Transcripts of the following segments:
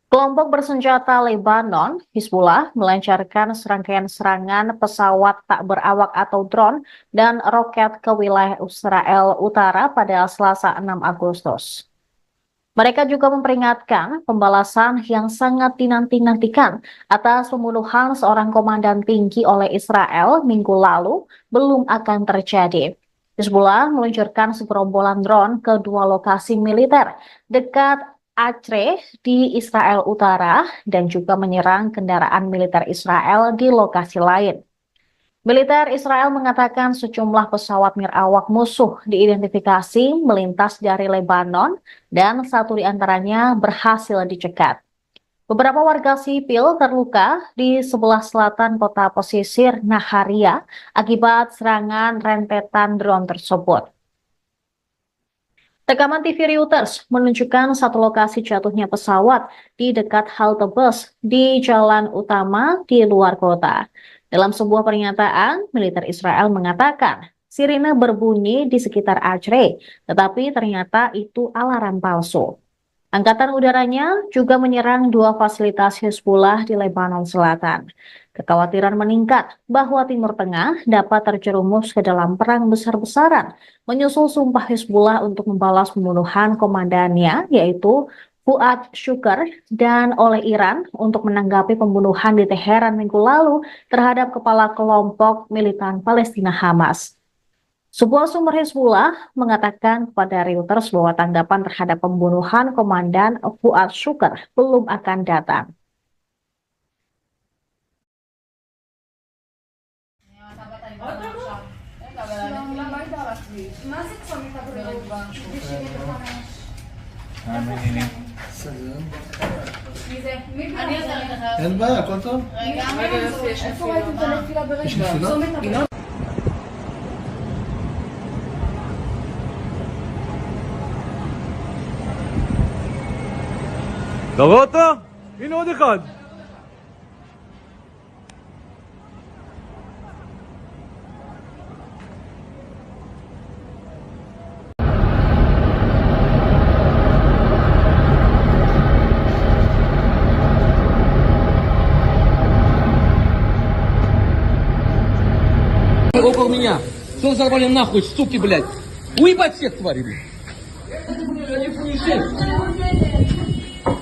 Kelompok bersenjata Lebanon, Hizbullah, melancarkan serangkaian serangan pesawat tak berawak atau drone dan roket ke wilayah Israel Utara pada Selasa 6 Agustus. Mereka juga memperingatkan pembalasan yang sangat dinanti-nantikan atas pembunuhan seorang komandan tinggi oleh Israel minggu lalu belum akan terjadi. Hizbullah meluncurkan segerombolan drone ke dua lokasi militer dekat Acre di Israel Utara dan juga menyerang kendaraan militer Israel di lokasi lain. Militer Israel mengatakan sejumlah pesawat nirawak musuh diidentifikasi melintas dari Lebanon dan satu di antaranya berhasil dicegat. Beberapa warga sipil terluka di sebelah selatan kota pesisir Naharia akibat serangan rentetan drone tersebut. Rekaman TV Reuters menunjukkan satu lokasi jatuhnya pesawat di dekat halte bus di jalan utama di luar kota. Dalam sebuah pernyataan, militer Israel mengatakan sirine berbunyi di sekitar Acre, tetapi ternyata itu alarm palsu. Angkatan udaranya juga menyerang dua fasilitas Hezbollah di Lebanon Selatan. Kekhawatiran meningkat bahwa Timur Tengah dapat terjerumus ke dalam perang besar-besaran, menyusul sumpah Hezbollah untuk membalas pembunuhan komandannya, yaitu Fuad Shukr, dan oleh Iran untuk menanggapi pembunuhan di Teheran minggu lalu terhadap kepala kelompok militan Palestina Hamas. Sebuah sumber Hizbullah mengatakan kepada Reuters bahwa tanggapan terhadap pembunuhan Komandan Fuad Shukr belum akan datang. אין בעיה, הכל טוב? יש נפילות? אתה רואה אותו? הנה עוד אחד. Около меня. Что взорвали нахуй, суки, блядь? Уебать всех, твари, блядь.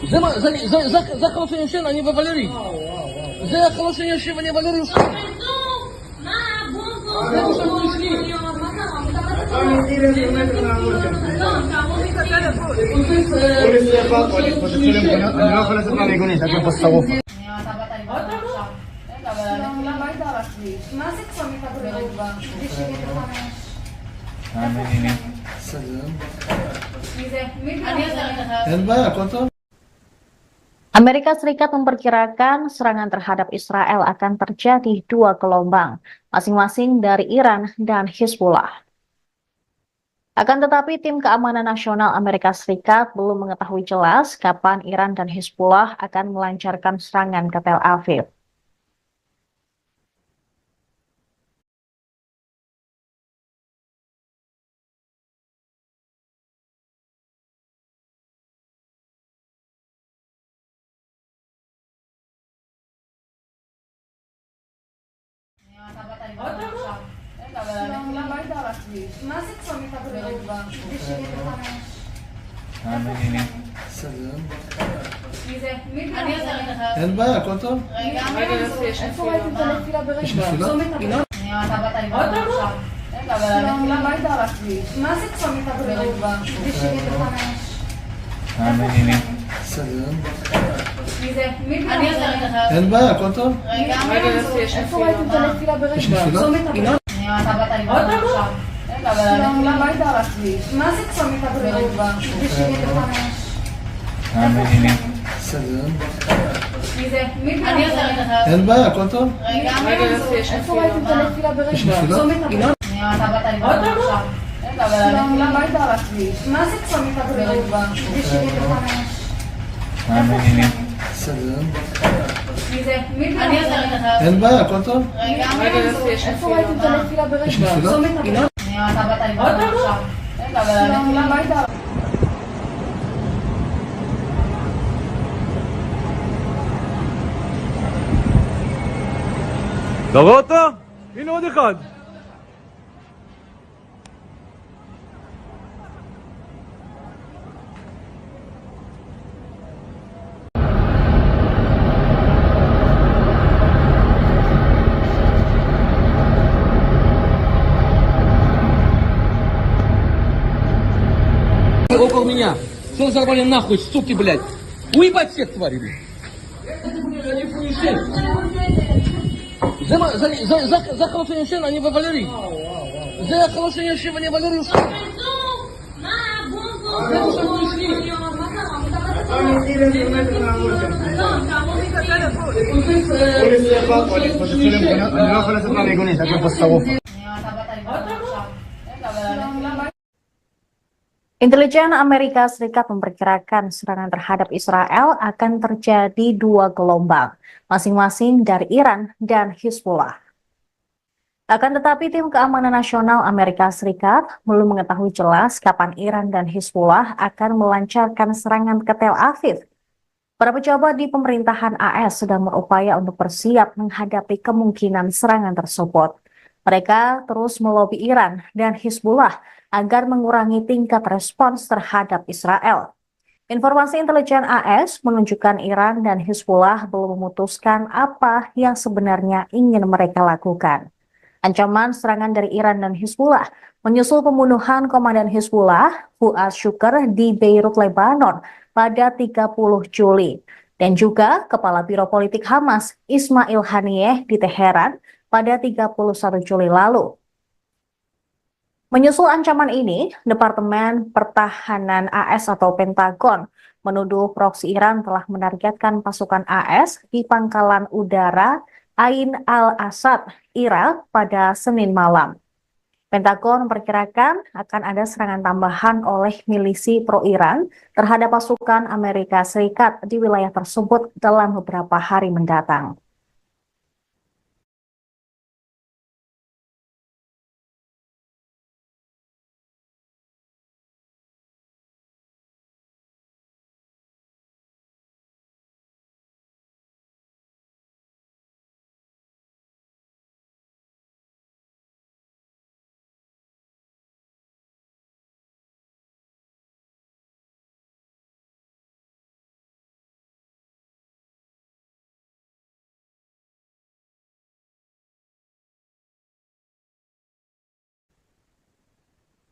זה חלושי של אני וולרי. זה חלושי של אני וולרי. מה הבומבו? אני לא יכול לצאת מהמיגונית, רק פה שרוף. מה זה צומת הגדולה? אין בעיה, הכל טוב? Amerika Serikat memperkirakan serangan terhadap Israel akan terjadi dua gelombang, masing-masing dari Iran dan Hizbullah. Akan tetapi, tim keamanan nasional Amerika Serikat belum mengetahui jelas kapan Iran dan Hizbullah akan melancarkan serangan ke Tel Aviv. מה זה צומת הגדולה? אין בעיה, הכל טוב? יש נפילות? מה זה צומת הגדולה? אין בעיה, הכל טוב? יש נפילות? מה זה צומת הגדולה? אין בעיה, הכל טוב? יש נפילות? מה זה צומת הגדולה? אין בעיה, הכל טוב? יש נפילות? אתה רואה אותו? הנה עוד אחד. Около меня. Что взорвали нахуй, суки, блядь? Уебать всех тварей, блядь. זה חלופין ישן, אני וולרי. זה חלופין ישן ואני וולרי יושן. אני לא יכול לצאת מהמיגונית, הכל פה שרוף. Intelijen Amerika Serikat memperkirakan serangan terhadap Israel akan terjadi dua gelombang, masing-masing dari Iran dan Hizbullah. Akan tetapi tim keamanan nasional Amerika Serikat belum mengetahui jelas kapan Iran dan Hizbullah akan melancarkan serangan ke Tel Aviv. Para pejabat di pemerintahan AS sedang berupaya untuk bersiap menghadapi kemungkinan serangan tersebut. Mereka terus melobi Iran dan Hizbullah agar mengurangi tingkat respons terhadap Israel. Informasi intelijen AS menunjukkan Iran dan Hizbullah belum memutuskan apa yang sebenarnya ingin mereka lakukan. Ancaman serangan dari Iran dan Hizbullah menyusul pembunuhan Komandan Hizbullah, Fuad Shukr, di Beirut, Lebanon pada 30 Juli. Dan juga Kepala Biro Politik Hamas, Ismail Haniyeh, di Teheran pada 31 Juli lalu. Menyusul ancaman ini, Departemen Pertahanan AS atau Pentagon menuduh proksi Iran telah menargetkan pasukan AS di pangkalan udara Ain al-Asad, Irak pada Senin malam. Pentagon memperkirakan akan ada serangan tambahan oleh milisi pro-Iran terhadap pasukan Amerika Serikat di wilayah tersebut dalam beberapa hari mendatang.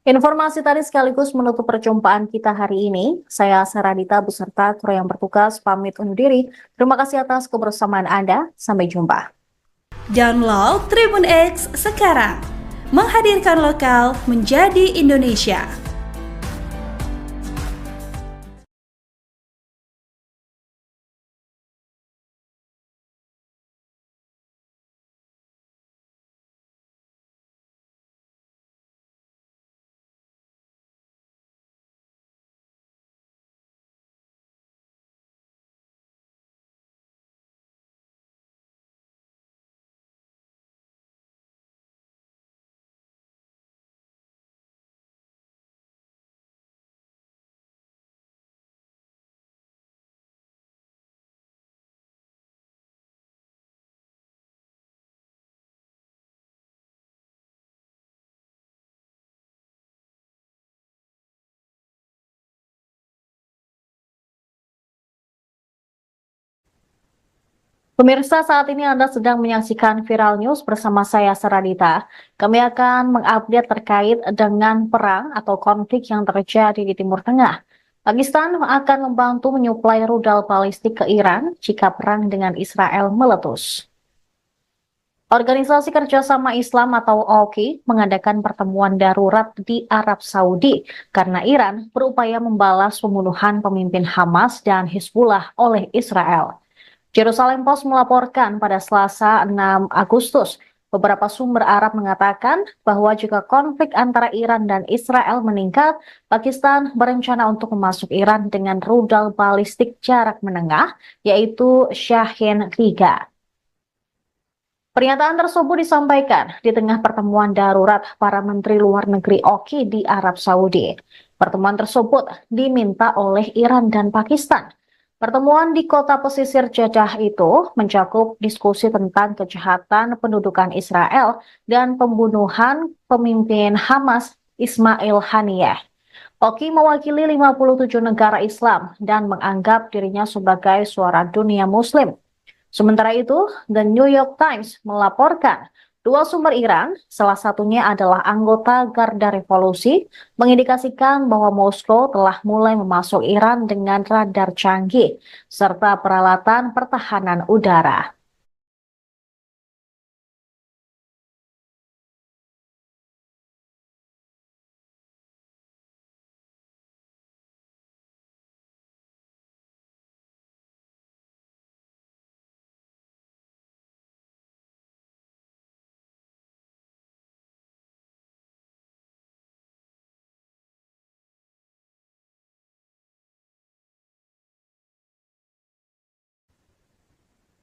Informasi tadi sekaligus menutup perjumpaan kita hari ini. Saya Saradita beserta kru yang bertugas pamit undur diri. Terima kasih atas kebersamaan Anda. Sampai jumpa. Download Tribun X sekarang. Menghadirkan lokal menjadi Indonesia. Pemirsa, saat ini Anda sedang menyaksikan Viral News bersama saya Saradita. Kami akan mengupdate terkait dengan perang atau konflik yang terjadi di Timur Tengah. Pakistan akan membantu menyuplai rudal balistik ke Iran jika perang dengan Israel meletus. Organisasi Kerjasama Islam atau OKI mengadakan pertemuan darurat di Arab Saudi karena Iran berupaya membalas pembunuhan pemimpin Hamas dan Hizbullah oleh Israel. Jerusalem Post melaporkan pada Selasa 6 Agustus, beberapa sumber Arab mengatakan bahwa jika konflik antara Iran dan Israel meningkat, Pakistan berencana untuk memasuk Iran dengan rudal balistik jarak menengah, yaitu Shahin 3. Pernyataan tersebut disampaikan di tengah pertemuan darurat para Menteri Luar Negeri OKI di Arab Saudi. Pertemuan tersebut diminta oleh Iran dan Pakistan. Pertemuan di kota pesisir Jeddah itu mencakup diskusi tentang kejahatan pendudukan Israel dan pembunuhan pemimpin Hamas Ismail Haniyeh. Oki mewakili 57 negara Islam dan menganggap dirinya sebagai suara dunia Muslim. Sementara itu, The New York Times melaporkan dua sumber Iran, salah satunya adalah anggota Garda Revolusi, mengindikasikan bahwa Moskow telah mulai memasuk Iran dengan radar canggih serta peralatan pertahanan udara.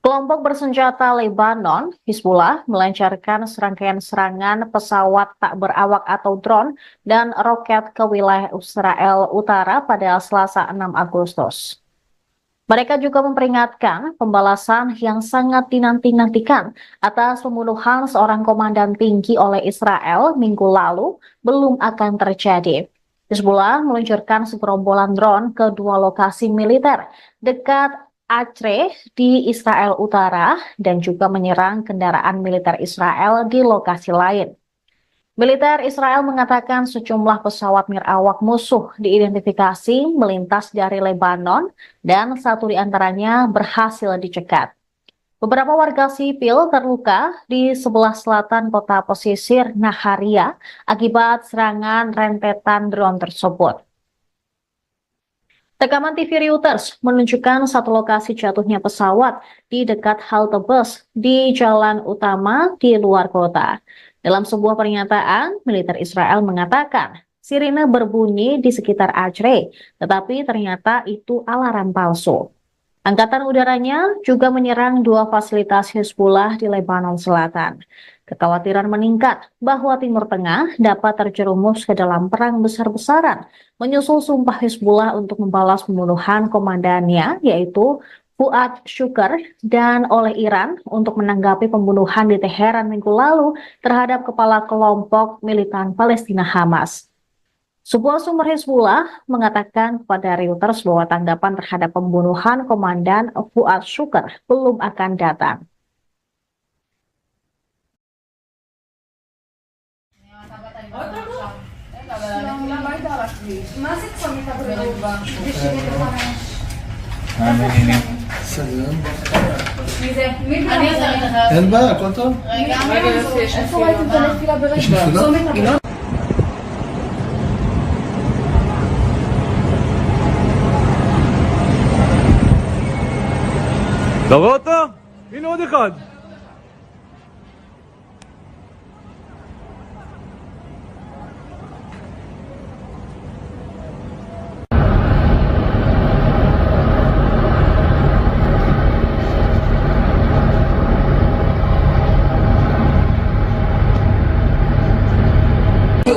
Kelompok bersenjata Lebanon, Hizbullah, melancarkan serangkaian serangan pesawat tak berawak atau drone dan roket ke wilayah Israel Utara pada Selasa 6 Agustus. Mereka juga memperingatkan pembalasan yang sangat dinanti-nantikan atas pembunuhan seorang komandan tinggi oleh Israel minggu lalu belum akan terjadi. Hizbullah meluncurkan segerombolan drone ke dua lokasi militer dekat Acre di Israel Utara dan juga menyerang kendaraan militer Israel di lokasi lain. Militer Israel mengatakan sejumlah pesawat nirawak musuh diidentifikasi melintas dari Lebanon dan satu di antaranya berhasil dicegat. Beberapa warga sipil terluka di sebelah selatan kota pesisir Naharia akibat serangan rentetan drone tersebut. Rekaman TV Reuters menunjukkan satu lokasi jatuhnya pesawat di dekat halte bus di jalan utama di luar kota. Dalam sebuah pernyataan, militer Israel mengatakan sirine berbunyi di sekitar Acre, tetapi ternyata itu alarm palsu. Angkatan udaranya juga menyerang dua fasilitas Hizbullah di Lebanon Selatan. Kekhawatiran meningkat bahwa Timur Tengah dapat terjerumus ke dalam perang besar-besaran, menyusul sumpah Hizbullah untuk membalas pembunuhan komandannya, yaitu Fuad Shukr, dan oleh Iran untuk menanggapi pembunuhan di Teheran minggu lalu terhadap kepala kelompok militan Palestina Hamas. Sebuah sumber Hizbullah mengatakan kepada Reuters bahwa tanggapan terhadap pembunuhan komandan Fuad Shukr belum akan datang. אין בעיה, הכל טוב. אתה רואה אותו? הנה עוד אחד.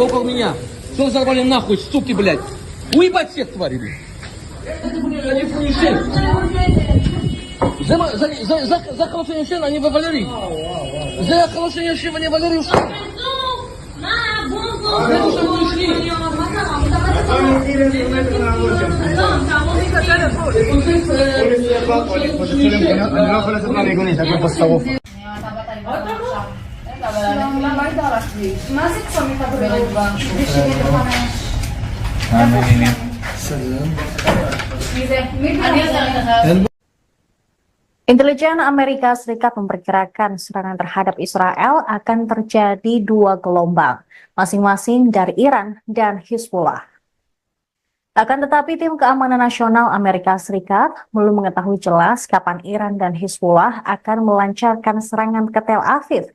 Около меня. Что взорвали нахуй, суки, блядь? Уебать всех, твари, блядь. זה חלופין של אני וולרי. זה חלופין של אני וולרי. אני לא יכול לצאת מהמיגונית, הכל פה שרוף. למה היית על הכביש? מה זה צומת הבריאות? Intelijen Amerika Serikat memperkirakan serangan terhadap Israel akan terjadi dua gelombang, masing-masing dari Iran dan Hizbullah. Akan tetapi tim keamanan nasional Amerika Serikat belum mengetahui jelas kapan Iran dan Hizbullah akan melancarkan serangan ke Tel Aviv.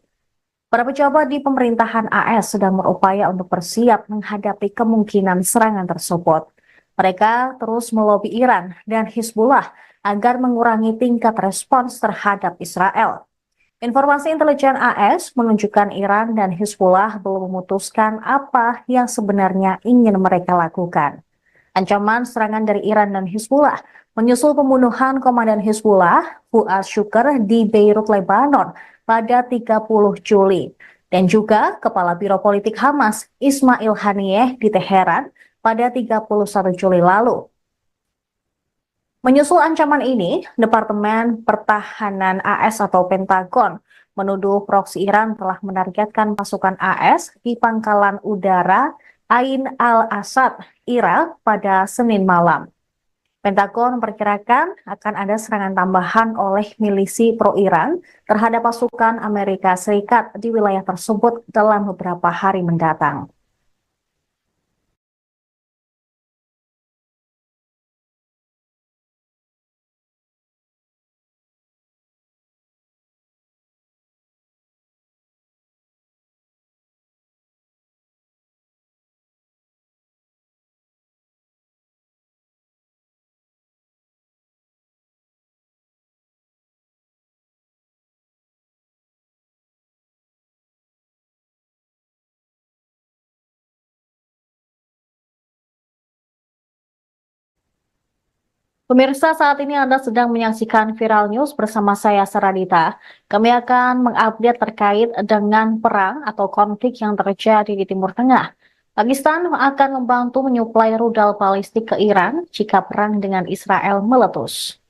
Para pejabat di pemerintahan AS sedang berupaya untuk bersiap menghadapi kemungkinan serangan tersebut. Mereka terus melobi Iran dan Hizbullah agar mengurangi tingkat respons terhadap Israel. Informasi intelijen AS menunjukkan Iran dan Hizbullah belum memutuskan apa yang sebenarnya ingin mereka lakukan. Ancaman serangan dari Iran dan Hizbullah menyusul pembunuhan Komandan Hizbullah, Fuad Shukr di Beirut, Lebanon pada 30 Juli. Dan juga Kepala Biro Politik Hamas, Ismail Haniyeh di Teheran pada 31 Juli lalu. Menyusul ancaman ini, Departemen Pertahanan AS atau Pentagon menuduh proksi Iran telah menargetkan pasukan AS di pangkalan udara Ain al-Asad, Irak pada Senin malam. Pentagon memperkirakan akan ada serangan tambahan oleh milisi pro-Iran terhadap pasukan Amerika Serikat di wilayah tersebut dalam beberapa hari mendatang. Pemirsa, saat ini Anda sedang menyaksikan Viral News bersama saya, Saradita. Kami akan mengupdate terkait dengan perang atau konflik yang terjadi di Timur Tengah. Pakistan akan membantu menyuplai rudal balistik ke Iran jika perang dengan Israel meletus.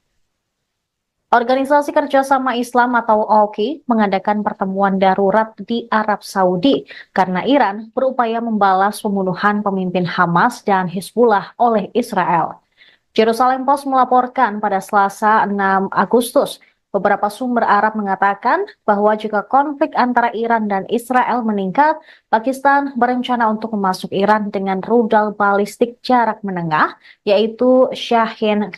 Organisasi Kerjasama Islam atau OKI mengadakan pertemuan darurat di Arab Saudi karena Iran berupaya membalas pembunuhan pemimpin Hamas dan Hizbullah oleh Israel. Jerusalem Post melaporkan pada Selasa 6 Agustus, beberapa sumber Arab mengatakan bahwa jika konflik antara Iran dan Israel meningkat, Pakistan berencana untuk memasuk Iran dengan rudal balistik jarak menengah, yaitu Shahin 3.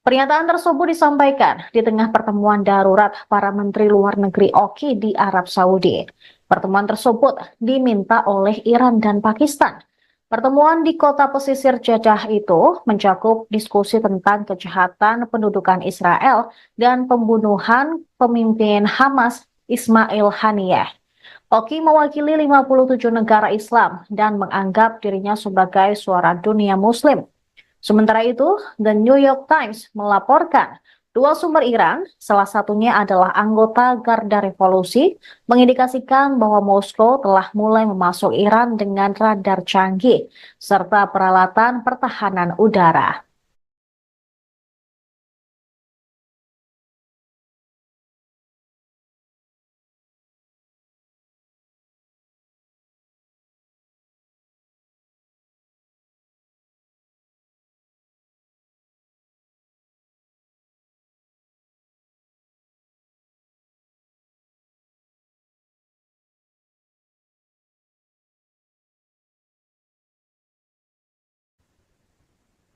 Pernyataan tersebut disampaikan di tengah pertemuan darurat para Menteri Luar Negeri OKI di Arab Saudi. Pertemuan tersebut diminta oleh Iran dan Pakistan. Pertemuan di kota pesisir Jeddah itu mencakup diskusi tentang kejahatan pendudukan Israel dan pembunuhan pemimpin Hamas Ismail Haniyeh. OKI mewakili 57 negara Islam dan menganggap dirinya sebagai suara dunia Muslim. Sementara itu, The New York Times melaporkan dua sumber Iran, salah satunya adalah anggota Garda Revolusi, mengindikasikan bahwa Moskow telah mulai memasuk Iran dengan radar canggih serta peralatan pertahanan udara.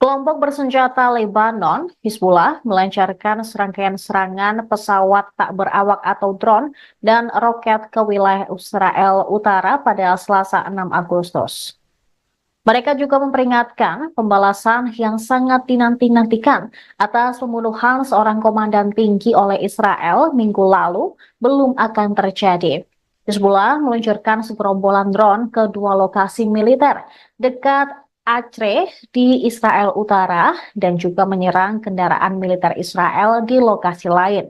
Kelompok bersenjata Lebanon, Hizbullah, melancarkan serangkaian serangan pesawat tak berawak atau drone dan roket ke wilayah Israel Utara pada Selasa 6 Agustus. Mereka juga memperingatkan pembalasan yang sangat dinanti-nantikan atas pembunuhan seorang komandan tinggi oleh Israel minggu lalu belum akan terjadi. Hizbullah meluncurkan segerombolan drone ke dua lokasi militer dekat Acre di Israel Utara dan juga menyerang kendaraan militer Israel di lokasi lain.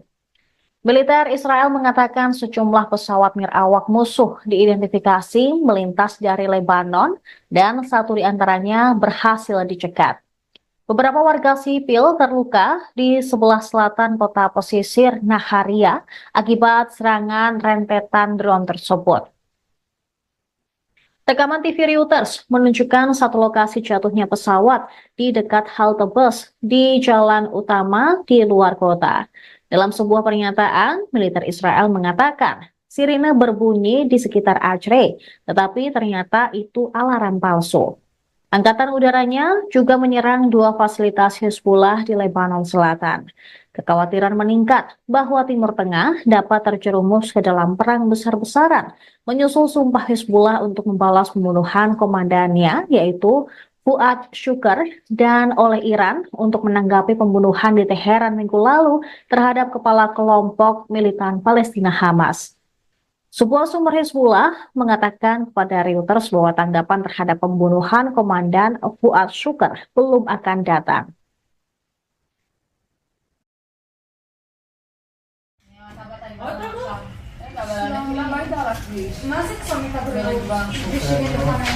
Militer Israel mengatakan sejumlah pesawat nirawak musuh diidentifikasi melintas dari Lebanon dan satu di antaranya berhasil dicegat. Beberapa warga sipil terluka di sebelah selatan kota pesisir Naharia akibat serangan rentetan drone tersebut. Rekaman TV Reuters menunjukkan satu lokasi jatuhnya pesawat di dekat halte bus di jalan utama di luar kota. Dalam sebuah pernyataan, militer Israel mengatakan sirine berbunyi di sekitar Acre, tetapi ternyata itu alarm palsu. Angkatan udaranya juga menyerang dua fasilitas Hizbullah di Lebanon Selatan. Kekhawatiran meningkat bahwa Timur Tengah dapat terjerumus ke dalam perang besar-besaran, menyusul sumpah Hizbullah untuk membalas pembunuhan komandannya, yaitu Fuad Shukr, dan oleh Iran untuk menanggapi pembunuhan di Teheran minggu lalu terhadap kepala kelompok militan Palestina Hamas. Sebuah sumber Hizbullah mengatakan kepada Reuters bahwa tanggapan terhadap pembunuhan Komandan Fuad Shukr belum akan datang. מה זה צומי כדורגל? בשביל לפרש.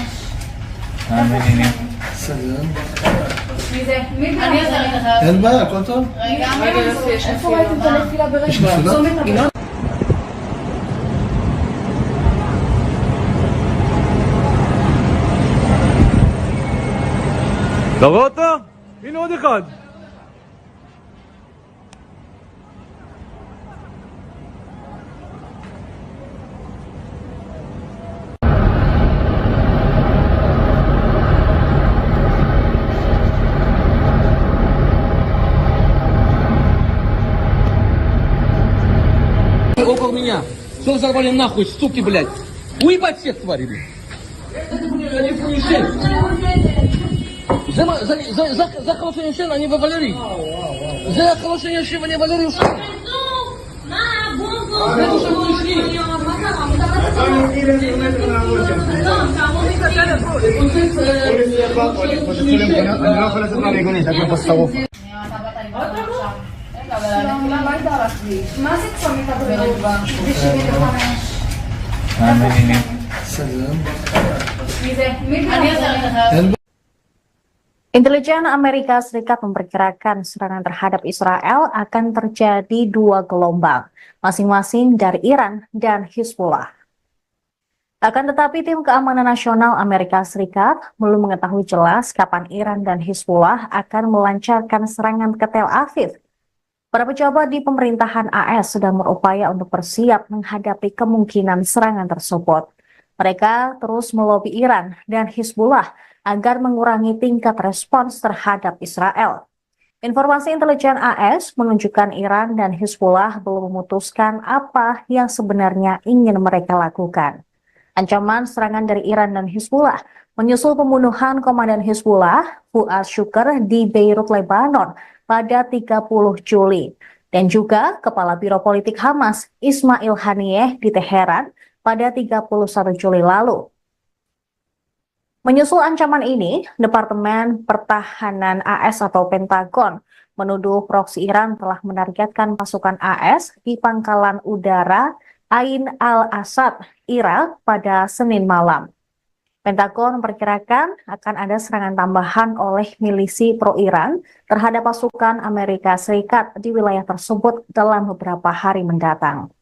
מי זה? מי אני אעזרת לך. אין בעיה, הכל טוב. רגע, איפה ראיתם את הנפילה ברגל? צומי כדורגל. אתה רואה אותו? הנה עוד אחד. Около меня. Что взорвали нахуй, суки, блядь? Уебать всех тварей, блядь. Они фуишен. За хорошее шен, они во Валерий. За хорошее шен, они Валерий ушли. Это что вы ушли? אני לא יכול לצאת מהמיגונית, רק פה שרוף. למה היית על הכביש? מה זה צומי כדורגל? בשביל לפרש. מי זה? אני אעזרת לך. Intelijen Amerika Serikat memperkirakan serangan terhadap Israel akan terjadi dua gelombang, masing-masing dari Iran dan Hizbullah. Akan tetapi tim keamanan nasional Amerika Serikat belum mengetahui jelas kapan Iran dan Hizbullah akan melancarkan serangan ke Tel Aviv. Para pejabat di pemerintahan AS sedang berupaya untuk bersiap menghadapi kemungkinan serangan tersebut. Mereka terus melobi Iran dan Hizbullah agar mengurangi tingkat respons terhadap Israel. Informasi intelijen AS menunjukkan Iran dan Hizbullah belum memutuskan apa yang sebenarnya ingin mereka lakukan. Ancaman serangan dari Iran dan Hizbullah menyusul pembunuhan Komandan Hizbullah, Fuad Shukr di Beirut, Lebanon pada 30 Juli. Dan juga Kepala Biro Politik Hamas, Ismail Haniyeh di Teheran pada 31 Juli lalu. Menyusul ancaman ini, Departemen Pertahanan AS atau Pentagon menuduh proksi Iran telah menargetkan pasukan AS di pangkalan udara Ain al-Asad, Irak pada Senin malam. Pentagon memperkirakan akan ada serangan tambahan oleh milisi pro-Iran terhadap pasukan Amerika Serikat di wilayah tersebut dalam beberapa hari mendatang.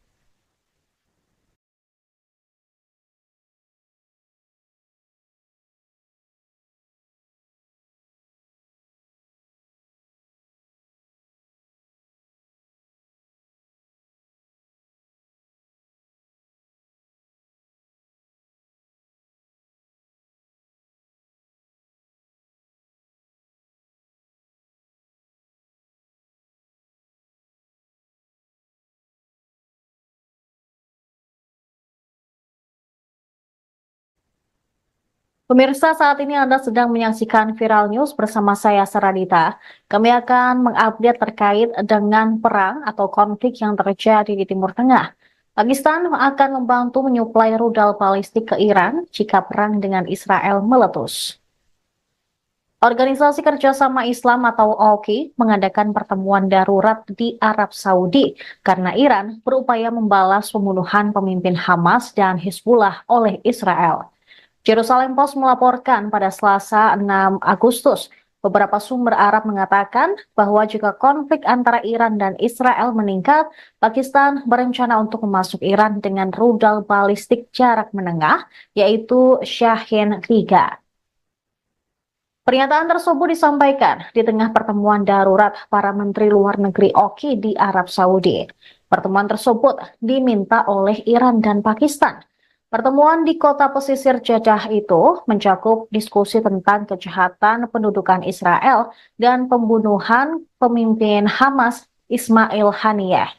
Pemirsa, saat ini Anda sedang menyaksikan Viral News bersama saya Saradita. Kami akan mengupdate terkait dengan perang atau konflik yang terjadi di Timur Tengah. Pakistan akan membantu menyuplai rudal balistik ke Iran jika perang dengan Israel meletus. Organisasi Kerjasama Islam atau OIC mengadakan pertemuan darurat di Arab Saudi karena Iran berupaya membalas pembunuhan pemimpin Hamas dan Hizbullah oleh Israel. Jerusalem Post melaporkan pada Selasa 6 Agustus, beberapa sumber Arab mengatakan bahwa jika konflik antara Iran dan Israel meningkat, Pakistan berencana untuk memasuk Iran dengan rudal balistik jarak menengah, yaitu Shahin 3. Pernyataan tersebut disampaikan di tengah pertemuan darurat para Menteri Luar Negeri OIC di Arab Saudi. Pertemuan tersebut diminta oleh Iran dan Pakistan. Pertemuan di kota pesisir Jeddah itu mencakup diskusi tentang kejahatan pendudukan Israel dan pembunuhan pemimpin Hamas Ismail Haniyeh.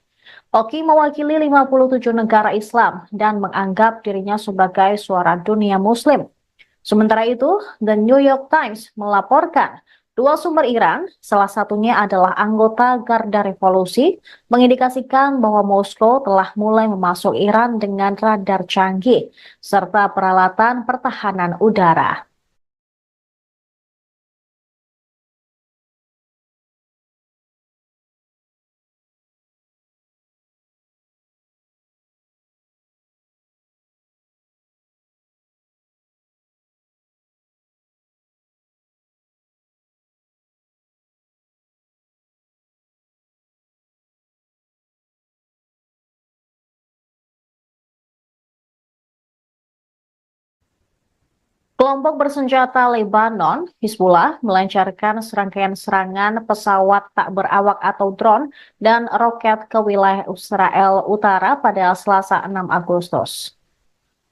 OIC mewakili 57 negara Islam dan menganggap dirinya sebagai suara dunia Muslim. Sementara itu, The New York Times melaporkan Dua sumber Iran, salah satunya adalah anggota Garda Revolusi, mengindikasikan bahwa Moskow telah mulai memasuk Iran dengan radar canggih serta peralatan pertahanan udara. Kelompok bersenjata Lebanon, Hizbullah, melancarkan serangkaian serangan pesawat tak berawak atau drone dan roket ke wilayah Israel Utara pada Selasa 6 Agustus.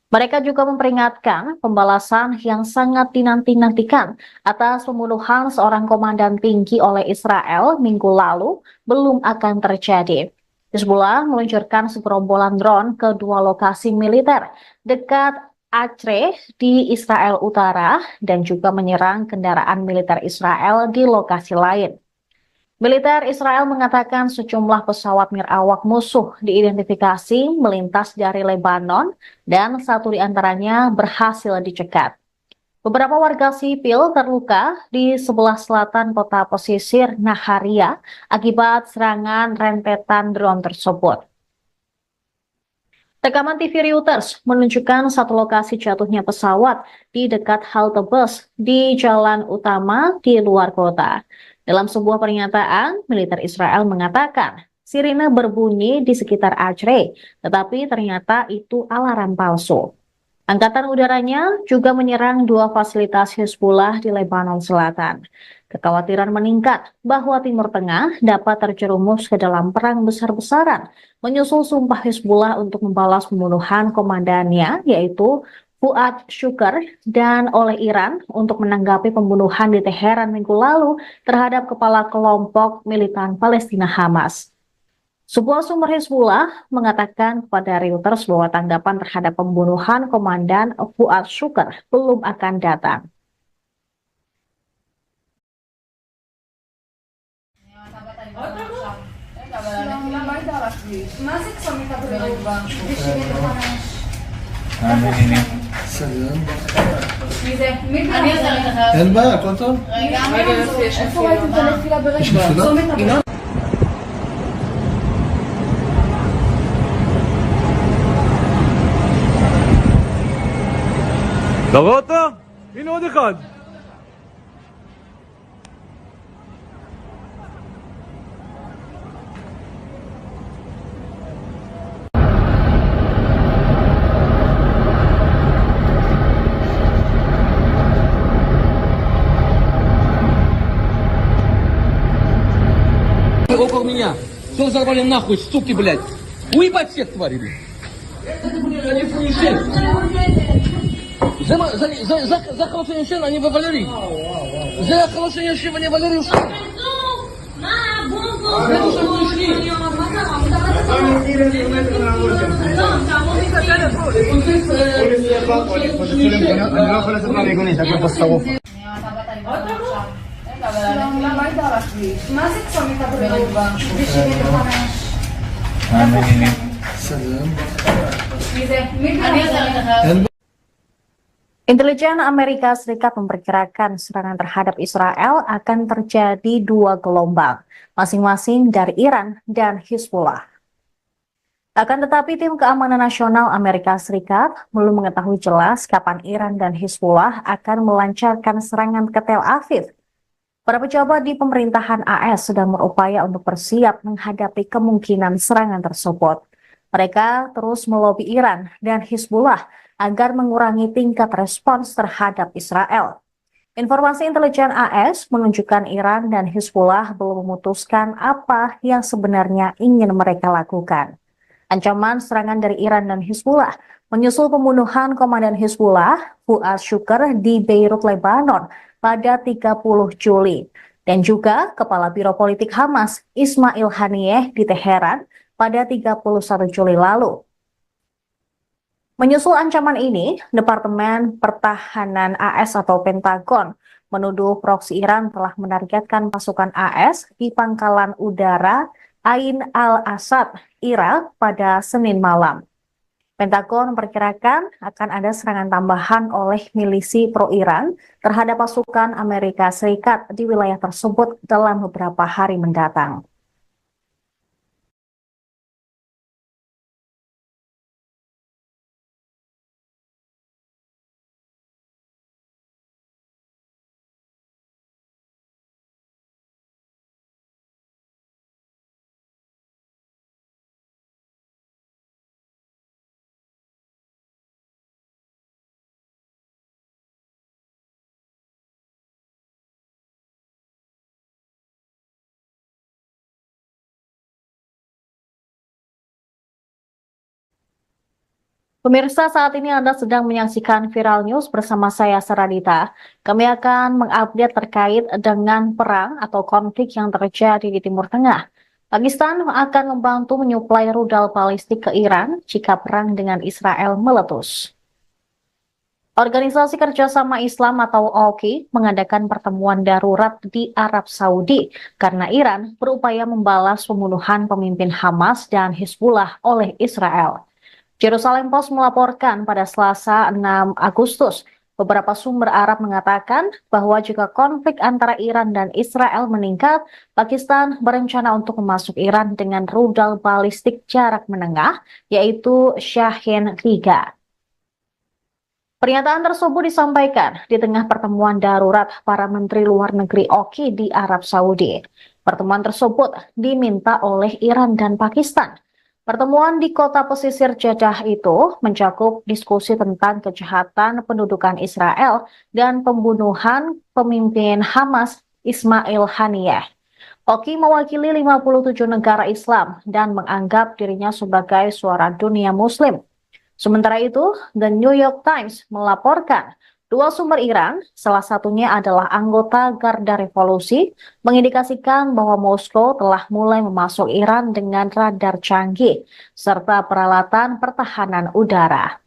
Mereka juga memperingatkan pembalasan yang sangat dinanti-nantikan atas pembunuhan seorang komandan tinggi oleh Israel minggu lalu belum akan terjadi. Hizbullah meluncurkan segerombolan drone ke dua lokasi militer dekat Acre di Israel Utara dan juga menyerang kendaraan militer Israel di lokasi lain. Militer Israel mengatakan sejumlah pesawat nirawak musuh diidentifikasi melintas dari Lebanon dan satu di antaranya berhasil dicegat. Beberapa warga sipil terluka di sebelah selatan kota pesisir Naharia akibat serangan rentetan drone tersebut. Rekaman TV Reuters menunjukkan satu lokasi jatuhnya pesawat di dekat halte bus di jalan utama di luar kota. Dalam sebuah pernyataan, militer Israel mengatakan sirine berbunyi di sekitar Acre, tetapi ternyata itu alarm palsu. Angkatan udaranya juga menyerang dua fasilitas Hizbullah di Lebanon Selatan. Kekhawatiran meningkat bahwa Timur Tengah dapat terjerumus ke dalam perang besar-besaran, menyusul sumpah Hizbullah untuk membalas pembunuhan komandannya, yaitu Fuad Shukr, dan oleh Iran untuk menanggapi pembunuhan di Teheran minggu lalu terhadap kepala kelompok militan Palestina Hamas. Sebuah sumber Hizbullah mengatakan kepada Reuters bahwa tanggapan terhadap pembunuhan Komandan Fuad Shukr belum akan datang. אין בעיה, הכל טוב. איפה ראיתם את הנפילה ברגע? אתה רואה אותו? הנה עוד אחד. Около меня. Все взорвали нахуй, суки, блядь. Уебать всех тварей, блядь. Это, блядь, они фунишен. За хорошее шен, они в Валерии. За хорошее шен, они в Валерии ушли. Это что вы ушли? אני לא יכול לצאת מהמיגונית, הכל פה שרוף. מה זה צומת הבריאות? Intelijen Amerika Serikat memperkirakan serangan terhadap Israel akan terjadi dua gelombang, masing-masing dari Iran dan Hizbullah. Akan tetapi tim keamanan nasional Amerika Serikat belum mengetahui jelas kapan Iran dan Hizbullah akan melancarkan serangan ke Tel Aviv. Para pejabat di pemerintahan AS sedang berupaya untuk bersiap menghadapi kemungkinan serangan tersebut. Mereka terus melobi Iran dan Hizbullah agar mengurangi tingkat respons terhadap Israel. Informasi intelijen AS menunjukkan Iran dan Hizbullah belum memutuskan apa yang sebenarnya ingin mereka lakukan. Ancaman serangan dari Iran dan Hizbullah menyusul pembunuhan komandan Hizbullah, Fuad Shukr, di Beirut, Lebanon pada 30 Juli. Dan juga Kepala Biro Politik Hamas, Ismail Haniyeh, di Teheran pada 31 Juli lalu. Menyusul ancaman ini, Departemen Pertahanan AS atau Pentagon menuduh proksi Iran telah menargetkan pasukan AS di pangkalan udara Ain al-Asad, Irak pada Senin malam. Pentagon memperkirakan akan ada serangan tambahan oleh milisi pro-Iran terhadap pasukan Amerika Serikat di wilayah tersebut dalam beberapa hari mendatang. Pemirsa, saat ini Anda sedang menyaksikan Viral News bersama saya, Saradita. Kami akan mengupdate terkait dengan perang atau konflik yang terjadi di Timur Tengah. Pakistan akan membantu menyuplai rudal balistik ke Iran jika perang dengan Israel meletus. Organisasi Kerjasama Islam atau OKI mengadakan pertemuan darurat di Arab Saudi karena Iran berupaya membalas pembunuhan pemimpin Hamas dan Hizbullah oleh Israel. Jerusalem Post melaporkan pada Selasa 6 Agustus, beberapa sumber Arab mengatakan bahwa jika konflik antara Iran dan Israel meningkat, Pakistan berencana untuk memasuk Iran dengan rudal balistik jarak menengah, yaitu Shahin 3. Pernyataan tersebut disampaikan di tengah pertemuan darurat para Menteri Luar Negeri OKI di Arab Saudi. Pertemuan tersebut diminta oleh Iran dan Pakistan. Pertemuan di kota pesisir Jeddah itu mencakup diskusi tentang kejahatan pendudukan Israel dan pembunuhan pemimpin Hamas Ismail Haniyeh. OKI mewakili 57 negara Islam dan menganggap dirinya sebagai suara dunia Muslim. Sementara itu, The New York Times melaporkan dua sumber Iran, salah satunya adalah anggota Garda Revolusi, mengindikasikan bahwa Moskow telah mulai memasuk Iran dengan radar canggih serta peralatan pertahanan udara.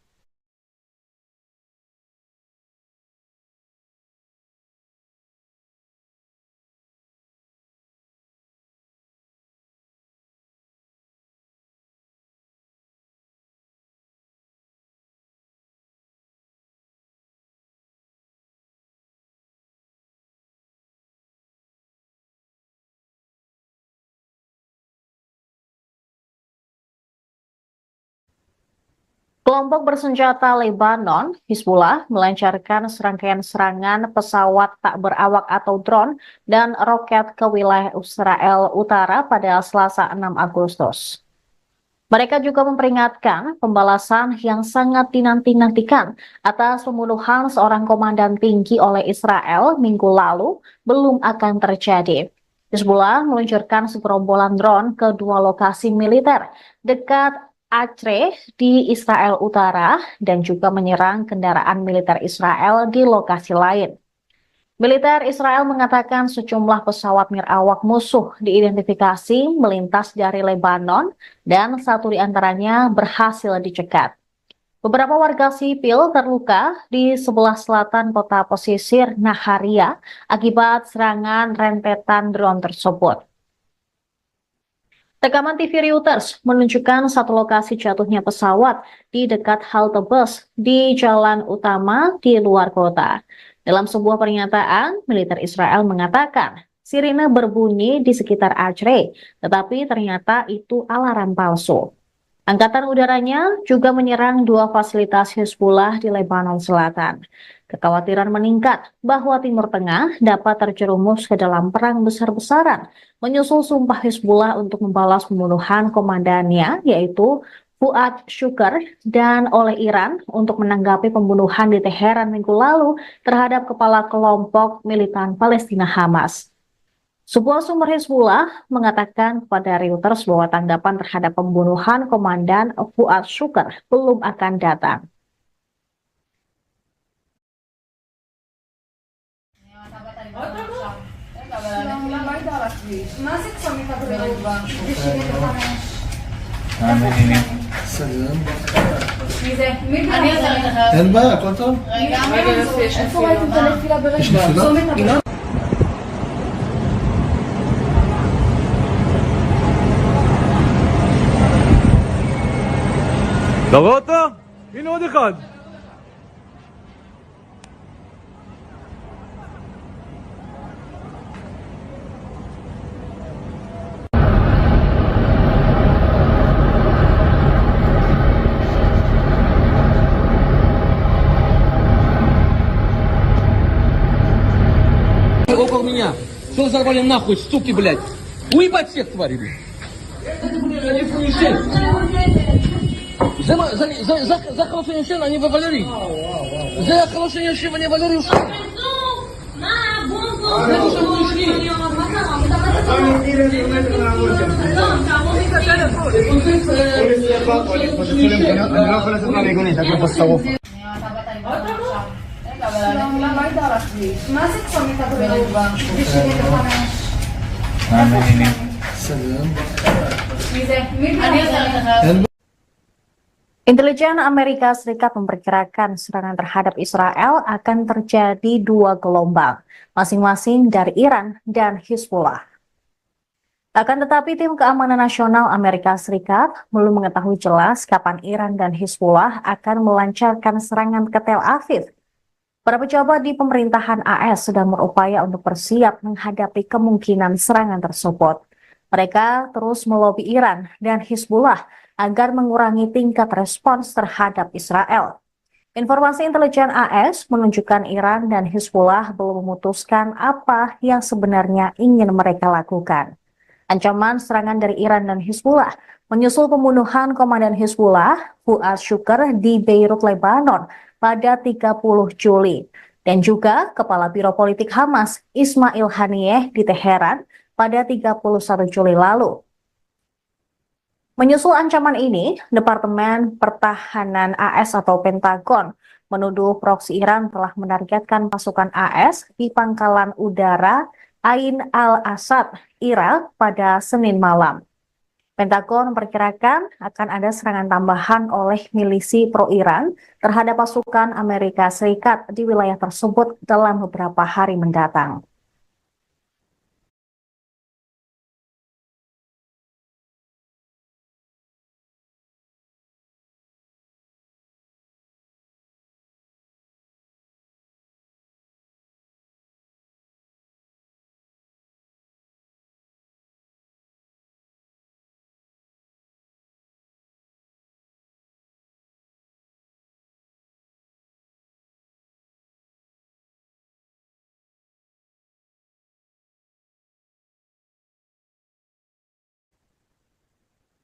Kelompok bersenjata Lebanon, Hizbullah, melancarkan serangkaian serangan pesawat tak berawak atau drone dan roket ke wilayah Israel Utara pada Selasa 6 Agustus. Mereka juga memperingatkan pembalasan yang sangat dinanti-nantikan atas pembunuhan seorang komandan tinggi oleh Israel minggu lalu belum akan terjadi. Hizbullah meluncurkan segerombolan drone ke dua lokasi militer dekat Acre di Israel Utara dan juga menyerang kendaraan militer Israel di lokasi lain. Militer Israel mengatakan sejumlah pesawat nirawak musuh diidentifikasi melintas dari Lebanon dan satu di antaranya berhasil dicegat. Beberapa warga sipil terluka di sebelah selatan kota pesisir Naharia akibat serangan rentetan drone tersebut. Rekaman TV Reuters menunjukkan satu lokasi jatuhnya pesawat di dekat halte bus di jalan utama di luar kota. Dalam sebuah pernyataan, militer Israel mengatakan sirine berbunyi di sekitar Acre, tetapi ternyata itu alarm palsu. Angkatan udaranya juga menyerang dua fasilitas Hizbullah di Lebanon Selatan. Kekhawatiran meningkat bahwa Timur Tengah dapat terjerumus ke dalam perang besar-besaran, menyusul sumpah Hizbullah untuk membalas pembunuhan komandannya, yaitu Fuad Shukr, dan oleh Iran untuk menanggapi pembunuhan di Teheran minggu lalu terhadap kepala kelompok militan Palestina Hamas. Sebuah sumber Hizbullah mengatakan kepada Reuters bahwa tanggapan terhadap pembunuhan komandan Fuad Shukr belum akan datang. מזה? מי אני עוזרת לך? אין בעיה, הכל טוב. רגע, איפה ראיתם את הנפילה ברגע? צומת הבא. אתה רואה אותו? הנה עוד אחד. Около меня. Что взорвали нахуй, суки, блядь? Уебать всех тварей, блядь. Это, блядь, они фуешен. За хорошее шен, они во Валерий. За хорошее шен, они Валерий ушли. Это что вы ушли? אני לא יכול לצאת מהמיגונית, הכל פה שרוף. למה היית על הכביש? מה זה צומת הבא? מזה? מי אני עוזרת לך? Intelijen Amerika Serikat memperkirakan serangan terhadap Israel akan terjadi dua gelombang, masing-masing dari Iran dan Hizbullah. Akan tetapi tim keamanan nasional Amerika Serikat belum mengetahui jelas kapan Iran dan Hizbullah akan melancarkan serangan ke Tel Aviv. Para pejabat di pemerintahan AS sedang berupaya untuk bersiap menghadapi kemungkinan serangan tersebut. Mereka terus melobi Iran dan Hizbullah agar mengurangi tingkat respons terhadap Israel. Informasi intelijen AS menunjukkan Iran dan Hizbullah belum memutuskan apa yang sebenarnya ingin mereka lakukan. Ancaman serangan dari Iran dan Hizbullah menyusul pembunuhan komandan Hizbullah, Fuad Shukr, di Beirut, Lebanon pada 30 Juli. Dan juga Kepala Biro Politik Hamas, Ismail Haniyeh, di Teheran pada 31 Juli lalu. Menyusul ancaman ini, Departemen Pertahanan AS atau Pentagon menuduh proksi Iran telah menargetkan pasukan AS di pangkalan udara Ain al-Asad, Irak pada Senin malam. Pentagon memperkirakan akan ada serangan tambahan oleh milisi pro-Iran terhadap pasukan Amerika Serikat di wilayah tersebut dalam beberapa hari mendatang.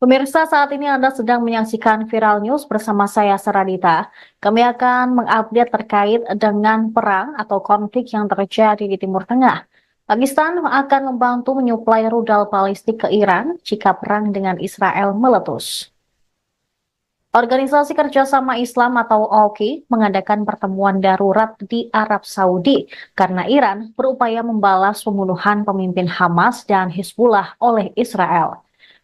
Pemirsa, saat ini Anda sedang menyaksikan Viral News bersama saya, Saradita. Kami akan mengupdate terkait dengan perang atau konflik yang terjadi di Timur Tengah. Pakistan akan membantu menyuplai rudal balistik ke Iran jika perang dengan Israel meletus. Organisasi Kerjasama Islam atau OKI mengadakan pertemuan darurat di Arab Saudi karena Iran berupaya membalas pembunuhan pemimpin Hamas dan Hizbullah oleh Israel.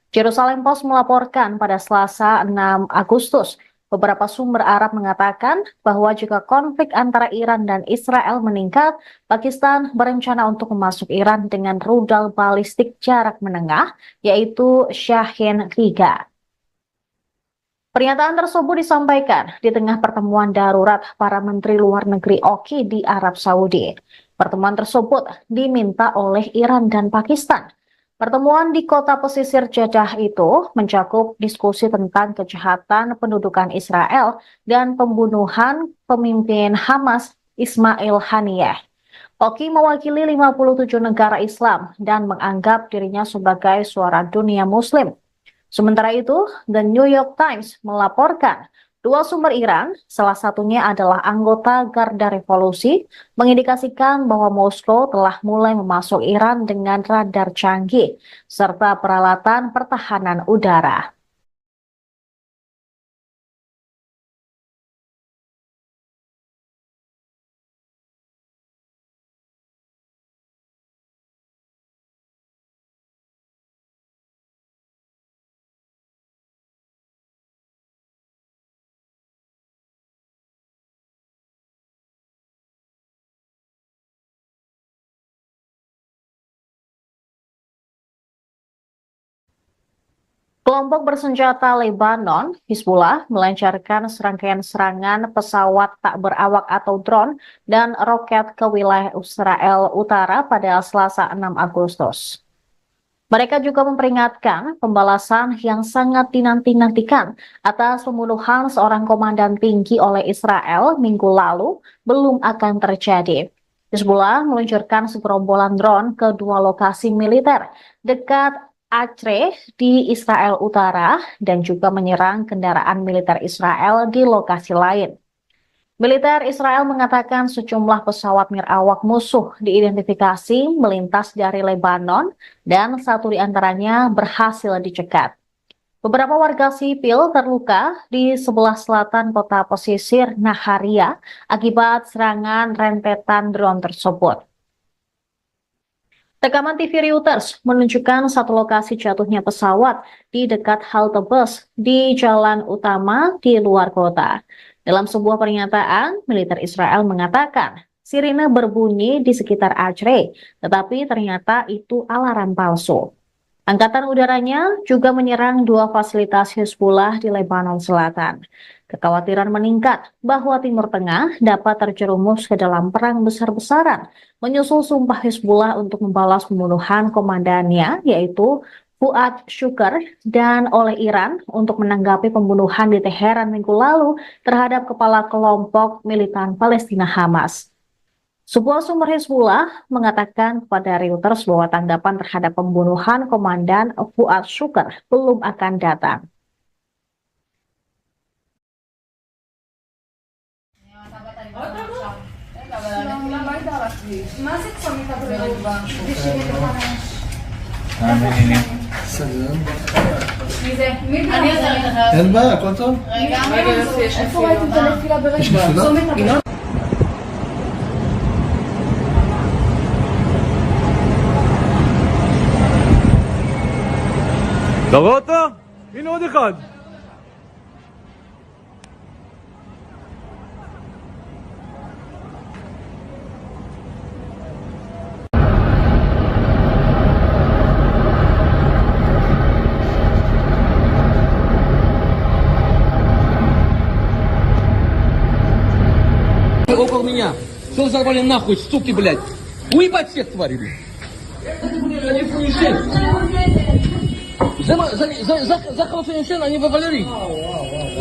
Jerusalem Post melaporkan pada Selasa 6 Agustus, beberapa sumber Arab mengatakan bahwa jika konflik antara Iran dan Israel meningkat, Pakistan berencana untuk memasuk Iran dengan rudal balistik jarak menengah, yaitu Shahin 3. Pernyataan tersebut disampaikan di tengah pertemuan darurat para Menteri Luar Negeri OKI di Arab Saudi. Pertemuan tersebut diminta oleh Iran dan Pakistan. Pertemuan di kota pesisir Jeddah itu mencakup diskusi tentang kejahatan pendudukan Israel dan pembunuhan pemimpin Hamas Ismail Haniyeh. OKI mewakili 57 negara Islam dan menganggap dirinya sebagai suara dunia Muslim. Sementara itu, The New York Times melaporkan dua sumber Iran, salah satunya adalah anggota Garda Revolusi, mengindikasikan bahwa Moskow telah mulai memasuk Iran dengan radar canggih serta peralatan pertahanan udara. Kelompok bersenjata Lebanon, Hizbullah, melancarkan serangkaian serangan pesawat tak berawak atau drone dan roket ke wilayah Israel Utara pada Selasa 6 Agustus. Mereka juga memperingatkan pembalasan yang sangat dinanti-nantikan atas pembunuhan seorang komandan tinggi oleh Israel minggu lalu belum akan terjadi. Hizbullah meluncurkan segerombolan drone ke dua lokasi militer dekat Acre di Israel Utara dan juga menyerang kendaraan militer Israel di lokasi lain. Militer Israel mengatakan sejumlah pesawat nirawak musuh diidentifikasi melintas dari Lebanon dan satu di antaranya berhasil dicegat. Beberapa warga sipil terluka di sebelah selatan kota pesisir Naharia akibat serangan rentetan drone tersebut. Rekaman TV Reuters menunjukkan satu lokasi jatuhnya pesawat di dekat halte bus di jalan utama di luar kota. Dalam sebuah pernyataan, militer Israel mengatakan sirine berbunyi di sekitar Acre, tetapi ternyata itu alarm palsu. Angkatan udaranya juga menyerang dua fasilitas Hizbullah di Lebanon Selatan. Kekhawatiran meningkat bahwa Timur Tengah dapat terjerumus ke dalam perang besar-besaran, menyusul sumpah Hizbullah untuk membalas pembunuhan komandannya, yaitu Fuad Shukr, dan oleh Iran untuk menanggapi pembunuhan di Teheran minggu lalu terhadap kepala kelompok militan Palestina Hamas. Sebuah sumber Hizbullah mengatakan kepada Reuters bahwa tanggapan terhadap pembunuhan Komandan Fuad Shukr belum akan datang. Masih kami tak berubah. Di sini depannya. אין בעיה, הכל טוב. איפה ראיתם את הנפילה ברגע? אתה רואה אותו? הנה עוד אחד. Около меня. Что взорвали нахуй, суки, блядь? Уебать всех тварей, блядь. Это, блядь, они фуеши. За хорошее шен, они вывалили.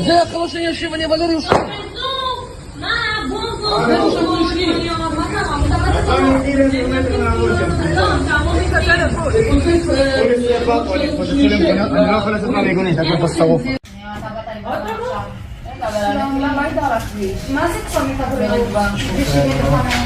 За хорошее шен, они вывалили. אני לא יכול לצאת מהמיגונית, הכל בשרוף. Masih kami tak berubah. Di sini depannya.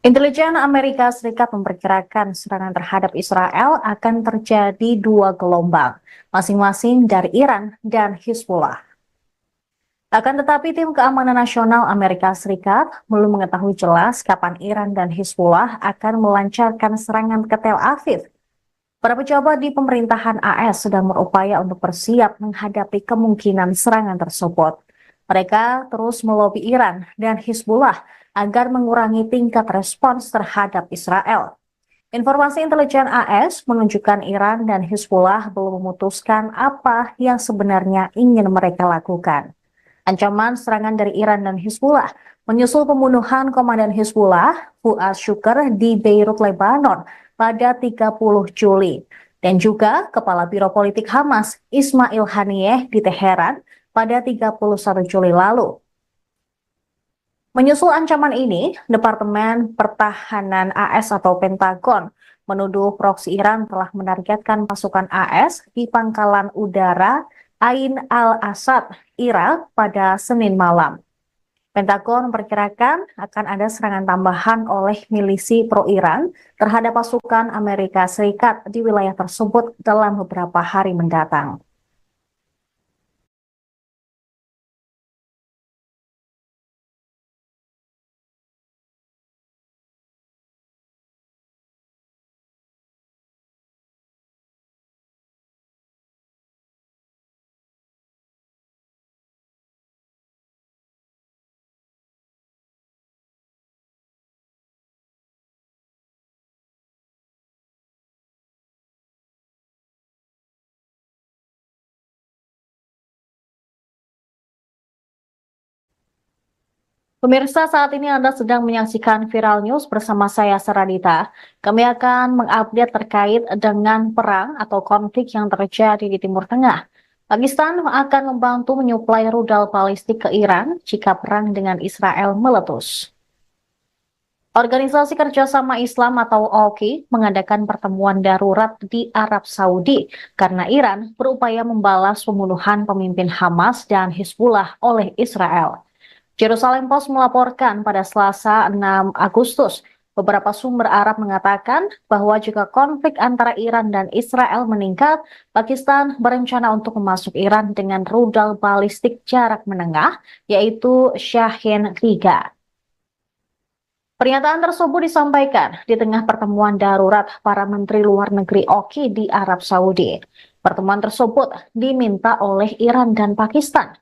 Intelijen Amerika Serikat memperkirakan serangan terhadap Israel akan terjadi dua gelombang, masing-masing dari Iran dan Hizbullah. Akan tetapi tim keamanan nasional Amerika Serikat belum mengetahui jelas kapan Iran dan Hizbullah akan melancarkan serangan ke Tel Aviv. Para pejabat di pemerintahan AS sedang berupaya untuk bersiap menghadapi kemungkinan serangan tersebut. Mereka terus melobi Iran dan Hizbullah agar mengurangi tingkat respons terhadap Israel. Informasi intelijen AS menunjukkan Iran dan Hizbullah belum memutuskan apa yang sebenarnya ingin mereka lakukan. Ancaman serangan dari Iran dan Hizbullah menyusul pembunuhan komandan Hizbullah, Fuad Shukr, di Beirut, Lebanon pada 30 Juli. Dan juga Kepala Biro Politik Hamas, Ismail Haniyeh, di Teheran pada 31 Juli lalu. Menyusul ancaman ini, Departemen Pertahanan AS atau Pentagon menuduh proksi Iran telah menargetkan pasukan AS di pangkalan udara Ain al-Asad, Irak pada Senin malam. Pentagon memperkirakan akan ada serangan tambahan oleh milisi pro-Iran terhadap pasukan Amerika Serikat di wilayah tersebut dalam beberapa hari mendatang. Pemirsa, saat ini Anda sedang menyaksikan Viral News bersama saya, Saradita. Kami akan mengupdate terkait dengan perang atau konflik yang terjadi di Timur Tengah. Pakistan akan membantu menyuplai rudal balistik ke Iran jika perang dengan Israel meletus. Organisasi Kerjasama Islam atau OIC mengadakan pertemuan darurat di Arab Saudi karena Iran berupaya membalas pembunuhan pemimpin Hamas dan Hizbullah oleh Israel. Jerusalem Post melaporkan pada Selasa 6 Agustus, beberapa sumber Arab mengatakan bahwa jika konflik antara Iran dan Israel meningkat, Pakistan berencana untuk memasuk Iran dengan rudal balistik jarak menengah, yaitu Shahin 3. Pernyataan tersebut disampaikan di tengah pertemuan darurat para Menteri Luar Negeri OIC di Arab Saudi. Pertemuan tersebut diminta oleh Iran dan Pakistan.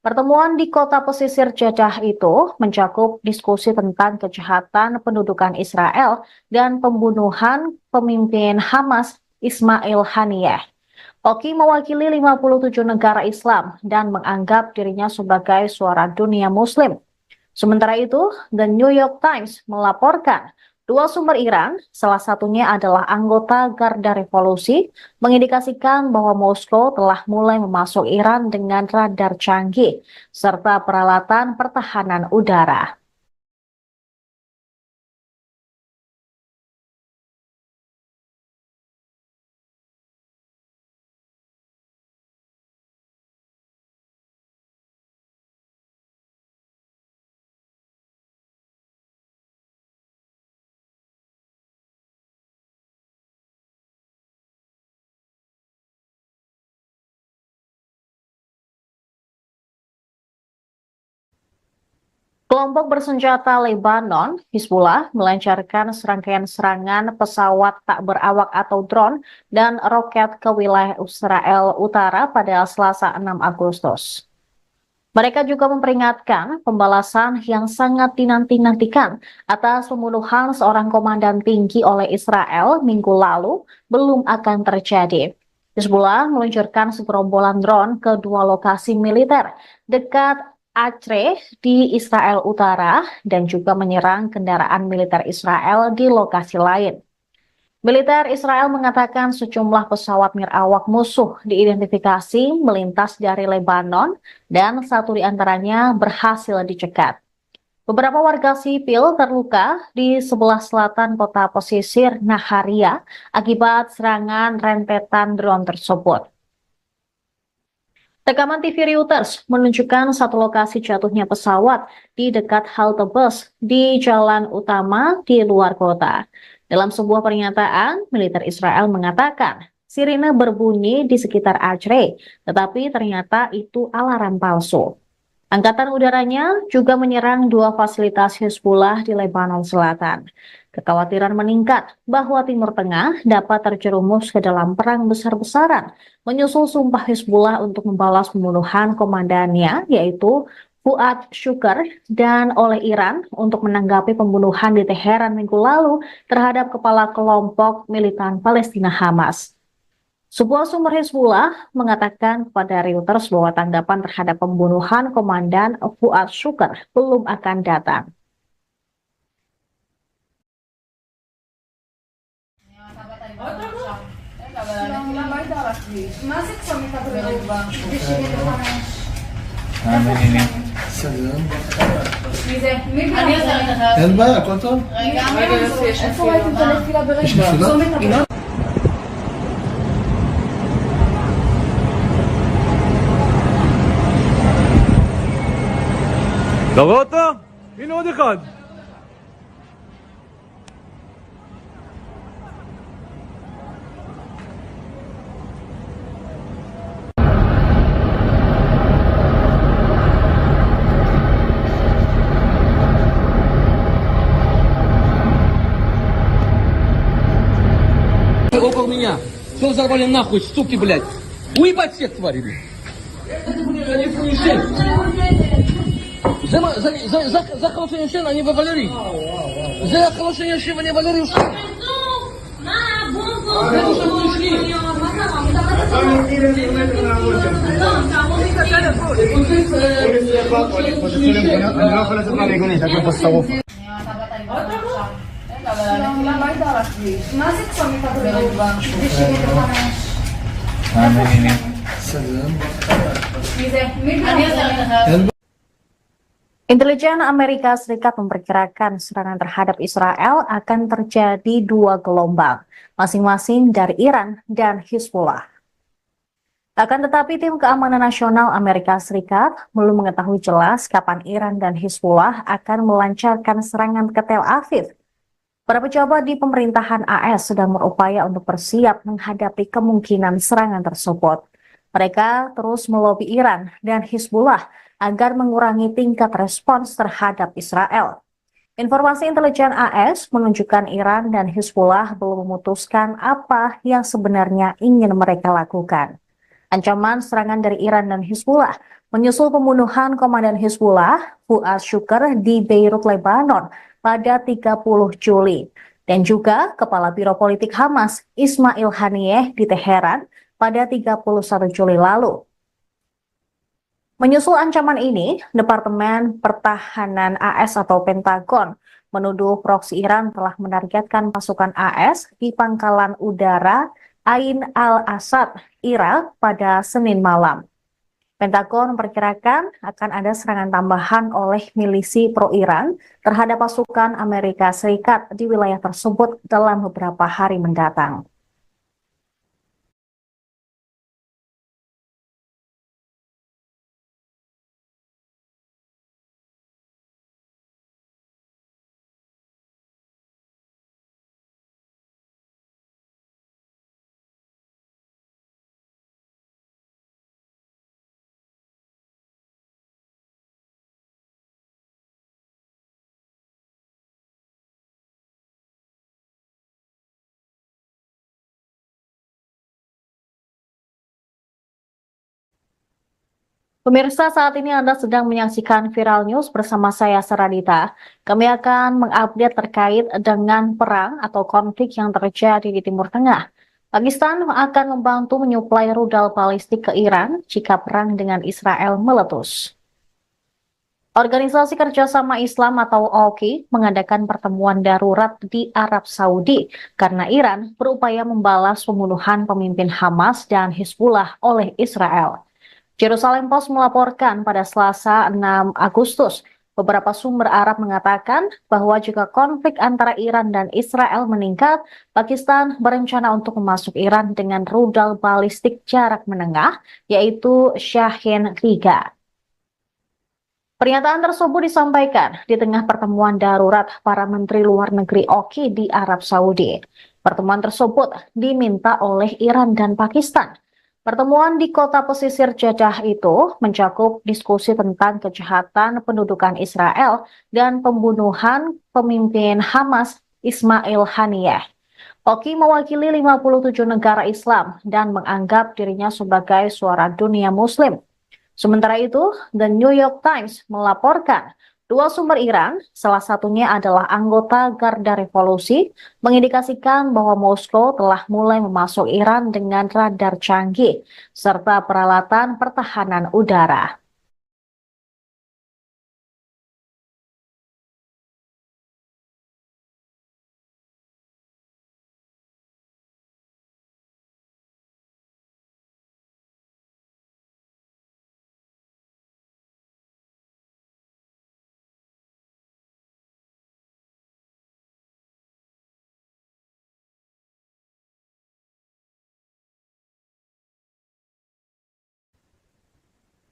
Pertemuan di kota pesisir Jeddah itu mencakup diskusi tentang kejahatan pendudukan Israel dan pembunuhan pemimpin Hamas Ismail Haniyeh. OIC mewakili 57 negara Islam dan menganggap dirinya sebagai suara dunia Muslim. Sementara itu, The New York Times melaporkan dua sumber Iran, salah satunya adalah anggota Garda Revolusi, mengindikasikan bahwa Moskow telah mulai memasuk Iran dengan radar canggih serta peralatan pertahanan udara. Kelompok bersenjata Lebanon, Hizbullah, melancarkan serangkaian serangan pesawat tak berawak atau drone dan roket ke wilayah Israel Utara pada Selasa 6 Agustus. Mereka juga memperingatkan pembalasan yang sangat dinanti-nantikan atas pembunuhan seorang komandan tinggi oleh Israel minggu lalu belum akan terjadi. Hizbullah meluncurkan segerombolan drone ke dua lokasi militer dekat Acre di Israel Utara dan juga menyerang kendaraan militer Israel di lokasi lain. Militer Israel mengatakan sejumlah pesawat nirawak musuh diidentifikasi melintas dari Lebanon dan satu di antaranya berhasil dicegat. Beberapa warga sipil terluka di sebelah selatan kota pesisir Naharia akibat serangan rentetan drone tersebut. Rekaman TV Reuters menunjukkan satu lokasi jatuhnya pesawat di dekat halte bus di jalan utama di luar kota. Dalam sebuah pernyataan, militer Israel mengatakan sirine berbunyi di sekitar Acre, tetapi ternyata itu alarm palsu. Angkatan udaranya juga menyerang dua fasilitas Hizbullah di Lebanon Selatan. Kekhawatiran meningkat bahwa Timur Tengah dapat terjerumus ke dalam perang besar-besaran, menyusul sumpah Hizbullah untuk membalas pembunuhan komandannya, yaitu Fuad Shukr, dan oleh Iran untuk menanggapi pembunuhan di Teheran minggu lalu terhadap kepala kelompok militan Palestina Hamas. Sebuah sumber Hizbullah mengatakan kepada Reuters bahwa tanggapan terhadap pembunuhan komandan Fuad Shukr belum akan datang. אין בעיה, הכל טוב? איפה ראיתם את הנפילה ברגע? אתה רואה אותו? הנה עוד אחד. Около меня. Что взорвали нахуй, суки, блядь? Уебать всех тварей, блядь. Они фунишен. За хорошее шен, они вывалили. За хорошее шен, они вывалили. انا لا خلاص ما يقولني تاكل بالصوف Yang baik darah masih suami tak berubah di sini depannya. Intelijen Amerika Serikat memperkirakan serangan terhadap Israel akan terjadi dua gelombang, masing-masing dari Iran dan Hizbullah. Akan tetapi tim keamanan nasional Amerika Serikat belum mengetahui jelas kapan Iran dan Hizbullah akan melancarkan serangan ke Tel Aviv. Para pejabat di pemerintahan AS sedang berupaya untuk bersiap menghadapi kemungkinan serangan tersebut. Mereka terus melobi Iran dan Hizbullah agar mengurangi tingkat respons terhadap Israel. Informasi intelijen AS menunjukkan Iran dan Hizbullah belum memutuskan apa yang sebenarnya ingin mereka lakukan. Ancaman serangan dari Iran dan Hizbullah menyusul pembunuhan Komandan Hizbullah, Fuad Shukr di Beirut, Lebanon pada 30 Juli. Dan juga Kepala Biro Politik Hamas, Ismail Haniyeh di Teheran pada 31 Juli lalu. Menyusul ancaman ini, Departemen Pertahanan AS atau Pentagon menuduh proksi Iran telah menargetkan pasukan AS di pangkalan udara Ain al-Asad, Irak pada Senin malam. Pentagon memperkirakan akan ada serangan tambahan oleh milisi pro-Iran terhadap pasukan Amerika Serikat di wilayah tersebut dalam beberapa hari mendatang. Pemirsa, saat ini Anda sedang menyaksikan Viral News bersama saya, Saradita. Kami akan mengupdate terkait dengan perang atau konflik yang terjadi di Timur Tengah. Pakistan akan membantu menyuplai rudal balistik ke Iran jika perang dengan Israel meletus. Organisasi Kerjasama Islam atau OKI mengadakan pertemuan darurat di Arab Saudi karena Iran berupaya membalas pembunuhan pemimpin Hamas dan Hizbullah oleh Israel. Jerusalem Post melaporkan pada Selasa 6 Agustus, beberapa sumber Arab mengatakan bahwa jika konflik antara Iran dan Israel meningkat, Pakistan berencana untuk memasuk Iran dengan rudal balistik jarak menengah, yaitu Shahin 3. Pernyataan tersebut disampaikan di tengah pertemuan darurat para Menteri Luar Negeri OKI di Arab Saudi. Pertemuan tersebut diminta oleh Iran dan Pakistan. Pertemuan di kota pesisir Jeddah itu mencakup diskusi tentang kejahatan pendudukan Israel dan pembunuhan pemimpin Hamas Ismail Haniyeh. OKI mewakili 57 negara Islam dan menganggap dirinya sebagai suara dunia Muslim. Sementara itu, The New York Times melaporkan dua sumber Iran, salah satunya adalah anggota Garda Revolusi, mengindikasikan bahwa Moskow telah mulai memasuk Iran dengan radar canggih serta peralatan pertahanan udara.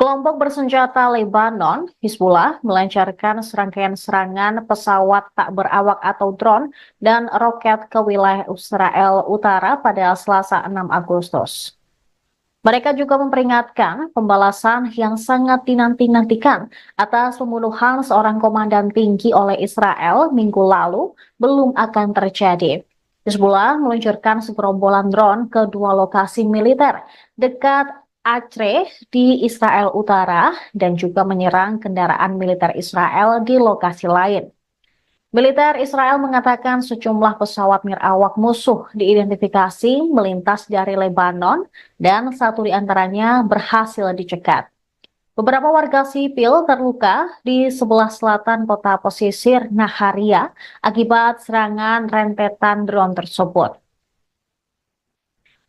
Kelompok bersenjata Lebanon, Hizbullah, melancarkan serangkaian serangan pesawat tak berawak atau drone dan roket ke wilayah Israel Utara pada Selasa 6 Agustus. Mereka juga memperingatkan pembalasan yang sangat dinanti-nantikan atas pembunuhan seorang komandan tinggi oleh Israel minggu lalu belum akan terjadi. Hizbullah meluncurkan segerombolan drone ke dua lokasi militer dekat Acre di Israel Utara dan juga menyerang kendaraan militer Israel di lokasi lain. Militer Israel mengatakan sejumlah pesawat nirawak musuh diidentifikasi melintas dari Lebanon dan satu di antaranya berhasil dicegat. Beberapa warga sipil terluka di sebelah selatan kota pesisir Naharia akibat serangan rentetan drone tersebut.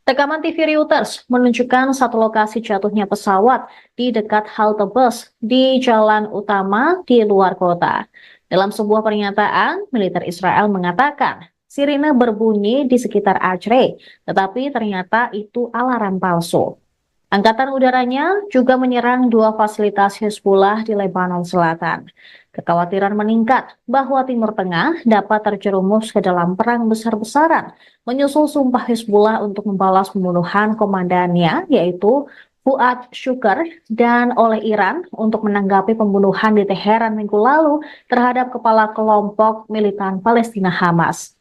Rekaman TV Reuters menunjukkan satu lokasi jatuhnya pesawat di dekat halte bus di jalan utama di luar kota. Dalam sebuah pernyataan, militer Israel mengatakan sirine berbunyi di sekitar Acre, tetapi ternyata itu alarm palsu. Angkatan udaranya juga menyerang dua fasilitas Hezbollah di Lebanon Selatan. Kekhawatiran meningkat bahwa Timur Tengah dapat terjerumus ke dalam perang besar-besaran, menyusul sumpah Hezbollah untuk membalas pembunuhan komandannya, yaitu Fuad Shukr, dan oleh Iran untuk menanggapi pembunuhan di Teheran minggu lalu terhadap kepala kelompok militan Palestina Hamas.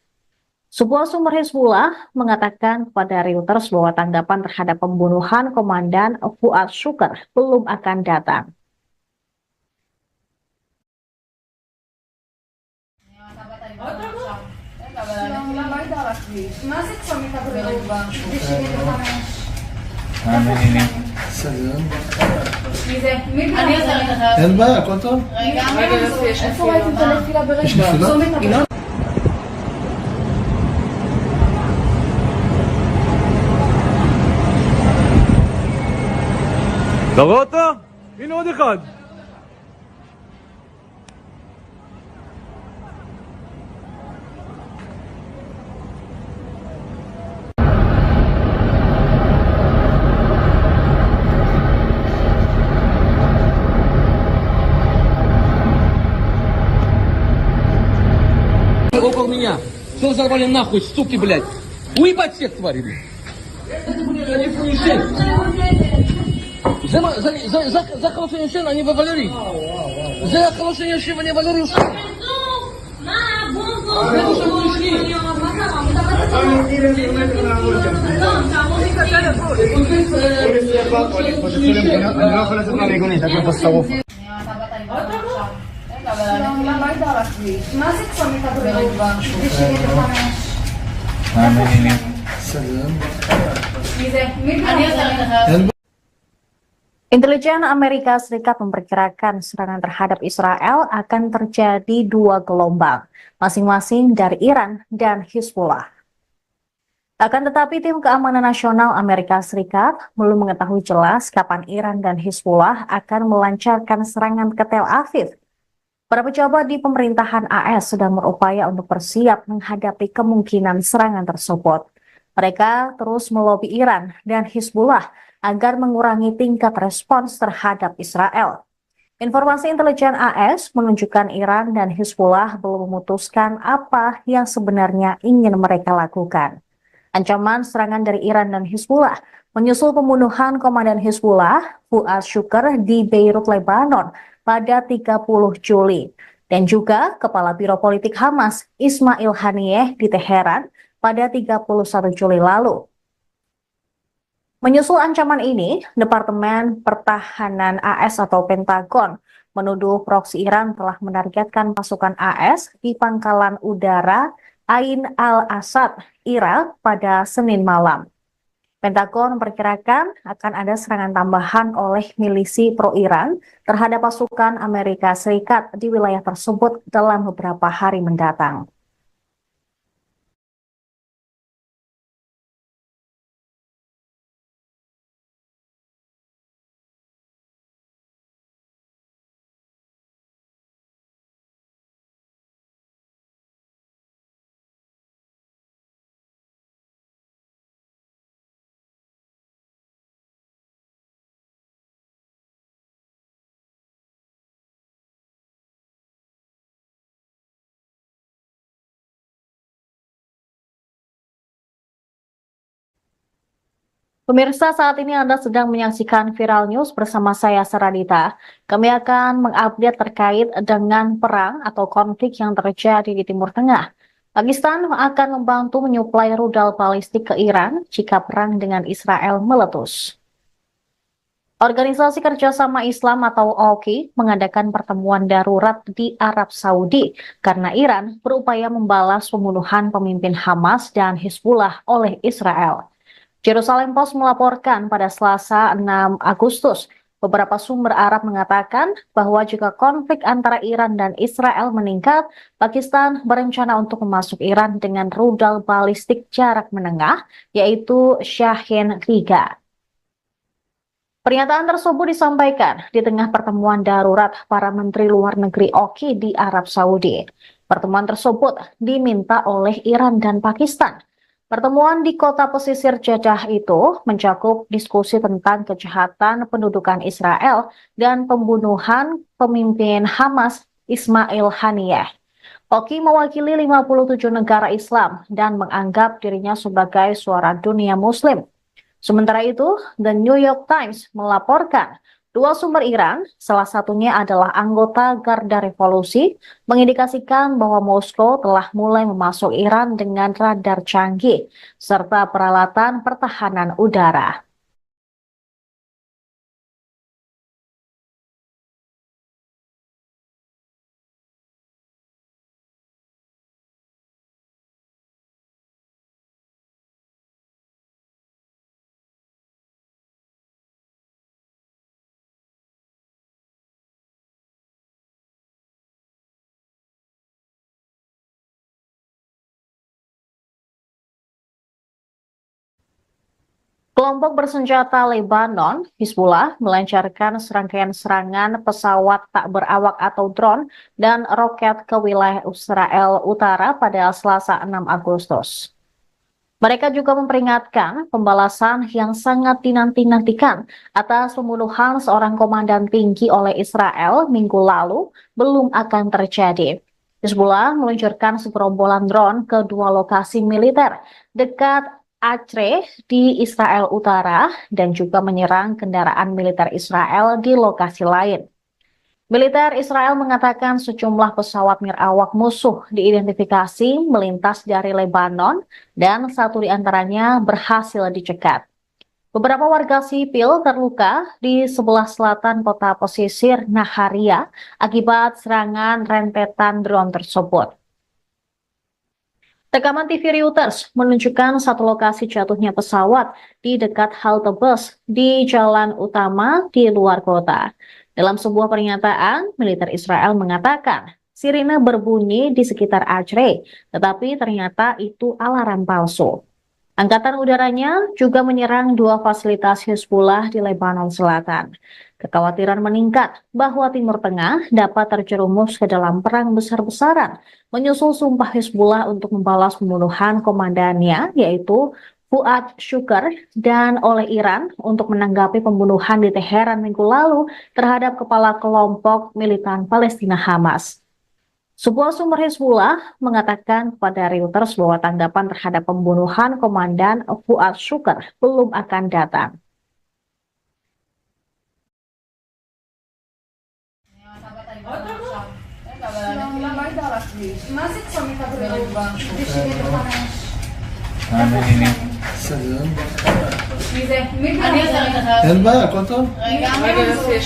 Sebuah sumber Hezbollah mengatakan kepada Reuters bahwa tanggapan terhadap pembunuhan Komandan Fuad Shukr belum akan datang. Masih suami tak berubah. Di sini אין בעיה, הכל טוב. איפה ראיתם את הנפילה ברגע? אתה רואה אותו? הנה עוד אחד. Около меня. Что взорвали нахуй, суки, блядь? Уебать всех тварей, блядь. Это, блядь, они фунишен. За хорошее шен, они вывалили. За хорошее шен, они вывалили. אני לא יכול לצאת מהמיגונית, רק בפסטרוף. מה זה צומית ברובע? Intelijen Amerika Serikat memperkirakan serangan terhadap Israel akan terjadi dua gelombang, masing-masing dari Iran dan Hezbollah. Akan tetapi tim keamanan nasional Amerika Serikat belum mengetahui jelas kapan Iran dan Hezbollah akan melancarkan serangan ke Tel Aviv. Para pejabat di pemerintahan AS sedang berupaya untuk bersiap menghadapi kemungkinan serangan tersebut. Mereka terus melobi Iran dan Hezbollah agar mengurangi tingkat respons terhadap Israel. Informasi intelijen AS menunjukkan Iran dan Hezbollah belum memutuskan apa yang sebenarnya ingin mereka lakukan. Ancaman serangan dari Iran dan Hezbollah menyusul pembunuhan komandan Hezbollah, Fuad Shukr, di Beirut, Lebanon pada 30 Juli. Dan juga Kepala Biro Politik Hamas, Ismail Haniyeh, di Teheran pada 31 Juli lalu. Menyusul ancaman ini, Departemen Pertahanan AS atau Pentagon menuduh proksi Iran telah menargetkan pasukan AS di pangkalan udara Ain al-Asad, Irak pada Senin malam. Pentagon memperkirakan akan ada serangan tambahan oleh milisi pro-Iran terhadap pasukan Amerika Serikat di wilayah tersebut dalam beberapa hari mendatang. Pemirsa, saat ini Anda sedang menyaksikan Viral News bersama saya, Saradita. Kami akan mengupdate terkait dengan perang atau konflik yang terjadi di Timur Tengah. Pakistan akan membantu menyuplai rudal balistik ke Iran jika perang dengan Israel meletus. Organisasi Kerjasama Islam atau OKI mengadakan pertemuan darurat di Arab Saudi karena Iran berupaya membalas pembunuhan pemimpin Hamas dan Hizbullah oleh Israel. Jerusalem Post melaporkan pada Selasa 6 Agustus, beberapa sumber Arab mengatakan bahwa jika konflik antara Iran dan Israel meningkat, Pakistan berencana untuk memasuk Iran dengan rudal balistik jarak menengah, yaitu Shahin 3. Pernyataan tersebut disampaikan di tengah pertemuan darurat para Menteri Luar Negeri OKI di Arab Saudi. Pertemuan tersebut diminta oleh Iran dan Pakistan. Pertemuan di kota pesisir Jeddah itu mencakup diskusi tentang kejahatan pendudukan Israel dan pembunuhan pemimpin Hamas Ismail Haniyeh. OKI mewakili 57 negara Islam dan menganggap dirinya sebagai suara dunia Muslim. Sementara itu, The New York Times melaporkan dua sumber Iran, salah satunya adalah anggota Garda Revolusi, mengindikasikan bahwa Moskow telah mulai memasuk Iran dengan radar canggih serta peralatan pertahanan udara. Kelompok bersenjata Lebanon, Hizbullah, melancarkan serangkaian serangan pesawat tak berawak atau drone dan roket ke wilayah Israel Utara pada Selasa 6 Agustus. Mereka juga memperingatkan pembalasan yang sangat dinanti-nantikan atas pembunuhan seorang komandan tinggi oleh Israel minggu lalu belum akan terjadi. Hizbullah meluncurkan segerombolan drone ke dua lokasi militer dekat Acre di Israel Utara dan juga menyerang kendaraan militer Israel di lokasi lain. Militer Israel mengatakan sejumlah pesawat nirawak musuh diidentifikasi melintas dari Lebanon dan satu di antaranya berhasil dicegat. Beberapa warga sipil terluka di sebelah selatan kota pesisir Naharia akibat serangan rentetan drone tersebut. Rekaman TV Reuters menunjukkan satu lokasi jatuhnya pesawat di dekat halte bus di jalan utama di luar kota. Dalam sebuah pernyataan, militer Israel mengatakan sirine berbunyi di sekitar Acre, tetapi ternyata itu alarm palsu. Angkatan udaranya juga menyerang dua fasilitas Hizbullah di Lebanon Selatan. Kekhawatiran meningkat bahwa Timur Tengah dapat terjerumus ke dalam perang besar-besaran, menyusul sumpah Hizbullah untuk membalas pembunuhan komandannya, yaitu Fuad Shukr, dan oleh Iran untuk menanggapi pembunuhan di Teheran minggu lalu terhadap kepala kelompok militan Palestina Hamas. Sebuah sumber Hizbullah mengatakan kepada Reuters bahwa tanggapan terhadap pembunuhan komandan Fuad Shukr belum akan datang. אין בעיה, הכל טוב.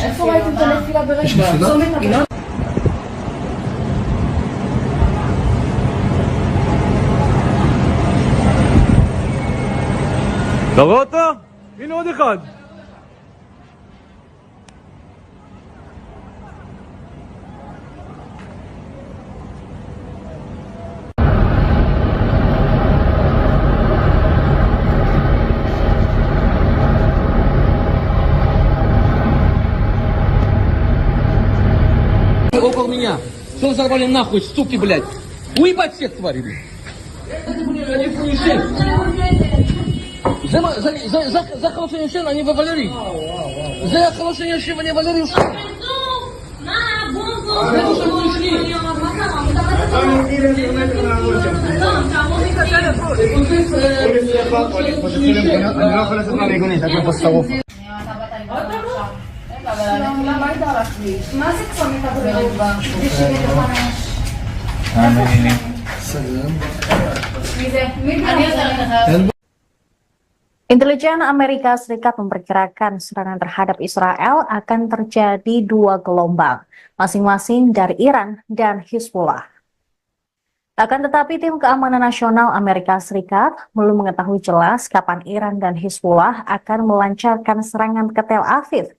איפה ראיתם את הנפילה ברגע? אתה רואה אותו? הנה עוד אחד. Около меня. Что вы сорвали нахуй, суки, блядь? Уебать всех тварей, блядь. Это, блядь, они хуйши. За хорошее ничего, они во Валерии. За хорошее ничего, они Валерию. אני לא יכול לצאת מהמיגונית, הכל פה שרוף. מה זה צומת הבריאות? בסדר. מי זה? מי זה? Intelijen Amerika Serikat memperkirakan serangan terhadap Israel akan terjadi dua gelombang, masing-masing dari Iran dan Hizbullah. Akan tetapi tim keamanan nasional Amerika Serikat belum mengetahui jelas kapan Iran dan Hizbullah akan melancarkan serangan ke Tel Aviv.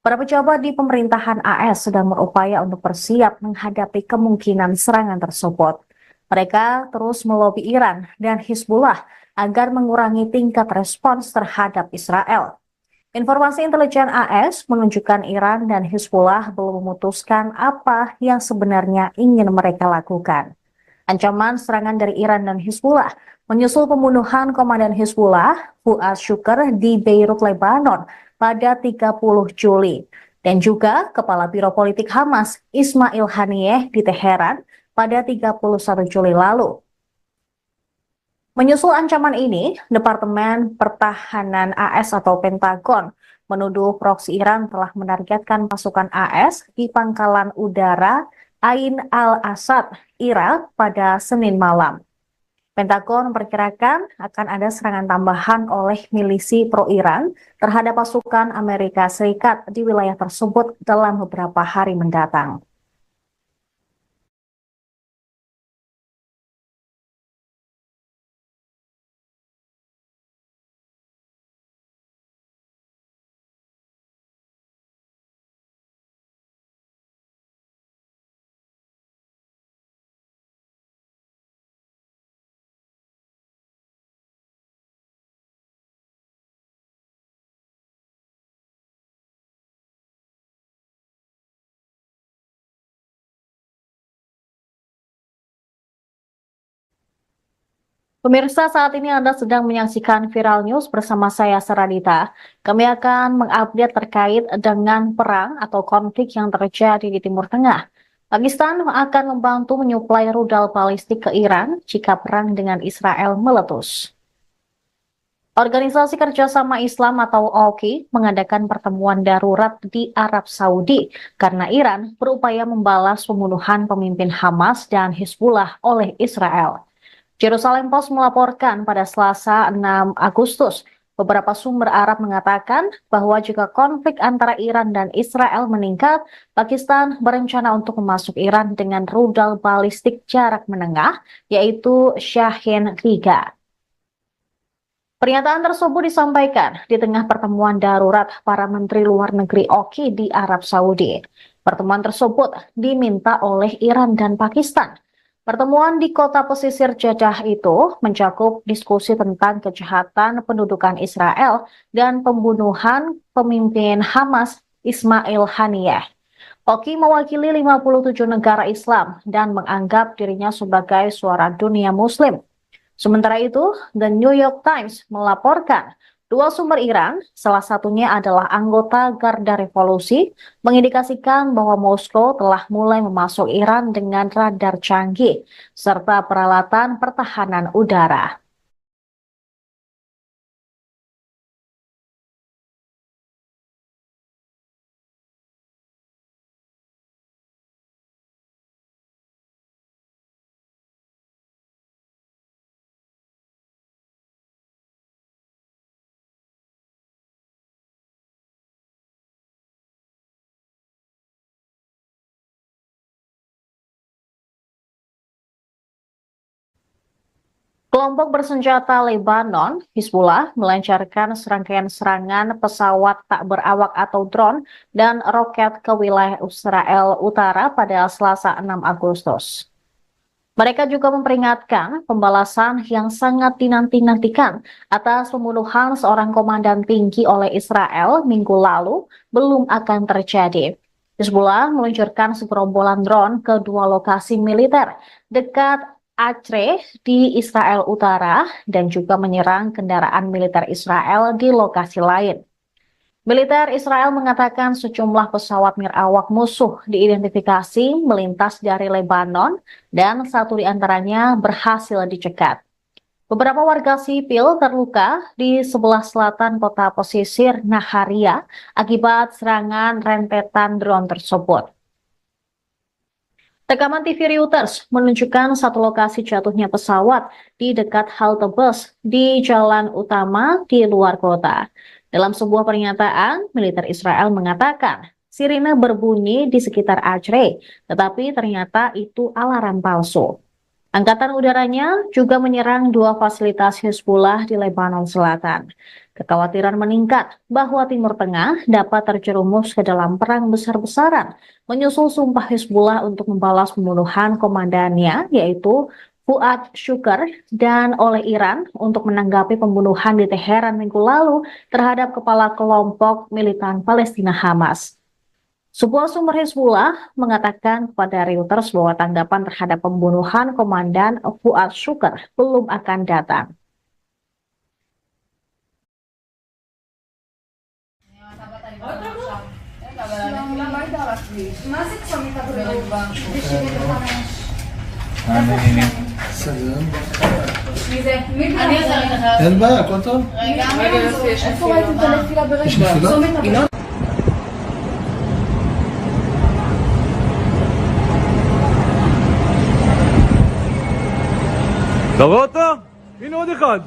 Para pejabat di pemerintahan AS sedang berupaya untuk bersiap menghadapi kemungkinan serangan tersebut. Mereka terus melobi Iran dan Hizbullah agar mengurangi tingkat respons terhadap Israel. Informasi intelijen AS menunjukkan Iran dan Hizbullah belum memutuskan apa yang sebenarnya ingin mereka lakukan. Ancaman serangan dari Iran dan Hizbullah menyusul pembunuhan komandan Hizbullah, Fuad Shukr, di Beirut, Lebanon pada 30 Juli. Dan juga Kepala Biro Politik Hamas, Ismail Haniyeh, di Teheran pada 31 Juli lalu. Menyusul ancaman ini, Departemen Pertahanan AS atau Pentagon menuduh proksi Iran telah menargetkan pasukan AS di pangkalan udara Ain al-Asad, Irak pada Senin malam. Pentagon memperkirakan akan ada serangan tambahan oleh milisi pro-Iran terhadap pasukan Amerika Serikat di wilayah tersebut dalam beberapa hari mendatang. Pemirsa, saat ini Anda sedang menyaksikan Viral News bersama saya, Saradita. Kami akan mengupdate terkait dengan perang atau konflik yang terjadi di Timur Tengah. Pakistan akan membantu menyuplai rudal balistik ke Iran jika perang dengan Israel meletus. Organisasi Kerjasama Islam atau OKI mengadakan pertemuan darurat di Arab Saudi karena Iran berupaya membalas pembunuhan pemimpin Hamas dan Hizbullah oleh Israel. Jerusalem Post melaporkan pada Selasa 6 Agustus, beberapa sumber Arab mengatakan bahwa jika konflik antara Iran dan Israel meningkat, Pakistan berencana untuk memasuk Iran dengan rudal balistik jarak menengah, yaitu Shahin 3. Pernyataan tersebut disampaikan di tengah pertemuan darurat para Menteri Luar Negeri OKI di Arab Saudi. Pertemuan tersebut diminta oleh Iran dan Pakistan. Pertemuan di kota pesisir Jeddah itu mencakup diskusi tentang kejahatan pendudukan Israel dan pembunuhan pemimpin Hamas Ismail Haniyeh. OKI mewakili 57 negara Islam dan menganggap dirinya sebagai suara dunia Muslim. Sementara itu, The New York Times melaporkan dua sumber Iran, salah satunya adalah anggota Garda Revolusi, mengindikasikan bahwa Moskow telah mulai memasuk Iran dengan radar canggih serta peralatan pertahanan udara. Kelompok bersenjata Lebanon, Hizbullah, melancarkan serangkaian serangan pesawat tak berawak atau drone dan roket ke wilayah Israel Utara pada Selasa 6 Agustus. Mereka juga memperingatkan pembalasan yang sangat dinanti-nantikan atas pembunuhan seorang komandan tinggi oleh Israel minggu lalu belum akan terjadi. Hizbullah meluncurkan segerombolan drone ke dua lokasi militer dekat Acre di Israel Utara dan juga menyerang kendaraan militer Israel di lokasi lain. Militer Israel mengatakan sejumlah pesawat nirawak musuh diidentifikasi melintas dari Lebanon dan satu di antaranya berhasil dicegat. Beberapa warga sipil terluka di sebelah selatan kota pesisir Naharia akibat serangan rentetan drone tersebut. Rekaman TV Reuters menunjukkan satu lokasi jatuhnya pesawat di dekat halte bus di jalan utama di luar kota. Dalam sebuah pernyataan, militer Israel mengatakan sirine berbunyi di sekitar Acre, tetapi ternyata itu alarm palsu. Angkatan udaranya juga menyerang dua fasilitas Hezbollah di Lebanon Selatan. Kekhawatiran meningkat bahwa Timur Tengah dapat terjerumus ke dalam perang besar-besaran, menyusul sumpah Hezbollah untuk membalas pembunuhan komandannya, yaitu Fuad Shukr, dan oleh Iran untuk menanggapi pembunuhan di Teheran minggu lalu terhadap kepala kelompok militan Palestina Hamas. Sebuah sumber Hezbollah mengatakan kepada Reuters bahwa tanggapan terhadap pembunuhan Komandan Fuad Shukr belum akan datang. Masih kami tak berubah. Di sini depannya. אין בעיה, הכל טוב. איפה ראיתם את הנפילה ברגע? אתה רואה אותו? הנה עוד אחד.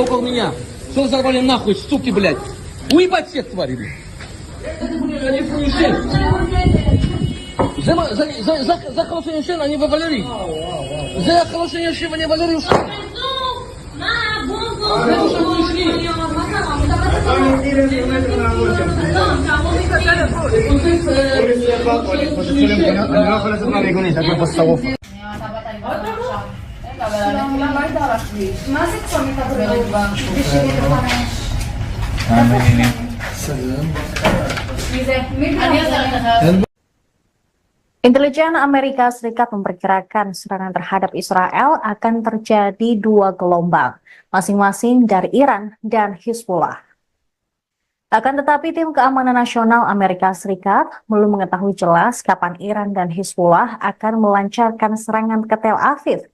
Около меня. Что взорвали нахуй, суки, блядь? Уебать всех тварей, блядь. Они фуеши. За хорошее решение они вывалили. За хорошее решение они вывалили. אני לא יכול לצאת מהמיגונית, הכל פה שרוף. Masih kami tak berubah. Di sini depannya. Intelijen Amerika Serikat memperkirakan serangan terhadap Israel akan terjadi dua gelombang, masing-masing dari Iran dan Hezbollah. Akan tetapi tim keamanan nasional Amerika Serikat belum mengetahui jelas kapan Iran dan Hezbollah akan melancarkan serangan ke Tel Aviv.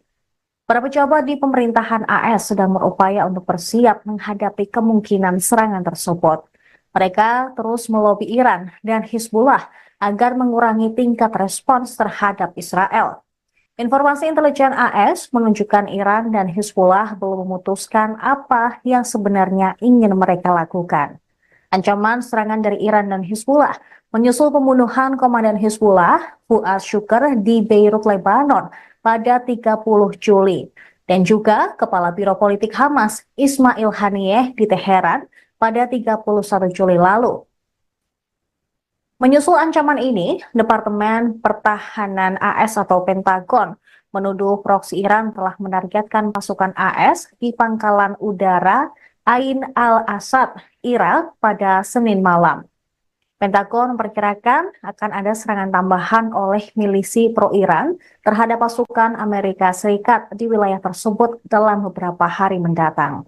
Para pejabat di pemerintahan AS sedang berupaya untuk bersiap menghadapi kemungkinan serangan tersebut. Mereka terus melobi Iran dan Hezbollah agar mengurangi tingkat respons terhadap Israel. Informasi intelijen AS menunjukkan Iran dan Hezbollah belum memutuskan apa yang sebenarnya ingin mereka lakukan. Ancaman serangan dari Iran dan Hezbollah menyusul pembunuhan komandan Hezbollah, Fuad Shukr, di Beirut, Lebanon pada 30 Juli. Dan juga Kepala Biro Politik Hamas, Ismail Haniyeh, di Teheran pada 31 Juli lalu. Menyusul ancaman ini, Departemen Pertahanan AS atau Pentagon menuduh proksi Iran telah menargetkan pasukan AS di pangkalan udara Ain al-Asad, Irak pada Senin malam. Pentagon memperkirakan akan ada serangan tambahan oleh milisi pro-Iran terhadap pasukan Amerika Serikat di wilayah tersebut dalam beberapa hari mendatang.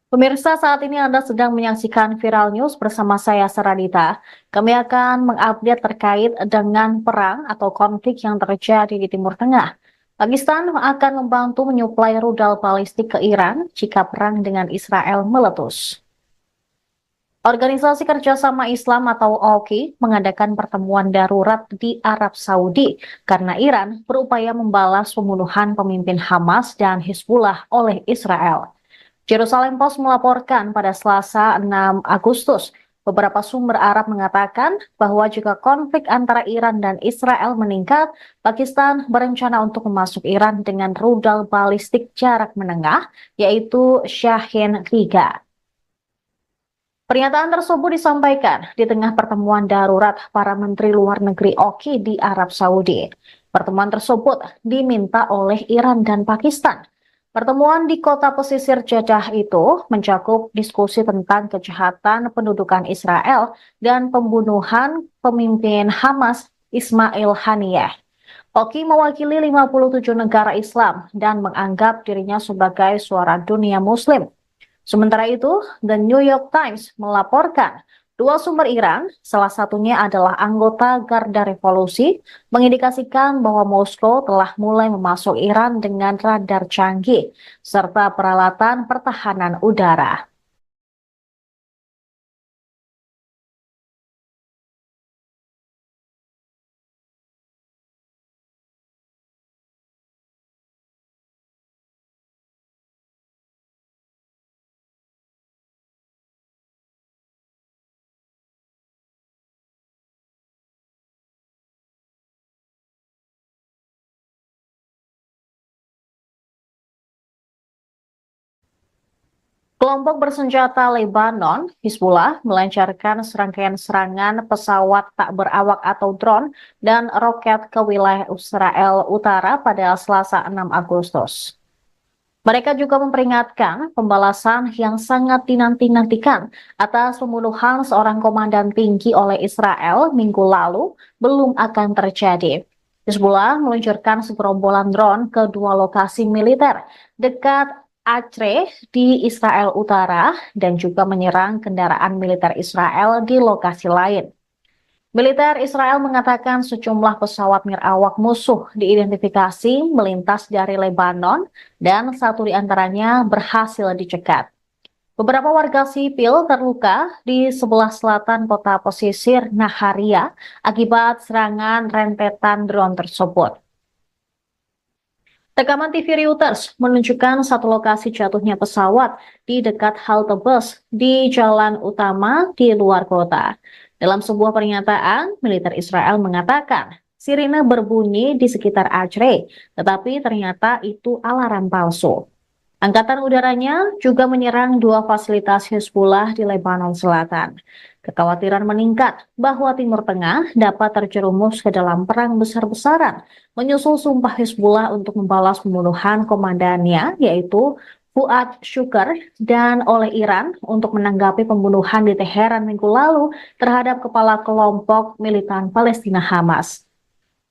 Pemirsa, saat ini Anda sedang menyaksikan Viral News bersama saya, Saradita. Kami akan mengupdate terkait dengan perang atau konflik yang terjadi di Timur Tengah. Pakistan akan membantu menyuplai rudal balistik ke Iran jika perang dengan Israel meletus. Organisasi Kerjasama Islam atau OIC mengadakan pertemuan darurat di Arab Saudi karena Iran berupaya membalas pembunuhan pemimpin Hamas dan Hezbollah oleh Israel. Jerusalem Post melaporkan pada Selasa 6 Agustus Beberapa sumber Arab mengatakan bahwa jika konflik antara Iran dan Israel meningkat, Pakistan berencana untuk memasuk Iran dengan rudal balistik jarak menengah, yaitu Shahin-3. Pernyataan tersebut disampaikan di tengah pertemuan darurat para Menteri Luar Negeri OKI di Arab Saudi. Pertemuan tersebut diminta oleh Iran dan Pakistan. Pertemuan di kota pesisir Jeddah itu mencakup diskusi tentang kejahatan pendudukan Israel dan pembunuhan pemimpin Hamas Ismail Haniyeh. OKI mewakili 57 negara Islam dan menganggap dirinya sebagai suara dunia Muslim. Sementara itu, The New York Times melaporkan dua sumber Iran, salah satunya adalah anggota Garda Revolusi, mengindikasikan bahwa Moskow telah mulai memasuk Iran dengan radar canggih serta peralatan pertahanan udara. Kelompok bersenjata Lebanon, Hizbullah, melancarkan serangkaian serangan pesawat tak berawak atau drone dan roket ke wilayah Israel Utara pada Selasa 6 Agustus. Mereka juga memperingatkan pembalasan yang sangat dinanti-nantikan atas pembunuhan seorang komandan tinggi oleh Israel minggu lalu belum akan terjadi. Hizbullah meluncurkan segerombolan drone ke dua lokasi militer dekat Acre di Israel Utara dan juga menyerang kendaraan militer Israel di lokasi lain. Militer Israel mengatakan sejumlah pesawat nirawak musuh diidentifikasi melintas dari Lebanon dan satu di antaranya berhasil dicegat. Beberapa warga sipil terluka di sebelah selatan kota pesisir Naharia akibat serangan rentetan drone tersebut. Rekaman TV Reuters menunjukkan satu lokasi jatuhnya pesawat di dekat halte bus di jalan utama di luar kota. Dalam sebuah pernyataan, militer Israel mengatakan sirine berbunyi di sekitar Acre, tetapi ternyata itu alarm palsu. Angkatan udaranya juga menyerang dua fasilitas Hizbullah di Lebanon Selatan. Kekhawatiran meningkat bahwa Timur Tengah dapat terjerumus ke dalam perang besar-besaran, menyusul sumpah Hizbullah untuk membalas pembunuhan komandannya, yaitu Fuad Shukr, dan oleh Iran untuk menanggapi pembunuhan di Teheran minggu lalu terhadap kepala kelompok militan Palestina Hamas.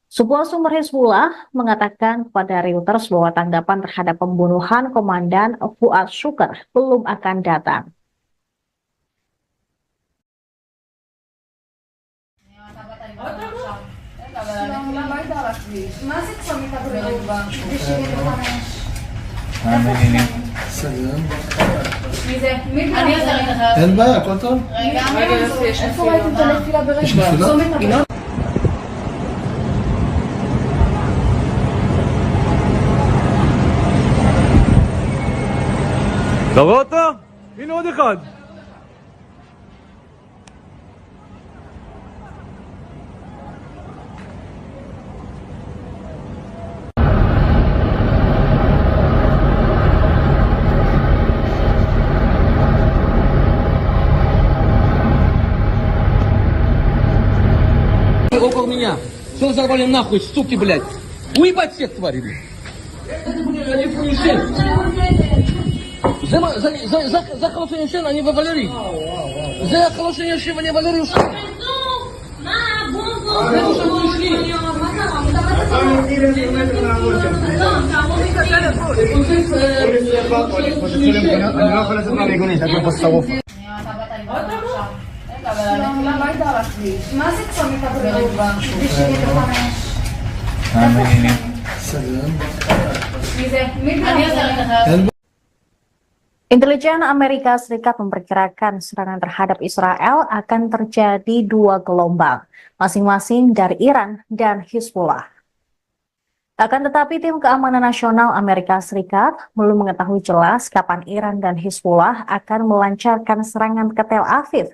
Sebuah sumber Hizbullah mengatakan kepada Reuters bahwa tanggapan terhadap pembunuhan komandan Fuad Shukr belum akan datang. אין בעיה, הכל טוב. איפה ראיתם את הנפילה ברגע? אתה רואה אותו? הנה עוד אחד. Около меня. Что взорвали нахуй, суки, блядь? Уебать всех тварей, блядь. Это, блядь, они фунишен. За хороший шен, они в Валерий. За хороший шен, они в Валерий ушли. אני לא יכול לצאת מהמיגונית, הכל פה שרוף. למה היית על הכביש? מה זה צומת הבריאות? כביש 75. Intelijen Amerika Serikat memperkirakan serangan terhadap Israel akan terjadi dua gelombang, masing-masing dari Iran dan Hizbullah. Akan tetapi tim keamanan nasional Amerika Serikat belum mengetahui jelas kapan Iran dan Hizbullah akan melancarkan serangan ke Tel Aviv.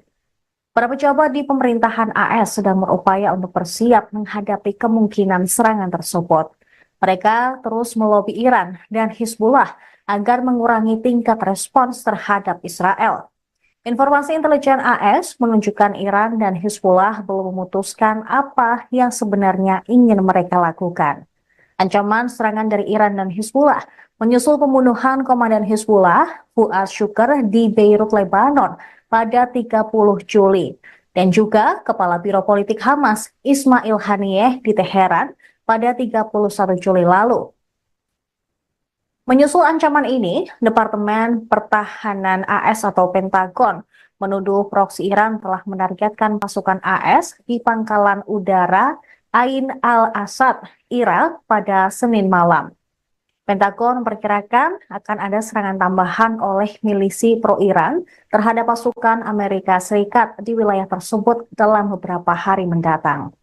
Para pejabat di pemerintahan AS sedang berupaya untuk bersiap menghadapi kemungkinan serangan tersebut. Mereka terus melobi Iran dan Hizbullah agar mengurangi tingkat respons terhadap Israel. Informasi intelijen AS menunjukkan Iran dan Hizbullah belum memutuskan apa yang sebenarnya ingin mereka lakukan. Ancaman serangan dari Iran dan Hizbullah menyusul pembunuhan Komandan Hizbullah, Fuad Shukr di Beirut, Lebanon pada 30 Juli, dan juga Kepala Biro Politik Hamas, Ismail Haniyeh di Teheran pada 31 Juli lalu. Menyusul ancaman ini, Departemen Pertahanan AS atau Pentagon menuduh proksi Iran telah menargetkan pasukan AS di pangkalan udara Ain al-Asad, Irak pada Senin malam. Pentagon memperkirakan akan ada serangan tambahan oleh milisi pro-Iran terhadap pasukan Amerika Serikat di wilayah tersebut dalam beberapa hari mendatang.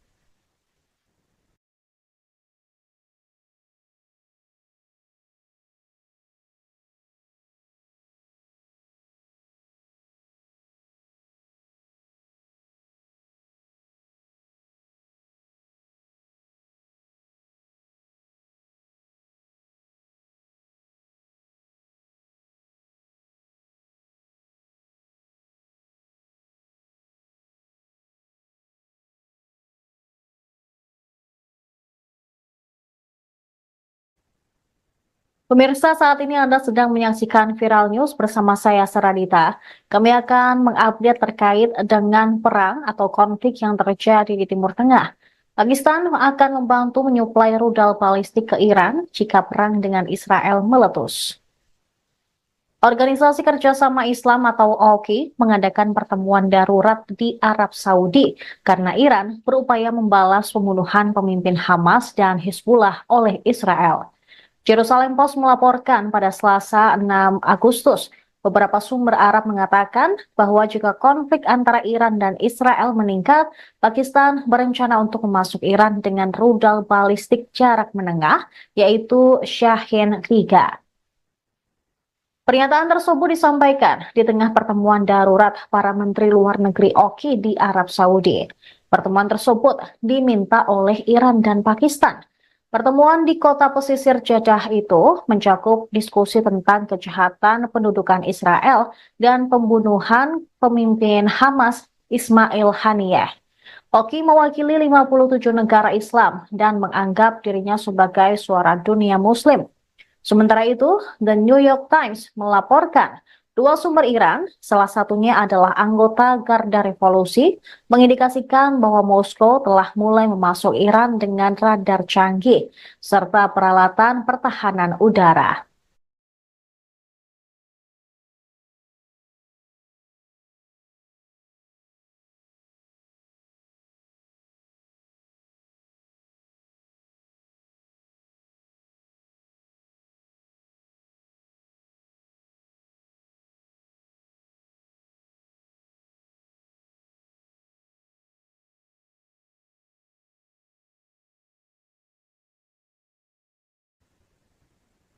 Pemirsa, saat ini Anda sedang menyaksikan Viral News bersama saya, Saradita. Kami akan mengupdate terkait dengan perang atau konflik yang terjadi di Timur Tengah. Pakistan akan membantu menyuplai rudal balistik ke Iran jika perang dengan Israel meletus. Organisasi Kerjasama Islam atau OKI mengadakan pertemuan darurat di Arab Saudi karena Iran berupaya membalas pembunuhan pemimpin Hamas dan Hizbullah oleh Israel. Jerusalem Post melaporkan pada Selasa 6 Agustus, beberapa sumber Arab mengatakan bahwa jika konflik antara Iran dan Israel meningkat, Pakistan berencana untuk memasuk Iran dengan rudal balistik jarak menengah, yaitu Shahin 3. Pernyataan tersebut disampaikan di tengah pertemuan darurat para Menteri Luar Negeri OKI di Arab Saudi. Pertemuan tersebut diminta oleh Iran dan Pakistan. Pertemuan di kota pesisir Jeddah itu mencakup diskusi tentang kejahatan pendudukan Israel dan pembunuhan pemimpin Hamas Ismail Haniyeh. OKI mewakili 57 negara Islam dan menganggap dirinya sebagai suara dunia Muslim. Sementara itu, The New York Times melaporkan dua sumber Iran, salah satunya adalah anggota Garda Revolusi, mengindikasikan bahwa Moskow telah mulai memasuk Iran dengan radar canggih serta peralatan pertahanan udara.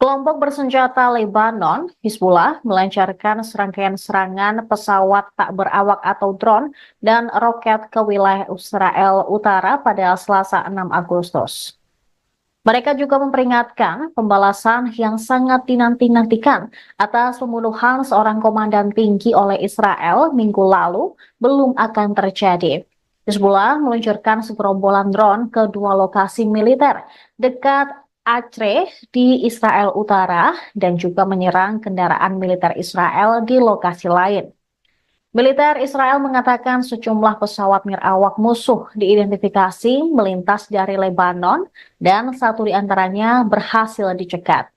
Kelompok bersenjata Lebanon, Hizbullah, melancarkan serangkaian serangan pesawat tak berawak atau drone dan roket ke wilayah Israel Utara pada Selasa 6 Agustus. Mereka juga memperingatkan pembalasan yang sangat dinanti-nantikan atas pembunuhan seorang komandan tinggi oleh Israel minggu lalu belum akan terjadi. Hizbullah meluncurkan segerombolan drone ke dua lokasi militer dekat Acre di Israel Utara dan juga menyerang kendaraan militer Israel di lokasi lain. Militer Israel mengatakan sejumlah pesawat nirawak musuh diidentifikasi melintas dari Lebanon dan satu di antaranya berhasil dicegat.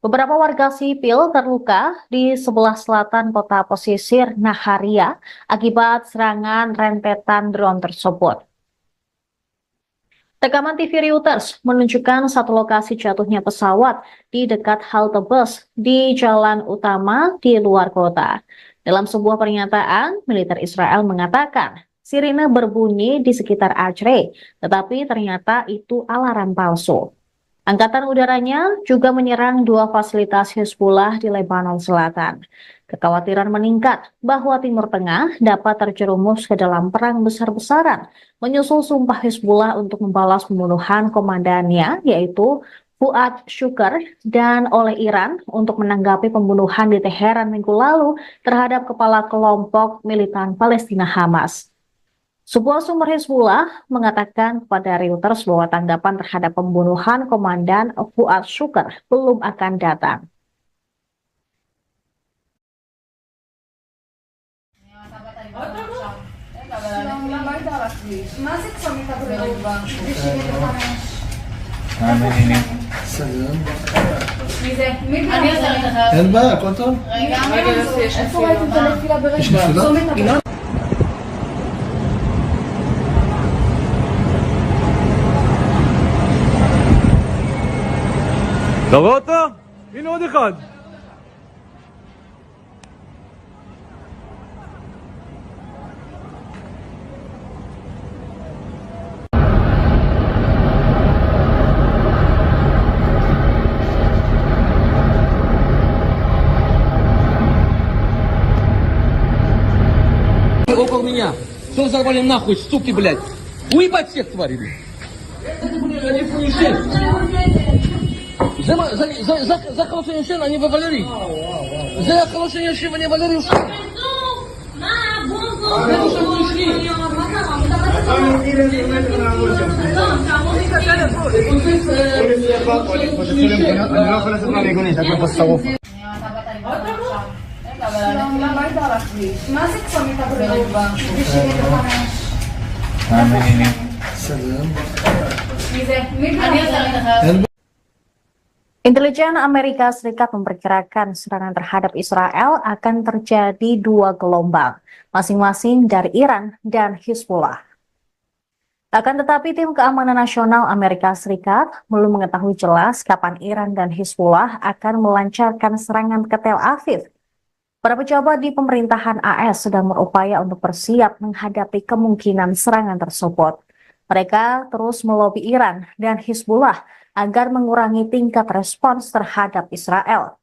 Beberapa warga sipil terluka di sebelah selatan kota pesisir Naharia akibat serangan rentetan drone tersebut. Rekaman TV Reuters menunjukkan satu lokasi jatuhnya pesawat di dekat halte bus di jalan utama di luar kota. Dalam sebuah pernyataan, militer Israel mengatakan sirine berbunyi di sekitar Acre, tetapi ternyata itu alarm palsu. Angkatan udaranya juga menyerang dua fasilitas Hizbullah di Lebanon Selatan. Kekhawatiran meningkat bahwa Timur Tengah dapat terjerumus ke dalam perang besar-besaran, menyusul sumpah Hizbullah untuk membalas pembunuhan komandannya, yaitu Fuad Shukr, dan oleh Iran untuk menanggapi pembunuhan di Teheran minggu lalu terhadap kepala kelompok militan Palestina Hamas. Sebuah sumber Hizbullah mengatakan kepada Reuters bahwa tanggapan terhadap pembunuhan komandan Fuad Shukr belum akan datang. מה זה צומת הבריאות? מי זה? אני עוזרת לך. אין בעיה, הכל טוב. רגע, איפה ראיתם את הנפילה ברשת? יש נפילה? צומת הבריאות. אתה רואה אותו? הנה עוד אחד. Около меня. Что взорвали нахуй, суки, блядь? Уебать всех тварей, блядь. Это, блядь, они фуеши. За хорошее решение они вывалили. За хорошее решение они вывалили. Это что вы ушли? אני לא יכול לצאת מהמיגונית, הכל פה שרוף. מה זה צומת הבריאות? מי זה? אני עוזרת לך. Intelijen Amerika Serikat memperkirakan serangan terhadap Israel akan terjadi dua gelombang, masing-masing dari Iran dan Hizbullah. Akan tetapi tim keamanan nasional Amerika Serikat belum mengetahui jelas kapan Iran dan Hizbullah akan melancarkan serangan ke Tel Aviv. Para pejabat di pemerintahan AS sedang berupaya untuk bersiap menghadapi kemungkinan serangan tersebut. Mereka terus melobi Iran dan Hizbullah agar mengurangi tingkat respons terhadap Israel.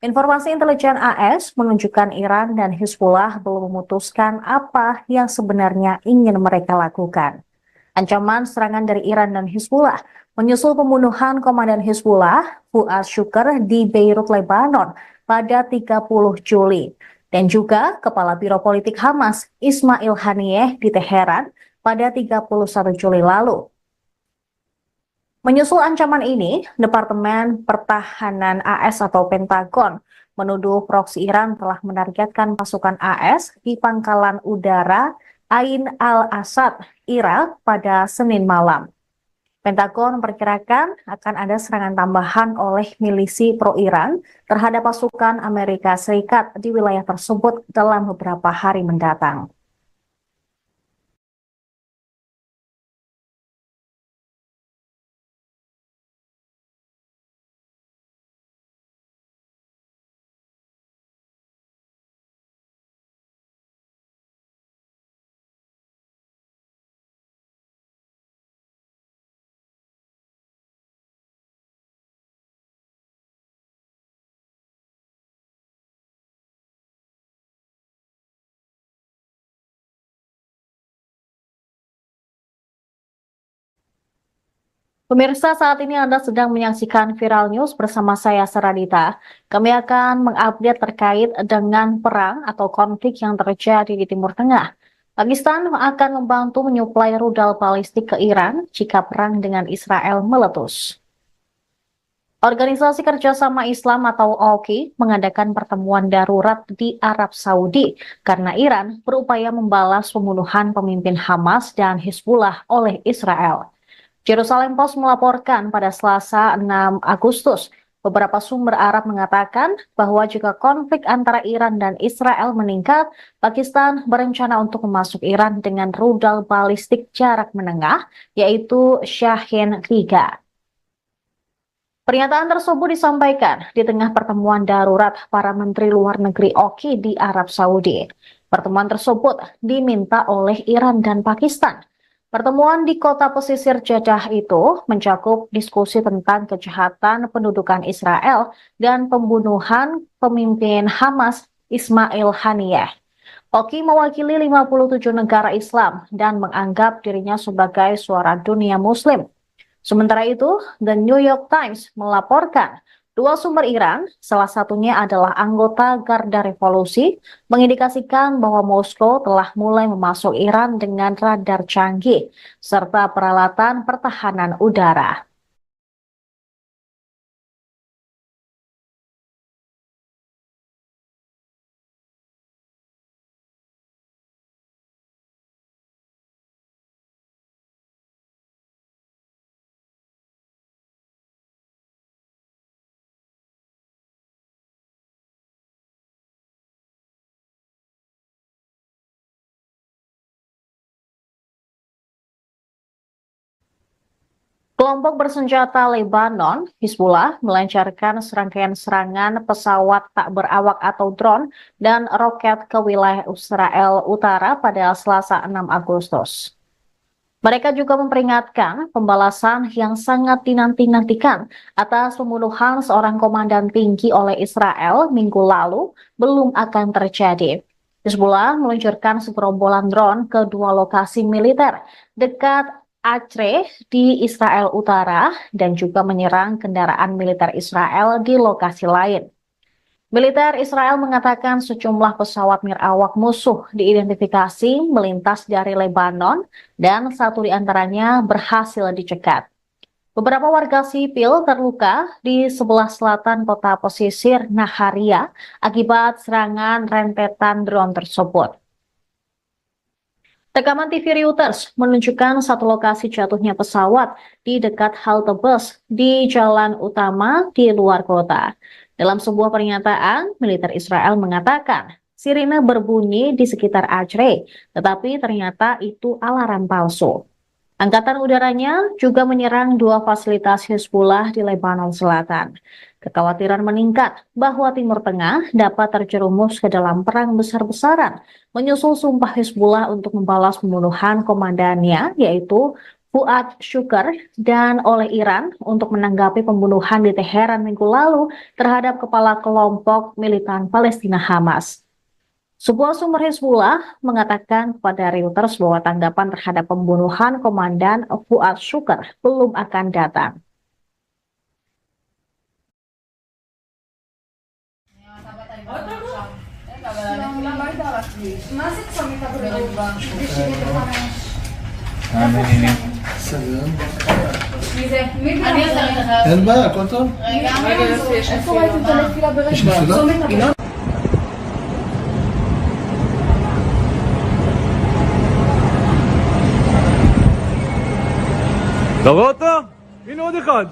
Informasi intelijen AS menunjukkan Iran dan Hizbullah belum memutuskan apa yang sebenarnya ingin mereka lakukan. Ancaman serangan dari Iran dan Hizbullah menyusul pembunuhan komandan Hizbullah, Fuad Shukr, di Beirut, Lebanon pada 30 Juli. Dan juga Kepala Biro Politik Hamas, Ismail Haniyeh, di Teheran pada 31 Juli lalu. Menyusul ancaman ini, Departemen Pertahanan AS atau Pentagon menuduh proksi Iran telah menargetkan pasukan AS di pangkalan udara Ain al-Asad, Irak pada Senin malam. Pentagon memperkirakan akan ada serangan tambahan oleh milisi pro-Iran terhadap pasukan Amerika Serikat di wilayah tersebut dalam beberapa hari mendatang. Pemirsa, saat ini Anda sedang menyaksikan Viral News bersama saya, Saradita. Kami akan mengupdate terkait dengan perang atau konflik yang terjadi di Timur Tengah. Pakistan akan membantu menyuplai rudal balistik ke Iran jika perang dengan Israel meletus. Organisasi Kerjasama Islam atau OIC mengadakan pertemuan darurat di Arab Saudi karena Iran berupaya membalas pembunuhan pemimpin Hamas dan Hizbullah oleh Israel. Jerusalem Post melaporkan pada Selasa 6 Agustus, beberapa sumber Arab mengatakan bahwa jika konflik antara Iran dan Israel meningkat, Pakistan berencana untuk memasuk Iran dengan rudal balistik jarak menengah, yaitu Shahin 3. Pernyataan tersebut disampaikan di tengah pertemuan darurat para Menteri Luar Negeri OIC di Arab Saudi. Pertemuan tersebut diminta oleh Iran dan Pakistan. Pertemuan di kota pesisir Jeddah itu mencakup diskusi tentang kejahatan pendudukan Israel dan pembunuhan pemimpin Hamas Ismail Haniyeh. Oki mewakili 57 negara Islam dan menganggap dirinya sebagai suara dunia Muslim. Sementara itu, The New York Times melaporkan dua sumber Iran, salah satunya adalah anggota Garda Revolusi, mengindikasikan bahwa Moskow telah mulai memasuk Iran dengan radar canggih serta peralatan pertahanan udara. Kelompok bersenjata Lebanon, Hizbullah, melancarkan serangkaian serangan pesawat tak berawak atau drone dan roket ke wilayah Israel Utara pada Selasa 6 Agustus. Mereka juga memperingatkan pembalasan yang sangat dinanti-nantikan atas pembunuhan seorang komandan tinggi oleh Israel minggu lalu belum akan terjadi. Hizbullah meluncurkan segerombolan drone ke dua lokasi militer dekat Acre di Israel Utara dan juga menyerang kendaraan militer Israel di lokasi lain. Militer Israel mengatakan sejumlah pesawat nirawak musuh diidentifikasi melintas dari Lebanon dan satu di antaranya berhasil dicegat. Beberapa warga sipil terluka di sebelah selatan kota pesisir Naharia akibat serangan rentetan drone tersebut. Rekaman TV Reuters menunjukkan satu lokasi jatuhnya pesawat di dekat halte bus di jalan utama di luar kota. Dalam sebuah pernyataan, militer Israel mengatakan sirine berbunyi di sekitar Acre, tetapi ternyata itu alarm palsu. Angkatan udaranya juga menyerang dua fasilitas Hizbullah di Lebanon Selatan. Kekhawatiran meningkat bahwa Timur Tengah dapat terjerumus ke dalam perang besar-besaran, menyusul sumpah Hizbullah untuk membalas pembunuhan komandannya, yaitu Fuad Shukr, dan oleh Iran untuk menanggapi pembunuhan di Teheran minggu lalu terhadap kepala kelompok militan Palestina Hamas. Sebuah sumber Hizbullah mengatakan kepada Reuters bahwa tanggapan terhadap pembunuhan komandan Fuad Shukr belum akan datang. אין בעיה, הכל טוב? איפה ראיתם את הנפילה ברגע? אתה רואה אותו? הנה עוד אחד.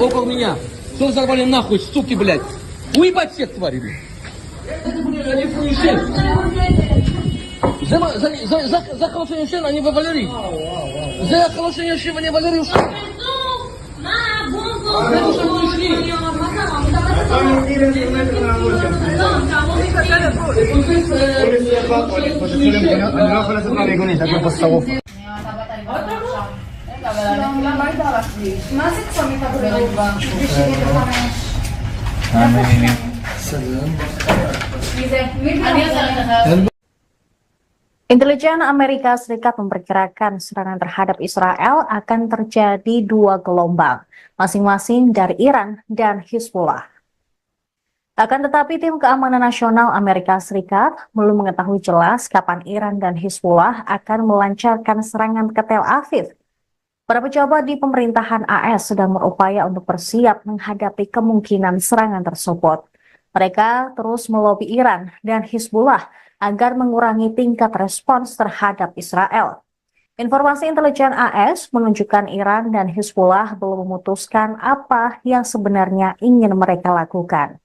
Около меня. Что взорвали нахуй, суки, блядь? Уебать всех тварей, блядь. Это, блядь, они фуишен. За хороший шен, они в Валерий. За хороший шен, они в Валерий ушли. אני לא יכול לצאת מהמיגונית, הכל פה שרוף. מה זה צומת הבריאות? Intelijen Amerika Serikat memperkirakan serangan terhadap Israel akan terjadi dua gelombang, masing-masing dari Iran dan Hizbullah. Akan tetapi tim keamanan nasional Amerika Serikat belum mengetahui jelas kapan Iran dan Hizbullah akan melancarkan serangan ke Tel Aviv. Para pejabat di pemerintahan AS sedang berupaya untuk bersiap menghadapi kemungkinan serangan tersebut. Mereka terus melobi Iran dan Hizbullah agar mengurangi tingkat respons terhadap Israel. Informasi intelijen AS menunjukkan Iran dan Hizbullah belum memutuskan apa yang sebenarnya ingin mereka lakukan.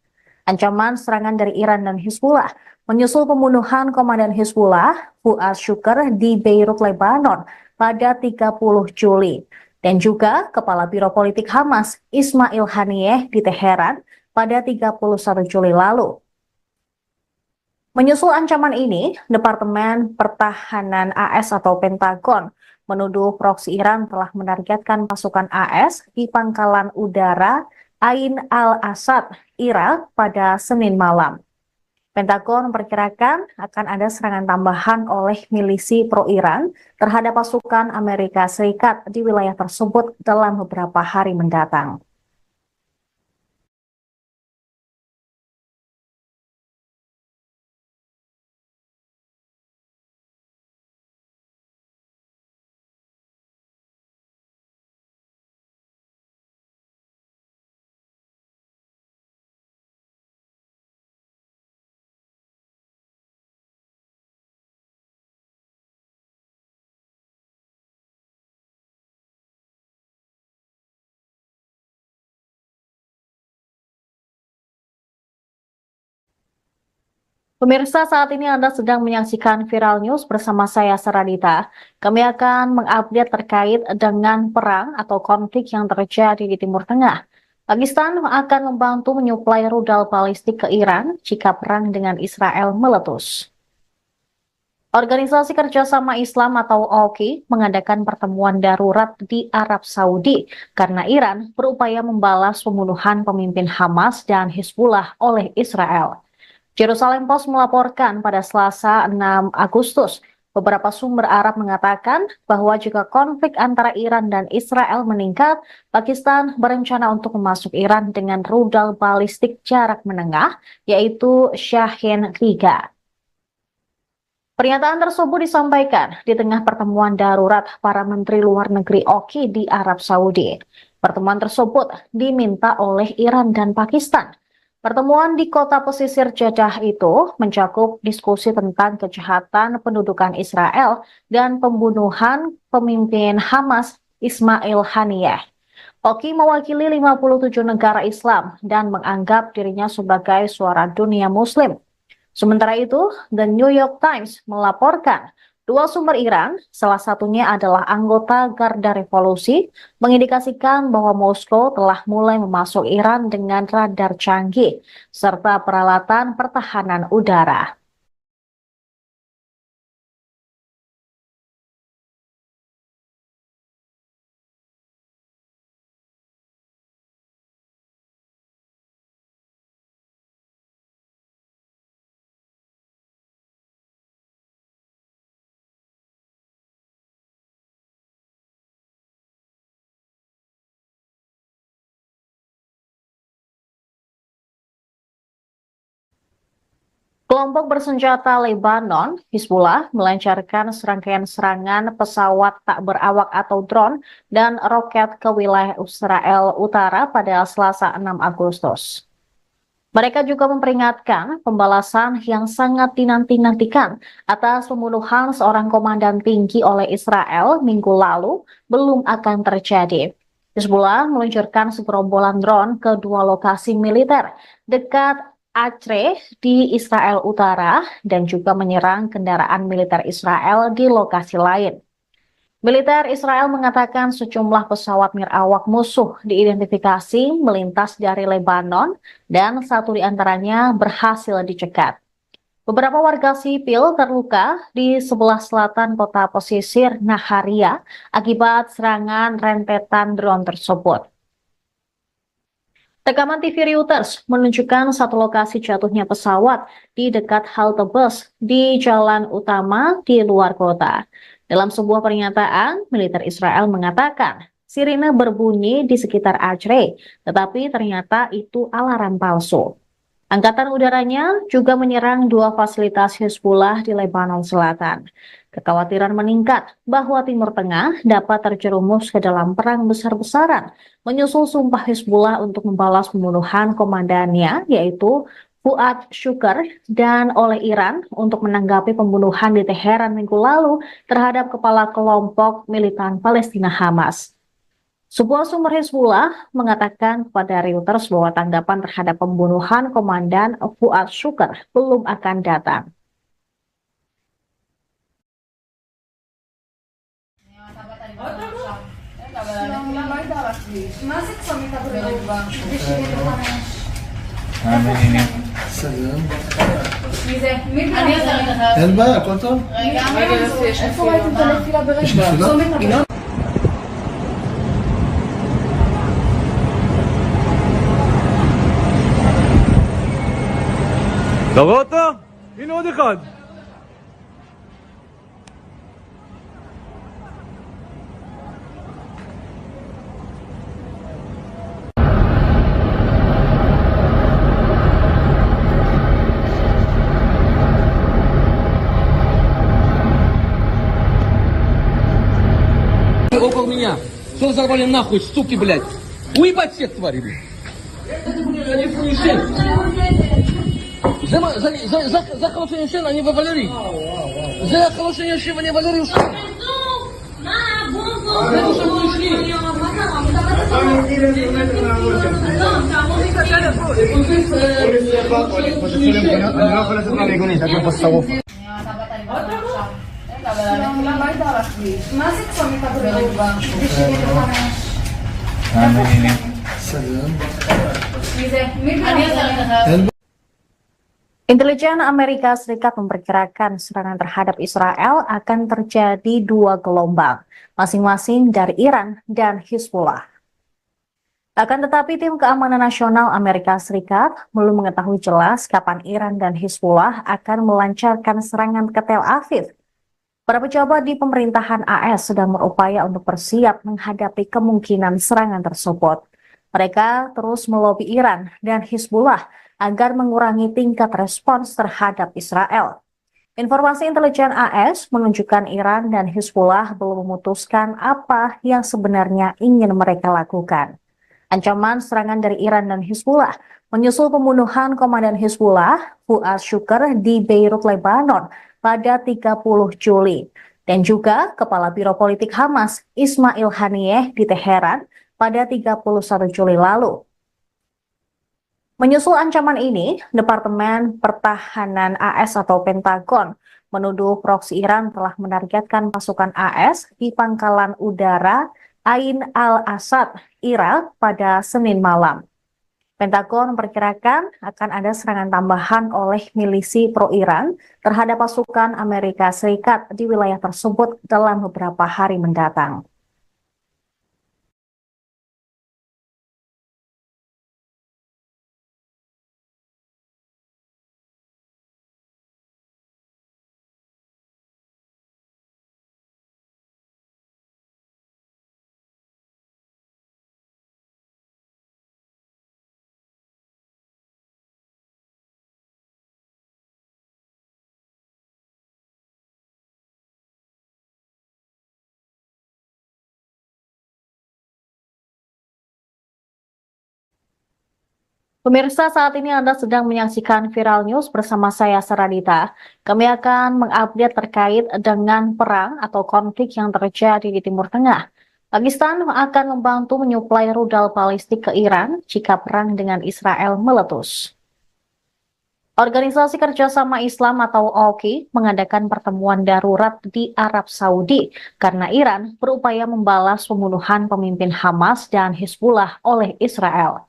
Ancaman serangan dari Iran dan Hizbullah menyusul pembunuhan komandan Hizbullah, Fuad Shukr, di Beirut, Lebanon pada 30 Juli. dan juga Kepala Biro Politik Hamas Ismail Haniyeh di Teheran pada 31 Juli lalu. Menyusul ancaman ini, Departemen Pertahanan AS atau Pentagon menuduh proksi Iran telah menargetkan pasukan AS di pangkalan udara Ain al-Asad, Irak pada Senin malam. Pentagon memperkirakan akan ada serangan tambahan oleh milisi pro-Iran terhadap pasukan Amerika Serikat di wilayah tersebut dalam beberapa hari mendatang. Pemirsa, saat ini Anda sedang menyaksikan Viral News bersama saya, Saradita. Kami akan mengupdate terkait dengan perang atau konflik yang terjadi di Timur Tengah. Pakistan akan membantu menyuplai rudal balistik ke Iran jika perang dengan Israel meletus. Organisasi Kerjasama Islam atau OKI mengadakan pertemuan darurat di Arab Saudi karena Iran berupaya membalas pembunuhan pemimpin Hamas dan Hizbullah oleh Israel. Jerusalem Post melaporkan pada Selasa 6 Agustus, beberapa sumber Arab mengatakan bahwa jika konflik antara Iran dan Israel meningkat, Pakistan berencana untuk memasuk Iran dengan rudal balistik jarak menengah, yaitu Shahin 3. Pernyataan tersebut disampaikan di tengah pertemuan darurat para Menteri Luar Negeri OKI di Arab Saudi. Pertemuan tersebut diminta oleh Iran dan Pakistan. Pertemuan di kota pesisir Jeddah itu mencakup diskusi tentang kejahatan pendudukan Israel dan pembunuhan pemimpin Hamas Ismail Haniyeh. OKI mewakili 57 negara Islam dan menganggap dirinya sebagai suara dunia Muslim. Sementara itu, The New York Times melaporkan dua sumber Iran, salah satunya adalah anggota Garda Revolusi, mengindikasikan bahwa Moskow telah mulai memasuk Iran dengan radar canggih serta peralatan pertahanan udara. Kelompok bersenjata Lebanon, Hizbullah, melancarkan serangkaian serangan pesawat tak berawak atau drone dan roket ke wilayah Israel Utara pada Selasa 6 Agustus. Mereka juga memperingatkan pembalasan yang sangat dinanti-nantikan atas pembunuhan seorang komandan tinggi oleh Israel minggu lalu belum akan terjadi. Hizbullah meluncurkan segerombolan drone ke dua lokasi militer dekat Acre di Israel Utara dan juga menyerang kendaraan militer Israel di lokasi lain. Militer Israel mengatakan sejumlah pesawat nirawak musuh diidentifikasi melintas dari Lebanon dan satu di antaranya berhasil dicegat. Beberapa warga sipil terluka di sebelah selatan kota pesisir Naharia akibat serangan rentetan drone tersebut. Rekaman TV Reuters menunjukkan satu lokasi jatuhnya pesawat di dekat halte bus di jalan utama di luar kota. Dalam sebuah pernyataan, militer Israel mengatakan sirine berbunyi di sekitar Acre, tetapi ternyata itu alarm palsu. Angkatan udaranya juga menyerang dua fasilitas Hizbullah di Lebanon Selatan. Kekhawatiran meningkat bahwa Timur Tengah dapat terjerumus ke dalam perang besar-besaran, menyusul sumpah Hizbullah untuk membalas pembunuhan komandannya, yaitu Fuad Shukr, dan oleh Iran untuk menanggapi pembunuhan di Teheran minggu lalu terhadap kepala kelompok militan Palestina Hamas. Sebuah sumber Hizbullah mengatakan kepada Reuters bahwa tanggapan terhadap pembunuhan komandan Fuad Shukr belum akan datang. מה זה צומת הבריאות? בשביל לפרש. מי זה? מי אני אעזר לך. אין בעיה, הכל טוב. רגע, איפה ראיתם את הנפילה ברגע? צומת הבריאות. אתה רואה אותו? הנה עוד אחד. Около меня. Что взорвали нахуй, суки, блядь? Уебать всех тварей, блядь. За хорошее решение они вывалили. За хорошее решение они вывалили. אני לא יכול לצאת מהמיגונית, אני פה שרוף. מה זה צומת הבריאות? בשביל לפרש. מי זה? מי אני אעזר לך. Intelijen Amerika Serikat memperkirakan serangan terhadap Israel akan terjadi dua gelombang, masing-masing dari Iran dan Hizbullah. Akan tetapi tim keamanan nasional Amerika Serikat belum mengetahui jelas kapan Iran dan Hizbullah akan melancarkan serangan ke Tel Aviv. Para pejabat di pemerintahan AS sedang berupaya untuk bersiap menghadapi kemungkinan serangan tersebut. Mereka terus melobi Iran dan Hizbullah agar mengurangi tingkat respons terhadap Israel. Informasi intelijen AS menunjukkan Iran dan Hizbullah belum memutuskan apa yang sebenarnya ingin mereka lakukan. Ancaman serangan dari Iran dan Hizbullah menyusul pembunuhan Komandan Hizbullah, Fuad Shukr, di Beirut, Lebanon pada 30 Juli. Dan juga Kepala Biro Politik Hamas, Ismail Haniyeh, di Teheran pada 31 Juli lalu. Menyusul ancaman ini, Departemen Pertahanan AS atau Pentagon menuduh proksi Iran telah menargetkan pasukan AS di pangkalan udara Ain al-Asad, Irak pada Senin malam. Pentagon memperkirakan akan ada serangan tambahan oleh milisi pro-Iran terhadap pasukan Amerika Serikat di wilayah tersebut dalam beberapa hari mendatang. Pemirsa, saat ini Anda sedang menyaksikan Viral News bersama saya, Saradita. Kami akan mengupdate terkait dengan perang atau konflik yang terjadi di Timur Tengah. Pakistan akan membantu menyuplai rudal balistik ke Iran jika perang dengan Israel meletus. Organisasi Kerjasama Islam atau OKI mengadakan pertemuan darurat di Arab Saudi karena Iran berupaya membalas pembunuhan pemimpin Hamas dan Hizbullah oleh Israel.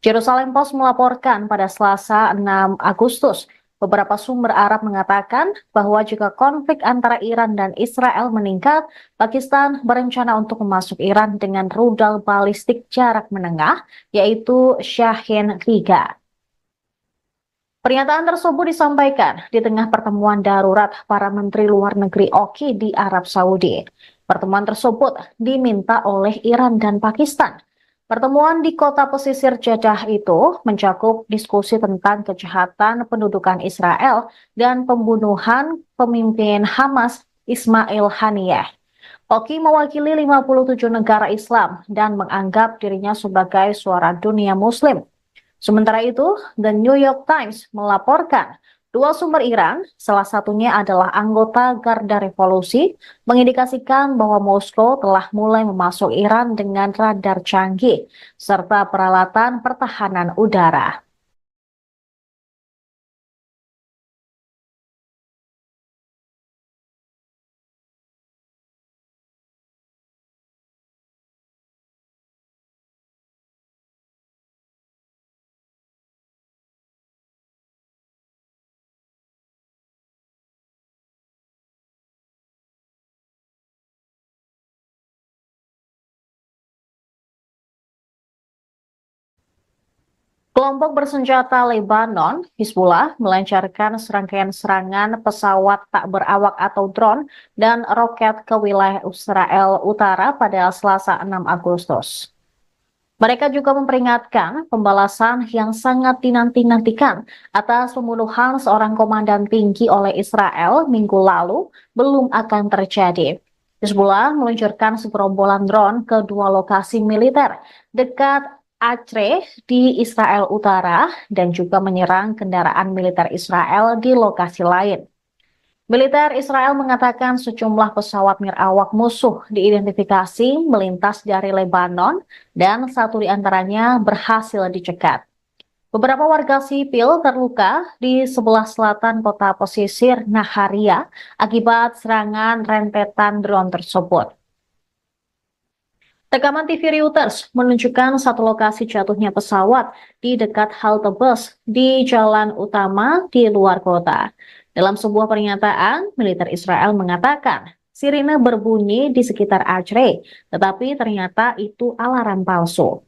Jerusalem Post melaporkan pada Selasa 6 Agustus, beberapa sumber Arab mengatakan bahwa jika konflik antara Iran dan Israel meningkat, Pakistan berencana untuk memasuk Iran dengan rudal balistik jarak menengah, yaitu Shahin-3. Pernyataan tersebut disampaikan di tengah pertemuan darurat para Menteri Luar Negeri OKI di Arab Saudi. Pertemuan tersebut diminta oleh Iran dan Pakistan. Pertemuan di kota pesisir Jeddah itu mencakup diskusi tentang kejahatan pendudukan Israel dan pembunuhan pemimpin Hamas Ismail Haniyeh. OKI mewakili 57 negara Islam dan menganggap dirinya sebagai suara dunia Muslim. Sementara itu, The New York Times melaporkan dua sumber Iran, salah satunya adalah anggota Garda Revolusi, mengindikasikan bahwa Moskow telah mulai memasuk Iran dengan radar canggih serta peralatan pertahanan udara. Kelompok bersenjata Lebanon, Hizbullah, melancarkan serangkaian serangan pesawat tak berawak atau drone dan roket ke wilayah Israel Utara pada Selasa 6 Agustus. Mereka juga memperingatkan pembalasan yang sangat dinanti-nantikan atas pembunuhan seorang komandan tinggi oleh Israel minggu lalu belum akan terjadi. Hizbullah meluncurkan segerombolan drone ke dua lokasi militer dekat Acre di Israel Utara dan juga menyerang kendaraan militer Israel di lokasi lain. Militer Israel mengatakan sejumlah pesawat nirawak musuh diidentifikasi melintas dari Lebanon dan satu di antaranya berhasil dicegat. Beberapa warga sipil terluka di sebelah selatan kota pesisir Naharia akibat serangan rentetan drone tersebut. Rekaman TV Reuters menunjukkan satu lokasi jatuhnya pesawat di dekat halte bus di jalan utama di luar kota. Dalam sebuah pernyataan, militer Israel mengatakan sirine berbunyi di sekitar Acre, tetapi ternyata itu alarm palsu.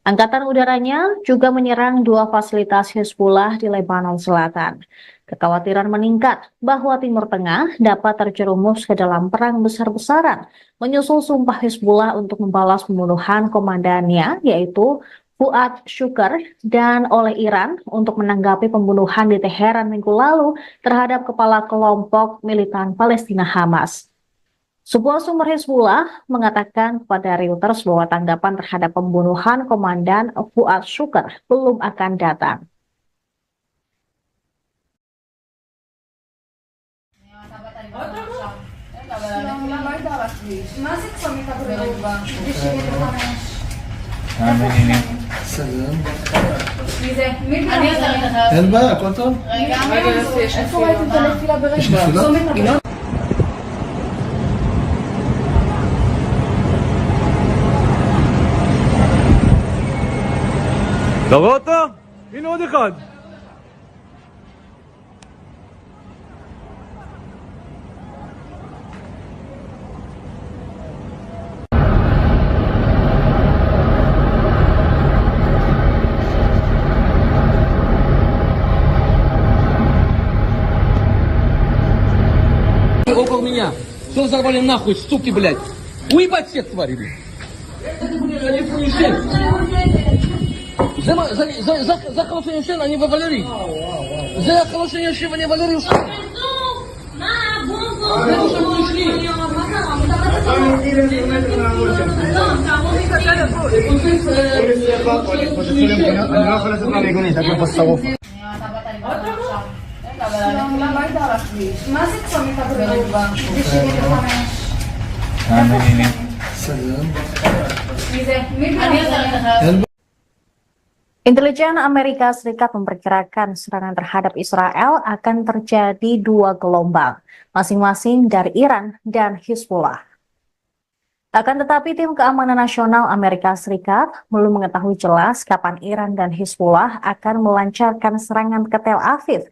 Angkatan udaranya juga menyerang dua fasilitas Hizbullah di Lebanon Selatan. Kekhawatiran meningkat bahwa Timur Tengah dapat terjerumus ke dalam perang besar-besaran, menyusul sumpah Hizbullah untuk membalas pembunuhan komandannya, yaitu Fuad Shukr, dan oleh Iran untuk menanggapi pembunuhan di Teheran minggu lalu terhadap kepala kelompok militan Palestina Hamas. Sebuah sumber Hizbullah mengatakan kepada Reuters bahwa tanggapan terhadap pembunuhan Komandan Fuad Shukr belum akan datang. אין בעיה, הכל טוב? איפה ראיתם את הנפילה ברגע? אתה רואה אותו? הנה עוד אחד. Около меня. Что взорвали нахуй, суки, блядь? Уебать всех тварей, блядь. Это, блядь, они фунишен. За хороший нишен, они во Валерий. За хороший нишен, они Валерий ушли. אני לא יכול לצאת מהמיגונית, הכל פה שרוף. למה היית על הכביש? מה זה צומת הבריאות? כביש 75. Intelijen Amerika Serikat memperkirakan serangan terhadap Israel akan terjadi dua gelombang, masing-masing dari Iran dan Hizbullah. Akan tetapi tim keamanan nasional Amerika Serikat belum mengetahui jelas kapan Iran dan Hizbullah akan melancarkan serangan ke Tel Aviv.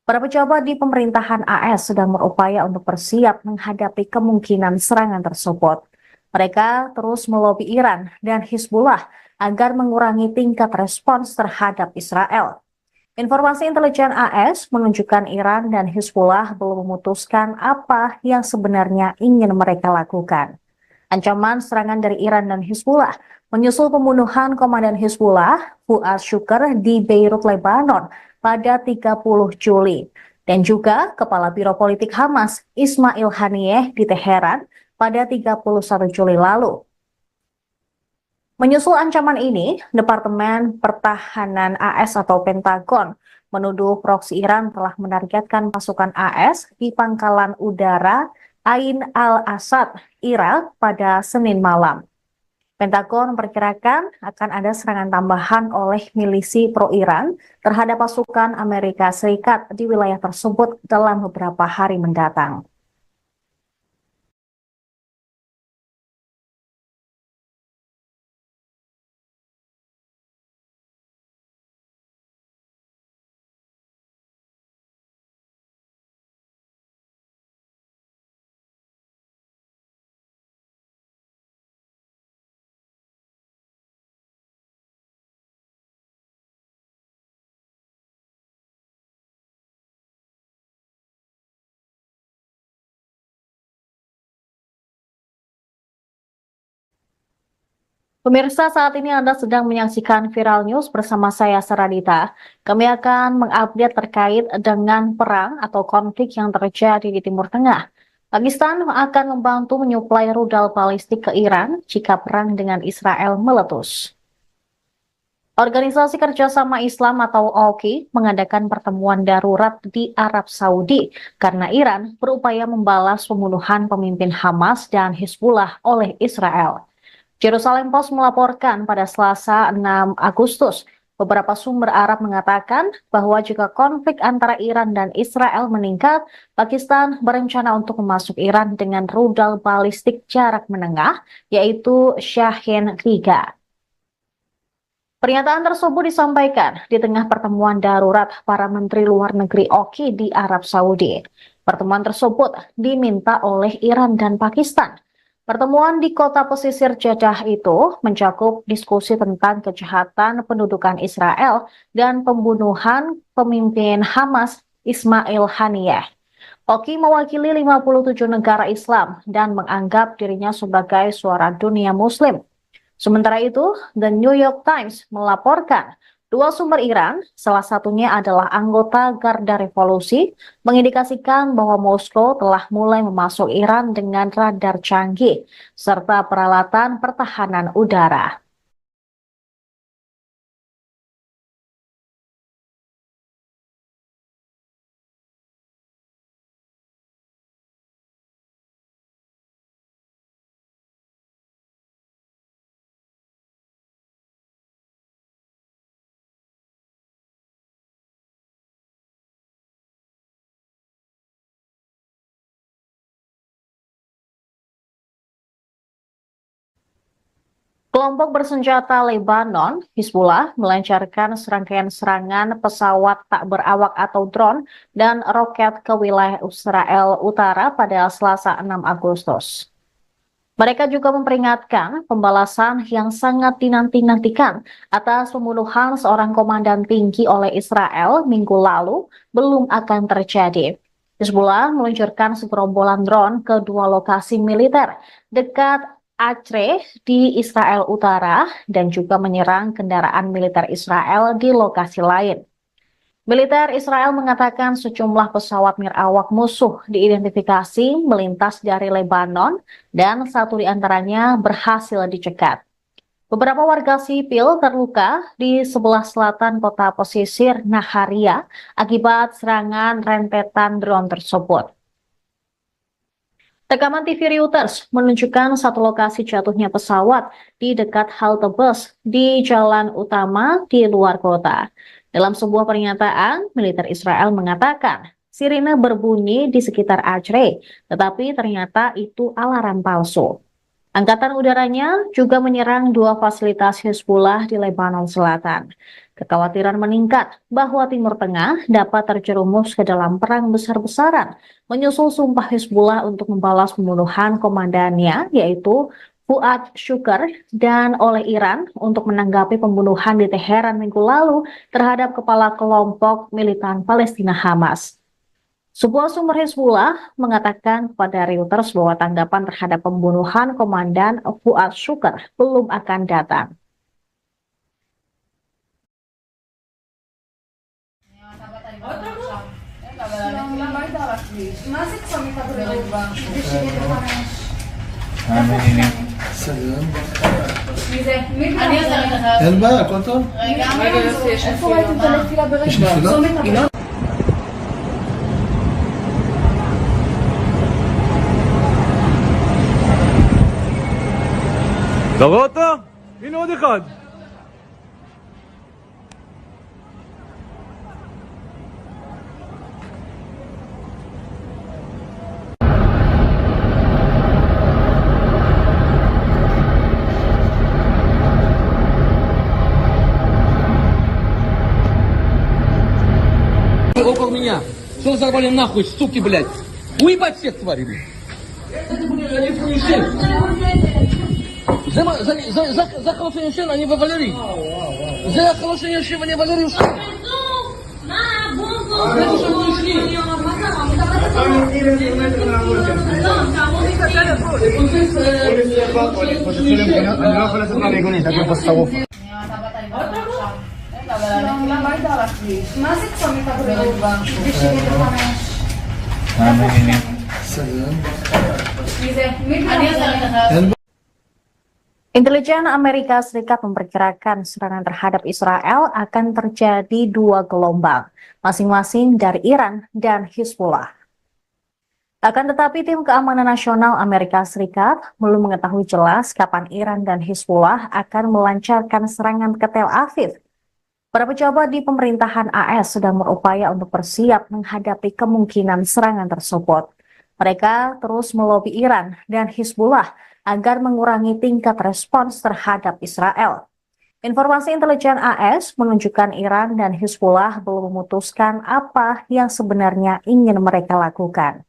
Para pejabat di pemerintahan AS sedang berupaya untuk bersiap menghadapi kemungkinan serangan tersebut. Mereka terus melobi Iran dan Hizbullah agar mengurangi tingkat respons terhadap Israel. Informasi intelijen AS menunjukkan Iran dan Hizbullah belum memutuskan apa yang sebenarnya ingin mereka lakukan. Ancaman serangan dari Iran dan Hizbullah menyusul pembunuhan komandan Hizbullah, Fuad Shukr, di Beirut, Lebanon pada 30 Juli. Dan juga Kepala Biro Politik Hamas, Ismail Haniyeh, di Teheran pada 31 Juli lalu. Menyusul ancaman ini, Departemen Pertahanan AS atau Pentagon menuduh proksi Iran telah menargetkan pasukan AS di pangkalan udara Ain al-Asad, Irak pada Senin malam. Pentagon memperkirakan akan ada serangan tambahan oleh milisi pro-Iran terhadap pasukan Amerika Serikat di wilayah tersebut dalam beberapa hari mendatang. Pemirsa, saat ini Anda sedang menyaksikan Viral News bersama saya, Saradita. Kami akan mengupdate terkait dengan perang atau konflik yang terjadi di Timur Tengah. Pakistan akan membantu menyuplai rudal balistik ke Iran jika perang dengan Israel meletus. Organisasi Kerjasama Islam atau OKI mengadakan pertemuan darurat di Arab Saudi karena Iran berupaya membalas pembunuhan pemimpin Hamas dan Hizbullah oleh Israel. Jerusalem Post melaporkan pada Selasa 6 Agustus, beberapa sumber Arab mengatakan bahwa jika konflik antara Iran dan Israel meningkat, Pakistan berencana untuk memasuk Iran dengan rudal balistik jarak menengah, yaitu Shahin 3. Pernyataan tersebut disampaikan di tengah pertemuan darurat para Menteri Luar Negeri OKI di Arab Saudi. Pertemuan tersebut diminta oleh Iran dan Pakistan. Pertemuan di kota pesisir Jeddah itu mencakup diskusi tentang kejahatan pendudukan Israel dan pembunuhan pemimpin Hamas Ismail Haniyeh. OKI mewakili 57 negara Islam dan menganggap dirinya sebagai suara dunia Muslim. Sementara itu, The New York Times melaporkan dua sumber Iran, salah satunya adalah anggota Garda Revolusi, mengindikasikan bahwa Moskow telah mulai memasuk Iran dengan radar canggih serta peralatan pertahanan udara. Kelompok bersenjata Lebanon, Hizbullah, melancarkan serangkaian serangan pesawat tak berawak atau drone dan roket ke wilayah Israel Utara pada Selasa 6 Agustus. Mereka juga memperingatkan pembalasan yang sangat dinanti-nantikan atas pembunuhan seorang komandan tinggi oleh Israel minggu lalu belum akan terjadi. Hizbullah meluncurkan segerombolan drone ke dua lokasi militer dekat Acre di Israel Utara dan juga menyerang kendaraan militer Israel di lokasi lain. Militer Israel mengatakan sejumlah pesawat nirawak musuh diidentifikasi melintas dari Lebanon dan satu di antaranya berhasil dicegat. Beberapa warga sipil terluka di sebelah selatan kota pesisir Naharia akibat serangan rentetan drone tersebut. Rekaman TV Reuters menunjukkan satu lokasi jatuhnya pesawat di dekat halte bus di jalan utama di luar kota. Dalam sebuah pernyataan, militer Israel mengatakan sirine berbunyi di sekitar Acre, tetapi ternyata itu alarm palsu. Angkatan udaranya juga menyerang dua fasilitas Hizbullah di Lebanon Selatan. Kekhawatiran meningkat bahwa Timur Tengah dapat terjerumus ke dalam perang besar-besaran, menyusul sumpah Hizbullah untuk membalas pembunuhan komandannya, yaitu Fuad Shukr, dan oleh Iran untuk menanggapi pembunuhan di Teheran minggu lalu terhadap kepala kelompok militan Palestina Hamas. Sebuah sumber Hizbullah mengatakan kepada Reuters bahwa tanggapan terhadap pembunuhan komandan Fuad Shukr belum akan datang. אין בעיה, הכל טוב? איפה ראיתם את הנפילה ברשת? אתה רואה אותו? הנה עוד אחד. Около меня. Что взорвали нахуй, суки, блядь? Уебать всех тварей, блядь. За хорошее решение они вывалили. За хорошее решение вывалили. انا لا خلاص ما يقولني لكن بالصوف Lang baik dapat masih kami tak berubah. Di sini depannya. Intelijen Amerika Serikat memperkirakan serangan terhadap Israel akan terjadi dua gelombang, masing-masing dari Iran dan Hizbullah. Akan tetapi, tim keamanan nasional Amerika Serikat belum mengetahui jelas kapan Iran dan Hizbullah akan melancarkan serangan ke Tel Aviv. Para pejabat di pemerintahan AS sedang berupaya untuk bersiap menghadapi kemungkinan serangan tersebut. Mereka terus melobi Iran dan Hizbullah agar mengurangi tingkat respons terhadap Israel. Informasi intelijen AS menunjukkan Iran dan Hizbullah belum memutuskan apa yang sebenarnya ingin mereka lakukan.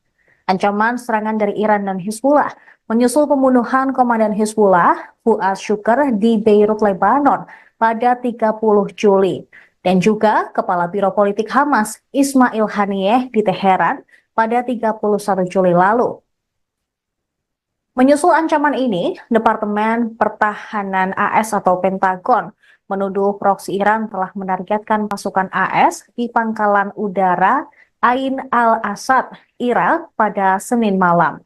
Ancaman serangan dari Iran dan Hizbullah menyusul pembunuhan komandan Hizbullah, Fuad Shukr, di Beirut, Lebanon pada 30 Juli. Dan juga Kepala Biro Politik Hamas, Ismail Haniyeh, di Teheran pada 31 Juli lalu. Menyusul ancaman ini, Departemen Pertahanan AS atau Pentagon menuduh proksi Iran telah menargetkan pasukan AS di pangkalan udara Ain al-Asad, Irak pada Senin malam.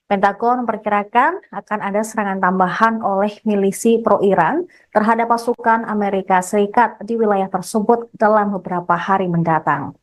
Pentagon memperkirakan akan ada serangan tambahan oleh milisi pro-Iran terhadap pasukan Amerika Serikat di wilayah tersebut dalam beberapa hari mendatang.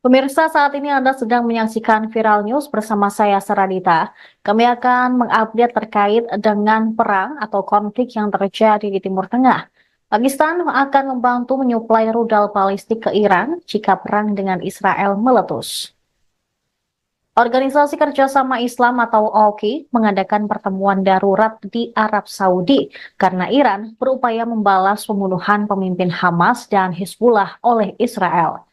Pemirsa, saat ini Anda sedang menyaksikan Viral News bersama saya, Saradita. Kami akan mengupdate terkait dengan perang atau konflik yang terjadi di Timur Tengah. Pakistan akan membantu menyuplai rudal balistik ke Iran jika perang dengan Israel meletus. Organisasi Kerjasama Islam atau OKI mengadakan pertemuan darurat di Arab Saudi karena Iran berupaya membalas pembunuhan pemimpin Hamas dan Hizbullah oleh Israel.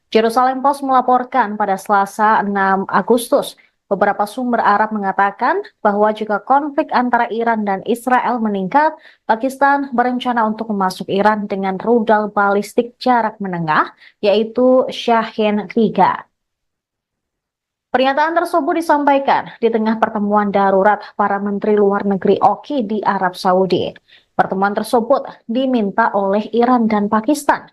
Jerusalem Post melaporkan pada Selasa 6 Agustus, beberapa sumber Arab mengatakan bahwa jika konflik antara Iran dan Israel meningkat, Pakistan berencana untuk memasuk Iran dengan rudal balistik jarak menengah, yaitu Shahin 3. Pernyataan tersebut disampaikan di tengah pertemuan darurat para Menteri Luar Negeri OKI di Arab Saudi. Pertemuan tersebut diminta oleh Iran dan Pakistan.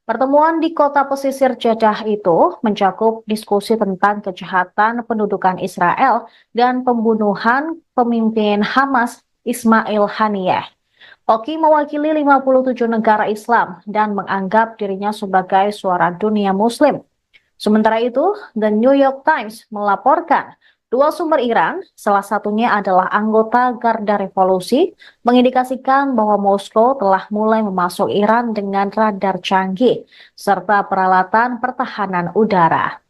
Pertemuan di kota pesisir Jeddah itu mencakup diskusi tentang kejahatan pendudukan Israel dan pembunuhan pemimpin Hamas Ismail Haniyeh. OKI mewakili 57 negara Islam dan menganggap dirinya sebagai suara dunia Muslim. Sementara itu, The New York Times melaporkan dua sumber Iran, salah satunya adalah anggota Garda Revolusi, mengindikasikan bahwa Moskow telah mulai memasuk Iran dengan radar canggih serta peralatan pertahanan udara.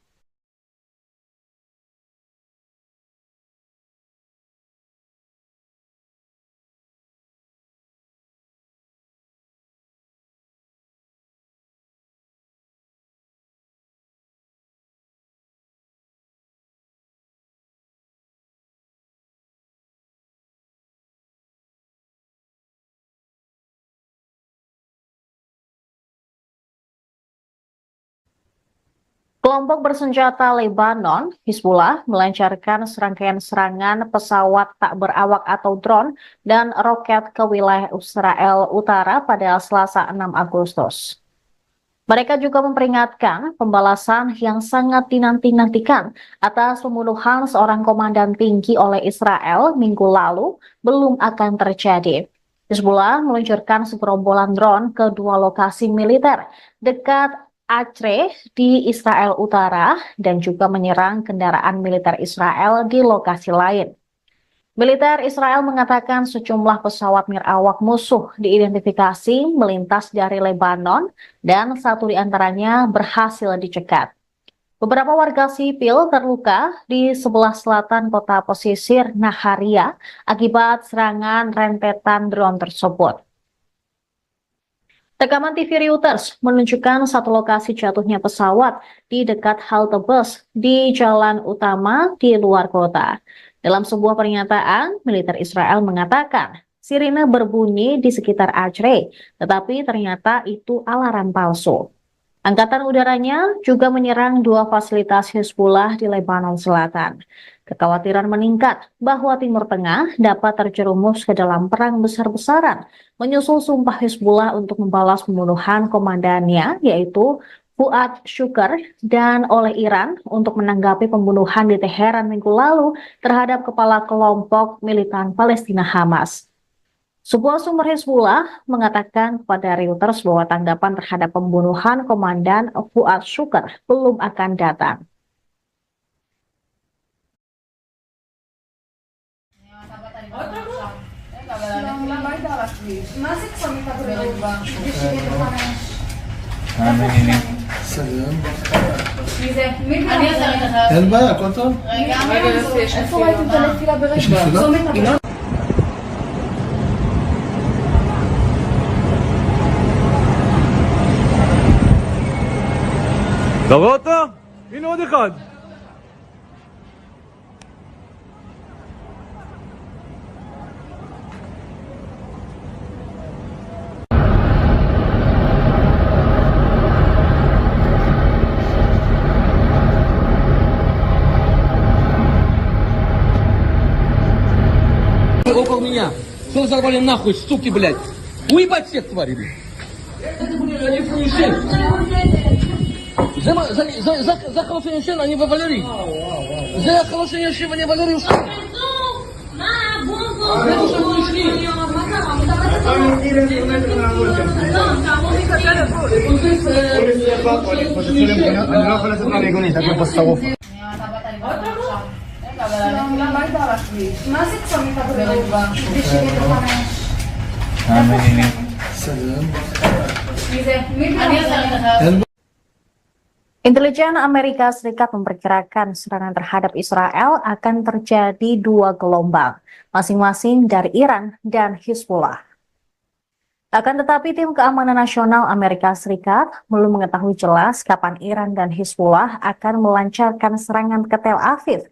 Kelompok bersenjata Lebanon, Hizbullah, melancarkan serangkaian serangan pesawat tak berawak atau drone dan roket ke wilayah Israel Utara pada Selasa 6 Agustus. Mereka juga memperingatkan pembalasan yang sangat dinanti-nantikan atas pembunuhan seorang komandan tinggi oleh Israel minggu lalu belum akan terjadi. Hizbullah meluncurkan segerombolan drone ke dua lokasi militer dekat Acre di Israel Utara dan juga menyerang kendaraan militer Israel di lokasi lain. Militer Israel mengatakan sejumlah pesawat nirawak musuh diidentifikasi melintas dari Lebanon dan satu di antaranya berhasil dicegat. Beberapa warga sipil terluka di sebelah selatan kota pesisir Naharia akibat serangan rentetan drone tersebut. Rekaman TV Reuters menunjukkan satu lokasi jatuhnya pesawat di dekat halte bus di jalan utama di luar kota. Dalam sebuah pernyataan, militer Israel mengatakan sirine berbunyi di sekitar Acre, tetapi ternyata itu alarm palsu. Angkatan udaranya juga menyerang dua fasilitas Hezbollah di Lebanon Selatan. Kekhawatiran meningkat bahwa Timur Tengah dapat terjerumus ke dalam perang besar-besaran, menyusul sumpah Hezbollah untuk membalas pembunuhan komandannya, yaitu Fuad Shukr, dan oleh Iran untuk menanggapi pembunuhan di Teheran minggu lalu terhadap kepala kelompok militan Palestina Hamas. Sebuah sumber Hezbollah mengatakan kepada Reuters bahwa tanggapan terhadap pembunuhan Komandan Fuad Shukr belum akan datang. מה זה צומת הבריאות? בשביל לחמש. סלם. מי זה? מי זה? אין בעיה, הכל טוב. רגע, איפה ראיתם את הנפילה ברגע? יש נפילה? צומת הבריאות. אתה רואה אותו? הנה עוד אחד. Около меня. Что взорвали нахуй, суки, блядь? Уебать всех тварей, блядь. Это, блядь, они фуеши. За хорошее ничего, они вывалили. За хорошее ничего, они вывалили. אני לא יכול לצאת מהמיגונית, רק בפוסט-שרוף. מה זה צומת הבריאות? בשביל לחמש. סלם. מי זה? מי זה? Intelijen Amerika Serikat memperkirakan serangan terhadap Israel akan terjadi dua gelombang, masing-masing dari Iran dan Hezbollah. Akan tetapi tim keamanan nasional Amerika Serikat belum mengetahui jelas kapan Iran dan Hezbollah akan melancarkan serangan ke Tel Aviv.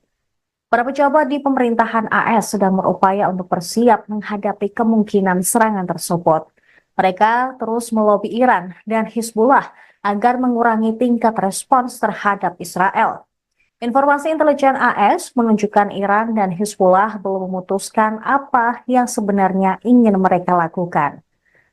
Para pejabat di pemerintahan AS sedang berupaya untuk bersiap menghadapi kemungkinan serangan tersebut. Mereka terus melobi Iran dan Hezbollah agar mengurangi tingkat respons terhadap Israel. Informasi intelijen AS menunjukkan Iran dan Hezbollah belum memutuskan apa yang sebenarnya ingin mereka lakukan.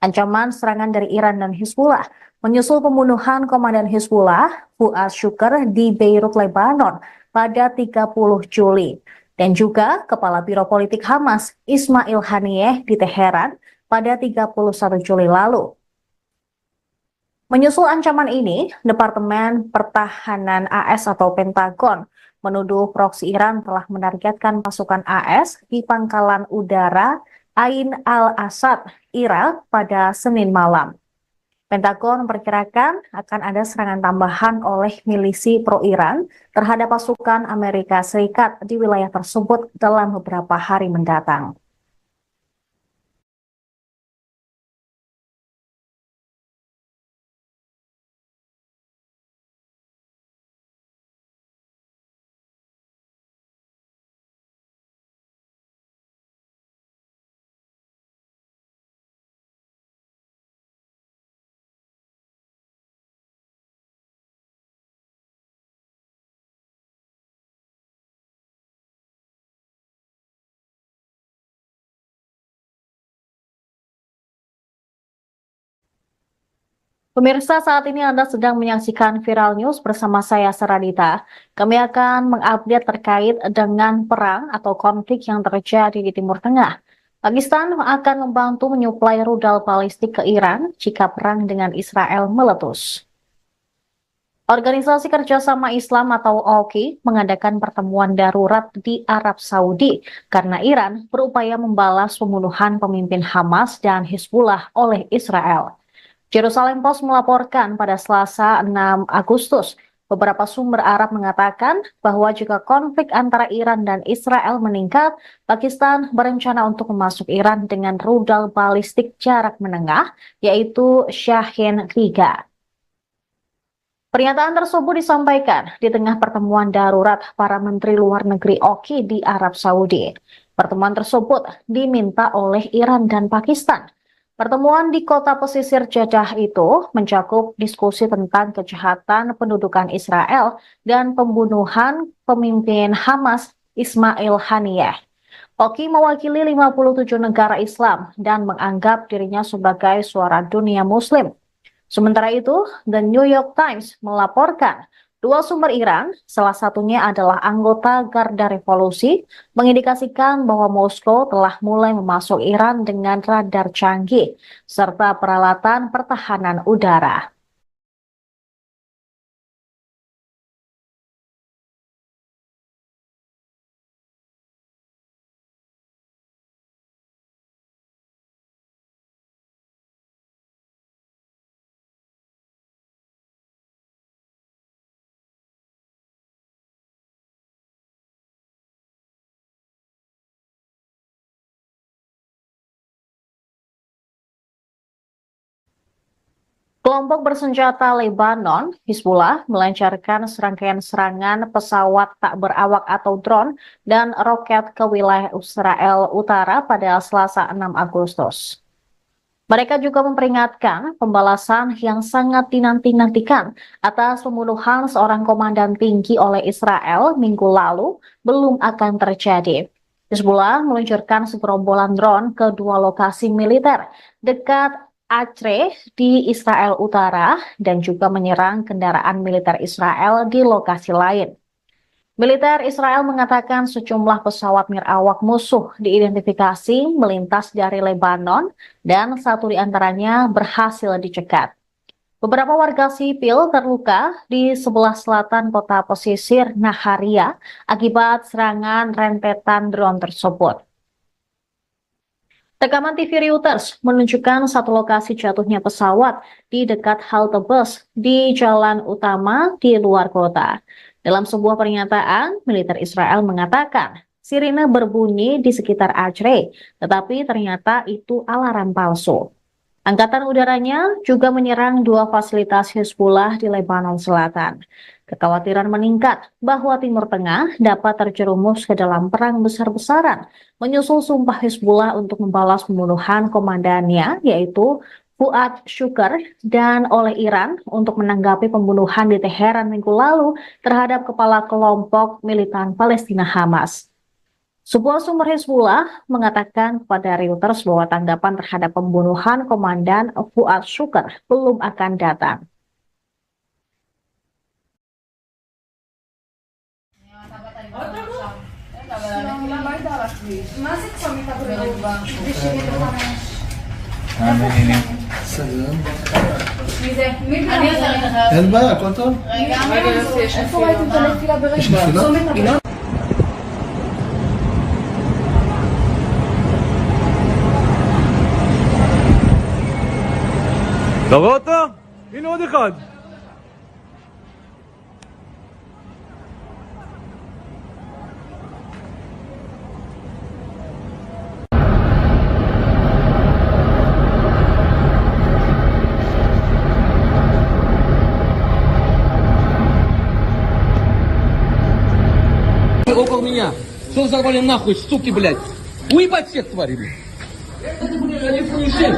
Ancaman serangan dari Iran dan Hezbollah menyusul pembunuhan komandan Hezbollah, Fuad Shukr, di Beirut, Lebanon pada 30 Juli. Dan juga Kepala Biro Politik Hamas, Ismail Haniyeh, di Teheran pada 31 Juli lalu. Menyusul ancaman ini, Departemen Pertahanan AS atau Pentagon menuduh proksi Iran telah menargetkan pasukan AS di pangkalan udara Ain al-Asad, Irak pada Senin malam. Pentagon memperkirakan akan ada serangan tambahan oleh milisi pro-Iran terhadap pasukan Amerika Serikat di wilayah tersebut dalam beberapa hari mendatang. Pemirsa, saat ini Anda sedang menyaksikan Viral News bersama saya, Saradita. Kami akan mengupdate terkait dengan perang atau konflik yang terjadi di Timur Tengah. Pakistan akan membantu menyuplai rudal balistik ke Iran jika perang dengan Israel meletus. Organisasi Kerjasama Islam atau OKI mengadakan pertemuan darurat di Arab Saudi karena Iran berupaya membalas pembunuhan pemimpin Hamas dan Hizbullah oleh Israel. Jerusalem Post melaporkan pada Selasa 6 Agustus, beberapa sumber Arab mengatakan bahwa jika konflik antara Iran dan Israel meningkat, Pakistan berencana untuk memasuk Iran dengan rudal balistik jarak menengah, yaitu Shahin 3. Pernyataan tersebut disampaikan di tengah pertemuan darurat para Menteri Luar Negeri OKI di Arab Saudi. Pertemuan tersebut diminta oleh Iran dan Pakistan. Pertemuan di kota pesisir Jeddah itu mencakup diskusi tentang kejahatan pendudukan Israel dan pembunuhan pemimpin Hamas Ismail Haniyeh. OKI mewakili 57 negara Islam dan menganggap dirinya sebagai suara dunia Muslim. Sementara itu, The New York Times melaporkan dua sumber Iran, salah satunya adalah anggota Garda Revolusi, mengindikasikan bahwa Moskow telah mulai memasuk Iran dengan radar canggih serta peralatan pertahanan udara. Kelompok bersenjata Lebanon, Hizbullah, melancarkan serangkaian serangan pesawat tak berawak atau drone dan roket ke wilayah Israel Utara pada Selasa 6 Agustus. Mereka juga memperingatkan pembalasan yang sangat dinanti-nantikan atas pembunuhan seorang komandan tinggi oleh Israel minggu lalu belum akan terjadi. Hizbullah meluncurkan segerombolan drone ke dua lokasi militer dekat Acre di Israel Utara dan juga menyerang kendaraan militer Israel di lokasi lain. Militer Israel mengatakan sejumlah pesawat nirawak musuh diidentifikasi melintas dari Lebanon dan satu di antaranya berhasil dicegat. Beberapa warga sipil terluka di sebelah selatan kota pesisir Naharia akibat serangan rentetan drone tersebut. Rekaman TV Reuters menunjukkan satu lokasi jatuhnya pesawat di dekat halte bus di jalan utama di luar kota. Dalam sebuah pernyataan, militer Israel mengatakan sirine berbunyi di sekitar Acre, tetapi ternyata itu alarm palsu. Angkatan udaranya juga menyerang dua fasilitas Hizbullah di Lebanon Selatan. Kekhawatiran meningkat bahwa Timur Tengah dapat terjerumus ke dalam perang besar-besaran, menyusul sumpah Hizbullah untuk membalas pembunuhan komandannya, yaitu Fuad Shukr, dan oleh Iran untuk menanggapi pembunuhan di Teheran minggu lalu terhadap kepala kelompok militan Palestina Hamas. Sebuah sumber Hizbullah mengatakan kepada Reuters bahwa tanggapan terhadap pembunuhan komandan Fuad Shukr belum akan datang. אין בעיה, הכל טוב. איפה ראיתם את הנפילה ברגע? אתה רואה אותו? הנה עוד אחד. Около меня. Что взорвали нахуй, суки, блядь? Уебать всех тварей, блядь. Это, блядь, они фуишен.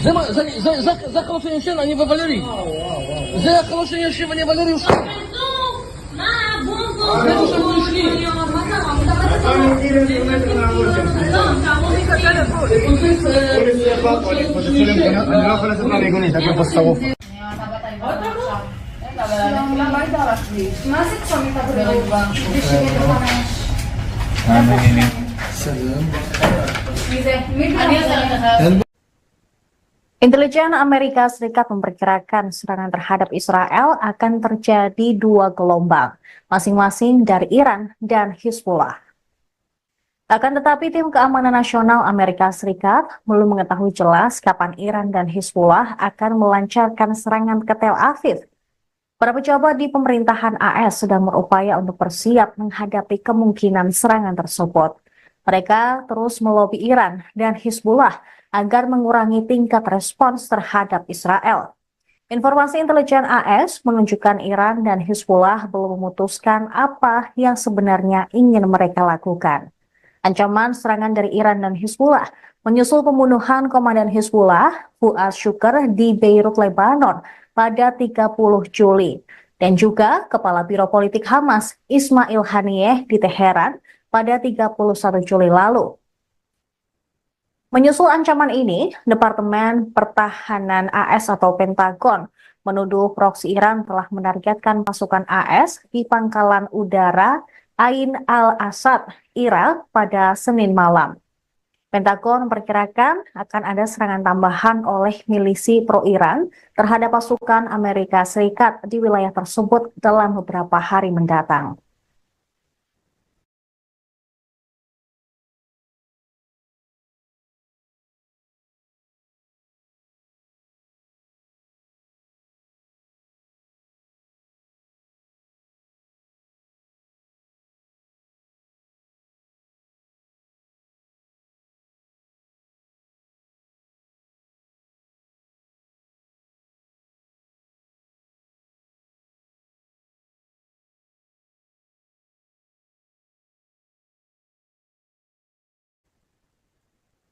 За хороший шен, они вывалили. За хороший шен, они вывалили. Это уже вышли. אני לא יכול לצאת מהמיגונית, רק פה שרוף. מה זה צומת הבריאות? בסדר. מי זה? מי זה? Intelijen Amerika Serikat memperkirakan serangan terhadap Israel akan terjadi dua gelombang, masing-masing dari Iran dan Hizbullah. Akan tetapi tim keamanan nasional Amerika Serikat belum mengetahui jelas kapan Iran dan Hizbullah akan melancarkan serangan ke Tel Aviv. Para pejabat di pemerintahan AS sedang berupaya untuk bersiap menghadapi kemungkinan serangan tersebut. Mereka terus melobi Iran dan Hizbullah agar mengurangi tingkat respons terhadap Israel. Informasi intelijen AS menunjukkan Iran dan Hizbullah belum memutuskan apa yang sebenarnya ingin mereka lakukan. Ancaman serangan dari Iran dan Hizbullah menyusul pembunuhan komandan Hizbullah, Fuad Shukr, di Beirut, Lebanon pada 30 Juli. Dan juga Kepala Biro Politik Hamas, Ismail Haniyeh, di Teheran pada 31 Juli lalu. Menyusul ancaman ini, Departemen Pertahanan AS atau Pentagon menuduh proksi Iran telah menargetkan pasukan AS di pangkalan udara Ain al-Asad, Irak pada Senin malam. Pentagon memperkirakan akan ada serangan tambahan oleh milisi pro-Iran terhadap pasukan Amerika Serikat di wilayah tersebut dalam beberapa hari mendatang.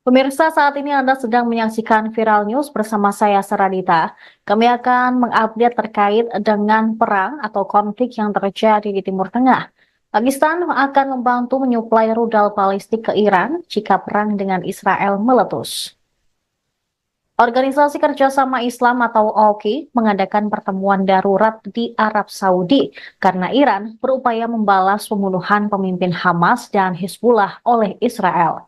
Pemirsa, saat ini Anda sedang menyaksikan Viral News bersama saya, Saradita. Kami akan mengupdate terkait dengan perang atau konflik yang terjadi di Timur Tengah. Pakistan akan membantu menyuplai rudal balistik ke Iran jika perang dengan Israel meletus. Organisasi Kerjasama Islam atau OKI mengadakan pertemuan darurat di Arab Saudi karena Iran berupaya membalas pembunuhan pemimpin Hamas dan Hizbullah oleh Israel.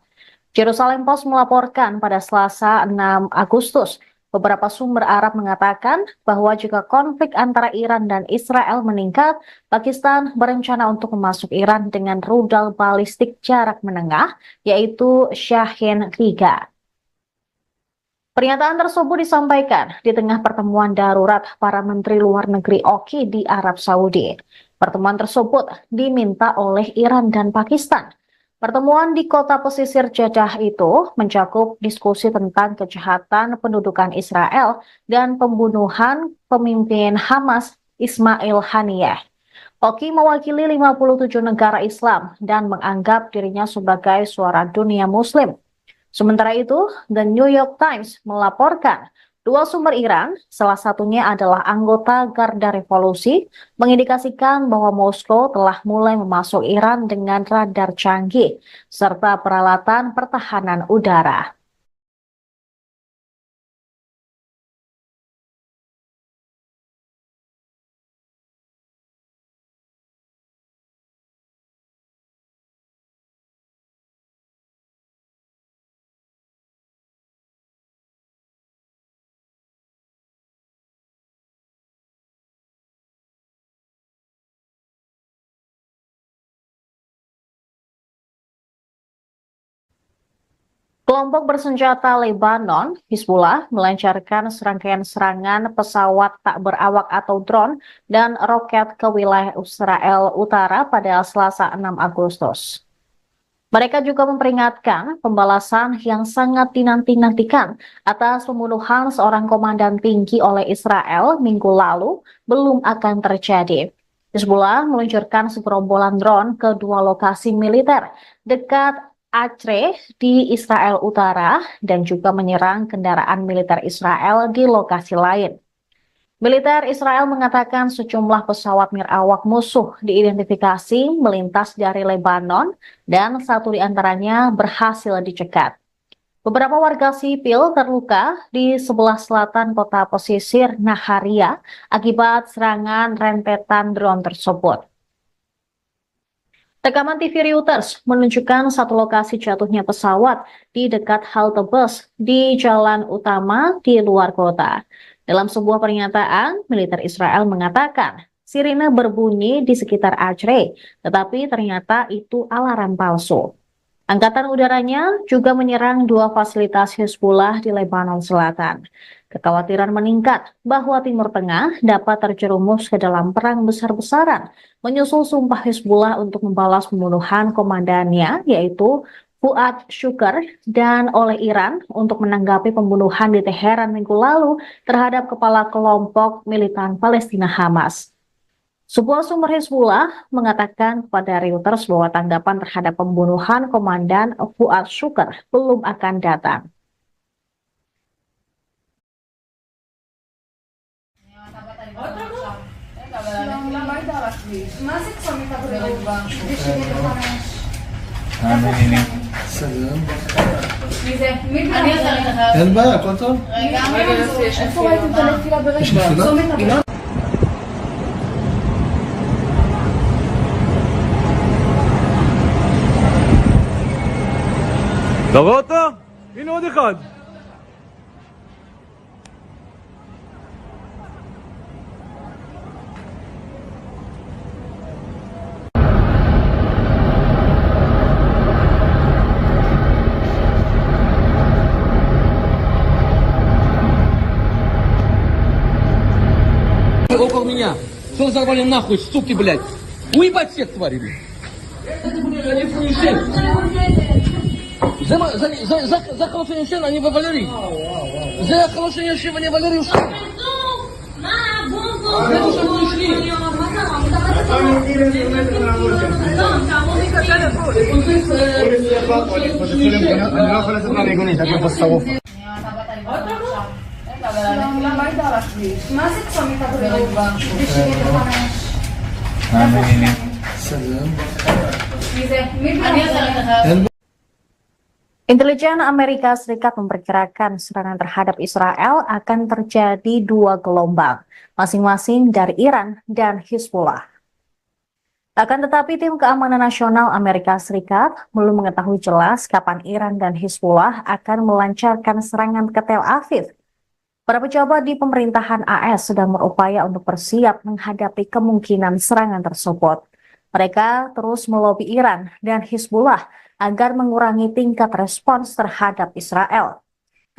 Jerusalem Post melaporkan pada Selasa 6 Agustus, beberapa sumber Arab mengatakan bahwa jika konflik antara Iran dan Israel meningkat, Pakistan berencana untuk memasuk Iran dengan rudal balistik jarak menengah, yaitu Shahin 3. Pernyataan tersebut disampaikan di tengah pertemuan darurat para Menteri Luar Negeri OKI di Arab Saudi. Pertemuan tersebut diminta oleh Iran dan Pakistan. Pertemuan di kota pesisir Jeddah itu mencakup diskusi tentang kejahatan pendudukan Israel dan pembunuhan pemimpin Hamas Ismail Haniyeh. OKI mewakili 57 negara Islam dan menganggap dirinya sebagai suara dunia Muslim. Sementara itu, The New York Times melaporkan dua sumber Iran, salah satunya adalah anggota Garda Revolusi, mengindikasikan bahwa Moskow telah mulai memasuk Iran dengan radar canggih serta peralatan pertahanan udara. Kelompok bersenjata Lebanon, Hizbullah, melancarkan serangkaian serangan pesawat tak berawak atau drone dan roket ke wilayah Israel Utara pada Selasa 6 Agustus. Mereka juga memperingatkan pembalasan yang sangat dinanti-nantikan atas pembunuhan seorang komandan tinggi oleh Israel minggu lalu belum akan terjadi. Hizbullah meluncurkan segerombolan drone ke dua lokasi militer dekat Acre di Israel Utara dan juga menyerang kendaraan militer Israel di lokasi lain. Militer Israel mengatakan sejumlah pesawat nirawak musuh diidentifikasi melintas dari Lebanon dan satu di antaranya berhasil dicegat. Beberapa warga sipil terluka di sebelah selatan kota pesisir Naharia akibat serangan rentetan drone tersebut. Rekaman TV Reuters menunjukkan satu lokasi jatuhnya pesawat di dekat halte bus di jalan utama di luar kota. Dalam sebuah pernyataan, militer Israel mengatakan sirine berbunyi di sekitar Acre, tetapi ternyata itu alarm palsu. Angkatan udaranya juga menyerang dua fasilitas Hezbollah di Lebanon Selatan. Kekhawatiran meningkat bahwa Timur Tengah dapat terjerumus ke dalam perang besar-besaran, menyusul sumpah Hezbollah untuk membalas pembunuhan komandannya, yaitu Fuad Shukr, dan oleh Iran untuk menanggapi pembunuhan di Teheran minggu lalu terhadap kepala kelompok militan Palestina Hamas. Sebuah sumber Hezbollah mengatakan kepada Reuters bahwa tanggapan terhadap pembunuhan Komandan Fuad Shukr belum akan datang. מה זה צומת הבריאות? בשביל לחמש. שלום. מי זה? מי זה? אין בעיה, הכל טוב. איפה ראיתם את הנפילה ברגע? צומת הבריאות. אתה רואה אותו? הנה עוד אחד. Около меня. Что взорвали нахуй, суки, блядь? Уебать всех тварей, блядь. Это, блядь, они фунишен. За хорошее шен, они вывалили. За хорошее шен, они вывалили. אני לא יכול לצאת מהמיגונית, רק בפוסט-שרוף. מה זה צומת הבריאות? בשביל לחמש. שלום. מי זה? מי זה? Intelijen Amerika Serikat memperkirakan serangan terhadap Israel akan terjadi dua gelombang, masing-masing dari Iran dan Hezbollah. Akan tetapi tim keamanan nasional Amerika Serikat belum mengetahui jelas kapan Iran dan Hezbollah akan melancarkan serangan ke Tel Aviv. Para pejabat di pemerintahan AS sedang berupaya untuk bersiap menghadapi kemungkinan serangan tersebut. Mereka terus melobi Iran dan Hezbollah agar mengurangi tingkat respons terhadap Israel.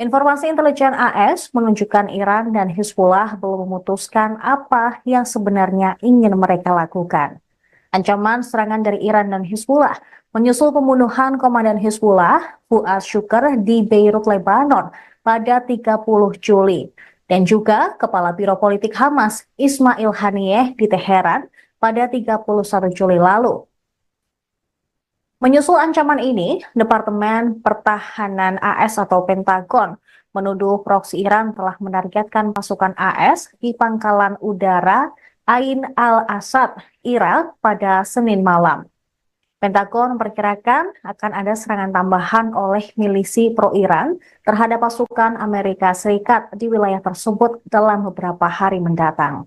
Informasi intelijen AS menunjukkan Iran dan Hezbollah belum memutuskan apa yang sebenarnya ingin mereka lakukan. Ancaman serangan dari Iran dan Hezbollah menyusul pembunuhan komandan Hezbollah, Fuad Shukr, di Beirut, Lebanon pada 30 Juli. Dan juga Kepala Biro Politik Hamas, Ismail Haniyeh, di Teheran pada 31 Juli lalu. Menyusul ancaman ini, Departemen Pertahanan AS atau Pentagon menuduh proksi Iran telah menargetkan pasukan AS di pangkalan udara Ain al-Asad, Irak pada Senin malam. Pentagon memperkirakan akan ada serangan tambahan oleh milisi pro-Iran terhadap pasukan Amerika Serikat di wilayah tersebut dalam beberapa hari mendatang.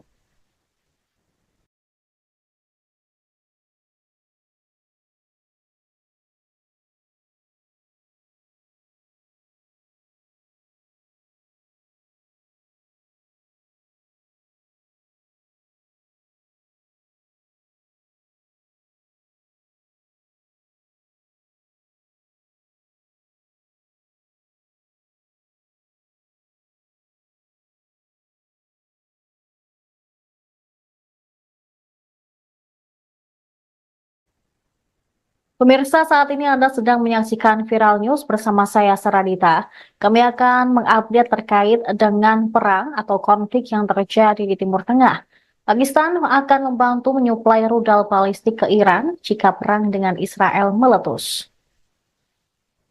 Pemirsa, saat ini Anda sedang menyaksikan Viral News bersama saya, Saradita. Kami akan mengupdate terkait dengan perang atau konflik yang terjadi di Timur Tengah. Pakistan akan membantu menyuplai rudal balistik ke Iran jika perang dengan Israel meletus.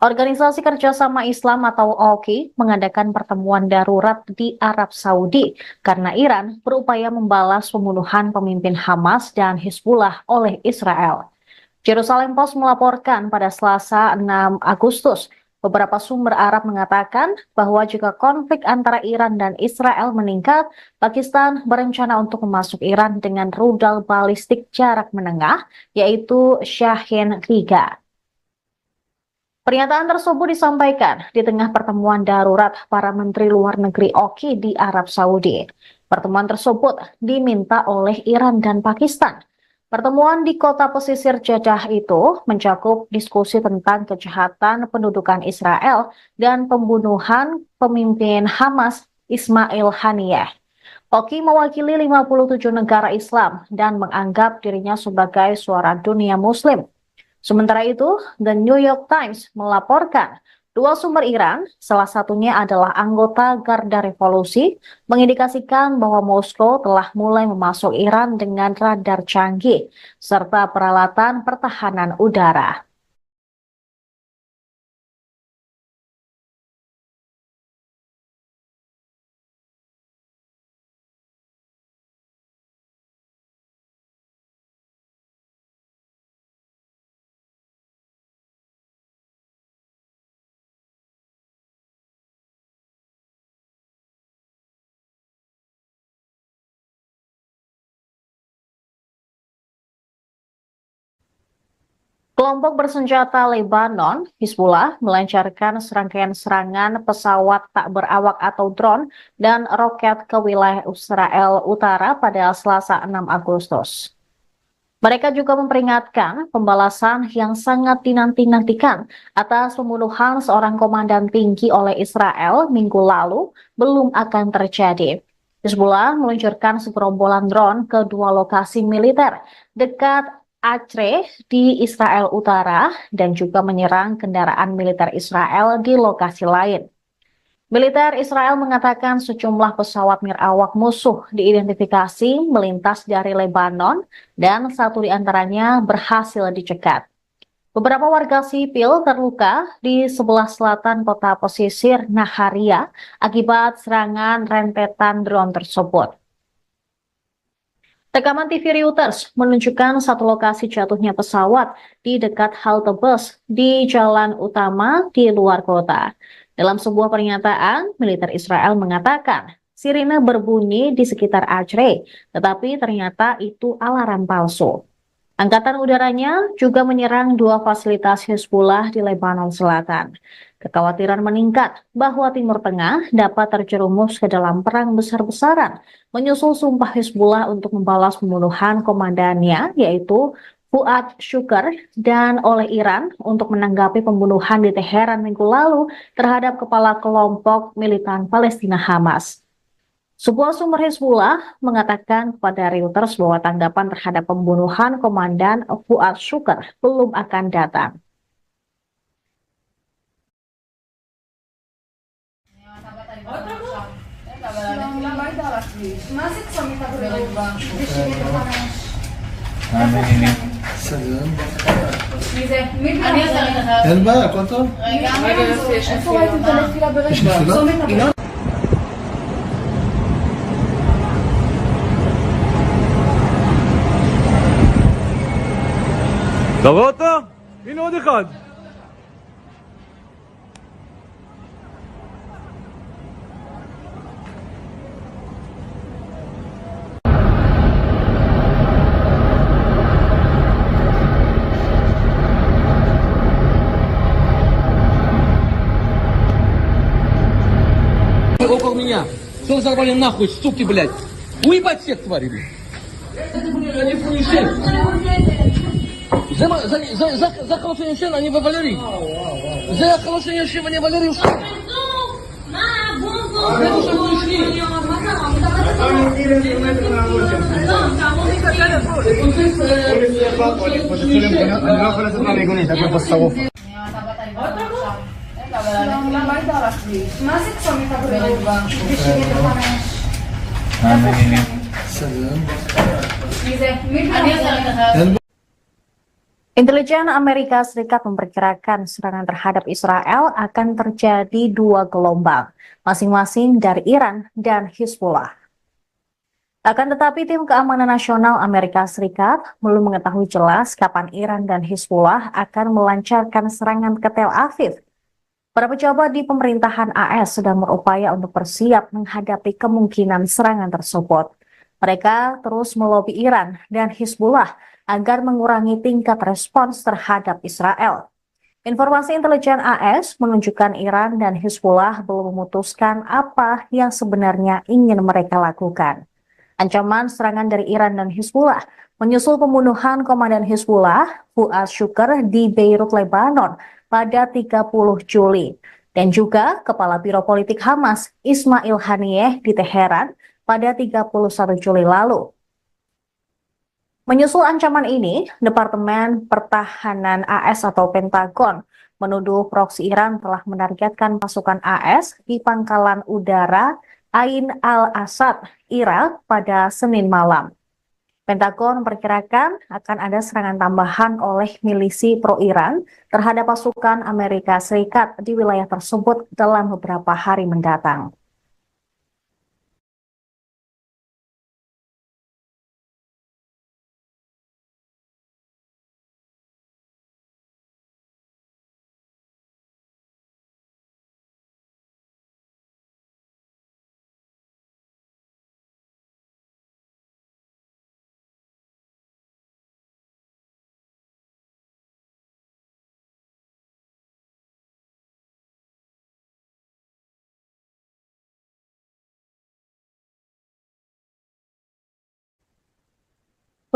Organisasi Kerjasama Islam atau OKI mengadakan pertemuan darurat di Arab Saudi karena Iran berupaya membalas pembunuhan pemimpin Hamas dan Hezbollah oleh Israel. Jerusalem Post melaporkan pada Selasa 6 Agustus Beberapa sumber Arab mengatakan bahwa jika konflik antara Iran dan Israel meningkat, Pakistan berencana untuk memasuk Iran dengan rudal balistik jarak menengah, yaitu Shahin-3. Pernyataan tersebut disampaikan di tengah pertemuan darurat para Menteri Luar Negeri Oki di Arab Saudi. Pertemuan tersebut diminta oleh Iran dan Pakistan. Pertemuan di kota pesisir Jeddah itu mencakup diskusi tentang kejahatan pendudukan Israel dan pembunuhan pemimpin Hamas Ismail Haniyeh. Oki mewakili 57 negara Islam dan menganggap dirinya sebagai suara dunia Muslim. Sementara itu, The New York Times melaporkan dua sumber Iran, salah satunya adalah anggota Garda Revolusi, mengindikasikan bahwa Moskow telah mulai memasuk Iran dengan radar canggih serta peralatan pertahanan udara. Kelompok bersenjata Lebanon, Hizbullah, melancarkan serangkaian serangan pesawat tak berawak atau drone dan roket ke wilayah Israel Utara pada Selasa 6 Agustus. Mereka juga memperingatkan pembalasan yang sangat dinanti-nantikan atas pembunuhan seorang komandan tinggi oleh Israel minggu lalu belum akan terjadi. Hizbullah meluncurkan segerombolan drone ke dua lokasi militer dekat Acre di Israel Utara dan juga menyerang kendaraan militer Israel di lokasi lain. Militer Israel mengatakan sejumlah pesawat nirawak musuh diidentifikasi melintas dari Lebanon dan satu di antaranya berhasil dicegat. Beberapa warga sipil terluka di sebelah selatan kota pesisir Naharia akibat serangan rentetan drone tersebut. Rekaman TV Reuters menunjukkan satu lokasi jatuhnya pesawat di dekat halte bus di jalan utama di luar kota. Dalam sebuah pernyataan, militer Israel mengatakan sirine berbunyi di sekitar Acre, tetapi ternyata itu alarm palsu. Angkatan udaranya juga menyerang dua fasilitas Hizbullah di Lebanon Selatan. Kekhawatiran meningkat bahwa Timur Tengah dapat terjerumus ke dalam perang besar-besaran, menyusul sumpah Hizbullah untuk membalas pembunuhan komandannya, yaitu Fuad Shukr, dan oleh Iran untuk menanggapi pembunuhan di Teheran minggu lalu terhadap kepala kelompok militan Palestina Hamas. Sebuah sumber Hizbullah mengatakan kepada Reuters bahwa tanggapan terhadap pembunuhan komandan Fuad Shukr belum akan datang. אין בעיה, הכל טוב. איפה ראיתם את הנפילה ברגע? אתה רואה אותו? הנה עוד אחד. Около меня. Что вы сорвали нахуй, суки, блядь? Уебать всех тварей, блядь. Это, блядь, они фунишен. За хороший шен, они в Валерий. За хороший шен, они в Валерий. אני לא יכול לצאת מהמיגונית, הכל פה שרוף. מה זה צומת הבריאות? Intelijen Amerika Serikat memperkirakan serangan terhadap Israel akan terjadi dua gelombang, masing-masing dari Iran dan Hizbullah. Akan tetapi tim keamanan nasional Amerika Serikat belum mengetahui jelas kapan Iran dan Hizbullah akan melancarkan serangan ke Tel Aviv. Para pejabat di pemerintahan AS sedang berupaya untuk bersiap menghadapi kemungkinan serangan tersebut. Mereka terus melobi Iran dan Hizbullah agar mengurangi tingkat respons terhadap Israel. Informasi intelijen AS menunjukkan Iran dan Hizbullah belum memutuskan apa yang sebenarnya ingin mereka lakukan. Ancaman serangan dari Iran dan Hizbullah menyusul pembunuhan Komandan Hizbullah, Fuad Shukr di Beirut, Lebanon pada 30 Juli. Dan juga Kepala Biro Politik Hamas, Ismail Haniyeh di Teheran pada 31 Juli lalu. Menyusul ancaman ini, Departemen Pertahanan AS atau Pentagon menuduh proksi Iran telah menargetkan pasukan AS di pangkalan udara Ain al-Asad, Irak pada Senin malam. Pentagon memperkirakan akan ada serangan tambahan oleh milisi pro-Iran terhadap pasukan Amerika Serikat di wilayah tersebut dalam beberapa hari mendatang.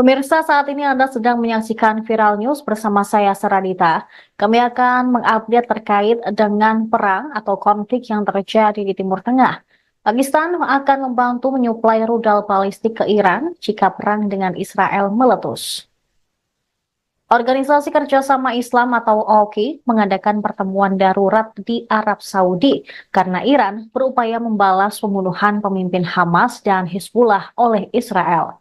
Pemirsa, saat ini Anda sedang menyaksikan Viral News bersama saya, Saradita. Kami akan mengupdate terkait dengan perang atau konflik yang terjadi di Timur Tengah. Pakistan akan membantu menyuplai rudal balistik ke Iran jika perang dengan Israel meletus. Organisasi Kerjasama Islam atau OKI mengadakan pertemuan darurat di Arab Saudi karena Iran berupaya membalas pembunuhan pemimpin Hamas dan Hizbullah oleh Israel.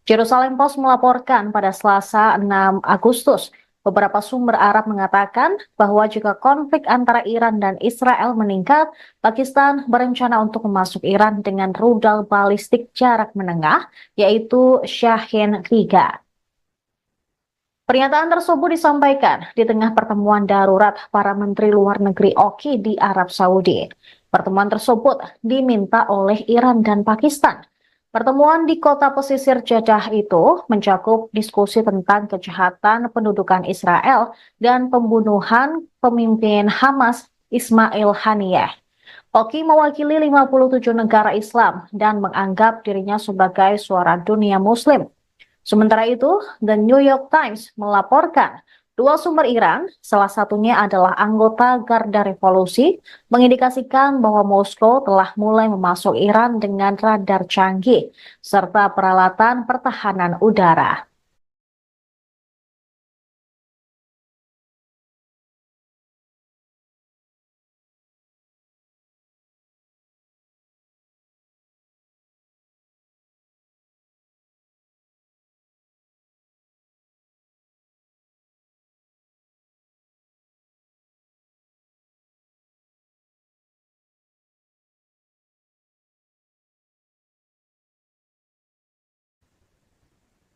Jerusalem Post melaporkan pada Selasa 6 Agustus, beberapa sumber Arab mengatakan bahwa jika konflik antara Iran dan Israel meningkat, Pakistan berencana untuk memasuk Iran dengan rudal balistik jarak menengah, yaitu Shahin 3. Pernyataan tersebut disampaikan di tengah pertemuan darurat para Menteri Luar Negeri OKI di Arab Saudi. Pertemuan tersebut diminta oleh Iran dan Pakistan. Pertemuan di kota pesisir Jeddah itu mencakup diskusi tentang kejahatan pendudukan Israel dan pembunuhan pemimpin Hamas Ismail Haniyeh. OKI mewakili 57 negara Islam dan menganggap dirinya sebagai suara dunia Muslim. Sementara itu, The New York Times melaporkan dua sumber Iran, salah satunya adalah anggota Garda Revolusi, mengindikasikan bahwa Moskow telah mulai memasuk Iran dengan radar canggih serta peralatan pertahanan udara.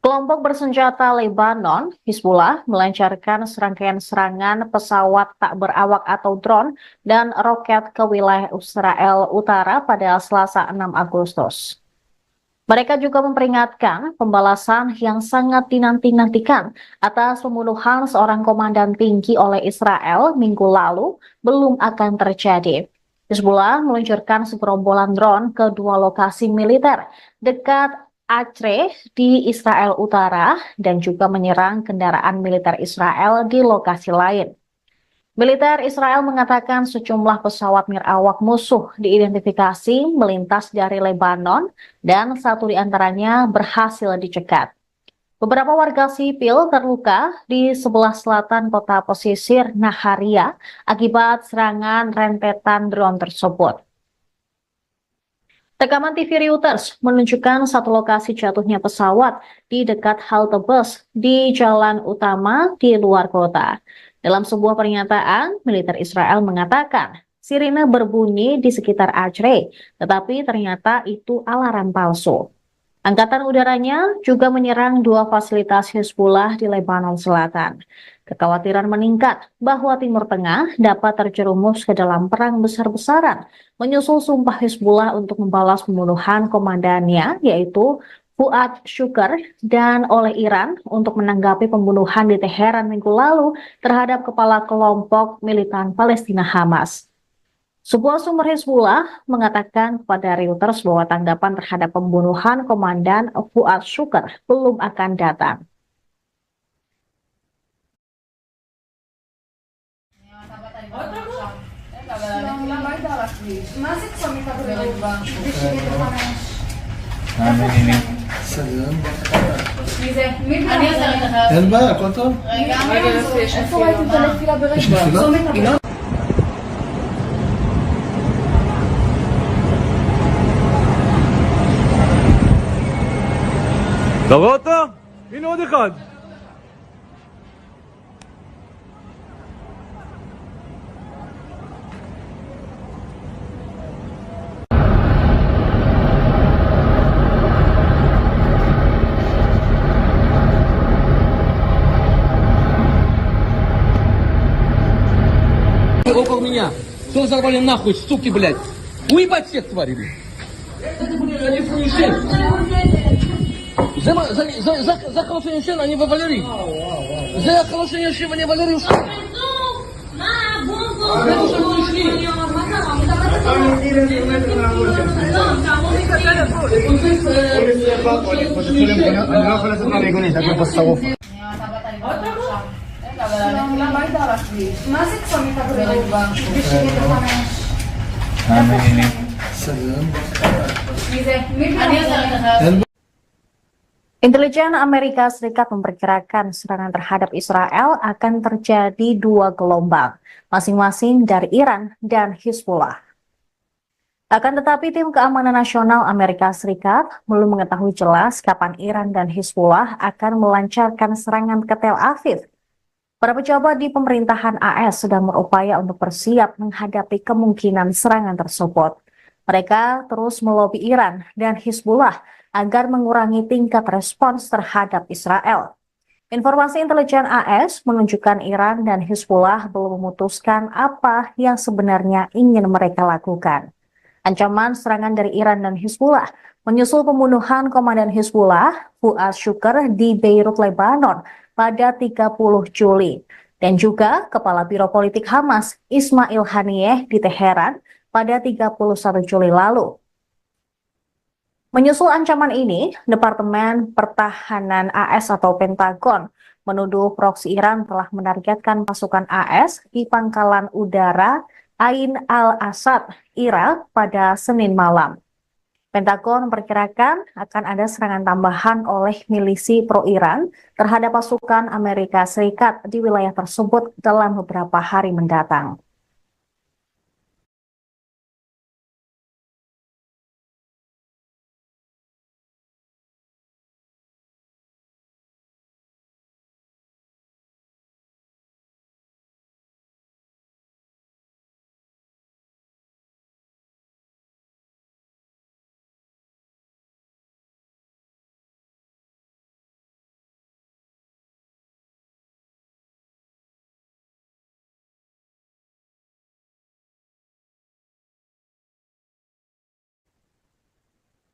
Kelompok bersenjata Lebanon, Hizbullah, melancarkan serangkaian serangan pesawat tak berawak atau drone dan roket ke wilayah Israel Utara pada Selasa 6 Agustus. Mereka juga memperingatkan pembalasan yang sangat dinanti-nantikan atas pembunuhan seorang komandan tinggi oleh Israel minggu lalu belum akan terjadi. Hizbullah meluncurkan segerombolan drone ke dua lokasi militer dekat Acre di Israel Utara dan juga menyerang kendaraan militer Israel di lokasi lain. Militer Israel mengatakan sejumlah pesawat nirawak musuh diidentifikasi melintas dari Lebanon dan satu di antaranya berhasil dicegat. Beberapa warga sipil terluka di sebelah selatan kota pesisir Naharia akibat serangan rentetan drone tersebut. Rekaman TV Reuters menunjukkan satu lokasi jatuhnya pesawat di dekat halte bus di jalan utama di luar kota. Dalam sebuah pernyataan, militer Israel mengatakan sirine berbunyi di sekitar Acre, tetapi ternyata itu alarm palsu. Angkatan udaranya juga menyerang dua fasilitas Hizbullah di Lebanon Selatan. Kekhawatiran meningkat bahwa Timur Tengah dapat terjerumus ke dalam perang besar-besaran, menyusul sumpah Hizbullah untuk membalas pembunuhan komandannya, yaitu Fuad Shukr, dan oleh Iran untuk menanggapi pembunuhan di Teheran minggu lalu terhadap kepala kelompok militan Palestina Hamas. Sebuah sumber Hizbullah mengatakan kepada Reuters bahwa tanggapan terhadap pembunuhan Komandan Fuad Shukr belum akan datang. מה זה צומית הבריאות? בשביל מי זה? אני עוזרת לך. אין בעיה, הכל טוב. רגע, איפה ראיתם את הנפילה ברגע? צומית הבריאות. אתה רואה אותו? הנה עוד אחד. Около меня. Что взорвали нахуй, суки, блядь? Уебать всех тварей, блядь. Они фуиши. За хорошее ничего, они вывалили. За хорошее ничего, они вывалили. אני לא יכול לצאת מהמיגונית, רק בפסטרוף. מה זה צומית הבריאות? בשביל מי זה? אני עוזרת לך. Intelijen Amerika Serikat memperkirakan serangan terhadap Israel akan terjadi 2 gelombang, masing-masing dari Iran dan Hizbullah. Akan tetapi tim keamanan nasional Amerika Serikat belum mengetahui jelas kapan Iran dan Hizbullah akan melancarkan serangan ke Tel Aviv. Para pejabat di pemerintahan AS sedang berupaya untuk bersiap menghadapi kemungkinan serangan tersebut. Mereka terus melobi Iran dan Hizbullah agar mengurangi tingkat respons terhadap Israel. Informasi intelijen AS menunjukkan Iran dan Hizbullah belum memutuskan apa yang sebenarnya ingin mereka lakukan. Ancaman serangan dari Iran dan Hizbullah menyusul pembunuhan komandan Hizbullah, Fuad Shukr, di Beirut, Lebanon pada 30 Juli. Dan juga Kepala Biro Politik Hamas, Ismail Haniyeh, di Teheran pada 31 Juli lalu. Menyusul ancaman ini, Departemen Pertahanan AS atau Pentagon menuduh proksi Iran telah menargetkan pasukan AS di pangkalan udara Ain al-Asad, Irak pada Senin malam. Pentagon memperkirakan akan ada serangan tambahan oleh milisi pro-Iran terhadap pasukan Amerika Serikat di wilayah tersebut dalam beberapa hari mendatang.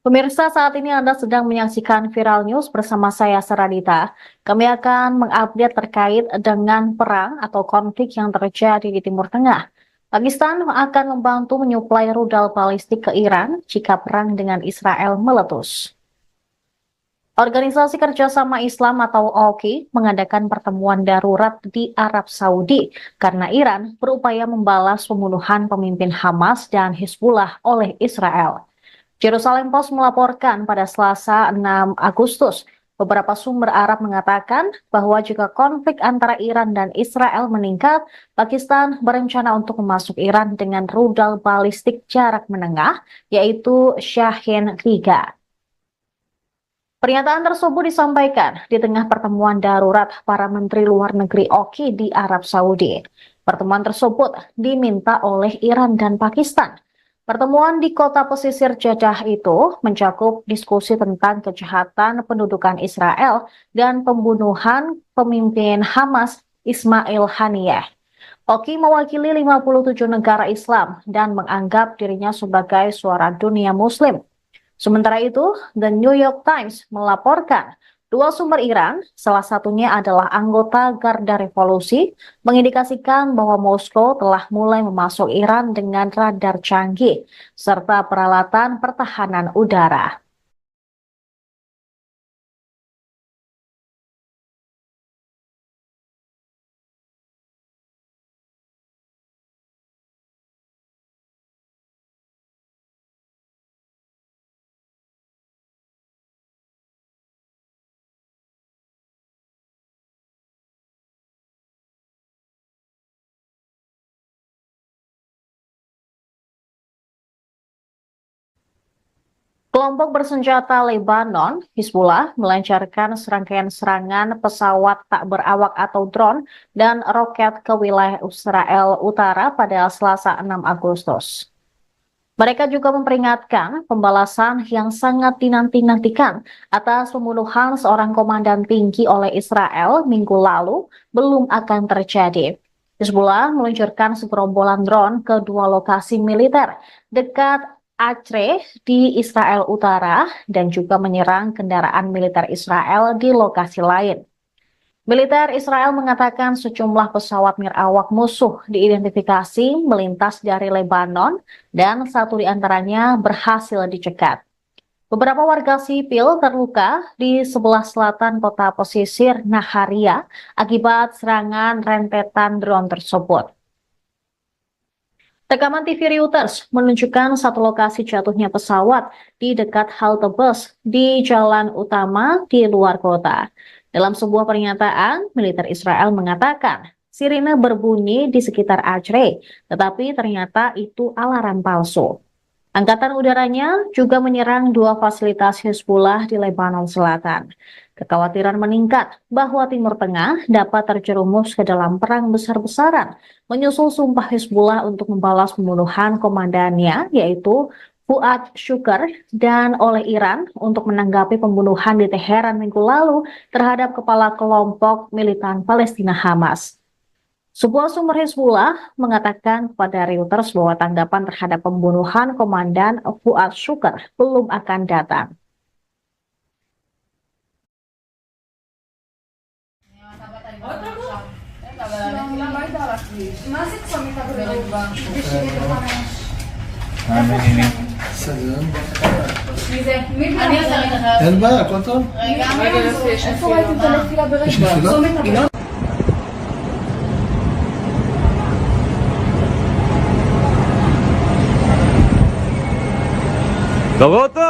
Pemirsa, saat ini Anda sedang menyaksikan Viral News bersama saya, Saradita. Kami akan mengupdate terkait dengan perang atau konflik yang terjadi di Timur Tengah. Pakistan akan membantu menyuplai rudal balistik ke Iran jika perang dengan Israel meletus. Organisasi Kerjasama Islam atau OKI mengadakan pertemuan darurat di Arab Saudi karena Iran berupaya membalas pembunuhan pemimpin Hamas dan Hizbullah oleh Israel. Jerusalem Post melaporkan pada Selasa 6 Agustus, beberapa sumber Arab mengatakan bahwa jika konflik antara Iran dan Israel meningkat, Pakistan berencana untuk memasuk Iran dengan rudal balistik jarak menengah, yaitu Shahin 3. Pernyataan tersebut disampaikan di tengah pertemuan darurat para Menteri Luar Negeri OKI di Arab Saudi. Pertemuan tersebut diminta oleh Iran dan Pakistan. Pertemuan di kota pesisir Jeddah itu mencakup diskusi tentang kejahatan pendudukan Israel dan pembunuhan pemimpin Hamas Ismail Haniyeh. Oki mewakili 57 negara Islam dan menganggap dirinya sebagai suara dunia Muslim. Sementara itu, The New York Times melaporkan dua sumber Iran, salah satunya adalah anggota Garda Revolusi, mengindikasikan bahwa Moskow telah mulai memasuk Iran dengan radar canggih serta peralatan pertahanan udara. Kelompok bersenjata Lebanon, Hizbullah, melancarkan serangkaian serangan pesawat tak berawak atau drone dan roket ke wilayah Israel Utara pada Selasa 6 Agustus. Mereka juga memperingatkan pembalasan yang sangat dinanti-nantikan atas pembunuhan seorang komandan tinggi oleh Israel minggu lalu belum akan terjadi. Hizbullah meluncurkan segerombolan drone ke dua lokasi militer dekat Acre di Israel Utara dan juga menyerang kendaraan militer Israel di lokasi lain. Militer Israel mengatakan sejumlah pesawat nirawak musuh diidentifikasi melintas dari Lebanon dan satu di antaranya berhasil dicegat. Beberapa warga sipil terluka di sebelah selatan kota pesisir Naharia akibat serangan rentetan drone tersebut. Rekaman TV Reuters menunjukkan satu lokasi jatuhnya pesawat di dekat halte bus di jalan utama di luar kota. Dalam sebuah pernyataan, militer Israel mengatakan sirine berbunyi di sekitar Acre, tetapi ternyata itu alarm palsu. Angkatan udaranya juga menyerang dua fasilitas Hizbullah di Lebanon Selatan. Kekhawatiran meningkat bahwa Timur Tengah dapat terjerumus ke dalam perang besar-besaran, menyusul sumpah Hizbullah untuk membalas pembunuhan komandannya, yaitu Fuad Shukr, dan oleh Iran untuk menanggapi pembunuhan di Teheran minggu lalu terhadap kepala kelompok militan Palestina Hamas. Sebuah sumber Hizbullah mengatakan kepada Reuters bahwa tanggapan terhadap pembunuhan komandan Fuad Shukr belum akan datang. מה זה צומת הבריאות? בשביל לפרש. מי זה? אני עוזרת לך. אין בעיה, הכל טוב. רגע, איפה ראיתי את הנפילה ברגע? צומת הבריאות. אתה רואה אותו?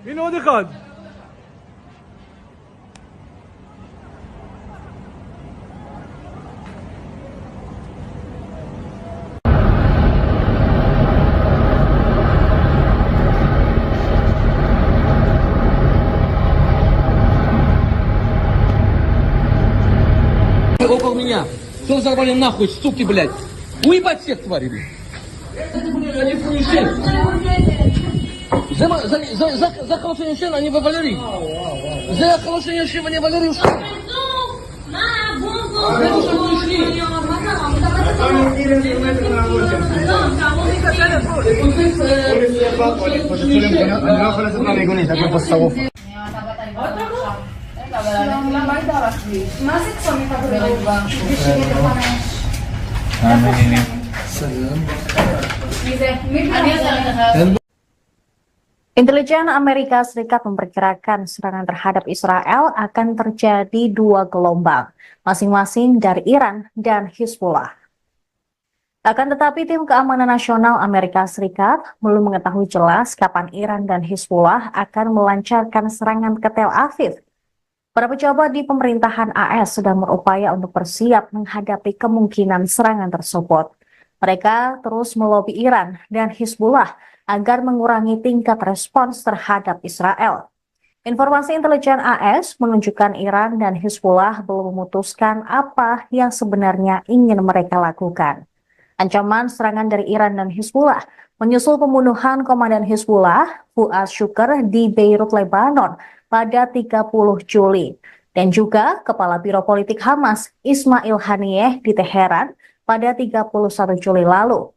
הנה עוד אחד. Около меня. Что взорвали нахуй, суки, блядь? Уебать всех тварей, блядь. Это, блядь, они фуишен. За хорошее шен, они вывалили. За хорошее шен, они вывалили. אני לא יכול לצאת מהמיגונית, רק פה שרוף. מה זה צומת הבריאות? בשביל לפרש. מי זה? אני עוזרת לך. Intelijen Amerika Serikat memperkirakan serangan terhadap Israel akan terjadi dua gelombang, masing-masing dari Iran dan Hizbullah. Akan tetapi tim keamanan nasional Amerika Serikat belum mengetahui jelas kapan Iran dan Hizbullah akan melancarkan serangan ke Tel Aviv. Para pejabat di pemerintahan AS sedang berupaya untuk bersiap menghadapi kemungkinan serangan tersebut. Mereka terus melobi Iran dan Hizbullah agar mengurangi tingkat respons terhadap Israel. Informasi intelijen AS menunjukkan Iran dan Hizbullah belum memutuskan apa yang sebenarnya ingin mereka lakukan. Ancaman serangan dari Iran dan Hizbullah menyusul pembunuhan komandan Hizbullah, Fuad Shukr, di Beirut, Lebanon pada 30 Juli. dan juga Kepala Biro Politik Hamas Ismail Haniyeh di Teheran pada 31 Juli lalu.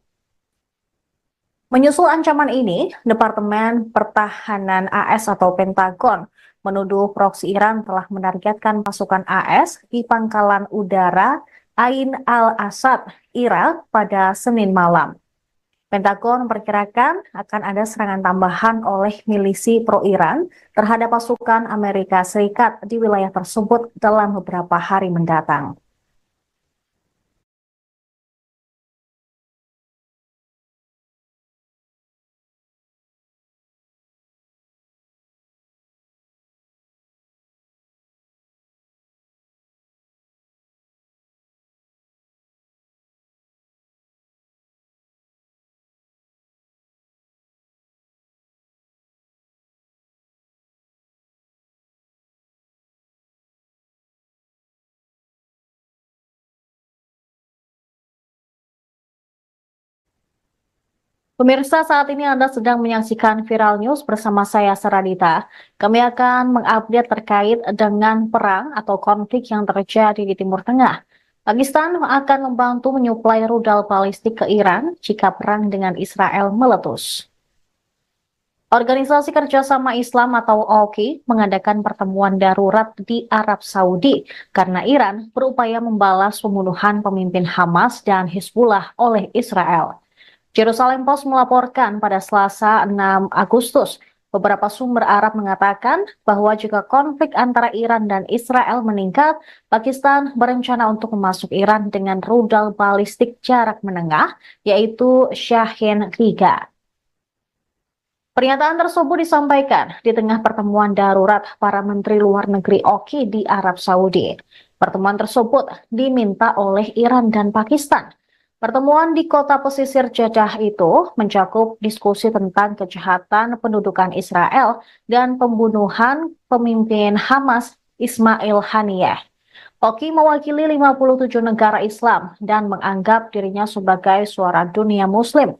Menyusul ancaman ini, Departemen Pertahanan AS atau Pentagon menuduh proksi Iran telah menargetkan pasukan AS di pangkalan udara Ain al-Asad, Irak pada Senin malam. Pentagon memperkirakan akan ada serangan tambahan oleh milisi pro-Iran terhadap pasukan Amerika Serikat di wilayah tersebut dalam beberapa hari mendatang. Pemirsa, saat ini Anda sedang menyaksikan Viral News bersama saya, Saradita. Kami akan mengupdate terkait dengan perang atau konflik yang terjadi di Timur Tengah. Pakistan akan membantu menyuplai rudal balistik ke Iran jika perang dengan Israel meletus. Organisasi Kerjasama Islam atau OKI mengadakan pertemuan darurat di Arab Saudi karena Iran berupaya membalas pembunuhan pemimpin Hamas dan Hizbullah oleh Israel. Jerusalem Post melaporkan pada Selasa 6 Agustus, beberapa sumber Arab mengatakan bahwa jika konflik antara Iran dan Israel meningkat, Pakistan berencana untuk memasuk Iran dengan rudal balistik jarak menengah, yaitu Shahin 3. Pernyataan tersebut disampaikan di tengah pertemuan darurat para Menteri Luar Negeri OKI di Arab Saudi. Pertemuan tersebut diminta oleh Iran dan Pakistan. Pertemuan di kota pesisir Jeddah itu mencakup diskusi tentang kejahatan pendudukan Israel dan pembunuhan pemimpin Hamas Ismail Haniyeh. OKI mewakili 57 negara Islam dan menganggap dirinya sebagai suara dunia Muslim.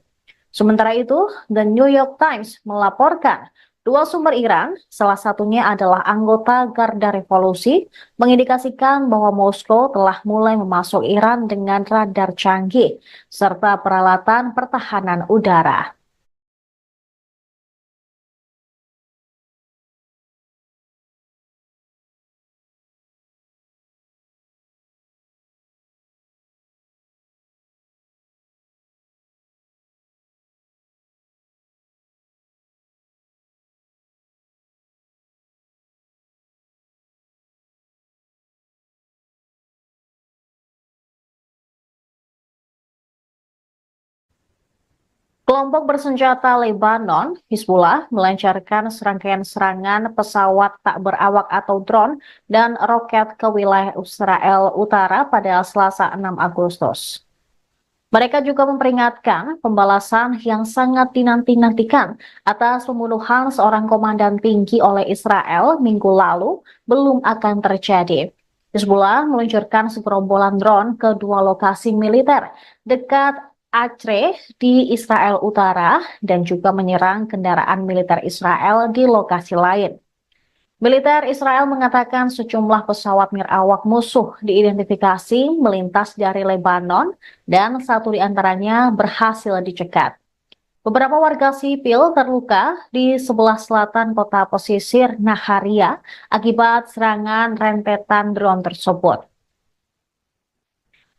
Sementara itu, The New York Times melaporkan dua sumber Iran, salah satunya adalah anggota Garda Revolusi, mengindikasikan bahwa Moskow telah mulai memasuk Iran dengan radar canggih serta peralatan pertahanan udara. Kelompok bersenjata Lebanon, Hizbullah, melancarkan serangkaian serangan pesawat tak berawak atau drone dan roket ke wilayah Israel Utara pada Selasa 6 Agustus. Mereka juga memperingatkan pembalasan yang sangat dinanti-nantikan atas pembunuhan seorang komandan tinggi oleh Israel minggu lalu belum akan terjadi. Hizbullah meluncurkan segerombolan drone ke dua lokasi militer dekat Acre di Israel Utara dan juga menyerang kendaraan militer Israel di lokasi lain. Militer Israel mengatakan sejumlah pesawat nirawak musuh diidentifikasi melintas dari Lebanon dan satu di antaranya berhasil dicegat. Beberapa warga sipil terluka di sebelah selatan kota pesisir Naharia akibat serangan rentetan drone tersebut.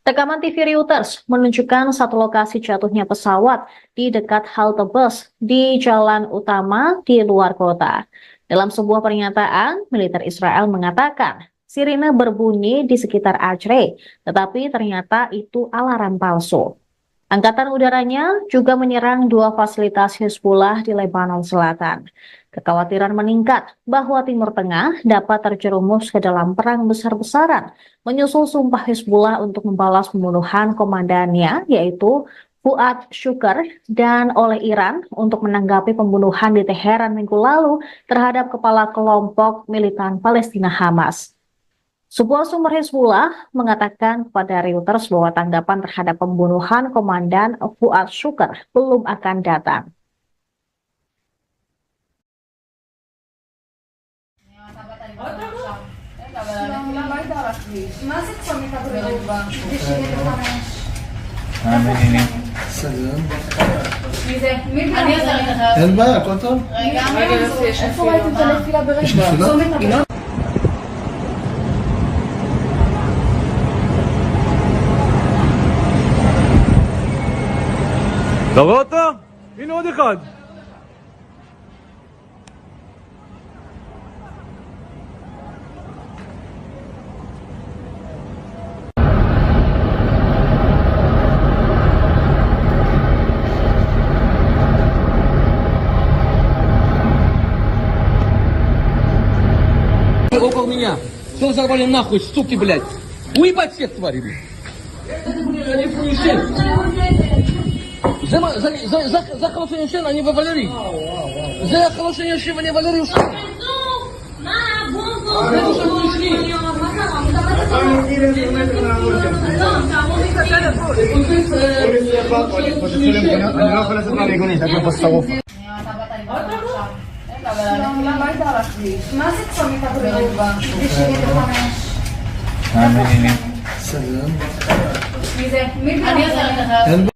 Rekaman TV Reuters menunjukkan satu lokasi jatuhnya pesawat di dekat halte bus di jalan utama di luar kota. Dalam sebuah pernyataan, militer Israel mengatakan sirine berbunyi di sekitar Acre, tetapi ternyata itu alarm palsu. Angkatan udaranya juga menyerang dua fasilitas Hizbullah di Lebanon Selatan. Kekhawatiran meningkat bahwa Timur Tengah dapat terjerumus ke dalam perang besar-besaran, menyusul sumpah Hizbullah untuk membalas pembunuhan komandannya, yaitu Fuad Shukr, dan oleh Iran untuk menanggapi pembunuhan di Teheran minggu lalu terhadap kepala kelompok militan Palestina Hamas. Sebuah sumber Hizbullah mengatakan kepada Reuters bahwa tanggapan terhadap pembunuhan komandan Fuad Shukr belum akan datang. שלום, מה הייתה לך? מה זה צומית הבריאות? בשביל לחמש. מי זה? מי אני עושה לך? אין בעיה, הכל טוב. רגע, איפה ראיתם את הנפילה ברגע? צומת הבריאות. אתה רואה אותו? הנה עוד אחד. Около меня. Что взорвали нахуй, суки, блядь? Уебать всех тварей, блядь. Они хуеши. За хорошее член, они вывалили. За хорошее член, они вывалили. אני לא יכול לעשות מהמיגונית, רק בפוסט-שרוף. שלום, מה הייתה לך? מה זה צומית הבריאות? בשביל לחמש. מי זה? אני עושה לך?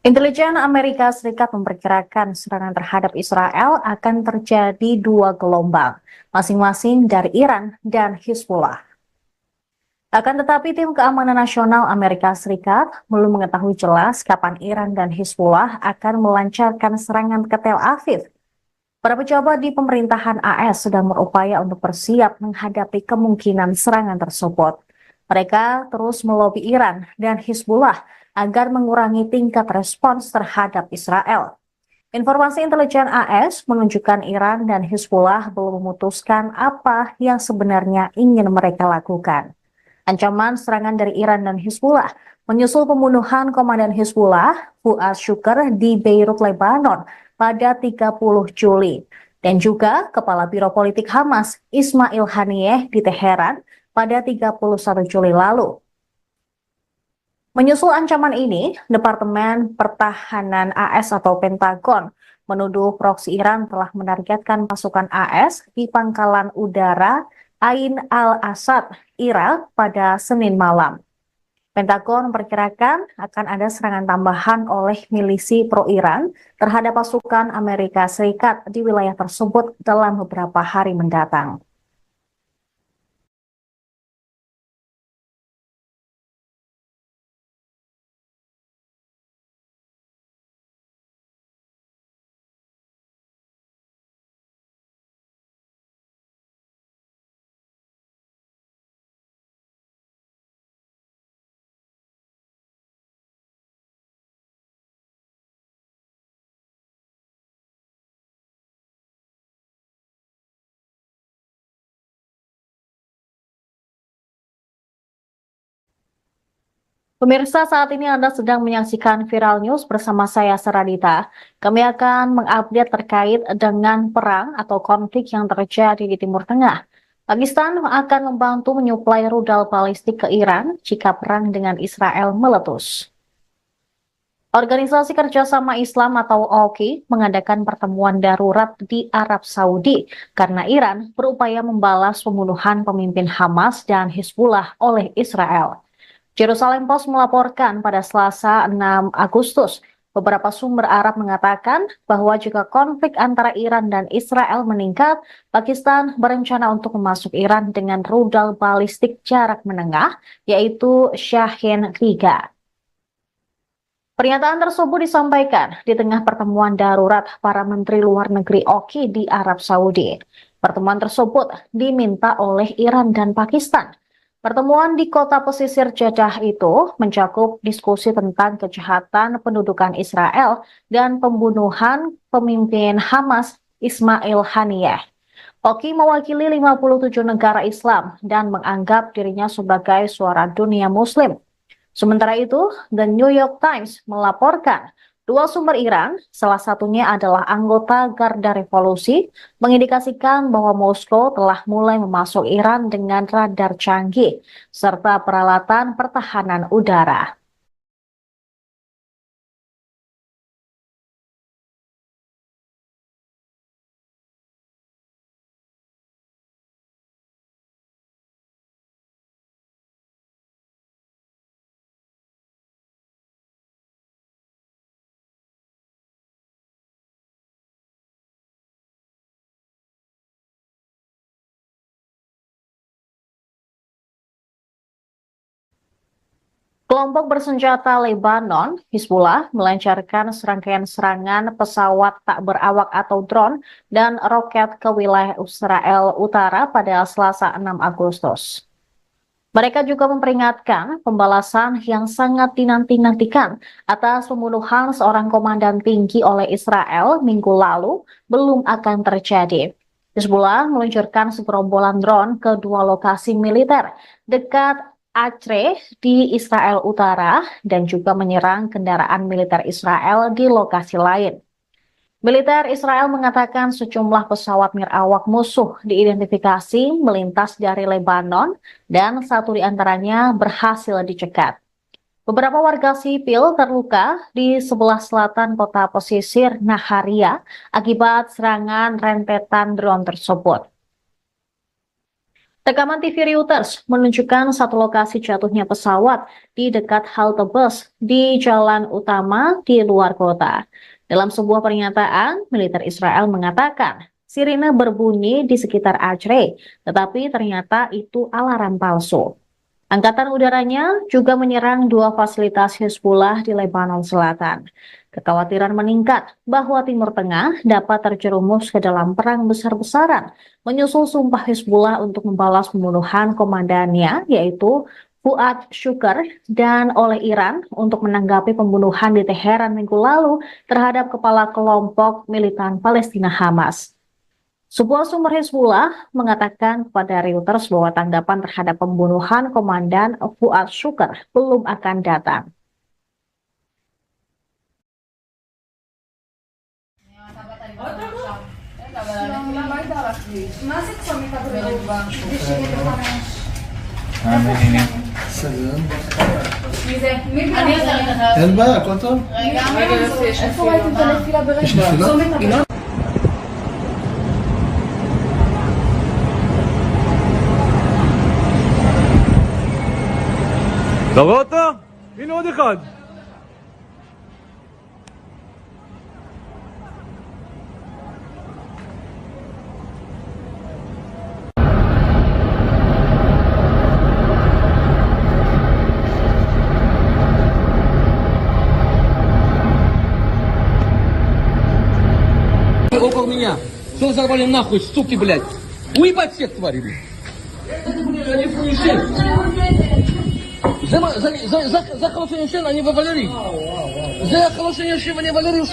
Intelijen Amerika Serikat memperkirakan serangan terhadap Israel akan terjadi dua gelombang, masing-masing dari Iran dan Hizbullah. Akan tetapi tim keamanan nasional Amerika Serikat belum mengetahui jelas kapan Iran dan Hizbullah akan melancarkan serangan ke Tel Aviv. Para pejabat di pemerintahan AS sedang berupaya untuk bersiap menghadapi kemungkinan serangan tersebut. Mereka terus melobi Iran dan Hizbullah agar mengurangi tingkat respons terhadap Israel. Informasi intelijen AS menunjukkan Iran dan Hizbullah belum memutuskan apa yang sebenarnya ingin mereka lakukan. Ancaman serangan dari Iran dan Hizbullah menyusul pembunuhan Komandan Hizbullah, Fuad Shukr, di Beirut, Lebanon pada 30 Juli. Dan juga Kepala Biro Politik Hamas, Ismail Haniyeh, di Teheran pada 31 Juli lalu. Menyusul ancaman ini, Departemen Pertahanan AS atau Pentagon menuduh proksi Iran telah menargetkan pasukan AS di pangkalan udara Ain al-Asad, Irak pada Senin malam. Pentagon memperkirakan akan ada serangan tambahan oleh milisi pro-Iran terhadap pasukan Amerika Serikat di wilayah tersebut dalam beberapa hari mendatang. Pemirsa, saat ini Anda sedang menyaksikan Viral News bersama saya, Saradita. Kami akan mengupdate terkait dengan perang atau konflik yang terjadi di Timur Tengah. Pakistan akan membantu menyuplai rudal balistik ke Iran jika perang dengan Israel meletus. Organisasi Kerjasama Islam atau OKI mengadakan pertemuan darurat di Arab Saudi karena Iran berupaya membalas pembunuhan pemimpin Hamas dan Hizbullah oleh Israel. Jerusalem Post melaporkan pada Selasa 6 Agustus, beberapa sumber Arab mengatakan bahwa jika konflik antara Iran dan Israel meningkat, Pakistan berencana untuk memasuk Iran dengan rudal balistik jarak menengah, yaitu Shahin 3. Pernyataan tersebut disampaikan di tengah pertemuan darurat para Menteri Luar Negeri OKI di Arab Saudi. Pertemuan tersebut diminta oleh Iran dan Pakistan. Pertemuan di kota pesisir Jeddah itu mencakup diskusi tentang kejahatan pendudukan Israel dan pembunuhan pemimpin Hamas Ismail Haniyeh. OKI mewakili 57 negara Islam dan menganggap dirinya sebagai suara dunia Muslim. Sementara itu, The New York Times melaporkan dua sumber Iran, salah satunya adalah anggota Garda Revolusi, mengindikasikan bahwa Moskow telah mulai memasuk Iran dengan radar canggih serta peralatan pertahanan udara. Kelompok bersenjata Lebanon, Hizbullah, melancarkan serangkaian serangan pesawat tak berawak atau drone dan roket ke wilayah Israel Utara pada Selasa 6 Agustus. Mereka juga memperingatkan pembalasan yang sangat dinanti-nantikan atas pembunuhan seorang komandan tinggi oleh Israel minggu lalu belum akan terjadi. Hizbullah meluncurkan segerombolan drone ke dua lokasi militer dekat Acre di Israel Utara dan juga menyerang kendaraan militer Israel di lokasi lain. Militer Israel mengatakan sejumlah pesawat nirawak musuh diidentifikasi melintas dari Lebanon dan satu di antaranya berhasil dicegat. Beberapa warga sipil terluka di sebelah selatan kota pesisir Naharia akibat serangan rentetan drone tersebut. Rekaman TV Reuters menunjukkan satu lokasi jatuhnya pesawat di dekat halte bus di jalan utama di luar kota. Dalam sebuah pernyataan, militer Israel mengatakan sirine berbunyi di sekitar Acre, tetapi ternyata itu alarm palsu. Angkatan udaranya juga menyerang dua fasilitas Hizbullah di Lebanon Selatan. Kekhawatiran meningkat bahwa Timur Tengah dapat terjerumus ke dalam perang besar-besaran, menyusul sumpah Hizbullah untuk membalas pembunuhan komandannya, yaitu Fuad Shukr, dan oleh Iran untuk menanggapi pembunuhan di Teheran minggu lalu terhadap kepala kelompok militan Palestina Hamas. Sebuah sumber Hizbullah mengatakan kepada Reuters bahwa tanggapan terhadap pembunuhan Komandan Fuad Shukr belum akan datang. מה זה צומת הבריאות? בשביל לפרש. מי זה? מי אין בעיה, הכל טוב. רגע, איפה ראיתם את הנפילה ברגע? צומת הבריאות. אתה רואה אותו? הנה עוד אחד. Около меня. Что взорвали нахуй, суки, блядь? Уебать всех тварей, блядь. За хорошее решение они вывалили. За хорошее решение вывалили.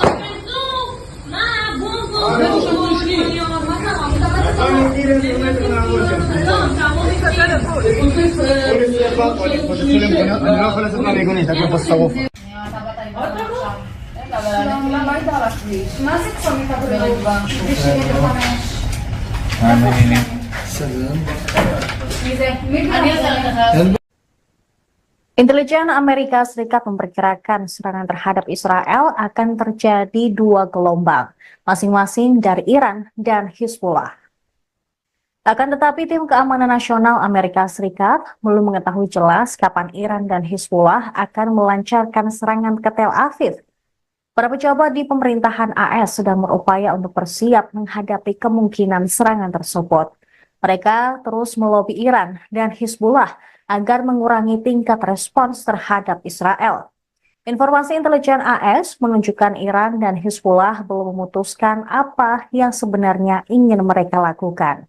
אני לא יכול לצאת מהמיגונית, רק פה שרוף. למה היית על הכביש? מה זה צומת הבריאות? בשביל לפרש. מי זה? מי זה? Intelijen Amerika Serikat memperkirakan serangan terhadap Israel akan terjadi dua gelombang, masing-masing dari Iran dan Hizbullah. Akan tetapi tim keamanan nasional Amerika Serikat belum mengetahui jelas kapan Iran dan Hizbullah akan melancarkan serangan ke Tel Aviv. Para pejabat di pemerintahan AS sedang berupaya untuk bersiap menghadapi kemungkinan serangan tersebut. Mereka terus melobi Iran dan Hizbullah agar mengurangi tingkat respons terhadap Israel. Informasi intelijen AS menunjukkan Iran dan Hizbullah belum memutuskan apa yang sebenarnya ingin mereka lakukan.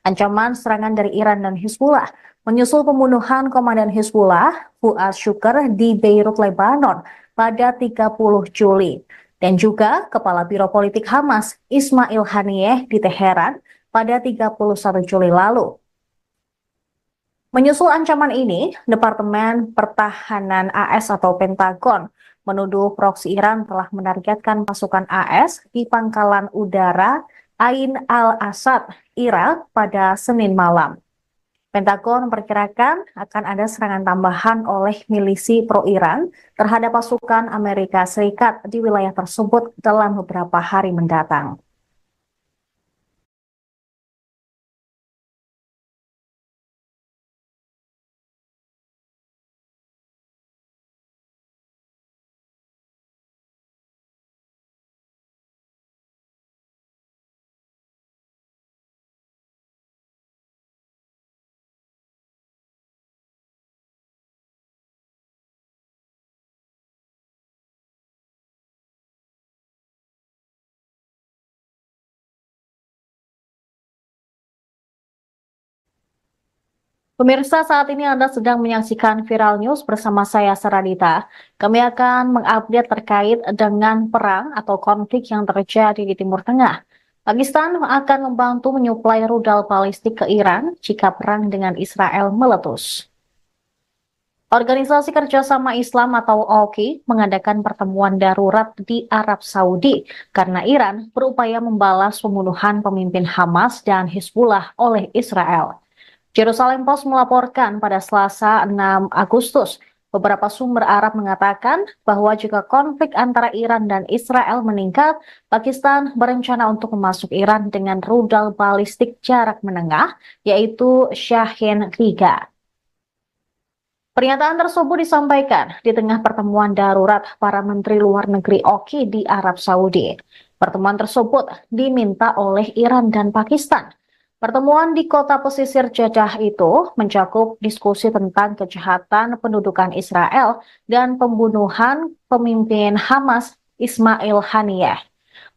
Ancaman serangan dari Iran dan Hizbullah menyusul pembunuhan komandan Hizbullah, Fuad Shukr, di Beirut, Lebanon pada 30 Juli. Dan juga Kepala Biro Politik Hamas, Ismail Haniyeh, di Teheran pada 31 Juli lalu. Menyusul ancaman ini, Departemen Pertahanan AS atau Pentagon menuduh proksi Iran telah menargetkan pasukan AS di pangkalan udara Ain al-Asad, Irak pada Senin malam. Pentagon memperkirakan akan ada serangan tambahan oleh milisi pro-Iran terhadap pasukan Amerika Serikat di wilayah tersebut dalam beberapa hari mendatang. Pemirsa, saat ini Anda sedang menyaksikan Viral News bersama saya, Saradita. Kami akan mengupdate terkait dengan perang atau konflik yang terjadi di Timur Tengah. Pakistan akan membantu menyuplai rudal balistik ke Iran jika perang dengan Israel meletus. Organisasi Kerjasama Islam atau OIC mengadakan pertemuan darurat di Arab Saudi karena Iran berupaya membalas pembunuhan pemimpin Hamas dan Hizbullah oleh Israel. Jerusalem Post melaporkan pada Selasa 6 Agustus, beberapa sumber Arab mengatakan bahwa jika konflik antara Iran dan Israel meningkat, Pakistan berencana untuk memasuk Iran dengan rudal balistik jarak menengah, yaitu Shahin 3. Pernyataan tersebut disampaikan di tengah pertemuan darurat para Menteri Luar Negeri OIC di Arab Saudi. Pertemuan tersebut diminta oleh Iran dan Pakistan. Pertemuan di kota pesisir Jeddah itu mencakup diskusi tentang kejahatan pendudukan Israel dan pembunuhan pemimpin Hamas Ismail Haniyeh.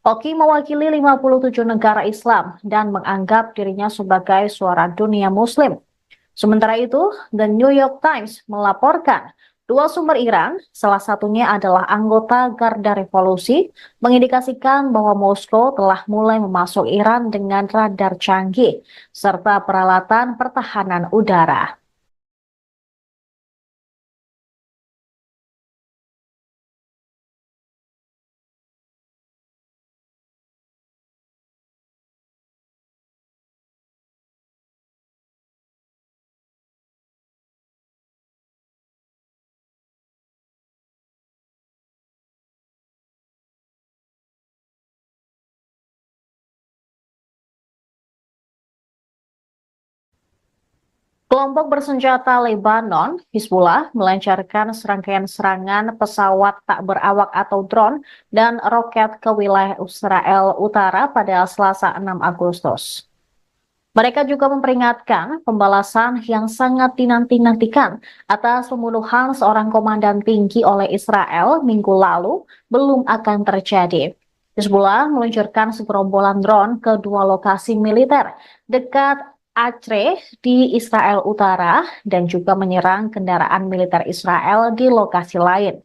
OIC mewakili 57 negara Islam dan menganggap dirinya sebagai suara dunia Muslim. Sementara itu, The New York Times melaporkan dua sumber Iran, salah satunya adalah anggota Garda Revolusi, mengindikasikan bahwa Moskow telah mulai memasuk Iran dengan radar canggih serta peralatan pertahanan udara. Kelompok bersenjata Lebanon, Hizbullah, melancarkan serangkaian serangan pesawat tak berawak atau drone dan roket ke wilayah Israel Utara pada Selasa 6 Agustus. Mereka juga memperingatkan pembalasan yang sangat dinanti-nantikan atas pembunuhan seorang komandan tinggi oleh Israel minggu lalu belum akan terjadi. Hizbullah meluncurkan segerombolan drone ke dua lokasi militer dekat Acre di Israel Utara dan juga menyerang kendaraan militer Israel di lokasi lain.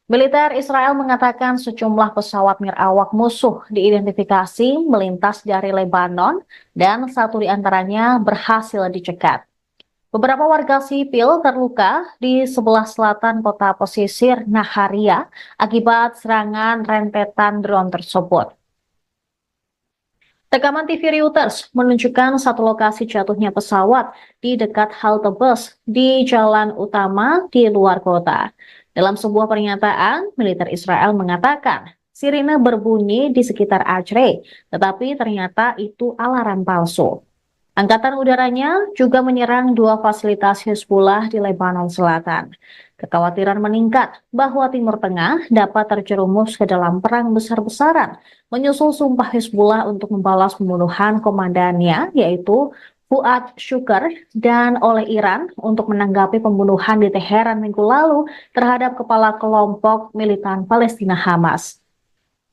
Militer Israel mengatakan sejumlah pesawat nirawak musuh diidentifikasi melintas dari Lebanon dan satu di antaranya berhasil dicegat. Beberapa warga sipil terluka di sebelah selatan kota pesisir Naharia akibat serangan rentetan drone tersebut. Rekaman TV Reuters menunjukkan satu lokasi jatuhnya pesawat di dekat halte bus di jalan utama di luar kota. Dalam sebuah pernyataan, militer Israel mengatakan sirine berbunyi di sekitar Acre, tetapi ternyata itu alarm palsu. Angkatan udaranya juga menyerang dua fasilitas Hizbullah di Lebanon Selatan. Kekhawatiran meningkat bahwa Timur Tengah dapat terjerumus ke dalam perang besar-besaran, menyusul sumpah Hizbullah untuk membalas pembunuhan komandannya, yaitu Fuad Shukr, dan oleh Iran untuk menanggapi pembunuhan di Teheran minggu lalu terhadap kepala kelompok militan Palestina Hamas.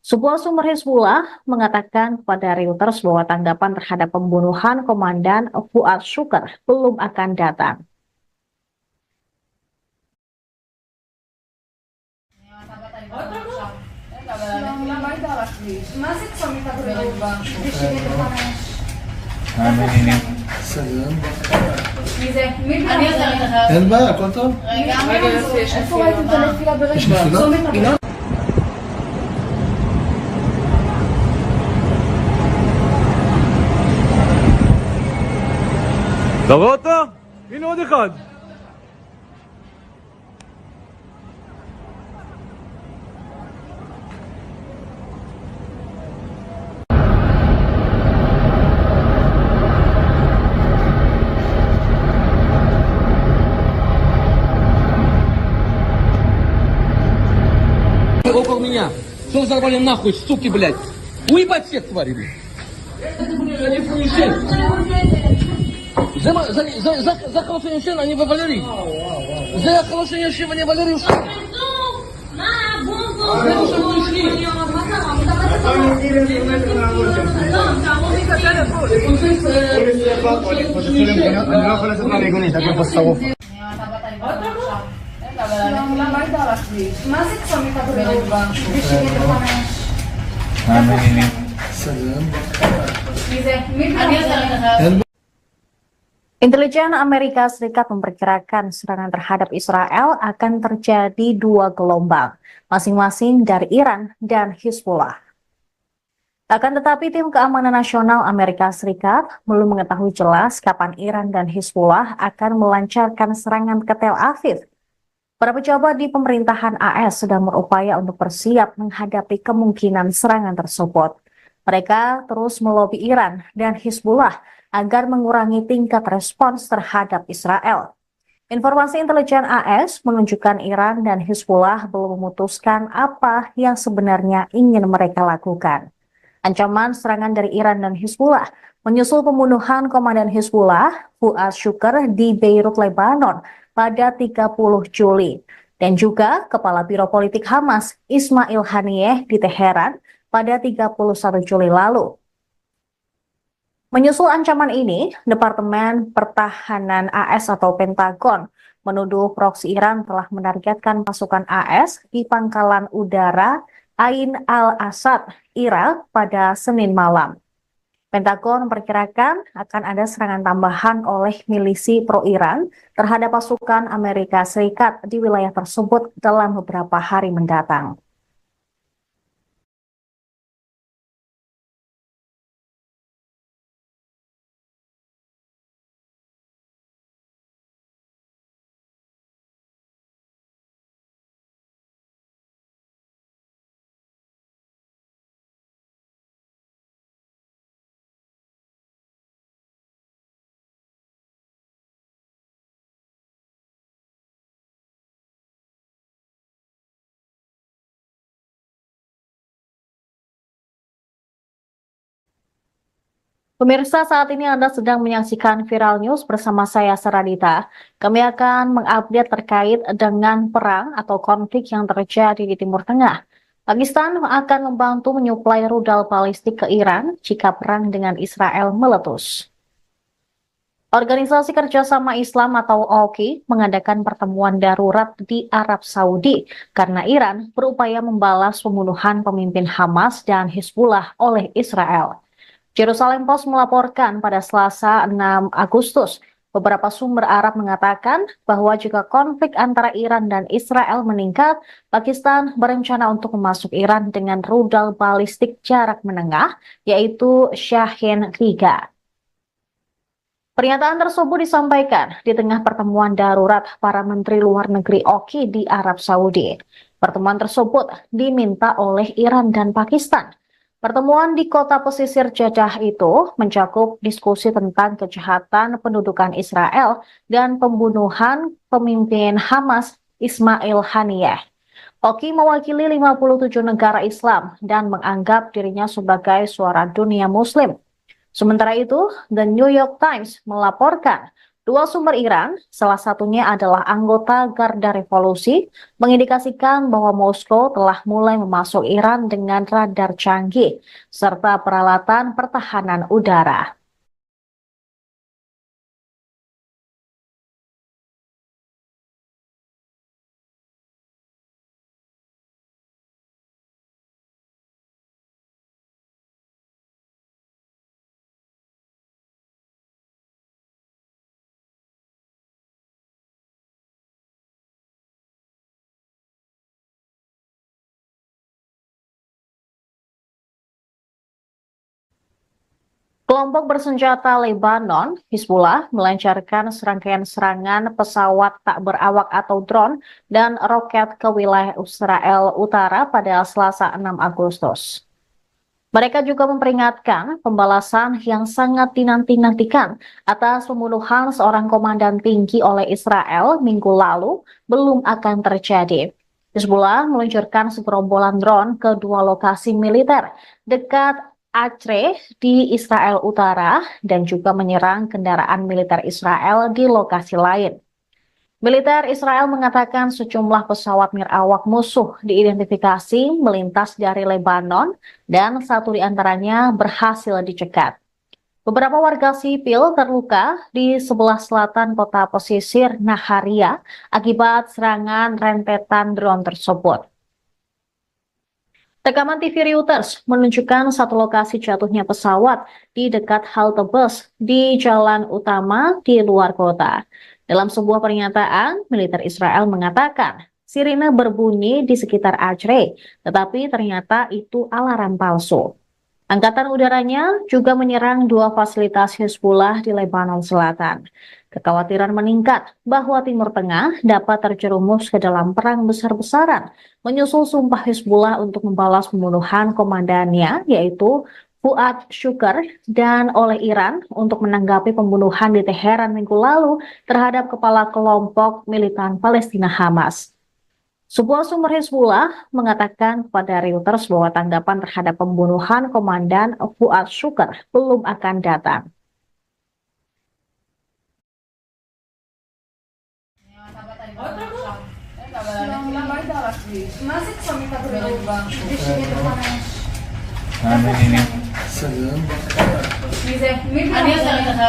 Sebuah sumber Hizbullah mengatakan kepada Reuters bahwa tanggapan terhadap pembunuhan komandan Fuad Shukr belum akan datang. מה זה צומית הבריאות? בשביל לחמש. סלם. מי זה? מי זה? אין בעיה, הכל טוב. רגע, איפה ראיתם את הנפילה ברגע? צומית הבריאות. אתה רואה אותו? הנה עוד אחד. Около меня. Что вы взорвали нахуй, суки, блядь? Уебать всех, твари, блядь. За хорошее член, они вывалили. За хорошее член, они вывалили. انا لا خلاص اطلع يقول لي تاكل بالصوف ماسك suami kabur di sini depannya. Intelijen Amerika Serikat memperkirakan serangan terhadap Israel akan terjadi 2 gelombang, masing-masing dari Iran dan Hizbullah. Akan tetapi tim keamanan nasional Amerika Serikat belum mengetahui jelas kapan Iran dan Hizbullah akan melancarkan serangan ke Tel Aviv. Para pejabat di pemerintahan AS sedang berupaya untuk bersiap menghadapi kemungkinan serangan tersebut. Mereka terus melobi Iran dan Hizbullah agar mengurangi tingkat respons terhadap Israel. Informasi intelijen AS menunjukkan Iran dan Hizbullah belum memutuskan apa yang sebenarnya ingin mereka lakukan. Ancaman serangan dari Iran dan Hizbullah menyusul pembunuhan komandan Hizbullah, Fuad Shukr, di Beirut, Lebanon pada 30 Juli. Dan juga Kepala Biro Politik Hamas, Ismail Haniyeh, di Teheran pada 31 Juli lalu. Menyusul ancaman ini, Departemen Pertahanan AS atau Pentagon menuduh proksi Iran telah menargetkan pasukan AS di pangkalan udara Ain al-Asad, Irak pada Senin malam. Pentagon memperkirakan akan ada serangan tambahan oleh milisi pro-Iran terhadap pasukan Amerika Serikat di wilayah tersebut dalam beberapa hari mendatang. Pemirsa, saat ini Anda sedang menyaksikan Viral News bersama saya, Saradita. Kami akan mengupdate terkait dengan perang atau konflik yang terjadi di Timur Tengah. Pakistan akan membantu menyuplai rudal balistik ke Iran jika perang dengan Israel meletus. Organisasi Kerjasama Islam atau OKI mengadakan pertemuan darurat di Arab Saudi karena Iran berupaya membalas pembunuhan pemimpin Hamas dan Hizbullah oleh Israel. Jerusalem Post melaporkan pada Selasa 6 Agustus, beberapa sumber Arab mengatakan bahwa jika konflik antara Iran dan Israel meningkat, Pakistan berencana untuk memasuk Iran dengan rudal balistik jarak menengah, yaitu Shahin 3. Pernyataan tersebut disampaikan di tengah pertemuan darurat para menteri luar negeri OKI di Arab Saudi. Pertemuan tersebut diminta oleh Iran dan Pakistan. Pertemuan di kota pesisir Jeddah itu mencakup diskusi tentang kejahatan pendudukan Israel dan pembunuhan pemimpin Hamas Ismail Haniyeh. OKI mewakili 57 negara Islam dan menganggap dirinya sebagai suara dunia Muslim. Sementara itu, The New York Times melaporkan dua sumber Iran, salah satunya adalah anggota Garda Revolusi, mengindikasikan bahwa Moskow telah mulai memasuk Iran dengan radar canggih serta peralatan pertahanan udara. Kelompok bersenjata Lebanon, Hizbullah, melancarkan serangkaian serangan pesawat tak berawak atau drone dan roket ke wilayah Israel Utara pada Selasa 6 Agustus. Mereka juga memperingatkan pembalasan yang sangat dinanti-nantikan atas pembunuhan seorang komandan tinggi oleh Israel minggu lalu belum akan terjadi. Hizbullah meluncurkan segerombolan drone ke dua lokasi militer dekat Acre di Israel Utara dan juga menyerang kendaraan militer Israel di lokasi lain. Militer Israel mengatakan sejumlah pesawat nirawak musuh diidentifikasi melintas dari Lebanon dan satu di antaranya berhasil dicegat. Beberapa warga sipil terluka di sebelah selatan kota pesisir Naharia akibat serangan rentetan drone tersebut. Rekaman TV Reuters menunjukkan satu lokasi jatuhnya pesawat di dekat halte bus di jalan utama di luar kota. Dalam sebuah pernyataan, militer Israel mengatakan sirine berbunyi di sekitar Acre, tetapi ternyata itu alarm palsu. Angkatan udaranya juga menyerang dua fasilitas Hezbollah di Lebanon Selatan. Kekhawatiran meningkat bahwa Timur Tengah dapat terjerumus ke dalam perang besar-besaran, menyusul sumpah Hezbollah untuk membalas pembunuhan komandannya, yaitu Fuad Shukr, dan oleh Iran untuk menanggapi pembunuhan di Teheran minggu lalu terhadap kepala kelompok militan Palestina Hamas. Sebuah sumber Hezbollah mengatakan kepada Reuters bahwa tanggapan terhadap pembunuhan Komandan Fuad Shukr belum akan datang.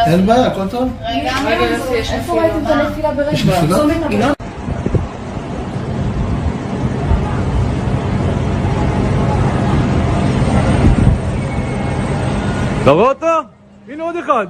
אין בעיה, הכל טוב. איפה ראיתם את הנפילה ברגע? אתה רואה אותו? הנה עוד אחד.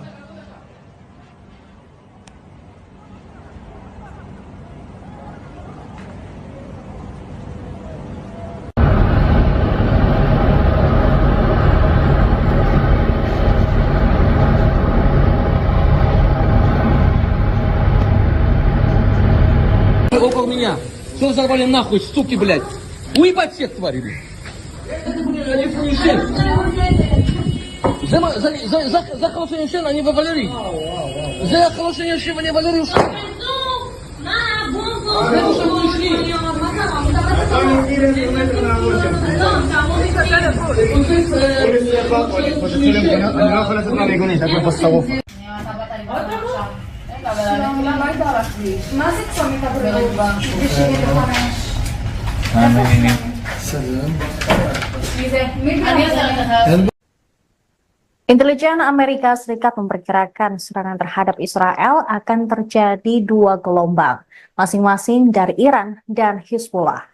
Около меня. Что взорвали нахуй, суки, блядь? Уебать всех тварей, блядь. Это, блядь, они фуишен. За хороший шен, они во Валерий. За хороший шен, они Валерий ушли. אני לא יכול לצאת מהמיגונית, הכל פה שרוף. מה זה צומת הבריאות? 95. Intelijen Amerika Serikat memperkirakan serangan terhadap Israel akan terjadi dua gelombang, masing-masing dari Iran dan Hezbollah.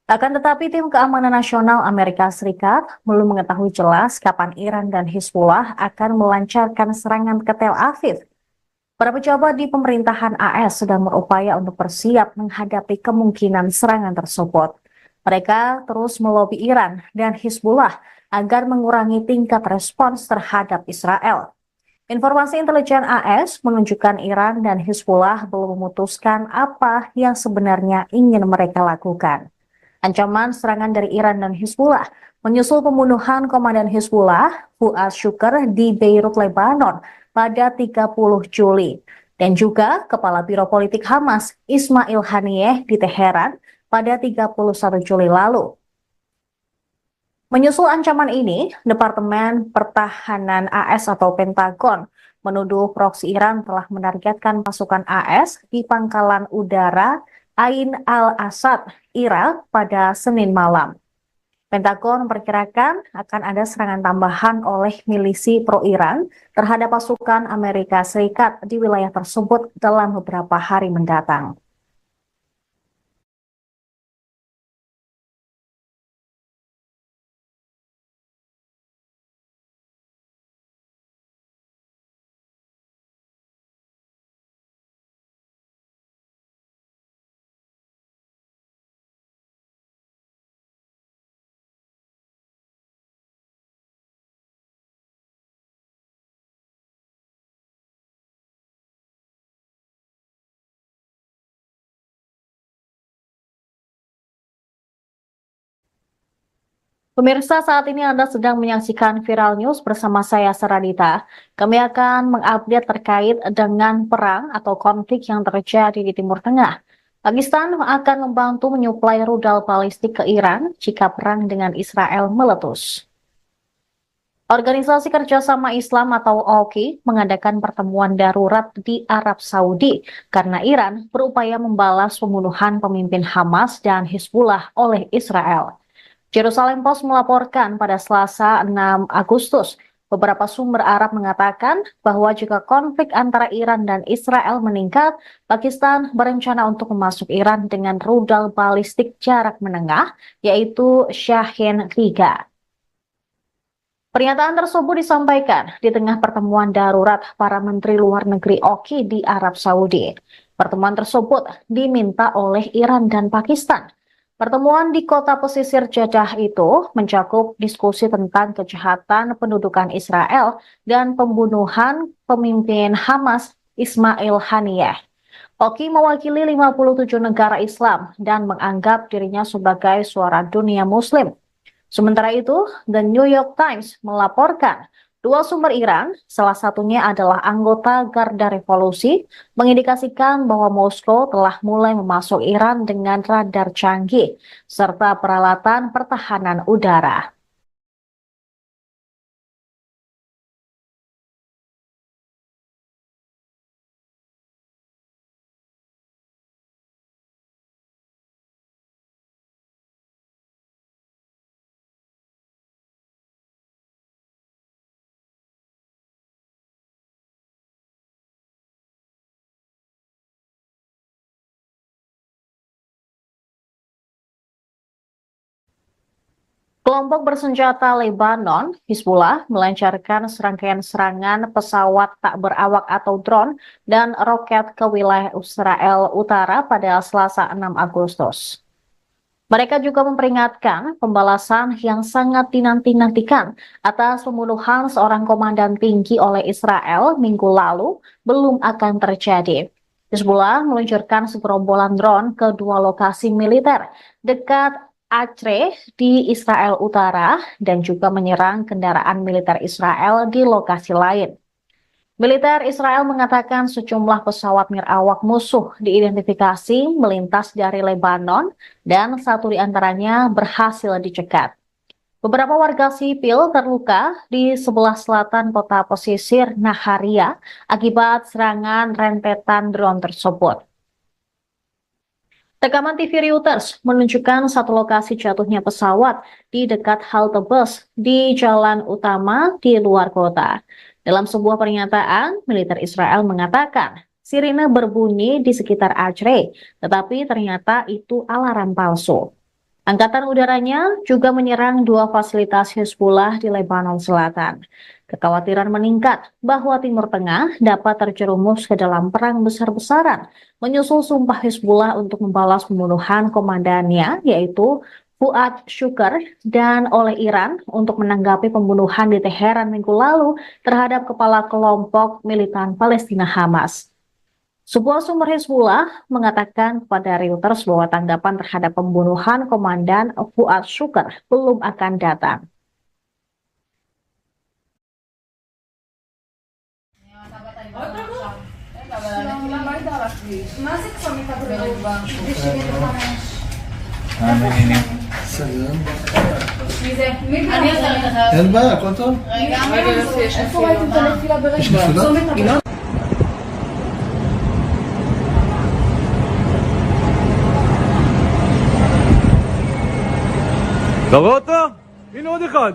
Akan tetapi tim keamanan nasional Amerika Serikat belum mengetahui jelas kapan Iran dan Hezbollah akan melancarkan serangan ke Tel Aviv. Para pejabat di pemerintahan AS sedang berupaya untuk bersiap menghadapi kemungkinan serangan tersebut. Mereka terus melobi Iran dan Hezbollah agar mengurangi tingkat respons terhadap Israel. Informasi intelijen AS menunjukkan Iran dan Hezbollah belum memutuskan apa yang sebenarnya ingin mereka lakukan. Ancaman serangan dari Iran dan Hezbollah menyusul pembunuhan komandan Hezbollah, Fuad Shukr, di Beirut, Lebanon pada 30 Juli. Dan juga Kepala Biro Politik Hamas, Ismail Haniyeh, di Teheran pada 31 Juli lalu. Menyusul ancaman ini, Departemen Pertahanan AS atau Pentagon menuduh proksi Iran telah menargetkan pasukan AS di pangkalan udara Ain al-Asad, Irak pada Senin malam. Pentagon memperkirakan akan ada serangan tambahan oleh milisi pro-Iran terhadap pasukan Amerika Serikat di wilayah tersebut dalam beberapa hari mendatang. Pemirsa, saat ini Anda sedang menyaksikan Viral News bersama saya, Saradita. Kami akan mengupdate terkait dengan perang atau konflik yang terjadi di Timur Tengah. Pakistan akan membantu menyuplai rudal balistik ke Iran jika perang dengan Israel meletus. Organisasi Kerjasama Islam atau OKI mengadakan pertemuan darurat di Arab Saudi karena Iran berupaya membalas pembunuhan pemimpin Hamas dan Hizbullah oleh Israel. Jerusalem Post melaporkan pada Selasa 6 Agustus, beberapa sumber Arab mengatakan bahwa jika konflik antara Iran dan Israel meningkat, Pakistan berencana untuk memasuk Iran dengan rudal balistik jarak menengah, yaitu Shahin-3. Pernyataan tersebut disampaikan di tengah pertemuan darurat para Menteri Luar Negeri OKI di Arab Saudi. Pertemuan tersebut diminta oleh Iran dan Pakistan. Pertemuan di kota pesisir Jeddah itu mencakup diskusi tentang kejahatan pendudukan Israel dan pembunuhan pemimpin Hamas Ismail Haniyeh. OKI mewakili 57 negara Islam dan menganggap dirinya sebagai suara dunia Muslim. Sementara itu, The New York Times melaporkan dua sumber Iran, salah satunya adalah anggota Garda Revolusi, mengindikasikan bahwa Moskow telah mulai memasuk Iran dengan radar canggih serta peralatan pertahanan udara. Kelompok bersenjata Lebanon, Hizbullah, melancarkan serangkaian serangan pesawat tak berawak atau drone dan roket ke wilayah Israel Utara pada Selasa 6 Agustus. Mereka juga memperingatkan pembalasan yang sangat dinanti-nantikan atas pembunuhan seorang komandan tinggi oleh Israel minggu lalu belum akan terjadi. Hizbullah meluncurkan segerombolan drone ke dua lokasi militer dekat Acre di Israel Utara dan juga menyerang kendaraan militer Israel di lokasi lain. Militer Israel mengatakan sejumlah pesawat nirawak musuh diidentifikasi melintas dari Lebanon dan satu di antaranya berhasil dicegat. Beberapa warga sipil terluka di sebelah selatan kota pesisir Naharia akibat serangan rentetan drone tersebut. Rekaman TV Reuters menunjukkan satu lokasi jatuhnya pesawat di dekat halte bus di jalan utama di luar kota. Dalam sebuah pernyataan, militer Israel mengatakan sirine berbunyi di sekitar Acre, tetapi ternyata itu alarm palsu. Angkatan udaranya juga menyerang dua fasilitas Hizbullah di Lebanon Selatan. Kekhawatiran meningkat bahwa Timur Tengah dapat terjerumus ke dalam perang besar-besaran, menyusul sumpah Hizbullah untuk membalas pembunuhan komandannya, yaitu Fuad Shukr, dan oleh Iran untuk menanggapi pembunuhan di Teheran minggu lalu terhadap kepala kelompok militan Palestina Hamas. Sebuah sumber Hizbullah mengatakan kepada Reuters bahwa tanggapan terhadap pembunuhan komandan Fuad Shukr belum akan datang. אין בעיה, הכל טוב. איפה ראיתם את הנפילה ברגע? אתה רואה אותו? הנה עוד אחד.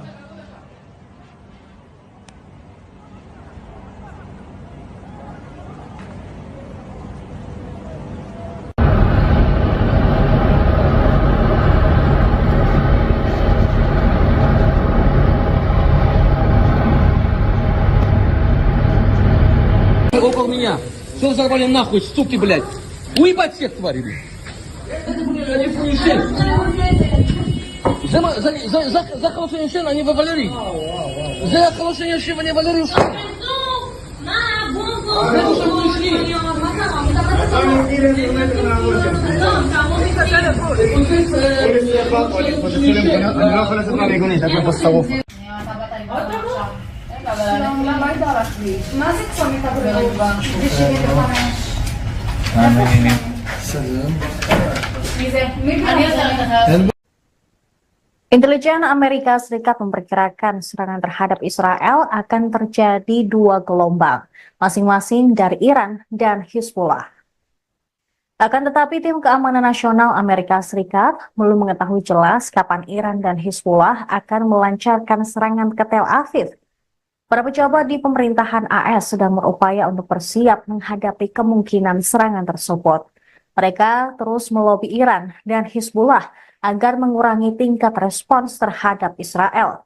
Около меня. Что взорвали нахуй, суки, блядь? Уебать всех тварей, блядь. Это, блядь, они фуишель. За хорошее ничего, они вывалили. За хорошее ничего, они вывалили. אני לא יכול לצאת מהמיגונית, רק בפוסט-שרוף. מה זה צומת הבריאות? בסדר. מי זה? מי זה? Intelijen Amerika Serikat memperkirakan serangan terhadap Israel akan terjadi 2 gelombang, masing-masing dari Iran dan Hizbullah. Akan tetapi tim keamanan nasional Amerika Serikat belum mengetahui jelas kapan Iran dan Hizbullah akan melancarkan serangan ke Tel Aviv. Para pejabat di pemerintahan AS sedang berupaya untuk bersiap menghadapi kemungkinan serangan tersebut. Mereka terus melobi Iran dan Hizbullah agar mengurangi tingkat respons terhadap Israel.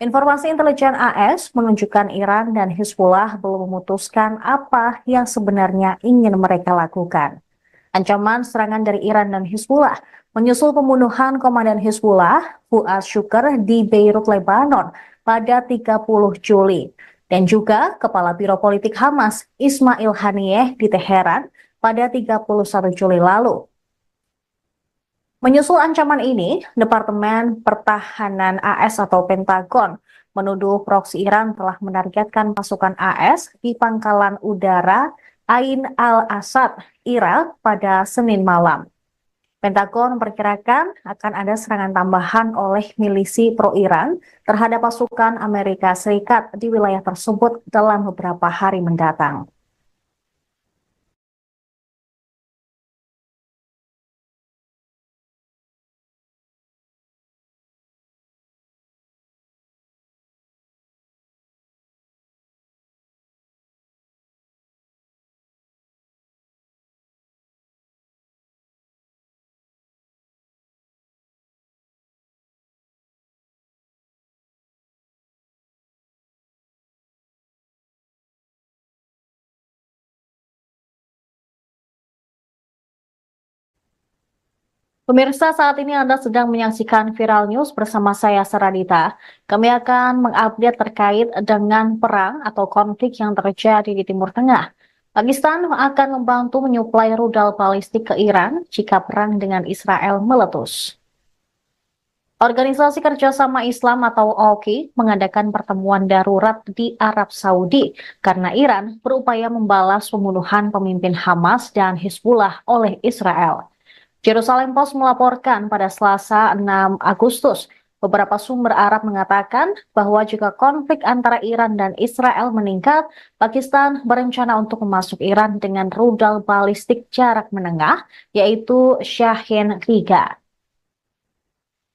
Informasi intelijen AS menunjukkan Iran dan Hizbullah belum memutuskan apa yang sebenarnya ingin mereka lakukan. Ancaman serangan dari Iran dan Hizbullah menyusul pembunuhan Komandan Hizbullah, Fuad Shukr, di Beirut, Lebanon pada 30 Juli. Dan juga Kepala Biro Politik Hamas, Ismail Haniyeh, di Teheran pada 31 Juli lalu. Menyusul ancaman ini, Departemen Pertahanan AS atau Pentagon menuduh proksi Iran telah menargetkan pasukan AS di pangkalan udara Ain al-Asad, Irak pada Senin malam. Pentagon memperkirakan akan ada serangan tambahan oleh milisi pro-Iran terhadap pasukan Amerika Serikat di wilayah tersebut dalam beberapa hari mendatang. Pemirsa, saat ini Anda sedang menyaksikan Viral News bersama saya, Saradita. Kami akan mengupdate terkait dengan perang atau konflik yang terjadi di Timur Tengah. Pakistan akan membantu menyuplai rudal balistik ke Iran jika perang dengan Israel meletus. Organisasi Kerjasama Islam atau OKI mengadakan pertemuan darurat di Arab Saudi karena Iran berupaya membalas pembunuhan pemimpin Hamas dan Hizbullah oleh Israel. Jerusalem Post melaporkan pada Selasa 6 Agustus, beberapa sumber Arab mengatakan bahwa jika konflik antara Iran dan Israel meningkat, Pakistan berencana untuk memasuk Iran dengan rudal balistik jarak menengah, yaitu Shahin 3.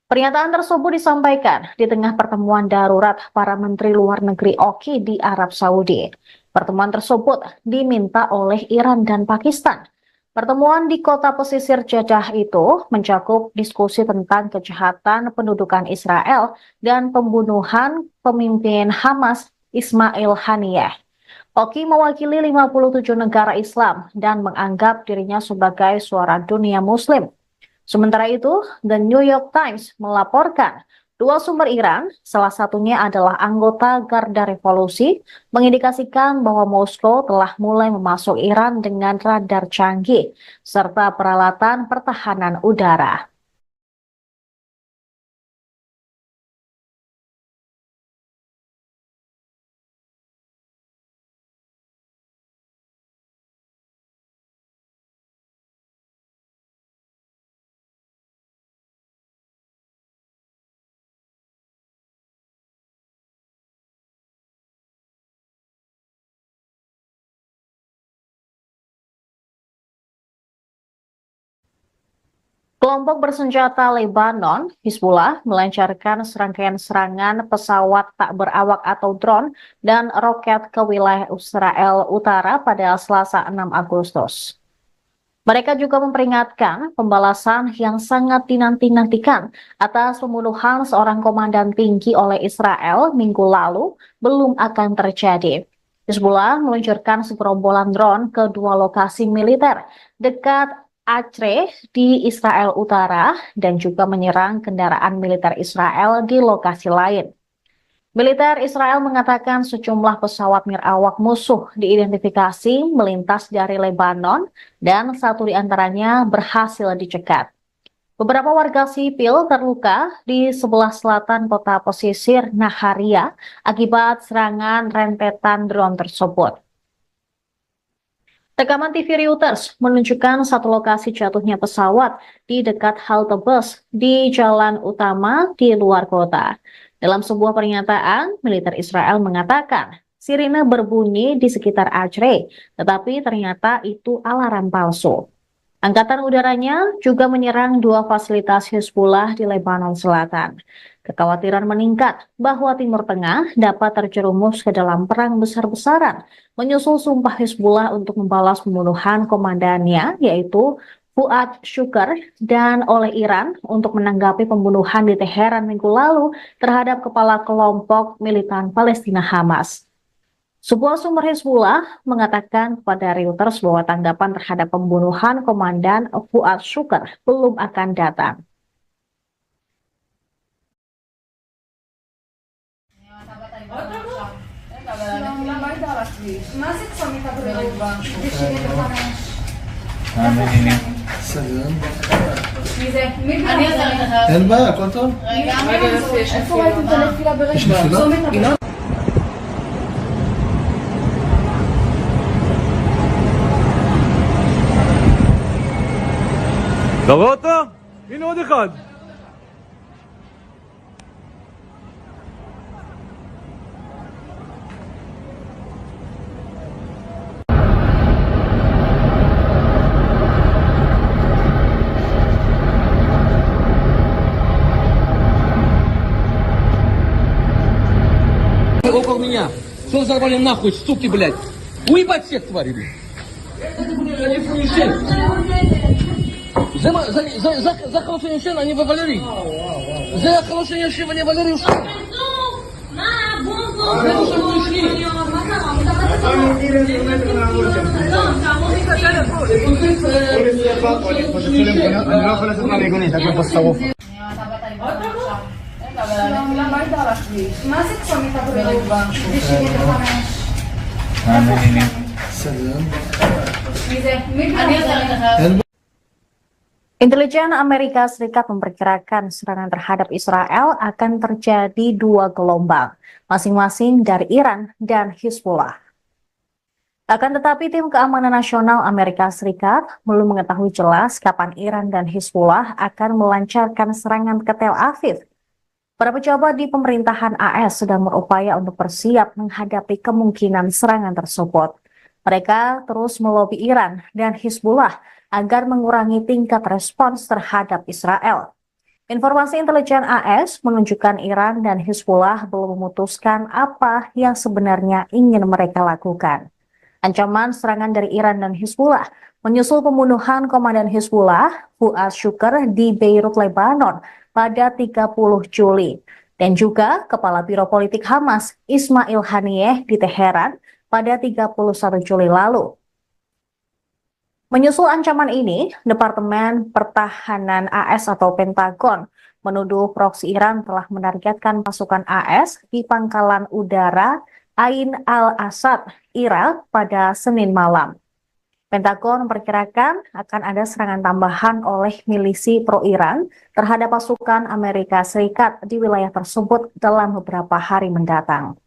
Pernyataan tersebut disampaikan di tengah pertemuan darurat para menteri luar negeri OKI di Arab Saudi. Pertemuan tersebut diminta oleh Iran dan Pakistan. Pertemuan di kota pesisir Jeddah itu mencakup diskusi tentang kejahatan pendudukan Israel dan pembunuhan pemimpin Hamas Ismail Haniyeh. OKI mewakili 57 negara Islam dan menganggap dirinya sebagai suara dunia Muslim. Sementara itu, The New York Times melaporkan dua sumber Iran, salah satunya adalah anggota Garda Revolusi, mengindikasikan bahwa Moskow telah mulai memasuk Iran dengan radar canggih serta peralatan pertahanan udara. Kelompok bersenjata Lebanon, Hizbullah, melancarkan serangkaian serangan pesawat tak berawak atau drone dan roket ke wilayah Israel Utara pada Selasa 6 Agustus. Mereka juga memperingatkan pembalasan yang sangat dinanti-nantikan atas pembunuhan seorang komandan tinggi oleh Israel minggu lalu belum akan terjadi. Hizbullah meluncurkan segerombolan drone ke dua lokasi militer dekat Acre di Israel Utara dan juga menyerang kendaraan militer Israel di lokasi lain. Militer Israel mengatakan sejumlah pesawat nirawak musuh diidentifikasi melintas dari Lebanon dan satu di antaranya berhasil dicegat. Beberapa warga sipil terluka di sebelah selatan kota pesisir Naharia akibat serangan rentetan drone tersebut. Rekaman TV Reuters menunjukkan satu lokasi jatuhnya pesawat di dekat halte bus di jalan utama di luar kota. Dalam sebuah pernyataan, militer Israel mengatakan sirine berbunyi di sekitar Acre, tetapi ternyata itu alarm palsu. Angkatan udaranya juga menyerang dua fasilitas Hezbollah di Lebanon Selatan. Kekhawatiran meningkat bahwa Timur Tengah dapat terjerumus ke dalam perang besar-besaran, menyusul sumpah Hezbollah untuk membalas pembunuhan komandannya, yaitu Fuad Shukr, dan oleh Iran untuk menanggapi pembunuhan di Teheran minggu lalu terhadap kepala kelompok militan Palestina Hamas. Sebuah sumber Hezbollah mengatakan kepada Reuters bahwa tanggapan terhadap pembunuhan Komandan Fuad Shukr belum akan datang. אין בעיה, הכל טוב. איפה ראיתם את הנפילה ברגע? אתה רואה אותו? הנה עוד אחד. Около меня. Что взорвали нахуй, суки, блядь? Уебать всех тварей, блядь. За хороший ничего, они во Валерии. За хороший ничего, они Валерии ушли. אני לא יכול לצאת מהמיגונית, הכל פה שרוף. למה היית על הכביש? מה זה צומת הבריאות? כביש 75. Intelijen Amerika Serikat memperkirakan serangan terhadap Israel akan terjadi dua gelombang, masing-masing dari Iran dan Hezbollah. Akan tetapi, tim keamanan nasional Amerika Serikat belum mengetahui jelas kapan Iran dan Hezbollah akan melancarkan serangan ke Tel Aviv. Para pejabat di pemerintahan AS sedang berupaya untuk bersiap menghadapi kemungkinan serangan tersebut. Mereka terus melobi Iran dan Hezbollah agar mengurangi tingkat respons terhadap Israel. Informasi intelijen AS menunjukkan Iran dan Hezbollah belum memutuskan apa yang sebenarnya ingin mereka lakukan. Ancaman serangan dari Iran dan Hezbollah menyusul pembunuhan komandan Hezbollah, Fuad Shukr, di Beirut, Lebanon pada 30 Juli. Dan juga Kepala Biro Politik Hamas, Ismail Haniyeh, di Teheran pada 31 Juli lalu. Menyusul ancaman ini, Departemen Pertahanan AS atau Pentagon menuduh proksi Iran telah menargetkan pasukan AS di pangkalan udara Ain al-Asad, Irak pada Senin malam. Pentagon memperkirakan akan ada serangan tambahan oleh milisi pro-Iran terhadap pasukan Amerika Serikat di wilayah tersebut dalam beberapa hari mendatang.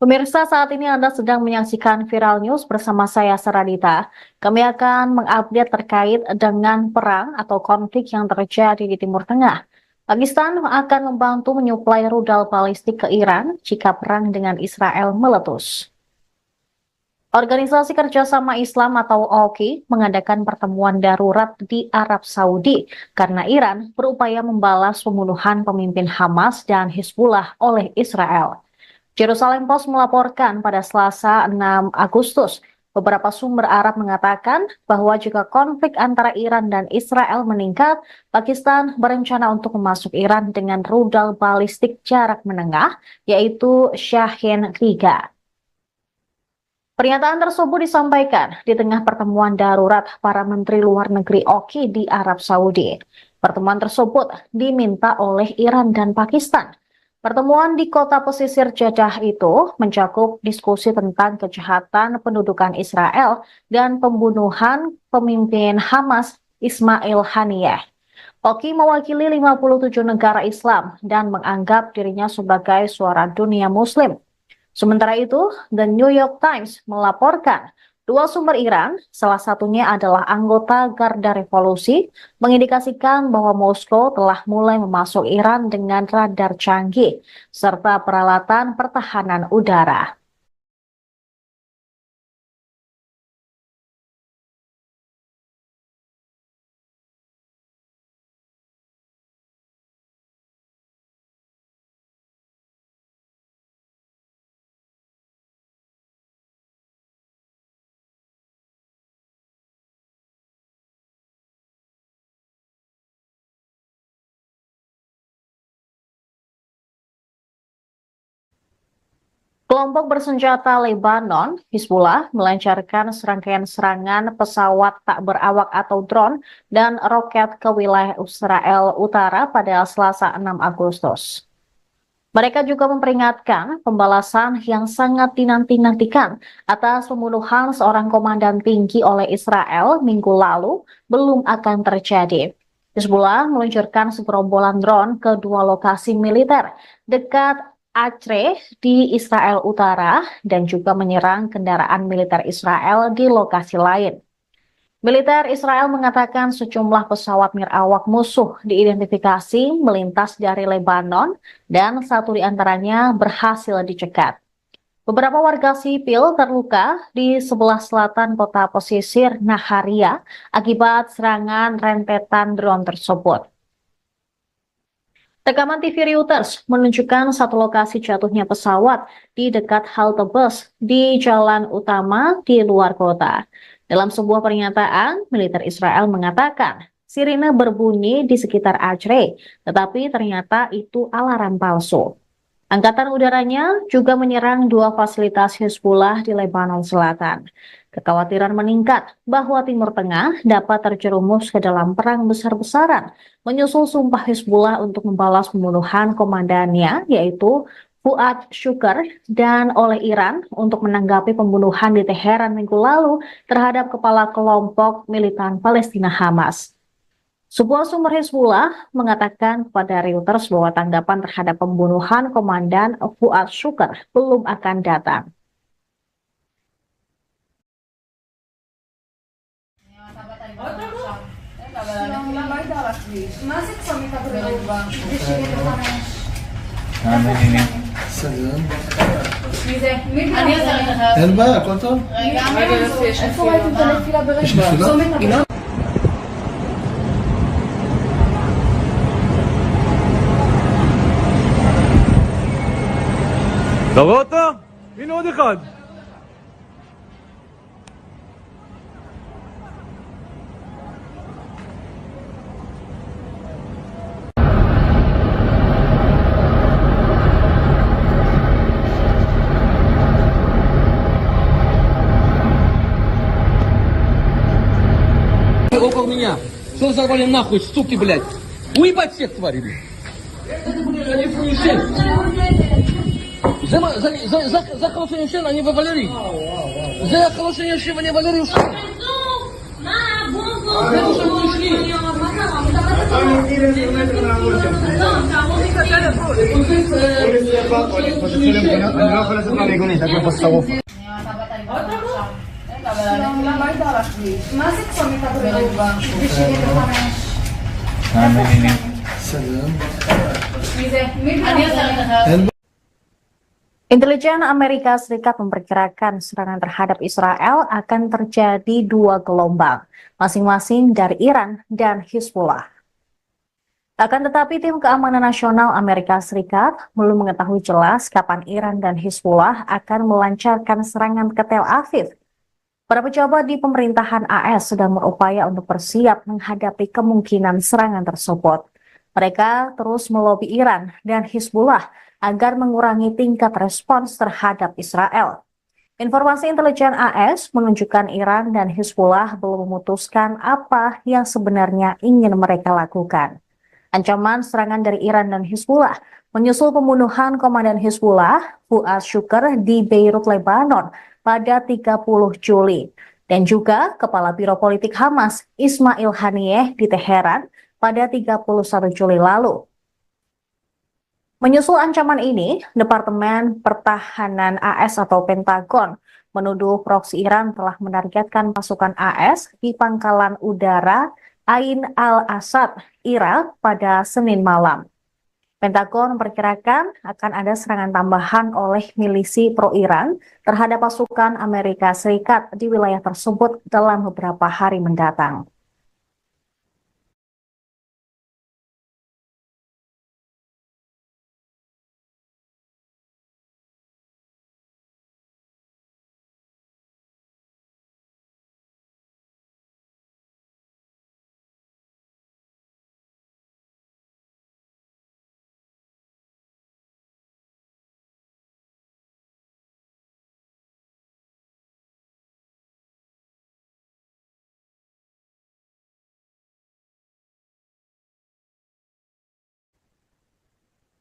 Pemirsa, saat ini Anda sedang menyaksikan Viral News bersama saya, Saradita. Kami akan mengupdate terkait dengan perang atau konflik yang terjadi di Timur Tengah. Pakistan akan membantu menyuplai rudal balistik ke Iran jika perang dengan Israel meletus. Organisasi Kerjasama Islam atau OIC mengadakan pertemuan darurat di Arab Saudi karena Iran berupaya membalas pembunuhan pemimpin Hamas dan Hezbollah oleh Israel. Jerusalem Post melaporkan pada Selasa 6 Agustus Beberapa sumber Arab mengatakan bahwa jika konflik antara Iran dan Israel meningkat, Pakistan berencana untuk memasuk Iran dengan rudal balistik jarak menengah, yaitu Shahin-3. Pernyataan tersebut disampaikan di tengah pertemuan darurat para Menteri Luar Negeri Oki di Arab Saudi. Pertemuan tersebut diminta oleh Iran dan Pakistan. Pertemuan di kota pesisir Jeddah itu mencakup diskusi tentang kejahatan pendudukan Israel dan pembunuhan pemimpin Hamas Ismail Haniyeh. Oki mewakili 57 negara Islam dan menganggap dirinya sebagai suara dunia Muslim. Sementara itu, The New York Times melaporkan dua sumber Iran, salah satunya adalah anggota Garda Revolusi, mengindikasikan bahwa Moskow telah mulai memasuk Iran dengan radar canggih serta peralatan pertahanan udara. Kelompok bersenjata Lebanon, Hizbullah, melancarkan serangkaian serangan pesawat tak berawak atau drone dan roket ke wilayah Israel Utara pada Selasa 6 Agustus. Mereka juga memperingatkan pembalasan yang sangat dinanti-nantikan atas pembunuhan seorang komandan tinggi oleh Israel minggu lalu belum akan terjadi. Hizbullah meluncurkan segerombolan drone ke dua lokasi militer dekat Acre di Israel Utara dan juga menyerang kendaraan militer Israel di lokasi lain. Militer Israel mengatakan sejumlah pesawat nirawak musuh diidentifikasi melintas dari Lebanon dan satu di antaranya berhasil dicegat. Beberapa warga sipil terluka di sebelah selatan kota pesisir Naharia akibat serangan rentetan drone tersebut. Rekaman TV Reuters menunjukkan satu lokasi jatuhnya pesawat di dekat halte bus di jalan utama di luar kota. Dalam sebuah pernyataan, militer Israel mengatakan sirine berbunyi di sekitar Acre, tetapi ternyata itu alarm palsu. Angkatan udaranya juga menyerang dua fasilitas Hizbullah di Lebanon Selatan. Kekhawatiran meningkat bahwa Timur Tengah dapat terjerumus ke dalam perang besar-besaran, menyusul sumpah Hizbullah untuk membalas pembunuhan komandannya, yaitu Fuad Shukr, dan oleh Iran untuk menanggapi pembunuhan di Teheran minggu lalu terhadap kepala kelompok militan Palestina Hamas. Sebuah sumber Hizbullah mengatakan kepada Reuters bahwa tanggapan terhadap pembunuhan komandan Fuad Shukr belum akan datang. מה זה צומית הבריאות? בשביל מי זה? אני עוזרת לך. אין בעיה, הכל טוב. רגע, איפה ראיתם את הנפילה ברגע? צומית הבריאות. אתה רואה אותו? הנה עוד אחד. Около меня. Что взорвали нахуй, суки, блядь? Уебать всех тварей, блядь. Это, блядь, они фуешек. За хорошее член, они вывалили. За хорошее член, они вывалили. אני לא יכול לעשות מהמיגונית, רק בפוסט-שרוף. מה זה צומית הבריאות? בשביל מי זה? אני עוזרת לך. Intelijen Amerika Serikat memperkirakan serangan terhadap Israel akan terjadi dua gelombang, masing-masing dari Iran dan Hizbullah. Akan tetapi tim keamanan nasional Amerika Serikat belum mengetahui jelas kapan Iran dan Hizbullah akan melancarkan serangan ke Tel Aviv. Para pejabat di pemerintahan AS sedang berupaya untuk bersiap menghadapi kemungkinan serangan tersebut. Mereka terus melobi Iran dan Hizbullah agar mengurangi tingkat respons terhadap Israel. Informasi intelijen AS menunjukkan Iran dan Hizbullah belum memutuskan apa yang sebenarnya ingin mereka lakukan. Ancaman serangan dari Iran dan Hizbullah menyusul pembunuhan Komandan Hizbullah, Fuad Shukr, di Beirut, Lebanon pada 30 Juli. Dan juga Kepala Biro Politik Hamas, Ismail Haniyeh, di Teheran pada 31 Juli lalu. Menyusul ancaman ini, Departemen Pertahanan AS atau Pentagon menuduh proksi Iran telah menargetkan pasukan AS di pangkalan udara Ain al-Asad, Irak pada Senin malam. Pentagon memperkirakan akan ada serangan tambahan oleh milisi pro-Iran terhadap pasukan Amerika Serikat di wilayah tersebut dalam beberapa hari mendatang.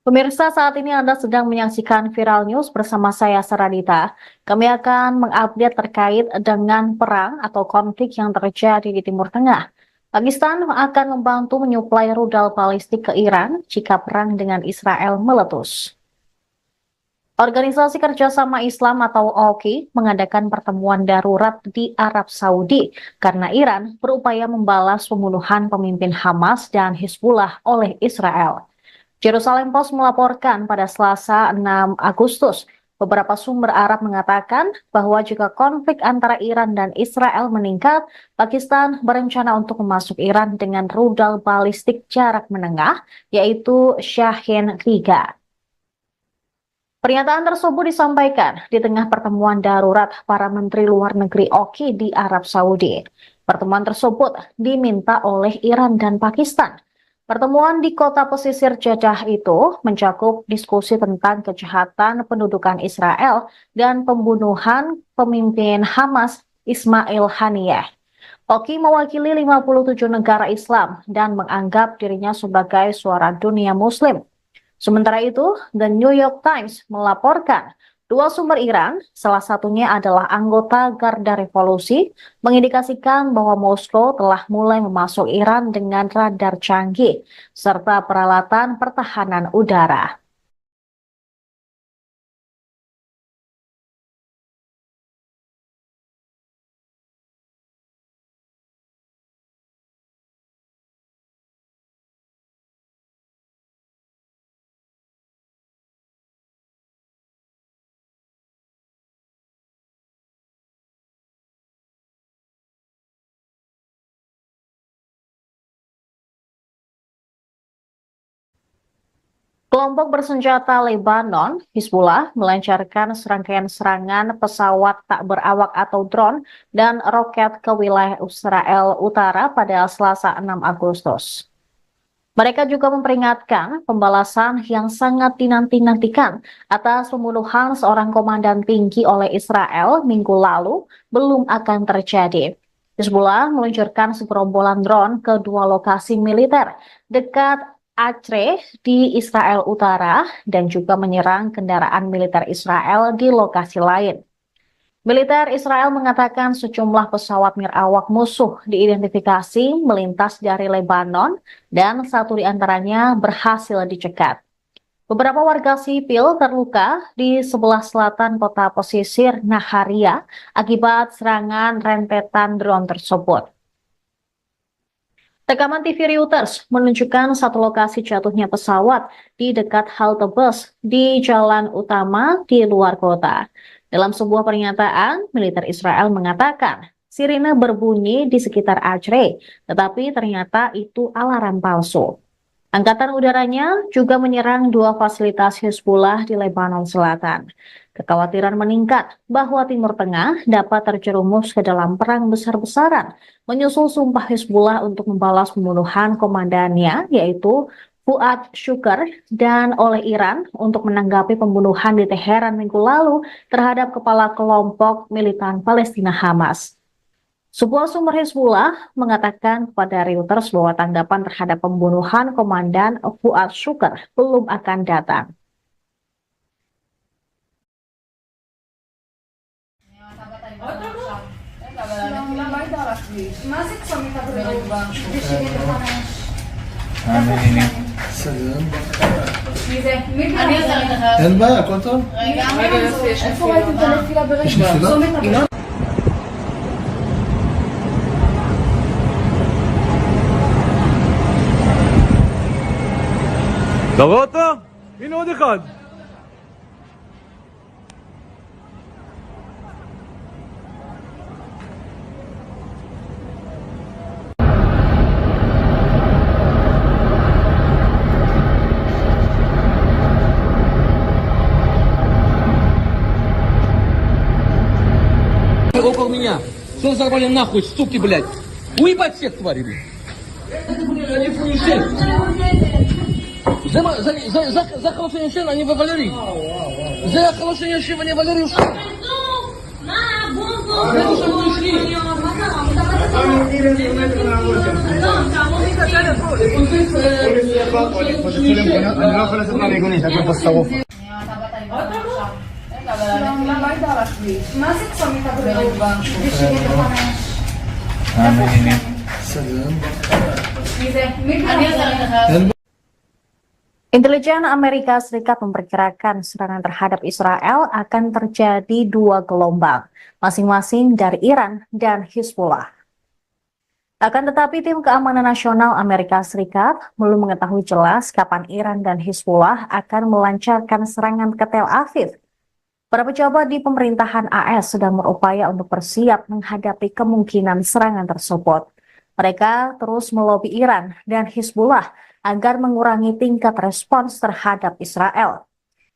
Pemirsa, saat ini Anda sedang menyaksikan Viral News bersama saya, Saradita. Kami akan mengupdate terkait dengan perang atau konflik yang terjadi di Timur Tengah. Pakistan akan membantu menyuplai rudal balistik ke Iran jika perang dengan Israel meletus. Organisasi Kerjasama Islam atau OKI mengadakan pertemuan darurat di Arab Saudi karena Iran berupaya membalas pembunuhan pemimpin Hamas dan Hizbullah oleh Israel. Jerusalem Post melaporkan pada Selasa 6 Agustus, beberapa sumber Arab mengatakan bahwa jika konflik antara Iran dan Israel meningkat, Pakistan berencana untuk memasuk Iran dengan rudal balistik jarak menengah, yaitu Shahin 3. Pernyataan tersebut disampaikan di tengah pertemuan darurat para Menteri Luar Negeri OKI di Arab Saudi. Pertemuan tersebut diminta oleh Iran dan Pakistan. Pertemuan di kota pesisir Jeddah itu mencakup diskusi tentang kejahatan pendudukan Israel dan pembunuhan pemimpin Hamas Ismail Haniyeh. OKI mewakili 57 negara Islam dan menganggap dirinya sebagai suara dunia Muslim. Sementara itu, The New York Times melaporkan dua sumber Iran, salah satunya adalah anggota Garda Revolusi, mengindikasikan bahwa Moskow telah mulai memasuk Iran dengan radar canggih serta peralatan pertahanan udara. Kelompok bersenjata Lebanon, Hizbullah, melancarkan serangkaian serangan pesawat tak berawak atau drone dan roket ke wilayah Israel Utara pada Selasa 6 Agustus. Mereka juga memperingatkan pembalasan yang sangat dinanti-nantikan atas pembunuhan seorang komandan tinggi oleh Israel minggu lalu belum akan terjadi. Hizbullah meluncurkan segerombolan drone ke dua lokasi militer dekat Acre di Israel Utara dan juga menyerang kendaraan militer Israel di lokasi lain. Militer Israel mengatakan sejumlah pesawat nirawak musuh diidentifikasi melintas dari Lebanon dan satu di antaranya berhasil dicegat. Beberapa warga sipil terluka di sebelah selatan kota pesisir Naharia akibat serangan rentetan drone tersebut. Rekaman TV Reuters menunjukkan satu lokasi jatuhnya pesawat di dekat halte bus di jalan utama di luar kota. Dalam sebuah pernyataan, militer Israel mengatakan sirine berbunyi di sekitar Acre, tetapi ternyata itu alarm palsu. Angkatan udaranya juga menyerang dua fasilitas Hizbullah di Lebanon Selatan. Kekhawatiran meningkat bahwa Timur Tengah dapat terjerumus ke dalam perang besar-besaran, menyusul sumpah Hizbullah untuk membalas pembunuhan komandannya, yaitu Fuad Shukr, dan oleh Iran untuk menanggapi pembunuhan di Teheran minggu lalu terhadap kepala kelompok militan Palestina Hamas. Sebuah sumber Hizbullah mengatakan kepada Reuters bahwa tanggapan terhadap pembunuhan Komandan Fuad Shukr belum akan datang. מה זה צומת הבריאות? בשביל לפרש. סלם. מי זה? אני עוזרת לך. אין בעיה, הכל טוב? רגע, איפה ראיתם את הנפילה ברגע? יש נפילה? צומת הבריאות. אתה רואה אותו? הנה עוד אחד. Около меня. Что взорвали нахуй, суки, блядь? Уебать всех тварей, блядь. Это, блядь, они фуишен. За хорошее шен, они во Валерий. За хорошее шен, они Валерий ушли. Это что вы ушли? אני לא יכול לצאת מהמיגונית, הכל פה שרוף. למה היית על הכביש? מה זה צומת הבריאות? בשביל לפרש. סלם. מי זה? אני עוזרת לך. Intelijen Amerika Serikat memperkirakan serangan terhadap Israel akan terjadi dua gelombang, masing-masing dari Iran dan Hizbullah. Akan tetapi tim keamanan nasional Amerika Serikat belum mengetahui jelas kapan Iran dan Hizbullah akan melancarkan serangan ke Tel Aviv. Para pejabat di pemerintahan AS sedang berupaya untuk bersiap menghadapi kemungkinan serangan tersebut. Mereka terus melobi Iran dan Hizbullah agar mengurangi tingkat respons terhadap Israel.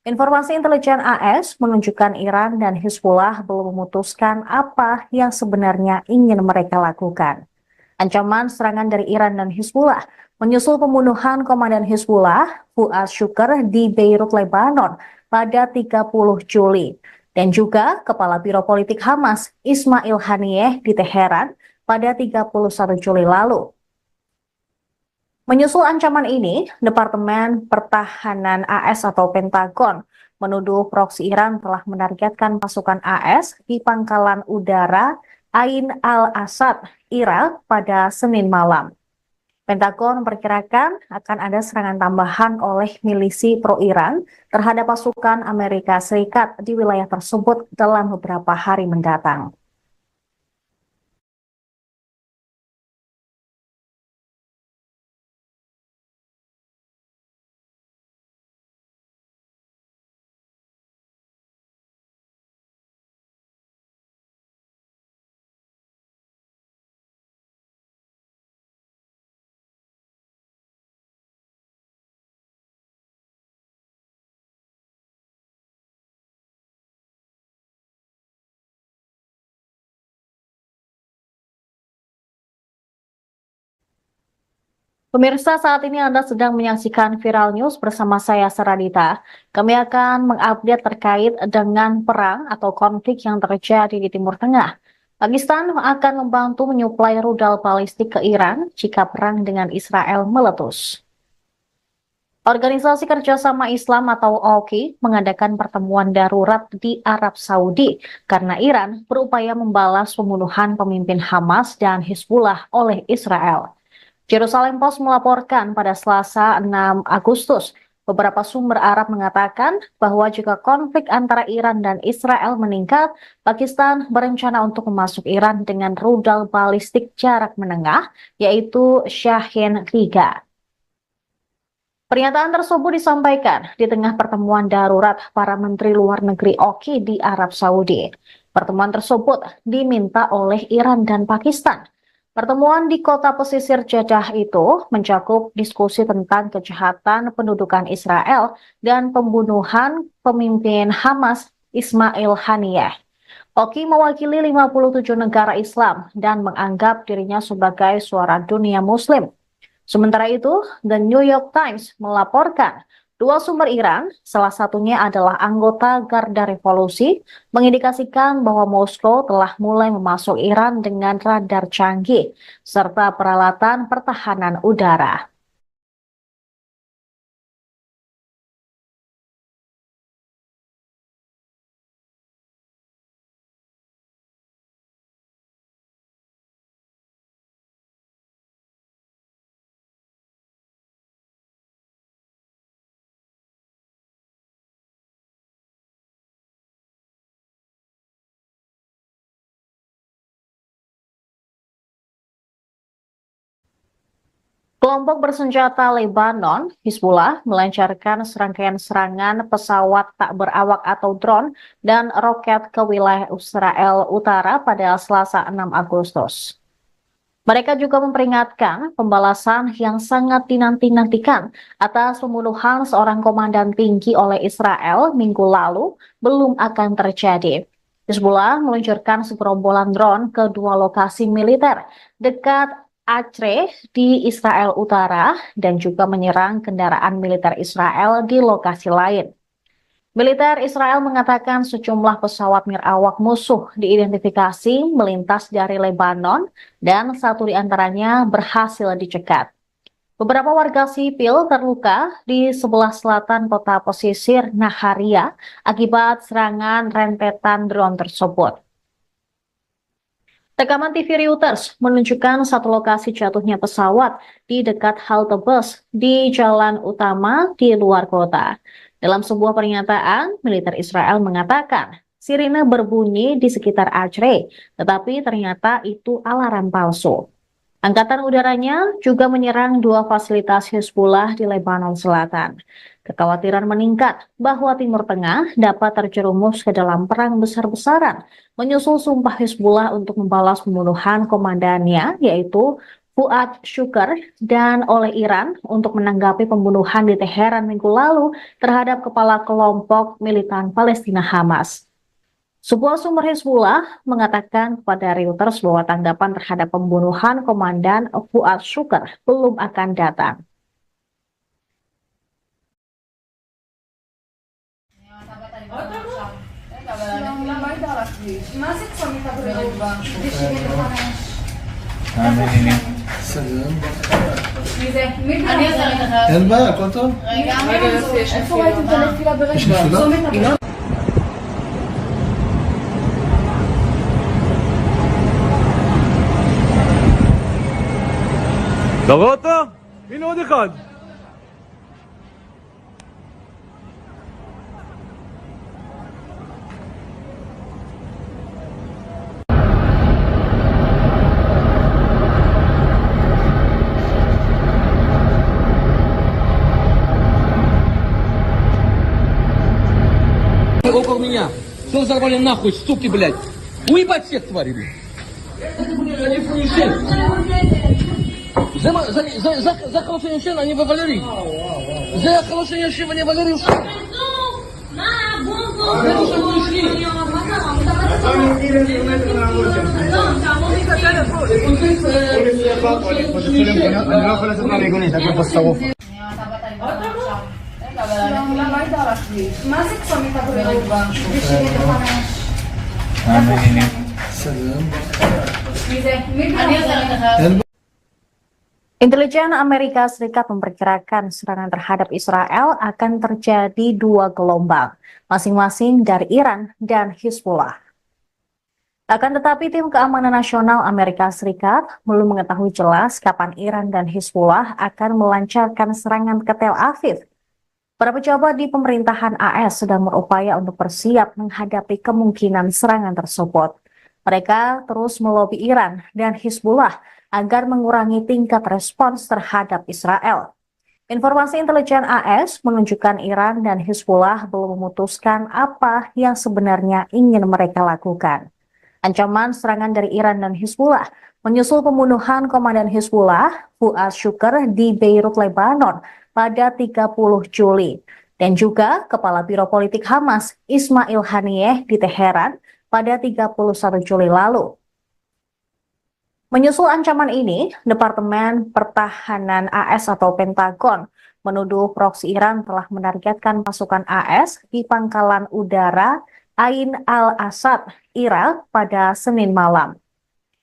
Informasi intelijen AS menunjukkan Iran dan Hizbullah belum memutuskan apa yang sebenarnya ingin mereka lakukan. Ancaman serangan dari Iran dan Hizbullah menyusul pembunuhan komandan Hizbullah, Fuad Shukr, di Beirut, Lebanon pada 30 Juli. Dan juga Kepala Biro Politik Hamas, Ismail Haniyeh, di Teheran pada 31 Juli lalu. Menyusul ancaman ini, Departemen Pertahanan AS atau Pentagon menuduh proksi Iran telah menargetkan pasukan AS di pangkalan udara Ain al-Asad, Irak pada Senin malam. Pentagon memperkirakan akan ada serangan tambahan oleh milisi pro-Iran terhadap pasukan Amerika Serikat di wilayah tersebut dalam beberapa hari mendatang. Pemirsa, saat ini Anda sedang menyaksikan Viral News bersama saya, Saradita. Kami akan mengupdate terkait dengan perang atau konflik yang terjadi di Timur Tengah. Pakistan akan membantu menyuplai rudal balistik ke Iran jika perang dengan Israel meletus. Organisasi Kerjasama Islam atau OIC mengadakan pertemuan darurat di Arab Saudi karena Iran berupaya membalas pembunuhan pemimpin Hamas dan Hizbullah oleh Israel. Jerusalem Post melaporkan pada Selasa 6 Agustus, beberapa sumber Arab mengatakan bahwa jika konflik antara Iran dan Israel meningkat, Pakistan berencana untuk memasuk Iran dengan rudal balistik jarak menengah, yaitu Shahin 3. Pernyataan tersebut disampaikan di tengah pertemuan darurat para Menteri Luar Negeri OIC di Arab Saudi. Pertemuan tersebut diminta oleh Iran dan Pakistan. Pertemuan di kota pesisir Jeddah itu mencakup diskusi tentang kejahatan pendudukan Israel dan pembunuhan pemimpin Hamas Ismail Haniyeh. Oki mewakili 57 negara Islam dan menganggap dirinya sebagai suara dunia Muslim. Sementara itu, The New York Times melaporkan dua sumber Iran, salah satunya adalah anggota Garda Revolusi, mengindikasikan bahwa Moskow telah mulai memasuk Iran dengan radar canggih serta peralatan pertahanan udara. Kelompok bersenjata Lebanon, Hizbullah, melancarkan serangkaian serangan pesawat tak berawak atau drone dan roket ke wilayah Israel Utara pada Selasa 6 Agustus. Mereka juga memperingatkan pembalasan yang sangat dinanti-nantikan atas pembunuhan seorang komandan tinggi oleh Israel minggu lalu belum akan terjadi. Hizbullah meluncurkan segerombolan drone ke dua lokasi militer dekat Acre di Israel Utara dan juga menyerang kendaraan militer Israel di lokasi lain. Militer Israel mengatakan sejumlah pesawat nirawak musuh diidentifikasi melintas dari Lebanon dan satu di antaranya berhasil dicegat. Beberapa warga sipil terluka di sebelah selatan kota pesisir Naharia akibat serangan rentetan drone tersebut. Rekaman TV Reuters menunjukkan satu lokasi jatuhnya pesawat di dekat halte bus di jalan utama di luar kota. Dalam sebuah pernyataan, militer Israel mengatakan sirine berbunyi di sekitar Acre, tetapi ternyata itu alarm palsu. Angkatan udaranya juga menyerang dua fasilitas Hizbullah di Lebanon Selatan. Kekhawatiran meningkat bahwa Timur Tengah dapat terjerumus ke dalam perang besar-besaran, menyusul sumpah Hizbullah untuk membalas pembunuhan komandannya, yaitu Fuad Shukr, dan oleh Iran untuk menanggapi pembunuhan di Teheran minggu lalu terhadap kepala kelompok militan Palestina Hamas. Sebuah sumber Hizbullah mengatakan kepada Reuters bahwa tanggapan terhadap pembunuhan komandan Fuad Shukr belum akan datang. מה זה צומית הבריאות? בשביל לפרש. סלם. מי זה? מי אני אעזור לך. אין בעיה, הכל טוב. רגע, איפה ראיתם את הנפילה יש ברשת? נפילה? צומת הבריאות. אתה רואה אותו? הנה עוד אחד. Около меня. Что взорвали нахуй, суки, блядь? Уебать всех тварей, блядь. Это, блядь, они фунишен. За хорошее ничего, они вывалили. За хорошее ничего, они вывалили. Это что вы ушли? אני לא יכול לצאת מהמיגונית, הכל פה שרוף. למה היית על הכביש? מה זה צומת הבריאות? בשביל לפרש. סלם. מי זה? מי אני אעזור לך. אין בעיה. Intelijen Amerika Serikat memperkirakan serangan terhadap Israel akan terjadi dua gelombang, masing-masing dari Iran dan Hizbullah. Akan tetapi tim keamanan nasional Amerika Serikat belum mengetahui jelas kapan Iran dan Hizbullah akan melancarkan serangan ke Tel Aviv. Para pejabat di pemerintahan AS sedang berupaya untuk bersiap menghadapi kemungkinan serangan tersebut. Mereka terus melobi Iran dan Hizbullah agar mengurangi tingkat respons terhadap Israel. Informasi intelijen AS menunjukkan Iran dan Hizbullah belum memutuskan apa yang sebenarnya ingin mereka lakukan. Ancaman serangan dari Iran dan Hizbullah menyusul pembunuhan Komandan Hizbullah, Fuad Shukr di Beirut, Lebanon pada 30 Juli. Dan juga Kepala Biro Politik Hamas, Ismail Haniyeh di Teheran pada 31 Juli lalu. Menyusul ancaman ini, Departemen Pertahanan AS atau Pentagon menuduh proksi Iran telah menargetkan pasukan AS di pangkalan udara Ain al-Asad, Irak pada Senin malam.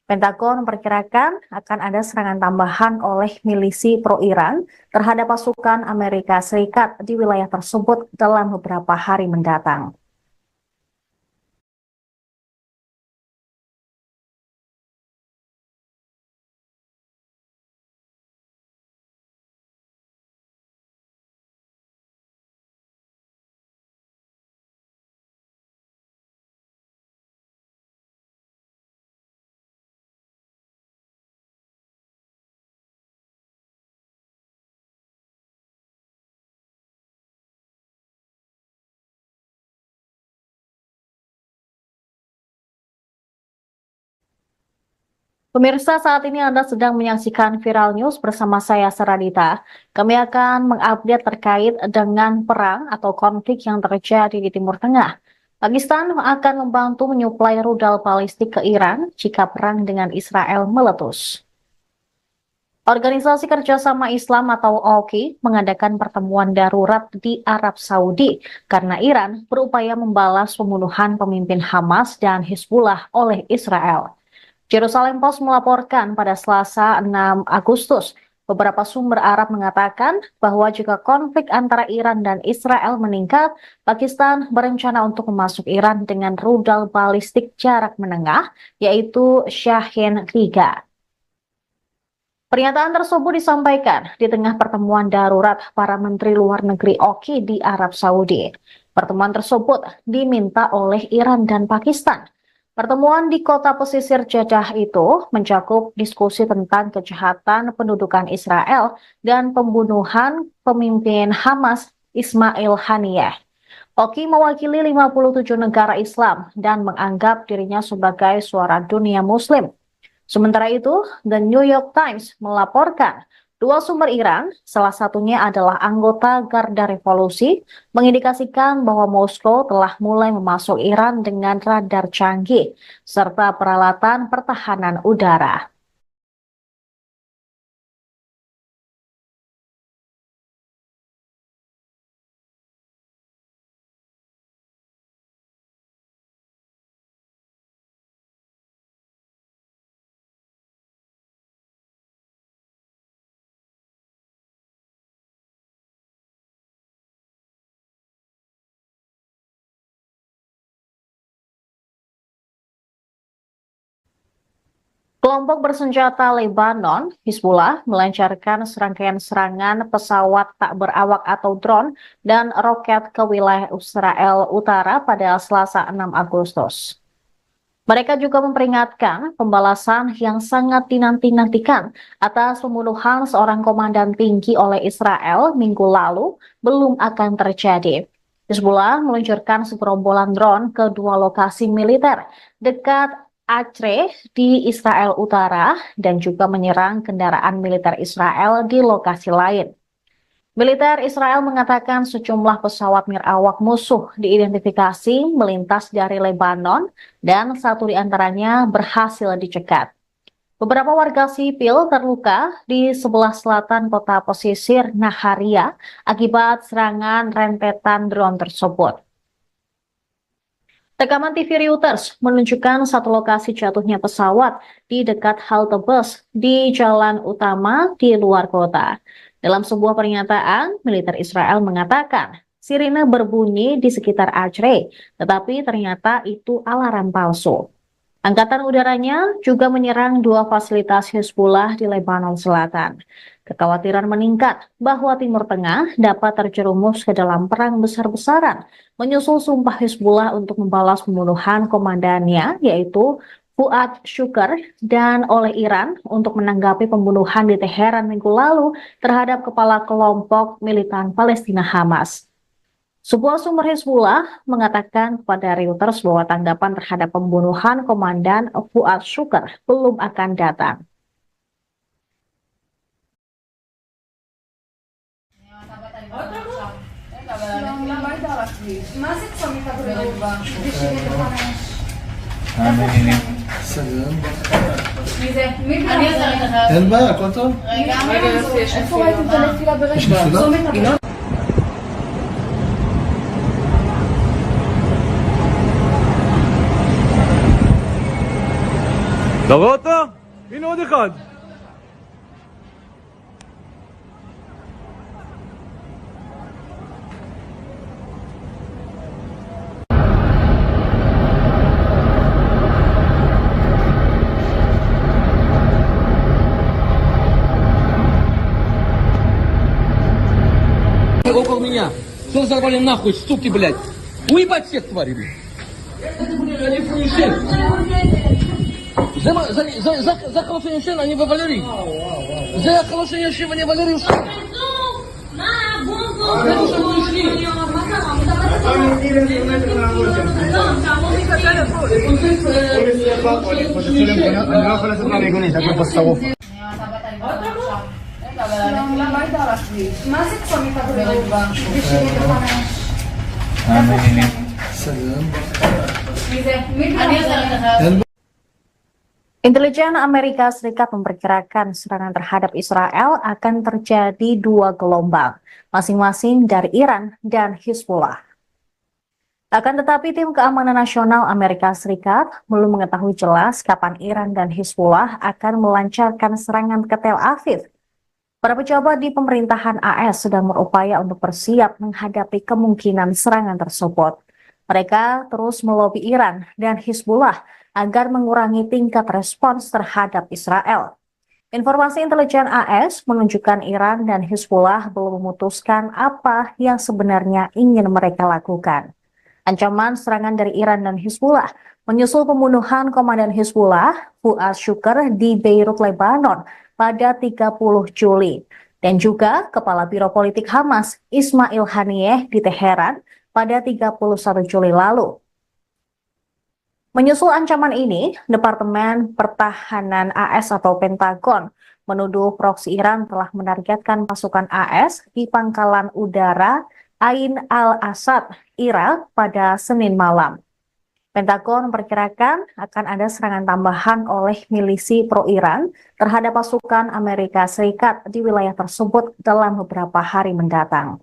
Pentagon memperkirakan akan ada serangan tambahan oleh milisi pro-Iran terhadap pasukan Amerika Serikat di wilayah tersebut dalam beberapa hari mendatang. Pemirsa, saat ini Anda sedang menyaksikan Viral News bersama saya, Saradita. Kami akan mengupdate terkait dengan perang atau konflik yang terjadi di Timur Tengah. Pakistan akan membantu menyuplai rudal balistik ke Iran jika perang dengan Israel meletus. Organisasi Kerjasama Islam atau OKI mengadakan pertemuan darurat di Arab Saudi karena Iran berupaya membalas pembunuhan pemimpin Hamas dan Hizbullah oleh Israel. Jerusalem Post melaporkan pada Selasa 6 Agustus, beberapa sumber Arab mengatakan bahwa jika konflik antara Iran dan Israel meningkat, Pakistan berencana untuk memasuk Iran dengan rudal balistik jarak menengah, yaitu Shahin 3. Pernyataan tersebut disampaikan di tengah pertemuan darurat para Menteri Luar Negeri OKI di Arab Saudi. Pertemuan tersebut diminta oleh Iran dan Pakistan. Pertemuan di kota pesisir Jeddah itu mencakup diskusi tentang kejahatan pendudukan Israel dan pembunuhan pemimpin Hamas Ismail Haniyeh. OKI mewakili 57 negara Islam dan menganggap dirinya sebagai suara dunia Muslim. Sementara itu, The New York Times melaporkan dua sumber Iran, salah satunya adalah anggota Garda Revolusi, mengindikasikan bahwa Moskow telah mulai memasuk Iran dengan radar canggih serta peralatan pertahanan udara. Kelompok bersenjata Lebanon, Hizbullah, melancarkan serangkaian serangan pesawat tak berawak atau drone dan roket ke wilayah Israel Utara pada Selasa 6 Agustus. Mereka juga memperingatkan pembalasan yang sangat dinanti-nantikan atas pembunuhan seorang komandan tinggi oleh Israel minggu lalu belum akan terjadi. Hizbullah meluncurkan segerombolan drone ke dua lokasi militer dekat Acre di Israel Utara dan juga menyerang kendaraan militer Israel di lokasi lain. Militer Israel mengatakan sejumlah pesawat nirawak musuh diidentifikasi melintas dari Lebanon dan satu di antaranya berhasil dicegat. Beberapa warga sipil terluka di sebelah selatan kota pesisir Naharia akibat serangan rentetan drone tersebut. Rekaman TV Reuters menunjukkan satu lokasi jatuhnya pesawat di dekat halte bus di jalan utama di luar kota. Dalam sebuah pernyataan, militer Israel mengatakan sirine berbunyi di sekitar Acre, tetapi ternyata itu alarm palsu. Angkatan udaranya juga menyerang dua fasilitas Hizbullah di Lebanon Selatan. Kekhawatiran meningkat bahwa Timur Tengah dapat terjerumus ke dalam perang besar-besaran, menyusul sumpah Hizbullah untuk membalas pembunuhan komandannya, yaitu Fuad Shukr, dan oleh Iran untuk menanggapi pembunuhan di Teheran minggu lalu terhadap kepala kelompok militan Palestina Hamas. Sebuah sumber Hizbullah mengatakan kepada Reuters bahwa tanggapan terhadap pembunuhan Komandan Fuad Shukr belum akan datang. מה זה צומת הבריאות? בשביל לפרש. מי זה? מי אני אעזרת לך. אין בעיה, הכל טוב. רגע, איפה ראיתם את הנפילה ברגע? צומת הבריאות. אתה רואה אותו? הנה עוד אחד. Около меня. Что взорвали нахуй, суки, блядь? Уебать всех тварей, блядь. Это, блядь, они фуишен. За хорошее шен, они во Валерий. За хорошее шен, они Валерий ушли. אני לא יכול לעשות מהמיגונית, הכל בשרוף. למה היית על הכביש? מה זה צומת הבריאות? בשביל לפרש. מי זה? מי אני אעזרת לך. Intelijen Amerika Serikat memperkirakan serangan terhadap Israel akan terjadi dua gelombang, masing-masing dari Iran dan Hizbullah. Akan tetapi tim keamanan nasional Amerika Serikat belum mengetahui jelas kapan Iran dan Hizbullah akan melancarkan serangan ke Tel Aviv. Para pejabat di pemerintahan AS sedang berupaya untuk bersiap menghadapi kemungkinan serangan tersebut. Mereka terus melobi Iran dan Hizbullah agar mengurangi tingkat respons terhadap Israel. Informasi intelijen AS menunjukkan Iran dan Hizbullah belum memutuskan apa yang sebenarnya ingin mereka lakukan. Ancaman serangan dari Iran dan Hizbullah menyusul pembunuhan Komandan Hizbullah Fuad Shukr di Beirut, Lebanon pada 30 Juli dan juga Kepala Biro Politik Hamas Ismail Haniyeh di Teheran pada 31 Juli lalu. Menyusul ancaman ini, Departemen Pertahanan AS atau Pentagon menuduh proksi Iran telah menargetkan pasukan AS di pangkalan udara Ain al-Asad, Irak pada Senin malam. Pentagon memperkirakan akan ada serangan tambahan oleh milisi pro-Iran terhadap pasukan Amerika Serikat di wilayah tersebut dalam beberapa hari mendatang.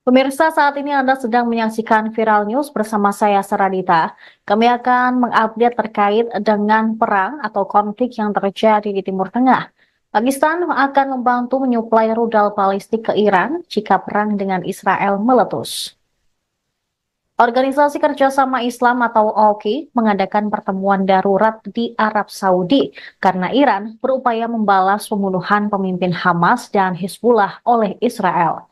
Pemirsa, saat ini Anda sedang menyaksikan Viral News bersama saya Saradita. Kami akan mengupdate terkait dengan perang atau konflik yang terjadi di Timur Tengah. Pakistan akan membantu menyuplai rudal balistik ke Iran jika perang dengan Israel meletus. Organisasi Kerjasama Islam atau OIC mengadakan pertemuan darurat di Arab Saudi karena Iran berupaya membalas pembunuhan pemimpin Hamas dan Hizbullah oleh Israel.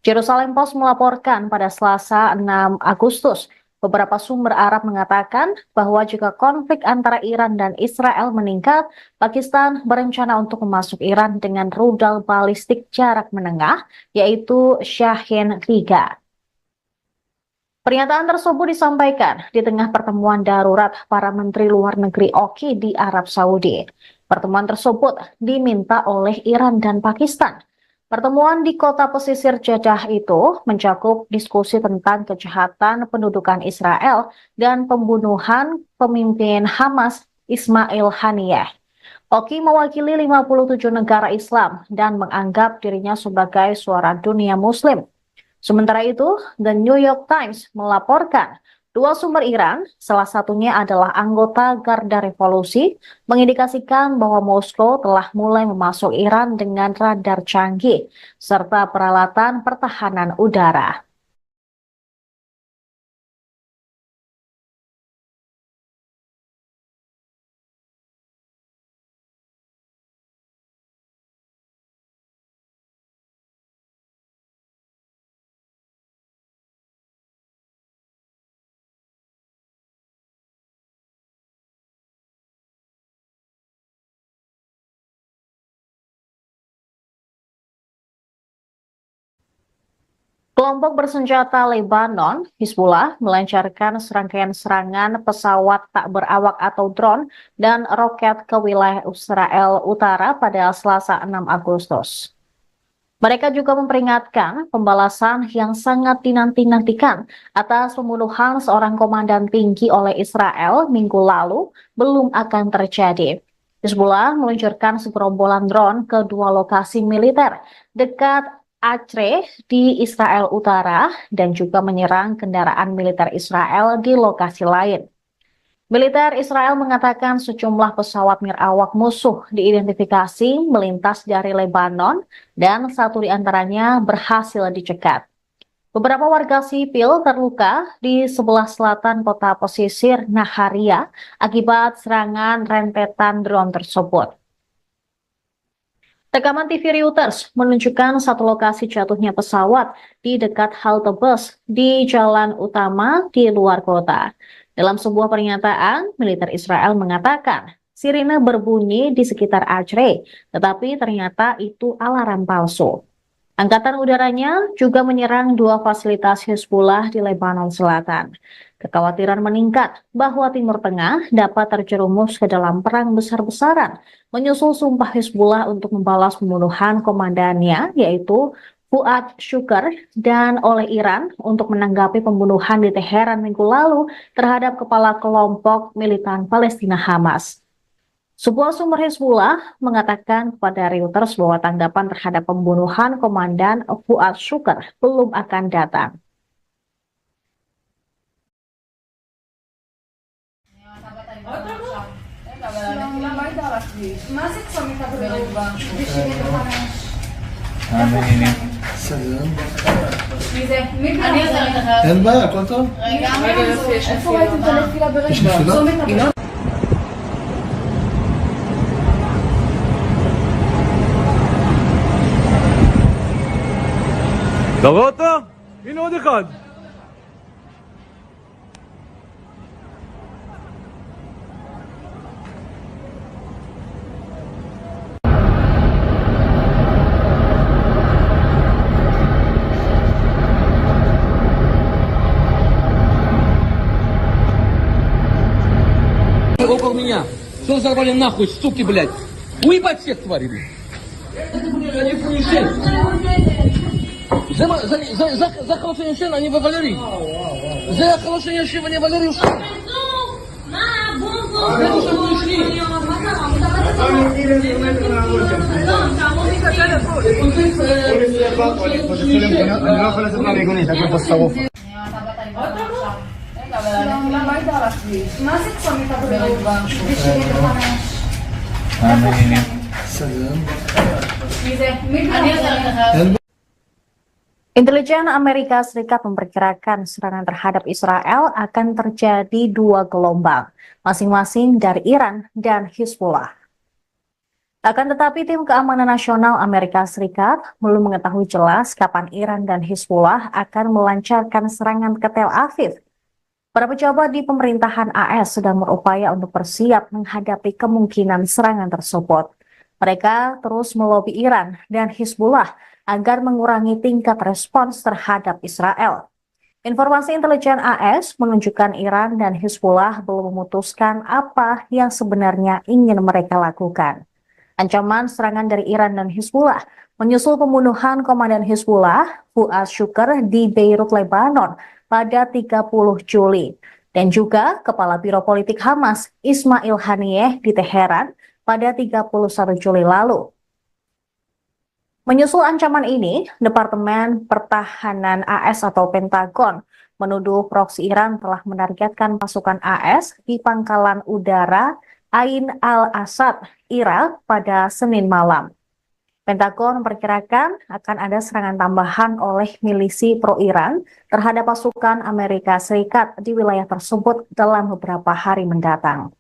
Jerusalem Post melaporkan pada Selasa 6 Agustus, beberapa sumber Arab mengatakan bahwa jika konflik antara Iran dan Israel meningkat, Pakistan berencana untuk memasuk Iran dengan rudal balistik jarak menengah, yaitu Shahin 3. Pernyataan tersebut disampaikan di tengah pertemuan darurat para Menteri Luar Negeri OIC di Arab Saudi. Pertemuan tersebut diminta oleh Iran dan Pakistan. Pertemuan di kota pesisir Jeddah itu mencakup diskusi tentang kejahatan pendudukan Israel dan pembunuhan pemimpin Hamas Ismail Haniyeh. OIC mewakili 57 negara Islam dan menganggap dirinya sebagai suara dunia Muslim. Sementara itu, The New York Times melaporkan Dua sumber Iran, salah satunya adalah anggota Garda Revolusi, mengindikasikan bahwa Moskow telah mulai memasuk Iran dengan radar canggih serta peralatan pertahanan udara. Kelompok bersenjata Lebanon, Hizbullah, melancarkan serangkaian serangan pesawat tak berawak atau drone dan roket ke wilayah Israel Utara pada Selasa 6 Agustus. Mereka juga memperingatkan pembalasan yang sangat dinanti-nantikan atas pembunuhan seorang komandan tinggi oleh Israel minggu lalu belum akan terjadi. Hizbullah meluncurkan segerombolan drone ke dua lokasi militer dekat Acre di Israel Utara dan juga menyerang kendaraan militer Israel di lokasi lain. Militer Israel mengatakan sejumlah pesawat nirawak musuh diidentifikasi melintas dari Lebanon dan satu di antaranya berhasil dicegat. Beberapa warga sipil terluka di sebelah selatan kota pesisir Naharia akibat serangan rentetan drone tersebut. Rekaman TV Reuters menunjukkan satu lokasi jatuhnya pesawat di dekat halte bus di jalan utama di luar kota. Dalam sebuah pernyataan, militer Israel mengatakan sirine berbunyi di sekitar Acre, tetapi ternyata itu alarm palsu. Angkatan udaranya juga menyerang dua fasilitas Hizbullah di Lebanon Selatan. Kekhawatiran meningkat bahwa Timur Tengah dapat terjerumus ke dalam perang besar-besaran, menyusul sumpah Hizbullah untuk membalas pembunuhan komandannya, yaitu Fuad Shukr, dan oleh Iran untuk menanggapi pembunuhan di Teheran minggu lalu terhadap kepala kelompok militan Palestina Hamas. Sebuah sumber Hizbullah mengatakan kepada Reuters bahwa tanggapan terhadap pembunuhan komandan Fuad Shukr belum akan datang. מה זה צומת הבריאות? בשביל מי זה? מי אני עוזרת לך. אין בעיה, הכל טוב. רגע, איפה ראיתם את הנפילה ברגע? צומת הבריאות. אתה רואה אותו? הנה עוד אחד. Около меня. Что взорвали нахуй, суки, блядь? Уебать всех тварей, блядь. Они фунишен. За хорошее шен, они валери. За хорошее шен, они валери. אני לא יכול לצאת מהמיגונית, הכל פה שרוף. מה זה צומת הבריאות? בשביל מי זה? אני עוזרת לך. Intelijen Amerika Serikat memperkirakan serangan terhadap Israel akan terjadi dua gelombang, masing-masing dari Iran dan Hizbullah. Akan tetapi tim keamanan nasional Amerika Serikat belum mengetahui jelas kapan Iran dan Hizbullah akan melancarkan serangan ke Tel Aviv. Para pejabat di pemerintahan AS sedang berupaya untuk bersiap menghadapi kemungkinan serangan tersebut. Mereka terus melobi Iran dan Hizbullah agar mengurangi tingkat respons terhadap Israel. Informasi intelijen AS menunjukkan Iran dan Hizbullah belum memutuskan apa yang sebenarnya ingin mereka lakukan. Ancaman serangan dari Iran dan Hizbullah menyusul pembunuhan komandan Hizbullah, Fuad Shukr, di Beirut, Lebanon pada 30 Juli. Dan juga Kepala Biro Politik Hamas, Ismail Haniyeh, di Teheran pada 31 Juli lalu. Menyusul ancaman ini, Departemen Pertahanan AS atau Pentagon menuduh proksi Iran telah menargetkan pasukan AS di pangkalan udara Ain al-Asad, Irak pada Senin malam. Pentagon memperkirakan akan ada serangan tambahan oleh milisi pro-Iran terhadap pasukan Amerika Serikat di wilayah tersebut dalam beberapa hari mendatang.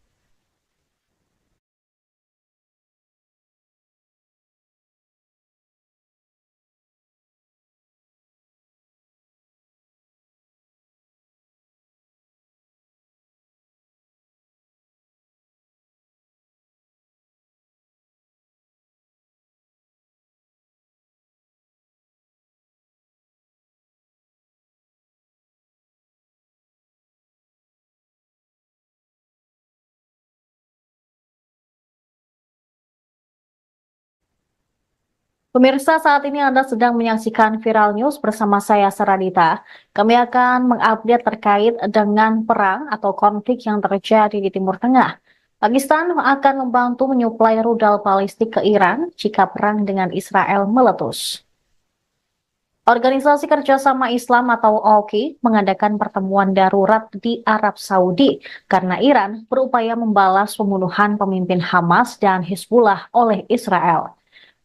Pemirsa, saat ini Anda sedang menyaksikan Viral News bersama saya, Saradita. Kami akan mengupdate terkait dengan perang atau konflik yang terjadi di Timur Tengah. Pakistan akan membantu menyuplai rudal balistik ke Iran jika perang dengan Israel meletus. Organisasi Kerjasama Islam atau OKI mengadakan pertemuan darurat di Arab Saudi karena Iran berupaya membalas pembunuhan pemimpin Hamas dan Hizbullah oleh Israel.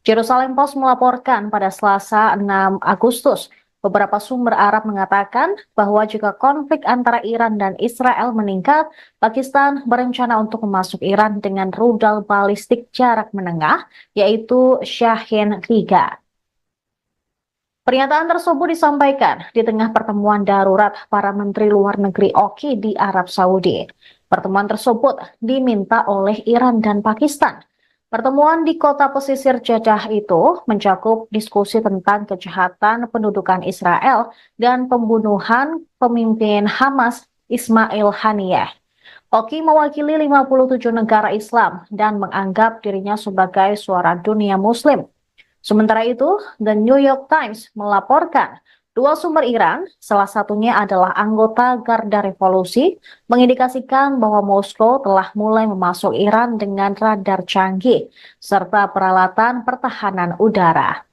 Jerusalem Post melaporkan pada Selasa 6 Agustus, beberapa sumber Arab mengatakan bahwa jika konflik antara Iran dan Israel meningkat, Pakistan berencana untuk memasuk Iran dengan rudal balistik jarak menengah, yaitu Shahin 3. Pernyataan tersebut disampaikan di tengah pertemuan darurat para Menteri Luar Negeri OKI di Arab Saudi. Pertemuan tersebut diminta oleh Iran dan Pakistan. Pertemuan di kota pesisir Jeddah itu mencakup diskusi tentang kejahatan pendudukan Israel dan pembunuhan pemimpin Hamas Ismail Haniyeh. OKI mewakili 57 negara Islam dan menganggap dirinya sebagai suara dunia Muslim. Sementara itu, The New York Times melaporkan dua sumber Iran, salah satunya adalah anggota Garda Revolusi, mengindikasikan bahwa Moskow telah mulai memasuk Iran dengan radar canggih serta peralatan pertahanan udara.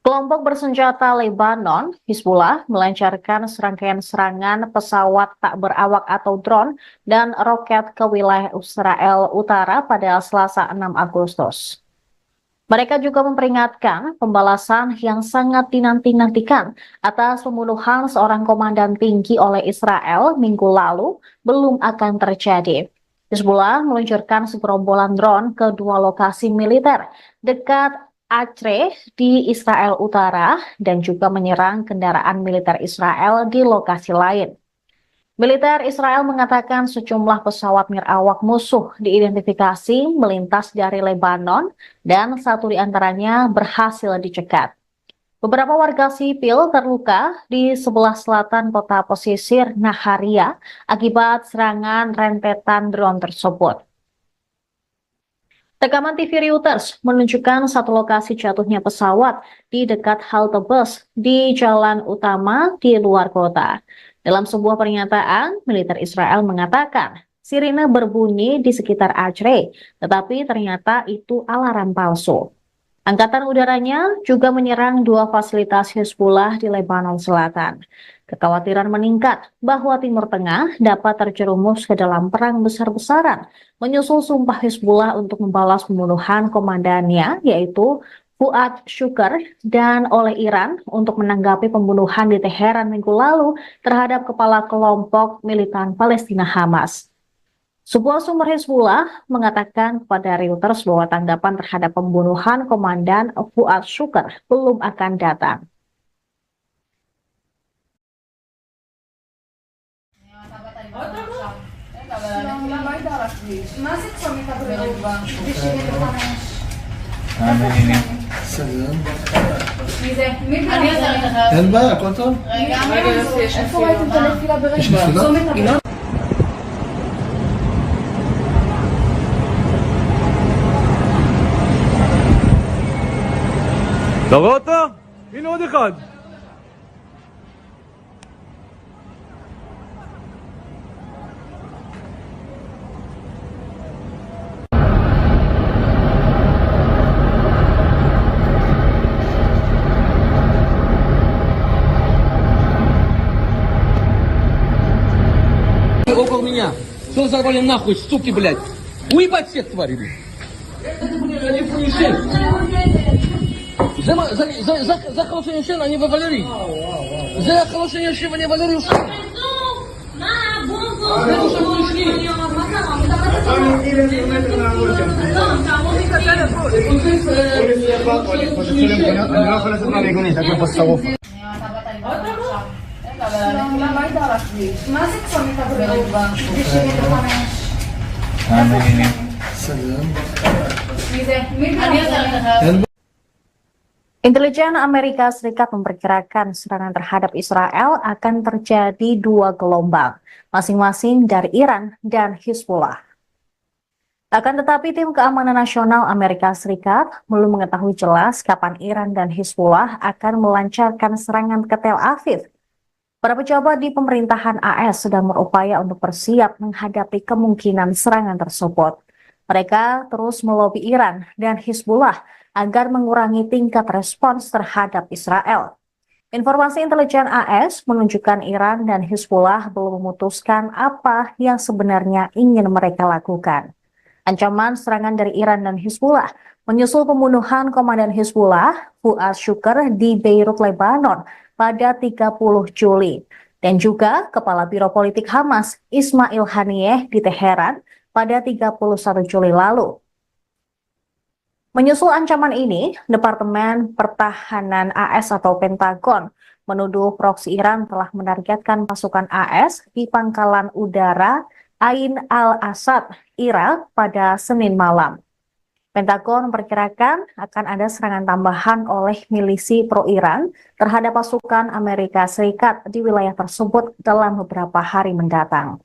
Kelompok bersenjata Lebanon, Hizbullah, melancarkan serangkaian serangan pesawat tak berawak atau drone dan roket ke wilayah Israel Utara pada Selasa 6 Agustus. Mereka juga memperingatkan pembalasan yang sangat dinanti-nantikan atas pembunuhan seorang komandan tinggi oleh Israel minggu lalu belum akan terjadi. Hizbullah meluncurkan segerombolan drone ke dua lokasi militer dekat Acre di Israel Utara dan juga menyerang kendaraan militer Israel di lokasi lain. Militer Israel mengatakan sejumlah pesawat nirawak musuh diidentifikasi melintas dari Lebanon dan satu di antaranya berhasil dicegat. Beberapa warga sipil terluka di sebelah selatan kota pesisir Naharia akibat serangan rentetan drone tersebut. Rekaman TV Reuters menunjukkan satu lokasi jatuhnya pesawat di dekat halte bus di jalan utama di luar kota. Dalam sebuah pernyataan, militer Israel mengatakan sirine berbunyi di sekitar Acre, tetapi ternyata itu alarm palsu. Angkatan udaranya juga menyerang dua fasilitas Hizbullah di Lebanon Selatan. Kekhawatiran meningkat bahwa Timur Tengah dapat terjerumus ke dalam perang besar-besaran, menyusul sumpah Hizbullah untuk membalas pembunuhan komandannya, yaitu Fuad Shukr, dan oleh Iran untuk menanggapi pembunuhan di Teheran minggu lalu terhadap kepala kelompok militan Palestina Hamas. Sebuah sumber Hizbullah mengatakan kepada Reuters bahwa tanggapan terhadap pembunuhan komandan Fuad Shukr belum akan datang. Ano ini? מי זה? מי אני עושה לך חייב. אין בעיה, הכל טוב. רגע, איפה ראיתם את הנפילה ברגע? יש נפילה? צומת הברכיים. אתה רואה אותו? הנה עוד אחד. Около меня. Что взорвали нахуй, суки, блядь? Уебать всех тварей, блядь. Это, блядь, они фунишен. За хорошее ничего, они во Валерий. За хорошее ничего, они Валерий ушли. Это уже пришли. אני לא יכול לצאת מהמיגונית, הכל פה שרוף. למה היית על הכביש? מה זה צומת הברכיים? 95. מי זה? מי אני עושה לך חייב. אין Intelijen Amerika Serikat memperkirakan serangan terhadap Israel akan terjadi dua gelombang, masing-masing dari Iran dan Hizbullah. Akan tetapi tim keamanan nasional Amerika Serikat belum mengetahui jelas kapan Iran dan Hizbullah akan melancarkan serangan ke Tel Aviv. Para pejabat di pemerintahan AS sedang berupaya untuk bersiap menghadapi kemungkinan serangan tersebut. Mereka terus melobi Iran dan Hizbullah agar mengurangi tingkat respons terhadap Israel. Informasi intelijen AS menunjukkan Iran dan Hizbullah belum memutuskan apa yang sebenarnya ingin mereka lakukan. Ancaman serangan dari Iran dan Hizbullah menyusul pembunuhan komandan Hizbullah, Fuad Shukr, di Beirut, Lebanon pada 30 Juli. Dan juga Kepala Biro Politik Hamas, Ismail Haniyeh, di Teheran pada 31 Juli lalu. Menyusul ancaman ini, Departemen Pertahanan AS atau Pentagon menuduh proksi Iran telah menargetkan pasukan AS di pangkalan udara Ain al-Asad, Irak pada Senin malam. Pentagon memperkirakan akan ada serangan tambahan oleh milisi pro-Iran terhadap pasukan Amerika Serikat di wilayah tersebut dalam beberapa hari mendatang.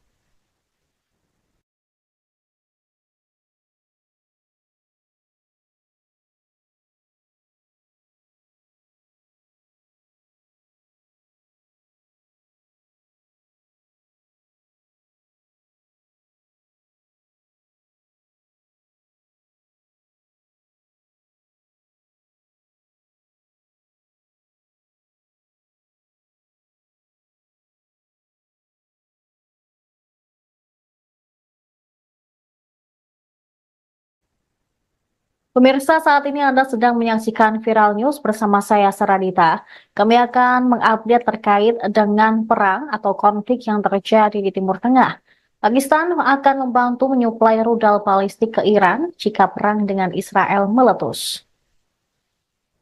Pemirsa, saat ini Anda sedang menyaksikan Viral News bersama saya, Saradita. Kami akan mengupdate terkait dengan perang atau konflik yang terjadi di Timur Tengah. Pakistan akan membantu menyuplai rudal balistik ke Iran jika perang dengan Israel meletus.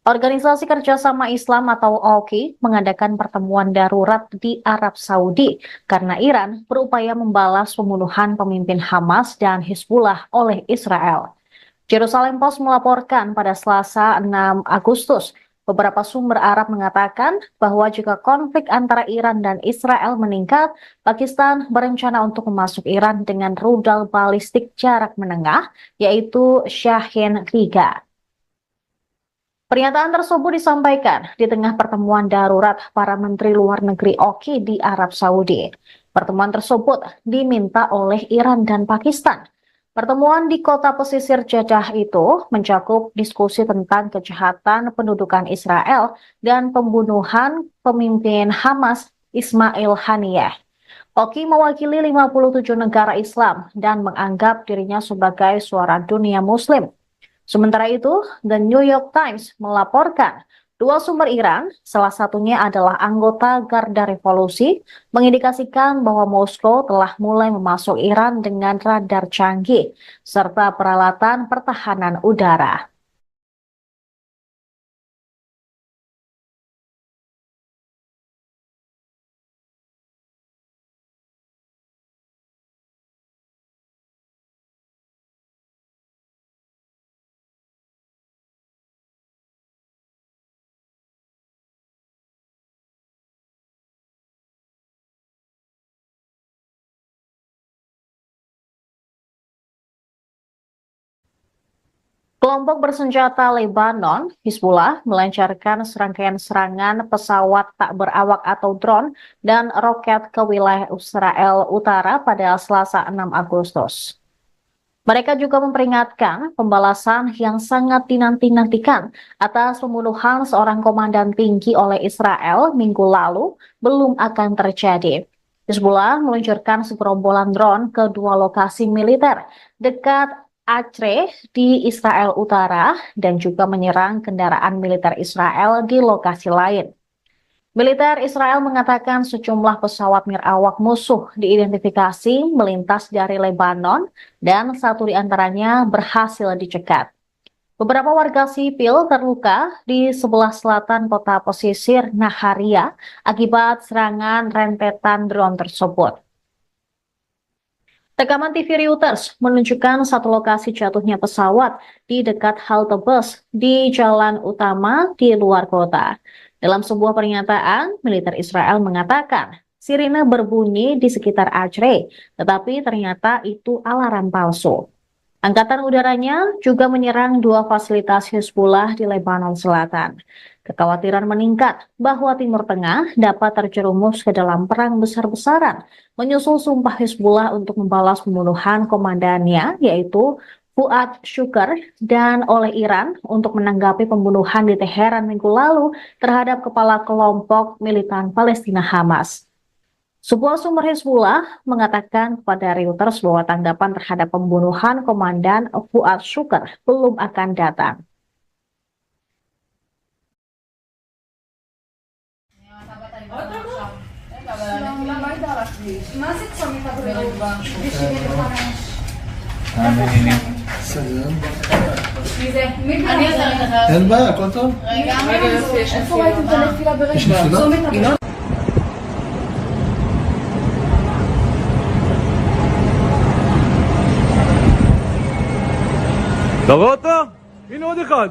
Organisasi Kerjasama Islam atau OIC mengadakan pertemuan darurat di Arab Saudi karena Iran berupaya membalas pembunuhan pemimpin Hamas dan Hizbullah oleh Israel. Jerusalem Post melaporkan pada Selasa 6 Agustus, beberapa sumber Arab mengatakan bahwa jika konflik antara Iran dan Israel meningkat, Pakistan berencana untuk memasuk Iran dengan rudal balistik jarak menengah, yaitu Shahin-3. Pernyataan tersebut disampaikan di tengah pertemuan darurat para Menteri Luar Negeri OIC di Arab Saudi. Pertemuan tersebut diminta oleh Iran dan Pakistan. Pertemuan di kota pesisir Jeddah itu mencakup diskusi tentang kejahatan pendudukan Israel dan pembunuhan pemimpin Hamas Ismail Haniyeh. OIC mewakili 57 negara Islam dan menganggap dirinya sebagai suara dunia Muslim. Sementara itu, The New York Times melaporkan dua sumber Iran, salah satunya adalah anggota Garda Revolusi, mengindikasikan bahwa Moskow telah mulai memasuk Iran dengan radar canggih serta peralatan pertahanan udara. Kelompok bersenjata Lebanon, Hizbullah, melancarkan serangkaian serangan pesawat tak berawak atau drone dan roket ke wilayah Israel Utara pada Selasa 6 Agustus. Mereka juga memperingatkan pembalasan yang sangat dinanti-nantikan atas pembunuhan seorang komandan tinggi oleh Israel minggu lalu belum akan terjadi. Hizbullah meluncurkan segerombolan drone ke dua lokasi militer dekat Acre di Israel Utara dan juga menyerang kendaraan militer Israel di lokasi lain. Militer Israel mengatakan sejumlah pesawat nirawak musuh diidentifikasi melintas dari Lebanon dan satu di antaranya berhasil dicegat. Beberapa warga sipil terluka di sebelah selatan kota pesisir Naharia akibat serangan rentetan drone tersebut. Rekaman TV Reuters menunjukkan satu lokasi jatuhnya pesawat di dekat halte bus di jalan utama di luar kota. Dalam sebuah pernyataan, militer Israel mengatakan sirine berbunyi di sekitar Acre, tetapi ternyata itu alarm palsu. Angkatan udaranya juga menyerang dua fasilitas Hizbullah di Lebanon Selatan. Kekhawatiran meningkat bahwa Timur Tengah dapat terjerumus ke dalam perang besar-besaran, menyusul sumpah Hizbullah untuk membalas pembunuhan komandannya, yaitu Fuad Shukr, dan oleh Iran untuk menanggapi pembunuhan di Teheran minggu lalu terhadap kepala kelompok militan Palestina Hamas. Sebuah sumber Hizbullah mengatakan kepada Reuters bahwa tanggapan terhadap pembunuhan komandan Fuad Shukr belum akan datang. מה זה צומק הבריאות? בשביל לפרש. סלם. מי זה? מי אני זה? עושה לך. אין בעיה, הכל טוב. רגע, איפה ראיתם את הנפילה יש ברגע? נפילה? צומת הבריאות. אתה רואה אותו? הנה עוד אחד.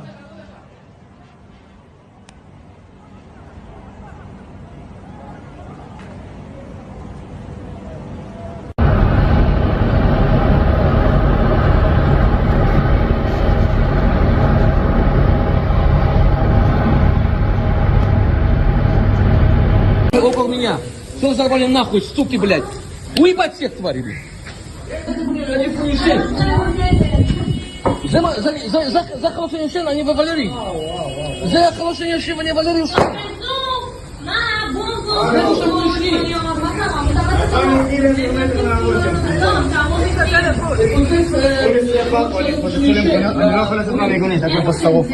Около меня. Что взорвали нахуй, суки, блядь? Уебать всех тварей, блядь. Они фуеши. За хорошее решение они вывалили. За хорошее решение они вывалили. אני לא יכול לצאת מהמיגונית, רק בפסטרוף.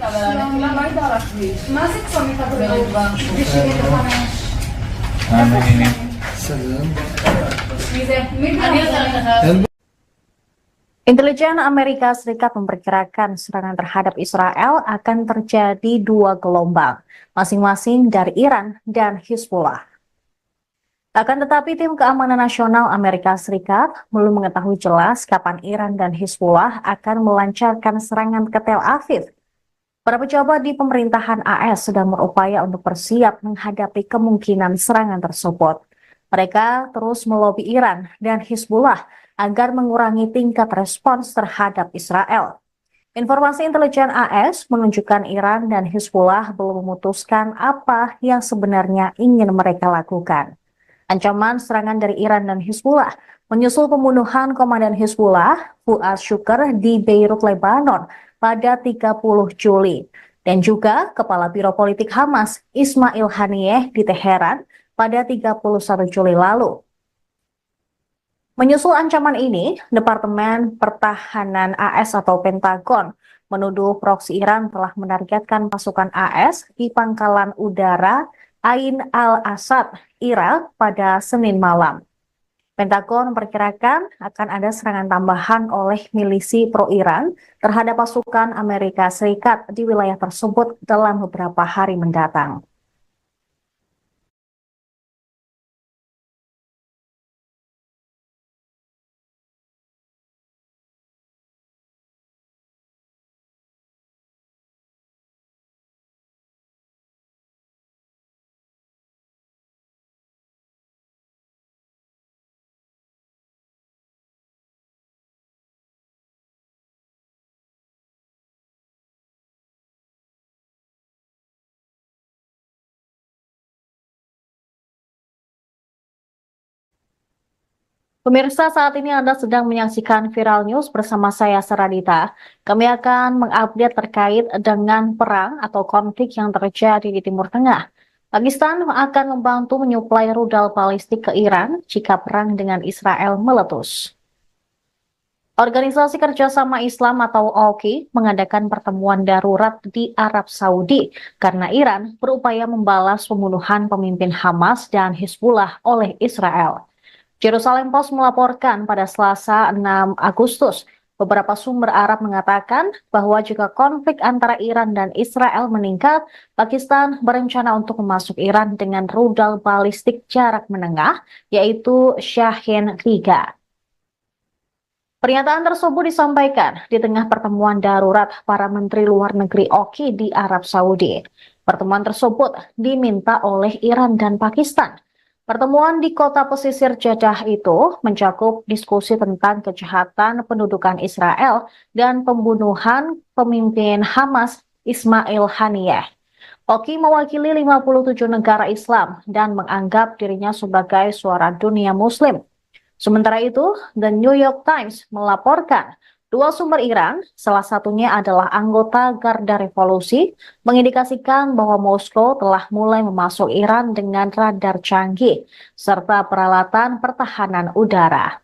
למה היית על הכביש? מה זה צומת הבריאות? בשביל לפרש. סלם. מי זה? מי אני עושה זה? לך. Intelijen Amerika Serikat memperkirakan serangan terhadap Israel akan terjadi dua gelombang, masing-masing dari Iran dan Hizbullah. Akan tetapi tim keamanan nasional Amerika Serikat belum mengetahui jelas kapan Iran dan Hizbullah akan melancarkan serangan ke Tel Aviv. Para pejabat di pemerintahan AS sedang berupaya untuk bersiap menghadapi kemungkinan serangan tersebut. Mereka terus melobi Iran dan Hizbullah agar mengurangi tingkat respons terhadap Israel. Informasi intelijen AS menunjukkan Iran dan Hizbullah belum memutuskan apa yang sebenarnya ingin mereka lakukan. Ancaman serangan dari Iran dan Hizbullah menyusul pembunuhan komandan Hizbullah, Fuad Shukr, di Beirut, Lebanon pada 30 Juli. Dan juga Kepala Biro Politik Hamas, Ismail Haniyeh, di Teheran pada 31 Juli lalu. Menyusul ancaman ini, Departemen Pertahanan AS atau Pentagon menuduh proksi Iran telah menargetkan pasukan AS di pangkalan udara Ain al-Asad, Irak pada Senin malam. Pentagon memperkirakan akan ada serangan tambahan oleh milisi pro-Iran terhadap pasukan Amerika Serikat di wilayah tersebut dalam beberapa hari mendatang. Pemirsa, saat ini Anda sedang menyaksikan Viral News bersama saya Seradita. Kami akan mengupdate terkait dengan perang atau konflik yang terjadi di Timur Tengah. Pakistan akan membantu menyuplai rudal balistik ke Iran jika perang dengan Israel meletus. Organisasi Kerjasama Islam atau OIC mengadakan pertemuan darurat di Arab Saudi karena Iran berupaya membalas pembunuhan pemimpin Hamas dan Hizbullah oleh Israel. Jerusalem Post melaporkan pada Selasa 6 Agustus, beberapa sumber Arab mengatakan bahwa jika konflik antara Iran dan Israel meningkat, Pakistan berencana untuk memasuk Iran dengan rudal balistik jarak menengah, yaitu Shahin 3. Pernyataan tersebut disampaikan di tengah pertemuan darurat para Menteri Luar Negeri OIC di Arab Saudi. Pertemuan tersebut diminta oleh Iran dan Pakistan. Pertemuan di kota pesisir Jeddah itu mencakup diskusi tentang kejahatan pendudukan Israel dan pembunuhan pemimpin Hamas Ismail Haniyeh. OIC mewakili 57 negara Islam dan menganggap dirinya sebagai suara dunia Muslim. Sementara itu, The New York Times melaporkan dua sumber Iran, salah satunya adalah anggota Garda Revolusi, mengindikasikan bahwa Moskow telah mulai memasuk Iran dengan radar canggih serta peralatan pertahanan udara.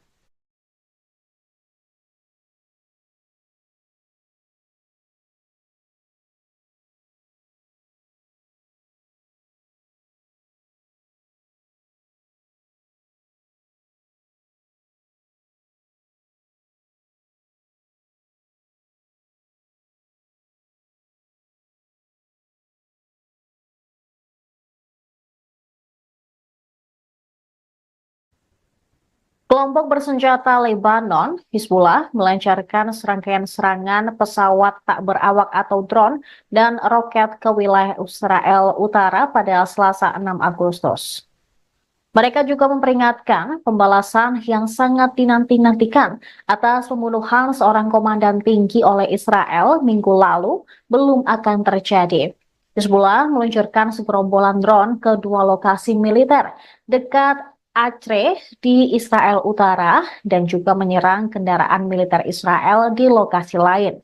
Kelompok bersenjata Lebanon, Hizbullah, melancarkan serangkaian serangan pesawat tak berawak atau drone dan roket ke wilayah Israel Utara pada Selasa 6 Agustus. Mereka juga memperingatkan pembalasan yang sangat dinanti-nantikan atas pembunuhan seorang komandan tinggi oleh Israel minggu lalu belum akan terjadi. Hizbullah meluncurkan segerombolan drone ke dua lokasi militer dekat Acre di Israel Utara dan juga menyerang kendaraan militer Israel di lokasi lain.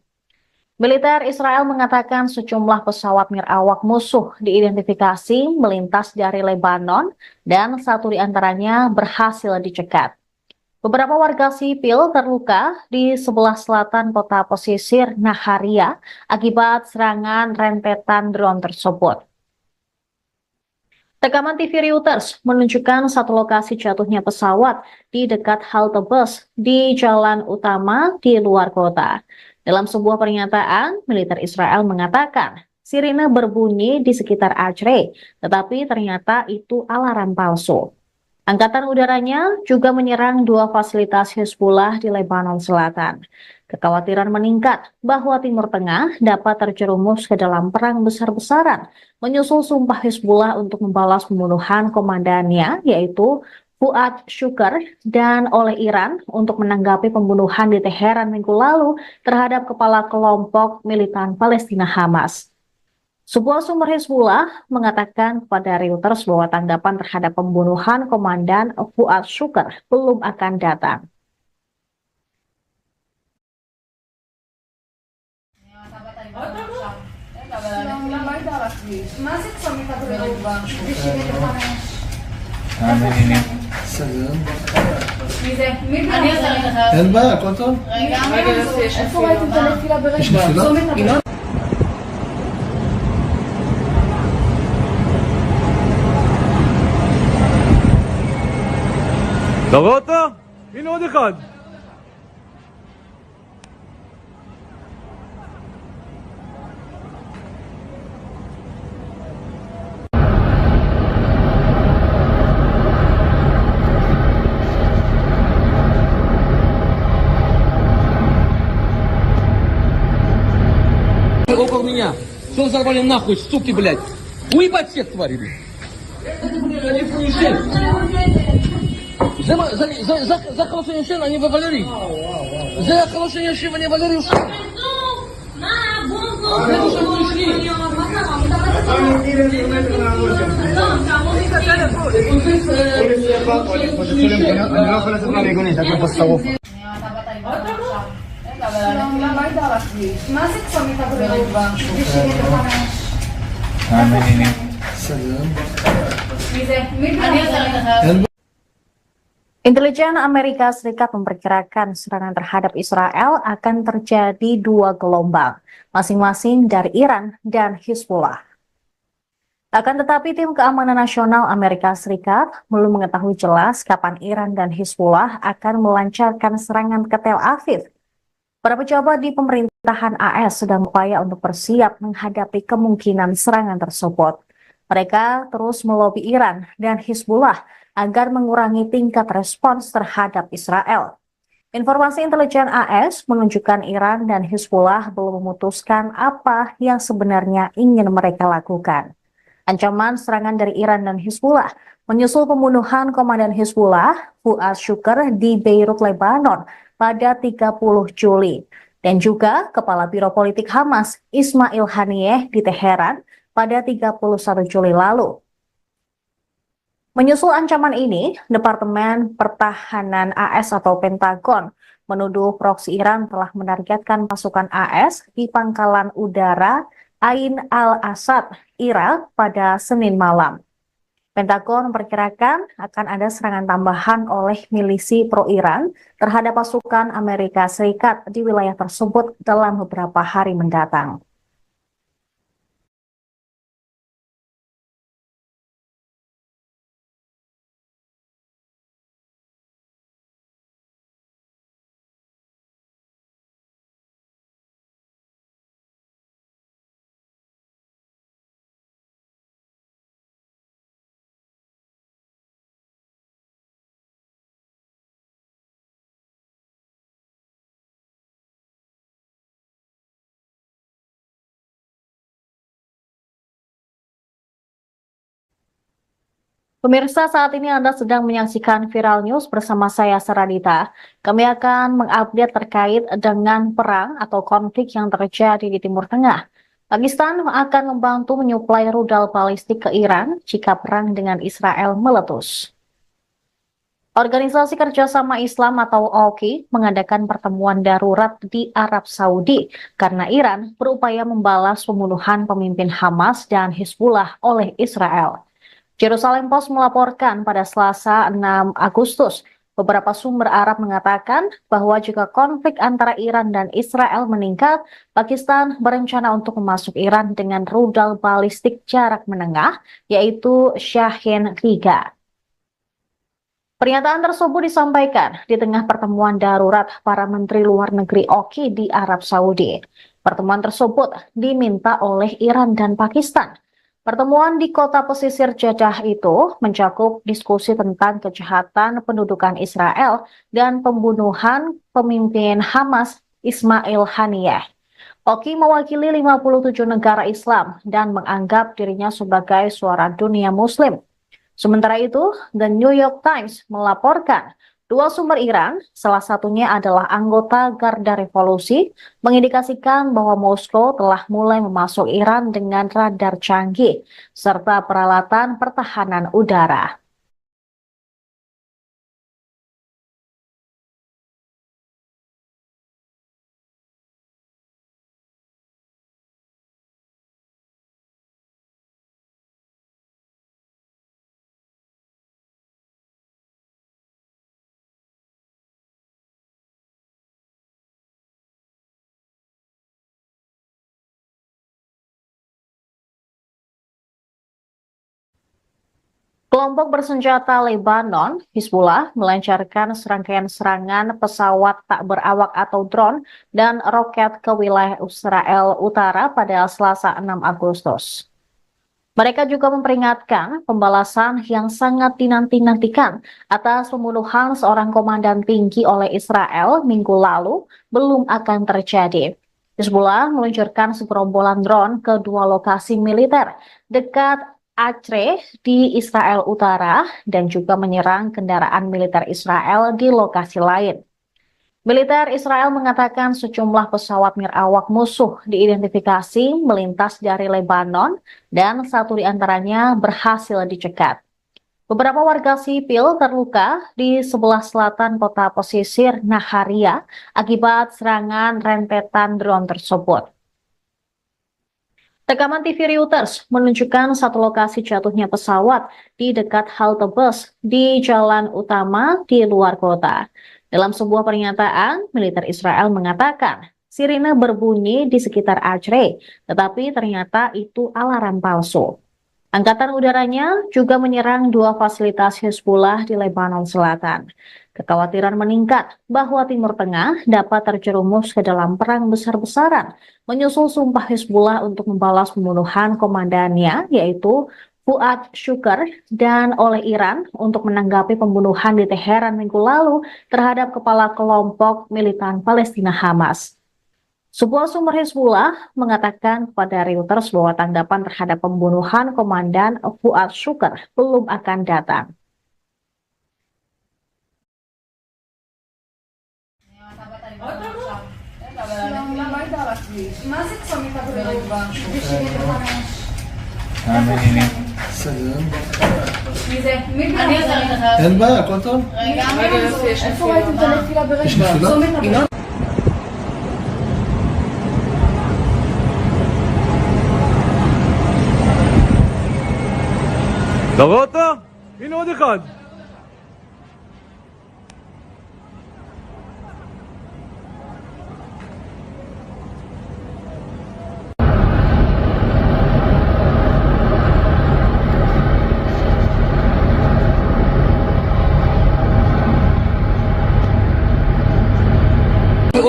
Militer Israel mengatakan sejumlah pesawat nirawak musuh diidentifikasi melintas dari Lebanon dan satu di antaranya berhasil dicegat. Beberapa warga sipil terluka di sebelah selatan kota pesisir Naharia akibat serangan rentetan drone tersebut. Rekaman TV Reuters menunjukkan satu lokasi jatuhnya pesawat di dekat halte bus di jalan utama di luar kota. Dalam sebuah pernyataan, militer Israel mengatakan sirine berbunyi di sekitar Acre, tetapi ternyata itu alarm palsu. Angkatan udaranya juga menyerang dua fasilitas Hizbullah di Lebanon Selatan. Kekhawatiran meningkat bahwa Timur Tengah dapat terjerumus ke dalam perang besar-besaran, menyusul sumpah Hizbullah untuk membalas pembunuhan komandannya, yaitu Fuad Shukr, dan oleh Iran untuk menanggapi pembunuhan di Teheran minggu lalu terhadap kepala kelompok militan Palestina Hamas. Sebuah sumber Hizbullah mengatakan kepada Reuters bahwa tanggapan terhadap pembunuhan komandan Fuad Shukr belum akan datang. אין בעיה, הכל טוב? איפה ראיתם את הנפילה ברגע? אתה רואה אותו? הנה עוד אחד. Около меня. Что взорвали нахуй, суки, блядь? Уебать всех, твари, блядь. Это, блядь, они фунишен. За хороший шен, они в Валерии. За хороший шен, они в Валерии. אני לא יכול לצאת מהמיגונית, רק בפוסט-שרוף. מה הייתה על הכביש? מה זה צומת הבריאות? כביש 75. Intelijen Amerika Serikat memperkirakan serangan terhadap Israel akan terjadi dua gelombang, masing-masing dari Iran dan Hizbullah. Akan tetapi tim keamanan nasional Amerika Serikat belum mengetahui jelas kapan Iran dan Hizbullah akan melancarkan serangan ke Tel Aviv. Para pejabat di pemerintahan AS sedang berupaya untuk bersiap menghadapi kemungkinan serangan tersebut. Mereka terus melobi Iran dan Hizbullah agar mengurangi tingkat respons terhadap Israel. Informasi intelijen AS menunjukkan Iran dan Hizbullah belum memutuskan apa yang sebenarnya ingin mereka lakukan. Ancaman serangan dari Iran dan Hizbullah menyusul pembunuhan komandan Hizbullah, Fuad Shukr, di Beirut, Lebanon pada 30 Juli. Dan juga Kepala Biro Politik Hamas, Ismail Haniyeh, di Teheran pada 31 Juli lalu. Menyusul ancaman ini, Departemen Pertahanan AS atau Pentagon menuduh proksi Iran telah menargetkan pasukan AS di pangkalan udara Ain al-Asad, Irak pada Senin malam. Pentagon memperkirakan akan ada serangan tambahan oleh milisi pro-Iran terhadap pasukan Amerika Serikat di wilayah tersebut dalam beberapa hari mendatang. Pemirsa, saat ini Anda sedang menyaksikan Viral News bersama saya, Saradita. Kami akan mengupdate terkait dengan perang atau konflik yang terjadi di Timur Tengah. Pakistan akan membantu menyuplai rudal balistik ke Iran jika perang dengan Israel meletus. Organisasi Kerjasama Islam atau OKI mengadakan pertemuan darurat di Arab Saudi karena Iran berupaya membalas pembunuhan pemimpin Hamas dan Hizbullah oleh Israel. Jerusalem Post melaporkan pada Selasa 6 Agustus, beberapa sumber Arab mengatakan bahwa jika konflik antara Iran dan Israel meningkat, Pakistan berencana untuk memasuk Iran dengan rudal balistik jarak menengah, yaitu Shahin 3. Pernyataan tersebut disampaikan di tengah pertemuan darurat para Menteri Luar Negeri OKI di Arab Saudi. Pertemuan tersebut diminta oleh Iran dan Pakistan. Pertemuan di kota pesisir Jeddah itu mencakup diskusi tentang kejahatan pendudukan Israel dan pembunuhan pemimpin Hamas Ismail Haniyeh. OKI mewakili 57 negara Islam dan menganggap dirinya sebagai suara dunia Muslim. Sementara itu, The New York Times melaporkan dua sumber Iran, salah satunya adalah anggota Garda Revolusi, mengindikasikan bahwa Moskow telah mulai memasuk Iran dengan radar canggih serta peralatan pertahanan udara. Kelompok bersenjata Lebanon, Hizbullah, melancarkan serangkaian serangan pesawat tak berawak atau drone dan roket ke wilayah Israel Utara pada Selasa 6 Agustus. Mereka juga memperingatkan pembalasan yang sangat dinanti-nantikan atas pembunuhan seorang komandan tinggi oleh Israel minggu lalu belum akan terjadi. Hizbullah meluncurkan segerombolan drone ke dua lokasi militer dekat Acre di Israel Utara dan juga menyerang kendaraan militer Israel di lokasi lain. Militer Israel mengatakan sejumlah pesawat nirawak musuh diidentifikasi melintas dari Lebanon dan satu di antaranya berhasil dicegat. Beberapa warga sipil terluka di sebelah selatan kota pesisir Naharia akibat serangan rentetan drone tersebut. Rekaman TV Reuters menunjukkan satu lokasi jatuhnya pesawat di dekat halte bus di jalan utama di luar kota. Dalam sebuah pernyataan, militer Israel mengatakan sirine berbunyi di sekitar Acre, tetapi ternyata itu alarm palsu. Angkatan udaranya juga menyerang dua fasilitas Hezbollah di Lebanon Selatan. Kekhawatiran meningkat bahwa Timur Tengah dapat terjerumus ke dalam perang besar-besaran, menyusul sumpah Hezbollah untuk membalas pembunuhan komandannya, yaitu Fuad Shukr, dan oleh Iran untuk menanggapi pembunuhan di Teheran minggu lalu terhadap kepala kelompok militan Palestina Hamas. Sebuah sumber Hezbollah mengatakan kepada Reuters bahwa tanggapan terhadap pembunuhan Komandan Fuad Shukr belum akan datang. אין בעיה, הכל טוב? איפה ראיתם את הנפילה ברגע? יש נפילה? אתה רואה אותו? הנה עוד אחד.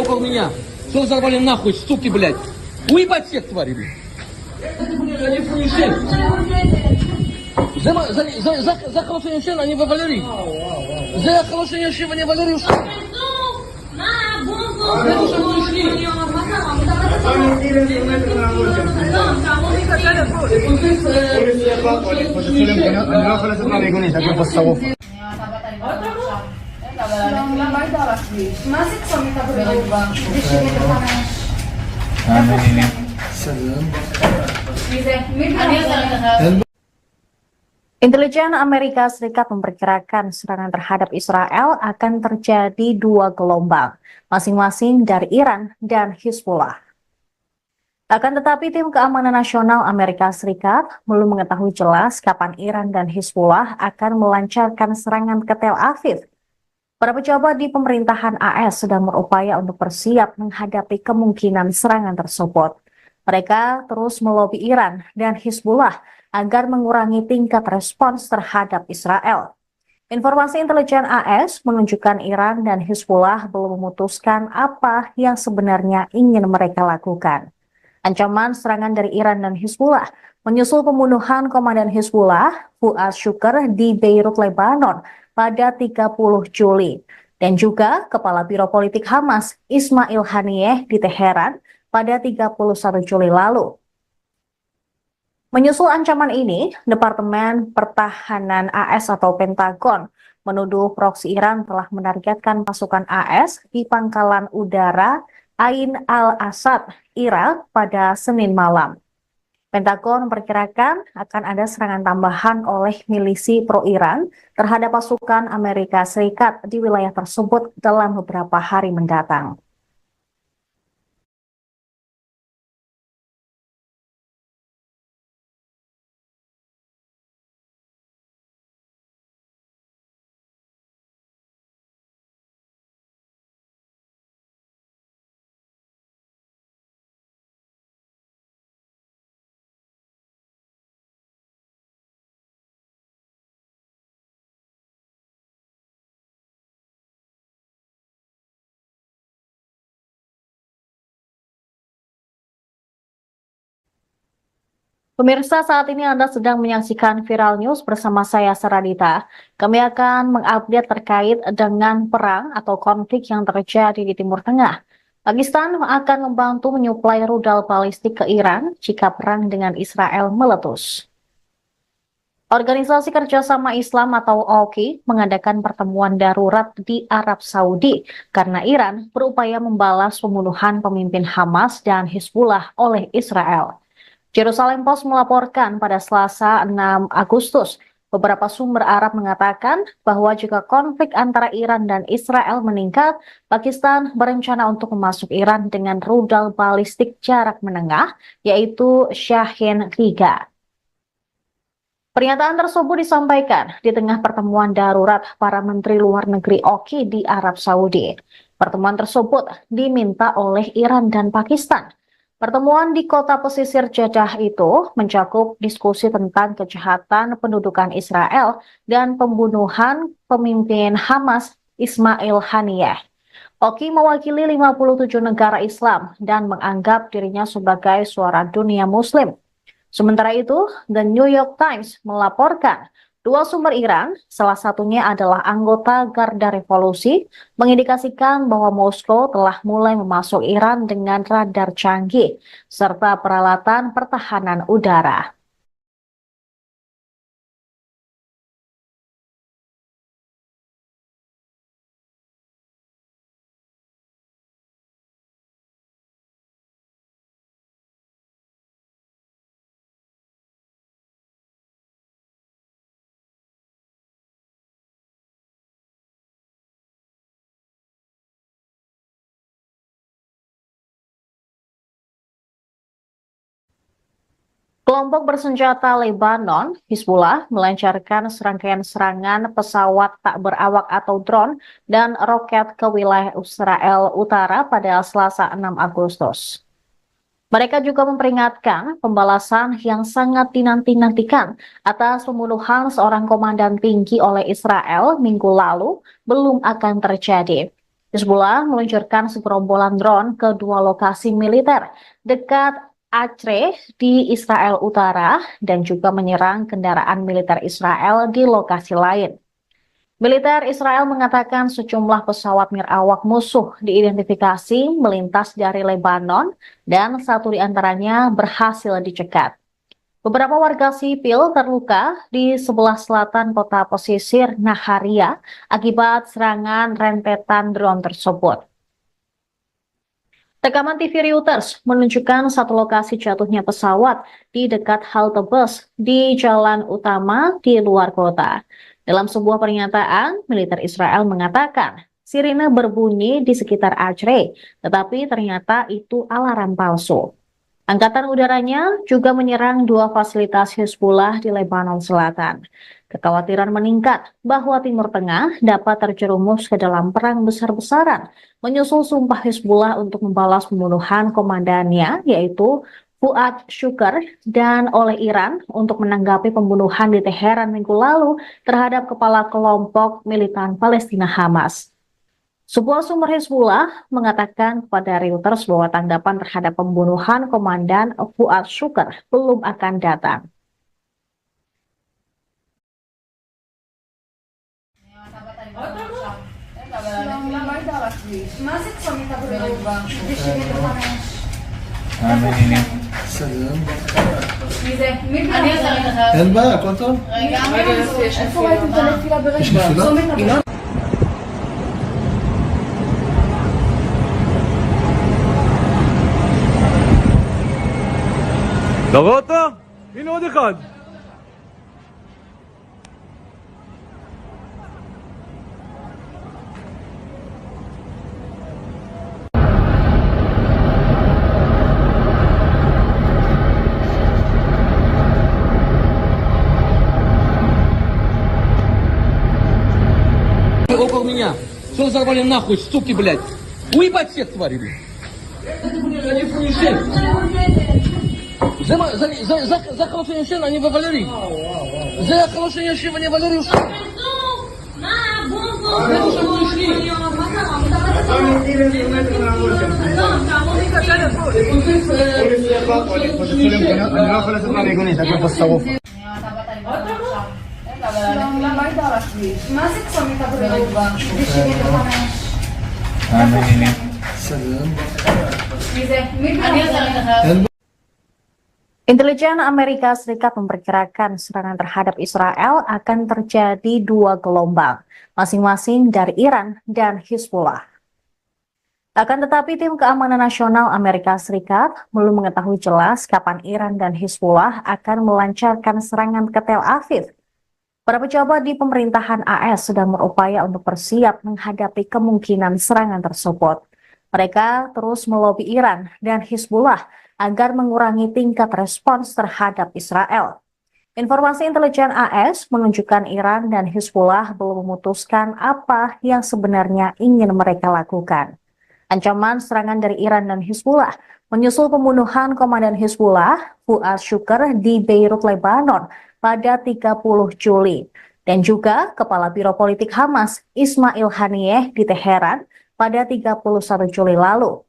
Около меня. Что взорвали нахуй, суки, блядь? Уебать всех тварей, блядь. Это, блядь, они фуиши. За хорошее ничего, они во Валерии. За хорошее ничего, они во Валерии. אני לא יכול לצאת מהמיגונית, אני פה שרוף. למה היית על הכביש? מה זה צומת הבריאות? בסדר. Intelijen Amerika Serikat memperkirakan serangan terhadap Israel akan terjadi dua gelombang, masing-masing dari Iran dan Hezbollah. Akan tetapi tim keamanan nasional Amerika Serikat belum mengetahui jelas kapan Iran dan Hezbollah akan melancarkan serangan ke Tel Aviv. Para pejabat di pemerintahan AS sedang berupaya untuk bersiap menghadapi kemungkinan serangan tersebut. Mereka terus melobi Iran dan Hezbollah agar mengurangi tingkat respons terhadap Israel. Informasi intelijen AS menunjukkan Iran dan Hezbollah belum memutuskan apa yang sebenarnya ingin mereka lakukan. Ancaman serangan dari Iran dan Hezbollah menyusul pembunuhan komandan Hezbollah, Fuad Shukr, di Beirut, Lebanon pada 30 Juli. Dan juga Kepala Biro Politik Hamas, Ismail Haniyeh, di Teheran pada 31 Juli lalu. Menyusul ancaman ini, Departemen Pertahanan AS atau Pentagon menuduh proksi Iran telah menargetkan pasukan AS di pangkalan udara Ain al-Asad, Irak pada Senin malam. Pentagon memperkirakan akan ada serangan tambahan oleh milisi pro-Iran terhadap pasukan Amerika Serikat di wilayah tersebut dalam beberapa hari mendatang. Pemirsa, saat ini Anda sedang menyaksikan Viral News bersama saya Saradita. Kami akan mengupdate terkait dengan perang atau konflik yang terjadi di Timur Tengah. Pakistan akan membantu menyuplai rudal balistik ke Iran jika perang dengan Israel meletus. Organisasi Kerjasama Islam atau OKI mengadakan pertemuan darurat di Arab Saudi karena Iran berupaya membalas pembunuhan pemimpin Hamas dan Hizbullah oleh Israel. Jerusalem Post melaporkan pada Selasa 6 Agustus, beberapa sumber Arab mengatakan bahwa jika konflik antara Iran dan Israel meningkat, Pakistan berencana untuk memasuk Iran dengan rudal balistik jarak menengah, yaitu Shahin 3. Pernyataan tersebut disampaikan di tengah pertemuan darurat para Menteri Luar Negeri OKI di Arab Saudi. Pertemuan tersebut diminta oleh Iran dan Pakistan. Pertemuan di kota pesisir Jeddah itu mencakup diskusi tentang kejahatan pendudukan Israel dan pembunuhan pemimpin Hamas Ismail Haniyeh. OKI mewakili 57 negara Islam dan menganggap dirinya sebagai suara dunia Muslim. Sementara itu, The New York Times melaporkan dua sumber Iran, salah satunya adalah anggota Garda Revolusi, mengindikasikan bahwa Moskow telah mulai memasuk Iran dengan radar canggih serta peralatan pertahanan udara. Kelompok bersenjata Lebanon, Hizbullah, melancarkan serangkaian serangan pesawat tak berawak atau drone dan roket ke wilayah Israel Utara pada Selasa 6 Agustus. Mereka juga memperingatkan pembalasan yang sangat dinanti-nantikan atas pembunuhan seorang komandan tinggi oleh Israel minggu lalu belum akan terjadi. Hizbullah meluncurkan segerombolan drone ke dua lokasi militer dekat Acre di Israel Utara dan juga menyerang kendaraan militer Israel di lokasi lain. Militer Israel mengatakan sejumlah pesawat nirawak musuh diidentifikasi melintas dari Lebanon dan satu di antaranya berhasil dicegat. Beberapa warga sipil terluka di sebelah selatan kota pesisir Naharia akibat serangan rentetan drone tersebut. Rekaman TV Reuters menunjukkan satu lokasi jatuhnya pesawat di dekat halte bus di jalan utama di luar kota. Dalam sebuah pernyataan, militer Israel mengatakan sirine berbunyi di sekitar Acre, tetapi ternyata itu alarm palsu. Angkatan udaranya juga menyerang dua fasilitas Hizbullah di Lebanon Selatan. Kekhawatiran meningkat bahwa Timur Tengah dapat terjerumus ke dalam perang besar-besaran, menyusul sumpah Hizbullah untuk membalas pembunuhan komandannya, yaitu Fuad Shukr, dan oleh Iran untuk menanggapi pembunuhan di Teheran minggu lalu terhadap kepala kelompok militan Palestina Hamas. Sebuah sumber Hizbullah mengatakan kepada Reuters bahwa tanggapan terhadap pembunuhan komandan Fuad Shukr belum akan datang. سلام אין בעיה, הכל טוב? איפה ראיתם את הנפילה ברגע? אתה רואה אותו? הנה עוד אחד. Около меня. Что взорвали нахуй, суки, блядь? Уебать всех, твари, блядь. Они фунишен. За хорошее шен, они в Валерии. За хорошее шен, они в Валерии. אני לא יכול לצאת מהמיגונית, הכל פה שרוף. מה זה צומת הבריאות? סלם מי זה? אין Intelijen Amerika Serikat memperkirakan serangan terhadap Israel akan terjadi dua gelombang, masing-masing dari Iran dan Hizbullah. Akan tetapi tim keamanan nasional Amerika Serikat belum mengetahui jelas kapan Iran dan Hizbullah akan melancarkan serangan ke Tel Aviv. Para pejabat di pemerintahan AS sedang berupaya untuk bersiap menghadapi kemungkinan serangan tersebut. Mereka terus melobi Iran dan Hizbullah agar mengurangi tingkat respons terhadap Israel. Informasi intelijen AS menunjukkan Iran dan Hizbullah belum memutuskan apa yang sebenarnya ingin mereka lakukan. Ancaman serangan dari Iran dan Hizbullah menyusul pembunuhan Komandan Hizbullah, Fuad Shukr di Beirut, Lebanon pada 30 Juli. Dan juga Kepala Biro Politik Hamas, Ismail Haniyeh di Teheran pada 31 Juli lalu.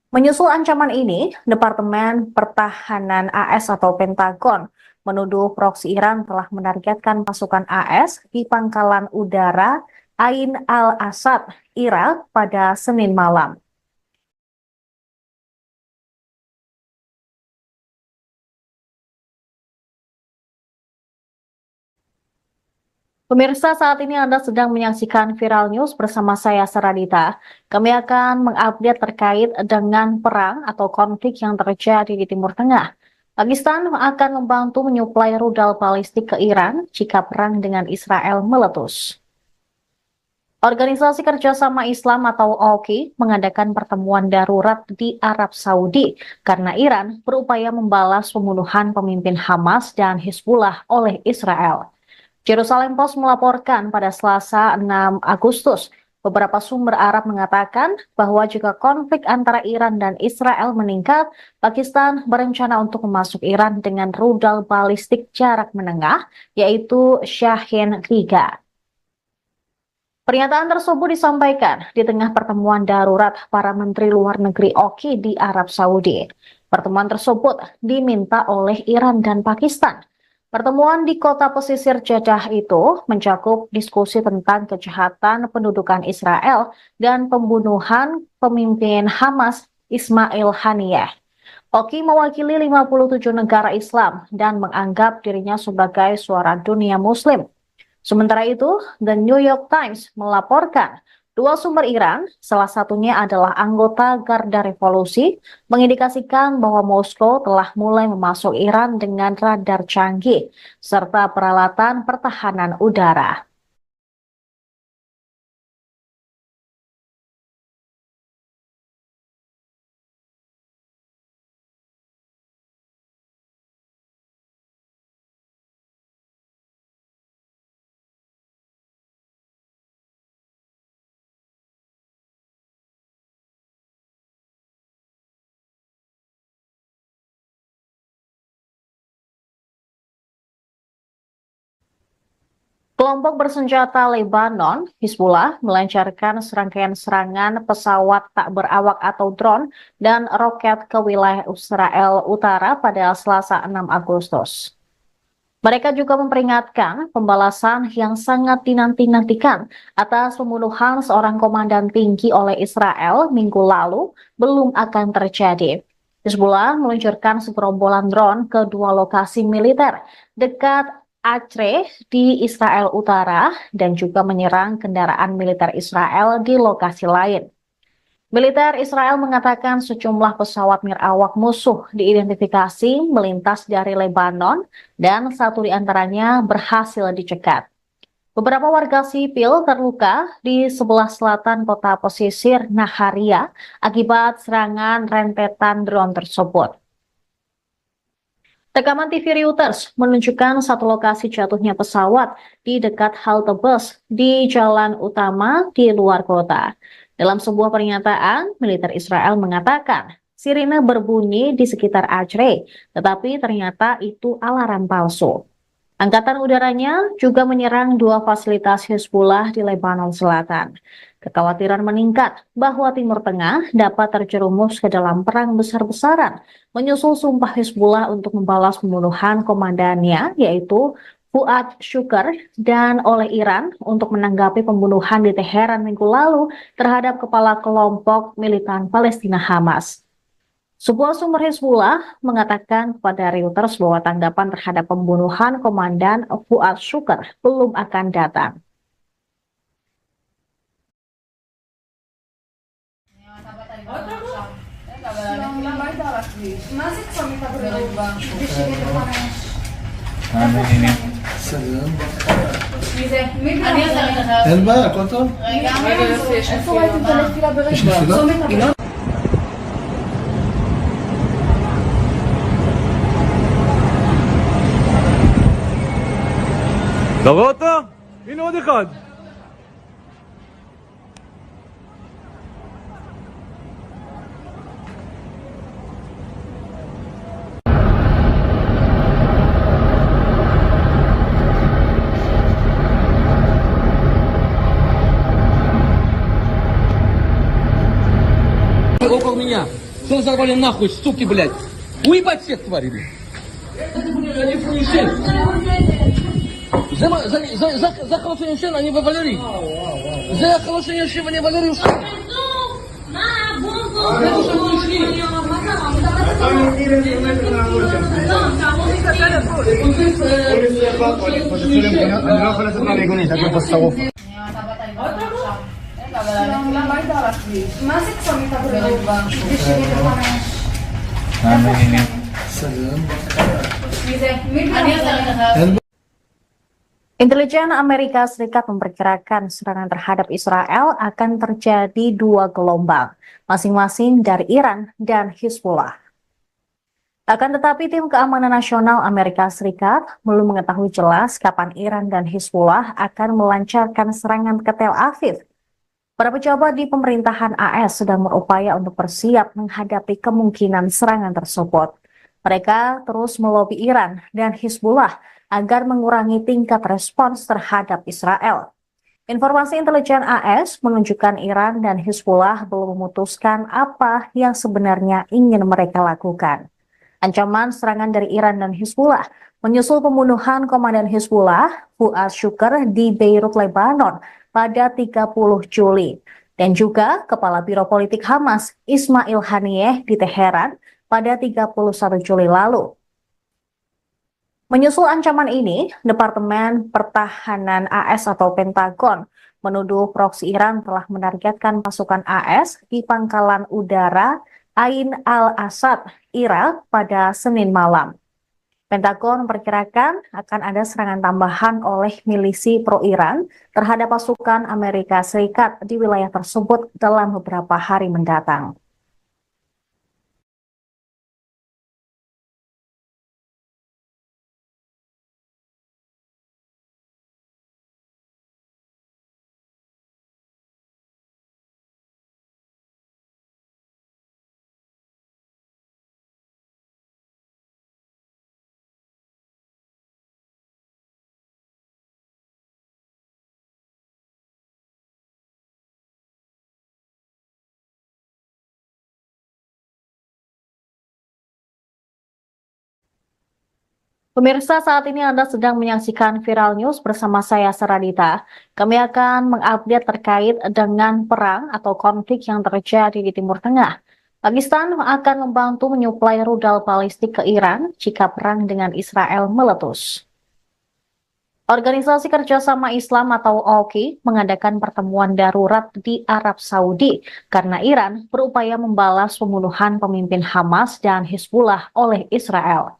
Menyusul ancaman ini, Departemen Pertahanan AS atau Pentagon menuduh proksi Iran telah menargetkan pasukan AS di pangkalan udara Ain al-Asad, Irak pada Senin malam. Pemirsa, saat ini Anda sedang menyaksikan Viral News bersama saya, Saradita. Kami akan mengupdate terkait dengan perang atau konflik yang terjadi di Timur Tengah. Pakistan akan membantu menyuplai rudal balistik ke Iran jika perang dengan Israel meletus. Organisasi Kerjasama Islam atau OKI mengadakan pertemuan darurat di Arab Saudi karena Iran berupaya membalas pembunuhan pemimpin Hamas dan Hizbullah oleh Israel. Jerusalem Post melaporkan pada Selasa 6 Agustus, beberapa sumber Arab mengatakan bahwa jika konflik antara Iran dan Israel meningkat, Pakistan berencana untuk memasuk Iran dengan rudal balistik jarak menengah, yaitu Shahin 3. Pernyataan tersebut disampaikan di tengah pertemuan darurat para Menteri Luar Negeri OKI di Arab Saudi. Pertemuan tersebut diminta oleh Iran dan Pakistan. Pertemuan di kota pesisir Jeddah itu mencakup diskusi tentang kejahatan pendudukan Israel dan pembunuhan pemimpin Hamas Ismail Haniyeh. OKI mewakili 57 negara Islam dan menganggap dirinya sebagai suara dunia Muslim. Sementara itu, The New York Times melaporkan dua sumber Iran, salah satunya adalah anggota Garda Revolusi, mengindikasikan bahwa Moskow telah mulai memasuk Iran dengan radar canggih serta peralatan pertahanan udara. Kelompok bersenjata Lebanon, Hizbullah, melancarkan serangkaian serangan pesawat tak berawak atau drone dan roket ke wilayah Israel Utara pada Selasa 6 Agustus. Mereka juga memperingatkan pembalasan yang sangat dinanti-nantikan atas pembunuhan seorang komandan tinggi oleh Israel minggu lalu belum akan terjadi. Hizbullah meluncurkan segerombolan drone ke dua lokasi militer dekat Acre di Israel Utara dan juga menyerang kendaraan militer Israel di lokasi lain. Militer Israel mengatakan sejumlah pesawat nirawak musuh diidentifikasi melintas dari Lebanon dan satu di antaranya berhasil dicegat. Beberapa warga sipil terluka di sebelah selatan kota pesisir Naharia akibat serangan rentetan drone tersebut. Rekaman TV Reuters menunjukkan satu lokasi jatuhnya pesawat di dekat halte bus di jalan utama di luar kota. Dalam sebuah pernyataan, militer Israel mengatakan sirine berbunyi di sekitar Acre, tetapi ternyata itu alarm palsu. Angkatan udaranya juga menyerang dua fasilitas Hizbullah di Lebanon Selatan. Kekhawatiran meningkat bahwa Timur Tengah dapat terjerumus ke dalam perang besar-besaran, menyusul sumpah Hizbullah untuk membalas pembunuhan komandannya, yaitu Fuad Shukr, dan oleh Iran untuk menanggapi pembunuhan di Teheran minggu lalu terhadap kepala kelompok militan Palestina Hamas. Sebuah sumber Hizbullah mengatakan kepada Reuters bahwa tanggapan terhadap pembunuhan Komandan Fuad Shukr belum akan datang. מה זה צומת הבריאות? בשביל לפרש. סלם. מי זה? מי אני עוזרת לך. אין בעיה, הכל טוב? רגע, איפה ראיתם את הנפילה ברגע? יש נפילה? צומת הבריאות. אתה רואה אותו? הנה עוד אחד. Около меня. Что взорвали нахуй, суки, блядь? Уебать всех тварей, блядь. За хорошее решение, они во Валерии. За хорошее решение Валерии ушли. אני לא יכול לצאת מהמיגונית, הכל פה שרוף. למה היית על הכביש? מה זה צומת הבריאות? בשביל לפרש. סלם. מי זה? מי אני עוזרת לך. אין בעיה. Intelijen Amerika Serikat memperkirakan serangan terhadap Israel akan terjadi dua gelombang, masing-masing dari Iran dan Hizbullah. Akan tetapi tim keamanan nasional Amerika Serikat belum mengetahui jelas kapan Iran dan Hizbullah akan melancarkan serangan ke Tel Aviv. Para pejabat di pemerintahan AS sedang berupaya untuk bersiap menghadapi kemungkinan serangan tersebut. Mereka terus melobi Iran dan Hizbullah agar mengurangi tingkat respons terhadap Israel. Informasi intelijen AS menunjukkan Iran dan Hizbullah belum memutuskan apa yang sebenarnya ingin mereka lakukan. Ancaman serangan dari Iran dan Hizbullah menyusul pembunuhan Komandan Hizbullah Fuad Shukr di Beirut, Lebanon pada 30 Juli. Dan juga Kepala Biro Politik Hamas Ismail Haniyeh di Teheran pada 31 Juli lalu. Menyusul ancaman ini, Departemen Pertahanan AS atau Pentagon menuduh proksi Iran telah menargetkan pasukan AS di pangkalan udara Ain al-Asad, Irak pada Senin malam. Pentagon memperkirakan akan ada serangan tambahan oleh milisi pro-Iran terhadap pasukan Amerika Serikat di wilayah tersebut dalam beberapa hari mendatang. Pemirsa, saat ini Anda sedang menyaksikan Viral News bersama saya, Saradita. Kami akan mengupdate terkait dengan perang atau konflik yang terjadi di Timur Tengah. Pakistan akan membantu menyuplai rudal balistik ke Iran jika perang dengan Israel meletus. Organisasi Kerjasama Islam atau OIC mengadakan pertemuan darurat di Arab Saudi karena Iran berupaya membalas pembunuhan pemimpin Hamas dan Hizbullah oleh Israel.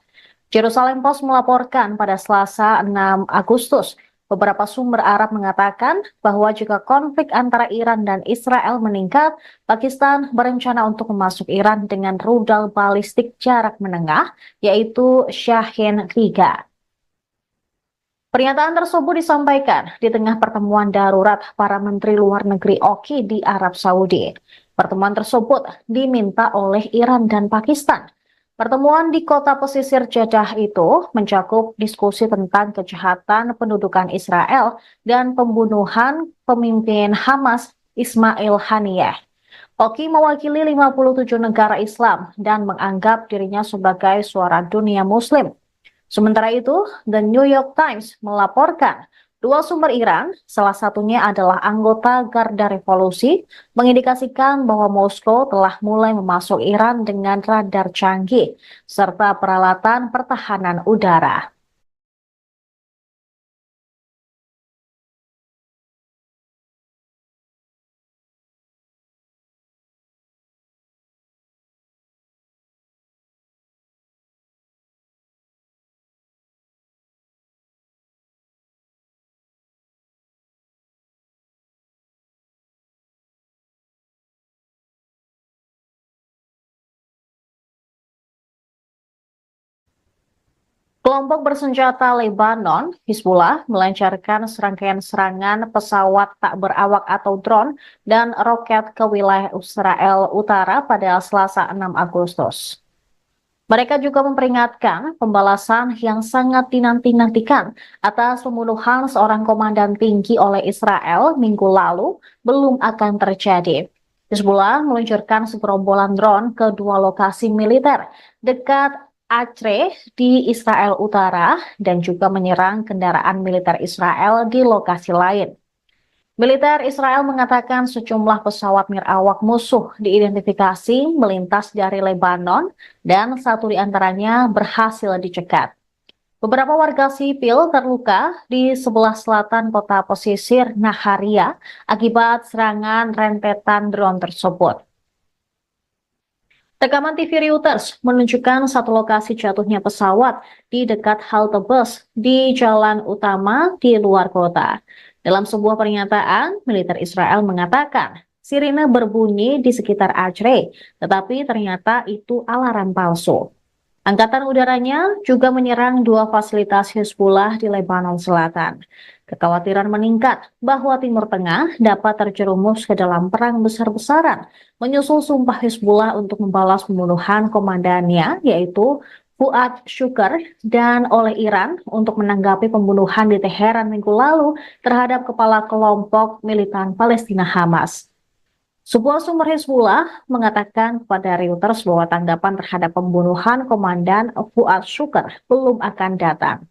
Jerusalem Post melaporkan pada Selasa 6 Agustus, beberapa sumber Arab mengatakan bahwa jika konflik antara Iran dan Israel meningkat, Pakistan berencana untuk memasuk Iran dengan rudal balistik jarak menengah, yaitu Shahin 3. Pernyataan tersebut disampaikan di tengah pertemuan darurat para Menteri Luar Negeri OIC di Arab Saudi. Pertemuan tersebut diminta oleh Iran dan Pakistan. Pertemuan di kota pesisir Jeddah itu mencakup diskusi tentang kejahatan pendudukan Israel dan pembunuhan pemimpin Hamas Ismail Haniyeh. OIC mewakili 57 negara Islam dan menganggap dirinya sebagai suara dunia Muslim. Sementara itu, The New York Times melaporkan Dua sumber Iran, salah satunya adalah anggota Garda Revolusi, mengindikasikan bahwa Moskow telah mulai memasuk Iran dengan radar canggih serta peralatan pertahanan udara. Kelompok bersenjata Lebanon, Hizbullah, melancarkan serangkaian serangan pesawat tak berawak atau drone dan roket ke wilayah Israel Utara pada Selasa 6 Agustus. Mereka juga memperingatkan pembalasan yang sangat dinanti-nantikan atas pembunuhan seorang komandan tinggi oleh Israel minggu lalu belum akan terjadi. Hizbullah meluncurkan segerombolan drone ke dua lokasi militer dekat Acre di Israel Utara dan juga menyerang kendaraan militer Israel di lokasi lain. Militer Israel mengatakan sejumlah pesawat nirawak musuh diidentifikasi melintas dari Lebanon dan satu di antaranya berhasil dicegat. Beberapa warga sipil terluka di sebelah selatan kota pesisir Naharia akibat serangan rentetan drone tersebut. Rekaman TV Reuters menunjukkan satu lokasi jatuhnya pesawat di dekat halte bus di jalan utama di luar kota. Dalam sebuah pernyataan, militer Israel mengatakan sirine berbunyi di sekitar Acre, tetapi ternyata itu alarm palsu. Angkatan udaranya juga menyerang dua fasilitas Hizbullah di Lebanon Selatan. Kekhawatiran meningkat bahwa Timur Tengah dapat terjerumus ke dalam perang besar-besaran, menyusul sumpah Hizbullah untuk membalas pembunuhan komandannya, yaitu Fuad Shukr, dan oleh Iran untuk menanggapi pembunuhan di Teheran minggu lalu terhadap kepala kelompok militan Palestina Hamas. Sebuah sumber Hizbullah mengatakan kepada Reuters bahwa tanggapan terhadap pembunuhan komandan Fuad Shukr belum akan datang.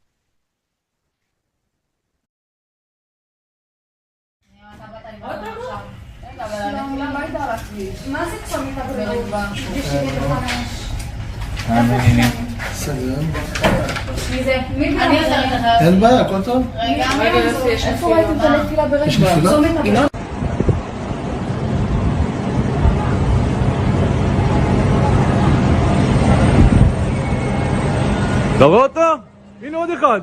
סלם. אין בעיה, הכל טוב? איפה ראיתם את הנפילה יש נפילה? אתה רואה אותו? הנה עוד אחד.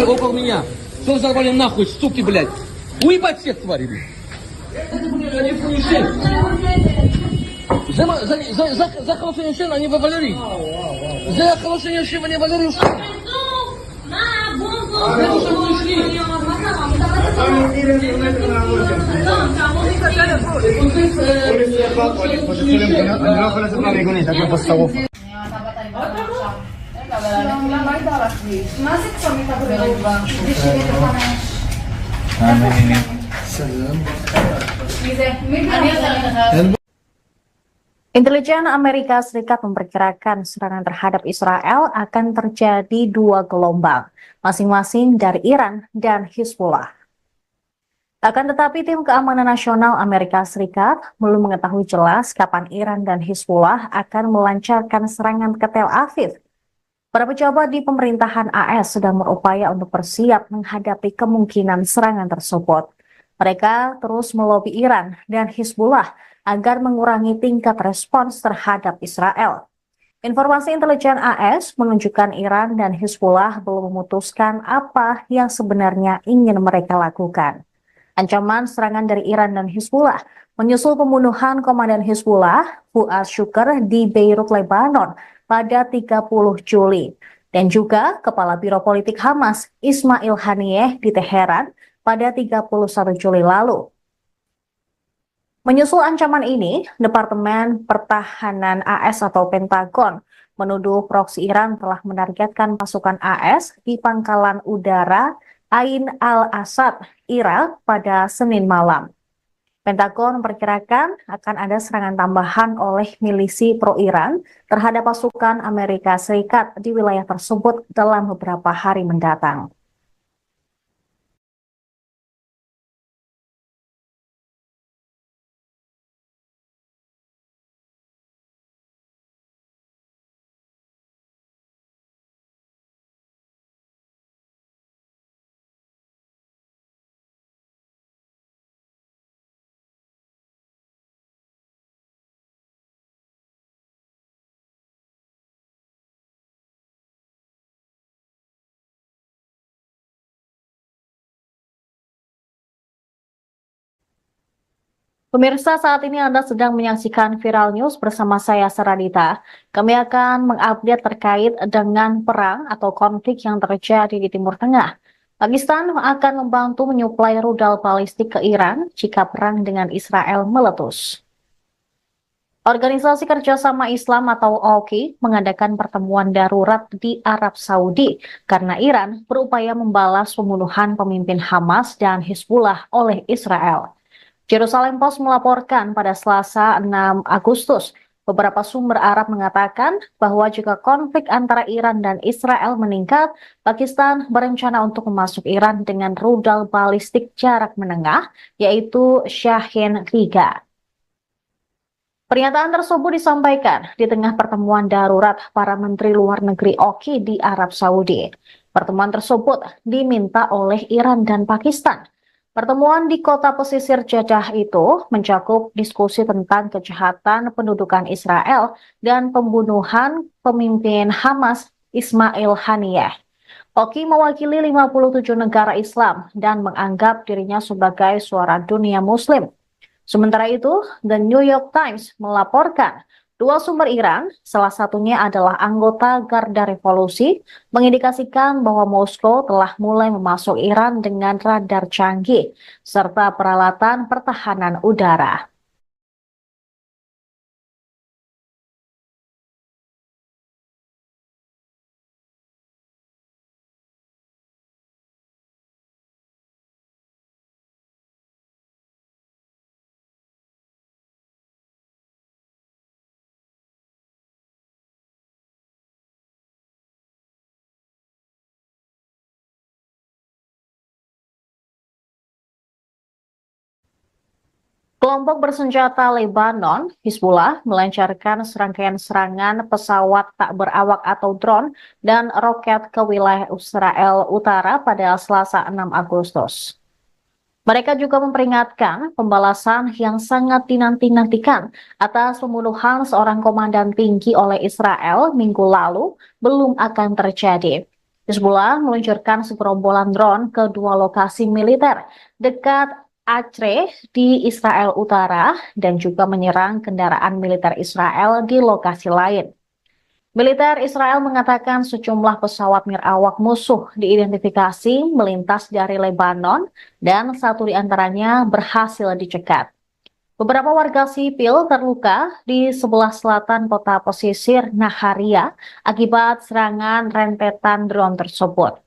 Около меня. Что взорвали нахуй, суки, блядь? Уебать всех тварей, блядь. Это, блядь, они хуйши. За хорошее решение они вывалили. За хорошее решение они вывалили. אני לא יכול לצאת מהמיגונית, רק פה שרוף. מה זה צומת הבריאות? סלם. מי זה? Intelijen Amerika Serikat memperkirakan serangan terhadap Israel akan terjadi dua gelombang, masing-masing dari Iran dan Hizbullah. Akan tetapi tim keamanan nasional Amerika Serikat belum mengetahui jelas kapan Iran dan Hizbullah akan melancarkan serangan ke Tel Aviv. Para pejabat di pemerintahan AS sedang berupaya untuk bersiap menghadapi kemungkinan serangan tersebut. Mereka terus melobi Iran dan Hizbullah agar mengurangi tingkat respons terhadap Israel. Informasi intelijen AS menunjukkan Iran dan Hizbullah belum memutuskan apa yang sebenarnya ingin mereka lakukan. Ancaman serangan dari Iran dan Hizbullah menyusul pembunuhan komandan Hizbullah, Fuad Shukr, di Beirut, Lebanon pada 30 Juli. Dan juga Kepala Biro Politik Hamas, Ismail Haniyeh, di Teheran pada 31 Juli lalu. Menyusul ancaman ini, Departemen Pertahanan AS atau Pentagon menuduh proksi Iran telah menargetkan pasukan AS di pangkalan udara Ain al-Asad, Irak pada Senin malam. Pentagon memperkirakan akan ada serangan tambahan oleh milisi pro-Iran terhadap pasukan Amerika Serikat di wilayah tersebut dalam beberapa hari mendatang. Pemirsa, saat ini Anda sedang menyaksikan Viral News bersama saya, Saradita. Kami akan mengupdate terkait dengan perang atau konflik yang terjadi di Timur Tengah. Pakistan akan membantu menyuplai rudal balistik ke Iran jika perang dengan Israel meletus. Organisasi Kerjasama Islam atau OIC mengadakan pertemuan darurat di Arab Saudi karena Iran berupaya membalas pembunuhan pemimpin Hamas dan Hizbullah oleh Israel. Jerusalem Post melaporkan pada Selasa 6 Agustus, beberapa sumber Arab mengatakan bahwa jika konflik antara Iran dan Israel meningkat, Pakistan berencana untuk memasuk Iran dengan rudal balistik jarak menengah, yaitu Shahin 3. Pernyataan tersebut disampaikan di tengah pertemuan darurat para Menteri Luar Negeri OIC di Arab Saudi. Pertemuan tersebut diminta oleh Iran dan Pakistan. Pertemuan di kota pesisir Jeddah itu mencakup diskusi tentang kejahatan pendudukan Israel dan pembunuhan pemimpin Hamas Ismail Haniyeh. OIC mewakili 57 negara Islam dan menganggap dirinya sebagai suara dunia Muslim. Sementara itu, The New York Times melaporkan dua sumber Iran, salah satunya adalah anggota Garda Revolusi, mengindikasikan bahwa Moskow telah mulai memasuk Iran dengan radar canggih serta peralatan pertahanan udara. Kelompok bersenjata Lebanon, Hizbullah, melancarkan serangkaian serangan pesawat tak berawak atau drone dan roket ke wilayah Israel Utara pada Selasa 6 Agustus. Mereka juga memperingatkan pembalasan yang sangat dinanti-nantikan atas pembunuhan seorang komandan tinggi oleh Israel minggu lalu belum akan terjadi. Hizbullah meluncurkan segerombolan drone ke dua lokasi militer dekat Acre di Israel Utara dan juga menyerang kendaraan militer Israel di lokasi lain. Militer Israel mengatakan sejumlah pesawat nirawak musuh diidentifikasi melintas dari Lebanon dan satu di antaranya berhasil dicegat. Beberapa warga sipil terluka di sebelah selatan kota pesisir Naharia akibat serangan rentetan drone tersebut.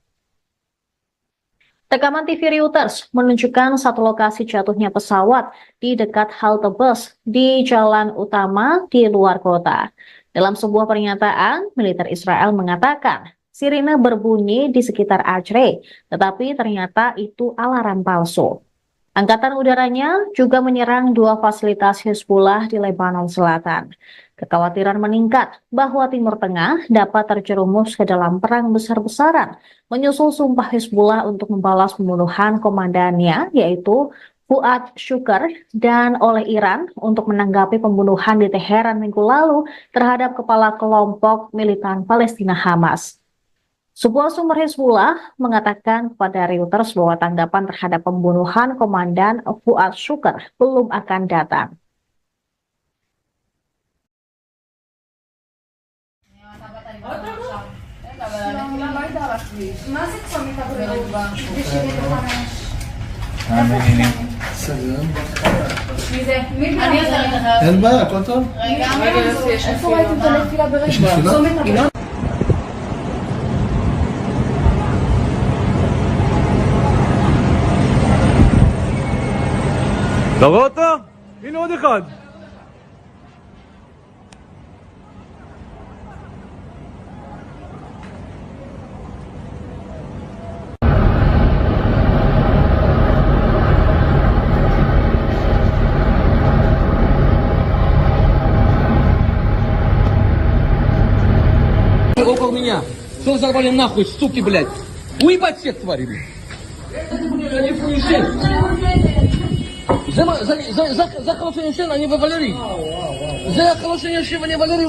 Rekaman TV Reuters menunjukkan satu lokasi jatuhnya pesawat di dekat halte bus di jalan utama di luar kota. Dalam sebuah pernyataan, militer Israel mengatakan sirine berbunyi di sekitar Acre, tetapi ternyata itu alarm palsu. Angkatan udaranya juga menyerang dua fasilitas Hizbullah di Lebanon Selatan. Kekhawatiran meningkat bahwa Timur Tengah dapat terjerumus ke dalam perang besar-besaran, menyusul sumpah Hizbullah untuk membalas pembunuhan komandannya, yaitu Fuad Shukr, dan oleh Iran untuk menanggapi pembunuhan di Teheran minggu lalu terhadap kepala kelompok militan Palestina Hamas. Sebuah sumber Hizbullah mengatakan kepada Reuters bahwa tanggapan terhadap pembunuhan komandan Fuad Shukr belum akan datang. سلام מי זה? מי זה? אין בעיה, הכל טוב. רגע, איפה ראיתם את הנפילה יש ברגע? נפילה? צומת הבא. אתה רואה אותו? הנה עוד אחד. Около меня. Что взорвали нахуй, суки, блядь? Уебать всех тварей, блядь. Они фуишен. За хороший шен, они вывалили. За хороший шен, они вывалили.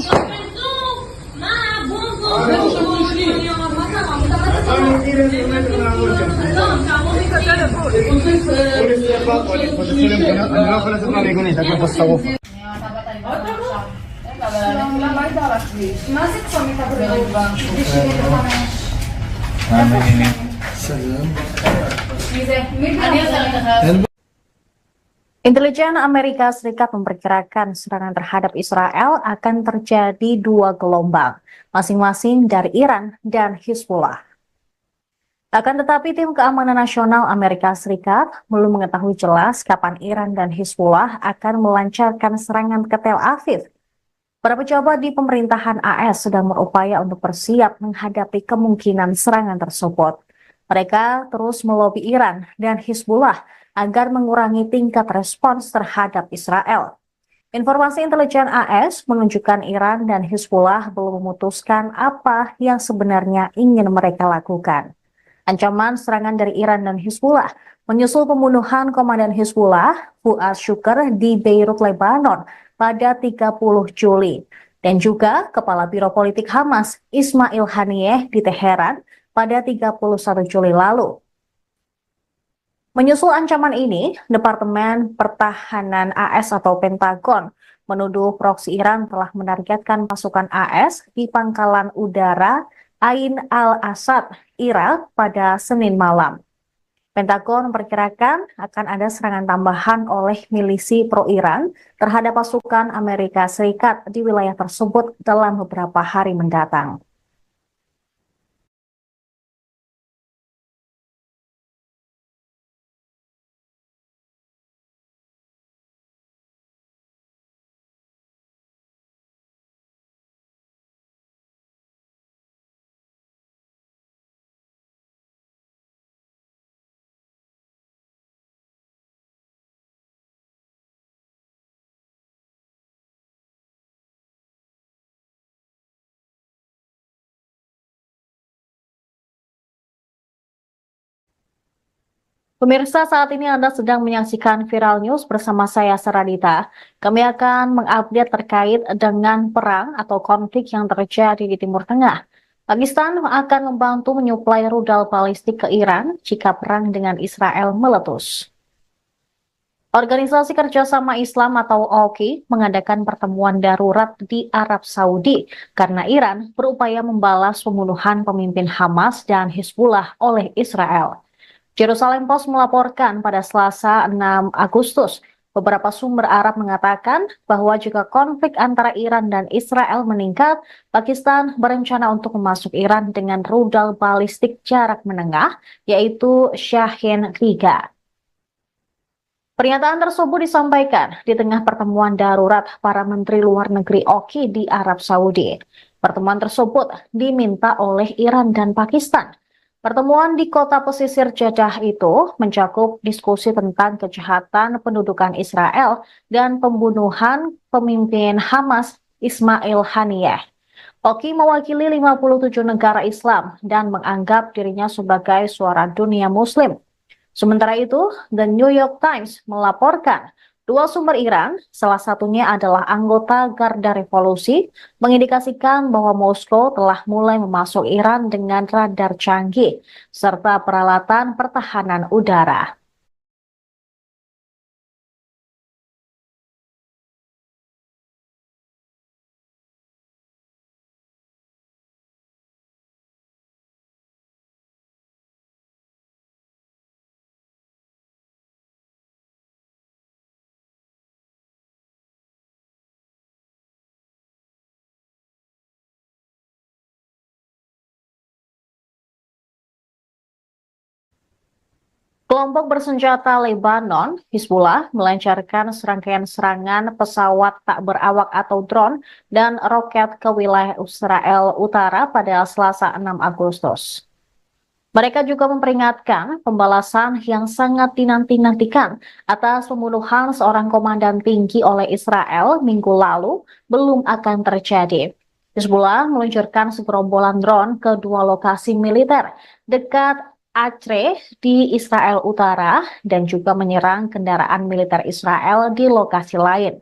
אני לא יכול לצאת מהמיגונית, הכל פה שרוף. למה היית על הכביש? מה זה צומת הבריאות? כביש 75. סלם. מי זה? מי זה? אין בעיה. Intelijen Amerika Serikat memperkirakan serangan terhadap Israel akan terjadi dua gelombang, masing-masing dari Iran dan Hizbullah. Akan tetapi tim keamanan nasional Amerika Serikat belum mengetahui jelas kapan Iran dan Hizbullah akan melancarkan serangan ke Tel Aviv. Para pejabat di pemerintahan AS sedang berupaya untuk bersiap menghadapi kemungkinan serangan tersebut. Mereka terus melobi Iran dan Hizbullah agar mengurangi tingkat respons terhadap Israel. Informasi intelijen AS menunjukkan Iran dan Hizbullah belum memutuskan apa yang sebenarnya ingin mereka lakukan. Ancaman serangan dari Iran dan Hizbullah menyusul pembunuhan komandan Hizbullah, Fuad Shukr, di Beirut, Lebanon pada 30 Juli. Dan juga Kepala Biro Politik Hamas, Ismail Haniyeh, di Teheran pada 31 Juli lalu. Menyusul ancaman ini, Departemen Pertahanan AS atau Pentagon menuduh proksi Iran telah menargetkan pasukan AS di pangkalan udara Ain al-Asad, Irak pada Senin malam. Pentagon memperkirakan akan ada serangan tambahan oleh milisi pro-Iran terhadap pasukan Amerika Serikat di wilayah tersebut dalam beberapa hari mendatang. Pemirsa, saat ini Anda sedang menyaksikan Viral News bersama saya, Saradita. Kami akan mengupdate terkait dengan perang atau konflik yang terjadi di Timur Tengah. Pakistan akan membantu menyuplai rudal balistik ke Iran jika perang dengan Israel meletus. Organisasi Kerjasama Islam atau OKI mengadakan pertemuan darurat di Arab Saudi karena Iran berupaya membalas pembunuhan pemimpin Hamas dan Hizbullah oleh Israel. Jerusalem Post melaporkan pada Selasa 6 Agustus, beberapa sumber Arab mengatakan bahwa jika konflik antara Iran dan Israel meningkat, Pakistan berencana untuk memasuk Iran dengan rudal balistik jarak menengah, yaitu Shahin 3. Pernyataan tersebut disampaikan di tengah pertemuan darurat para Menteri Luar Negeri OKI di Arab Saudi. Pertemuan tersebut diminta oleh Iran dan Pakistan. Pertemuan di kota pesisir Jeddah itu mencakup diskusi tentang kejahatan pendudukan Israel dan pembunuhan pemimpin Hamas Ismail Haniyeh. OKI mewakili 57 negara Islam dan menganggap dirinya sebagai suara dunia Muslim. Sementara itu, The New York Times melaporkan dua sumber Iran, salah satunya adalah anggota Garda Revolusi, mengindikasikan bahwa Moskow telah mulai memasuk Iran dengan radar canggih serta peralatan pertahanan udara. Kelompok bersenjata Lebanon, Hizbullah, melancarkan serangkaian serangan pesawat tak berawak atau drone dan roket ke wilayah Israel Utara pada Selasa 6 Agustus. Mereka juga memperingatkan pembalasan yang sangat dinanti-nantikan atas pembunuhan seorang komandan tinggi oleh Israel minggu lalu belum akan terjadi. Hizbullah meluncurkan segerombolan drone ke dua lokasi militer dekat Acre di Israel Utara dan juga menyerang kendaraan militer Israel di lokasi lain.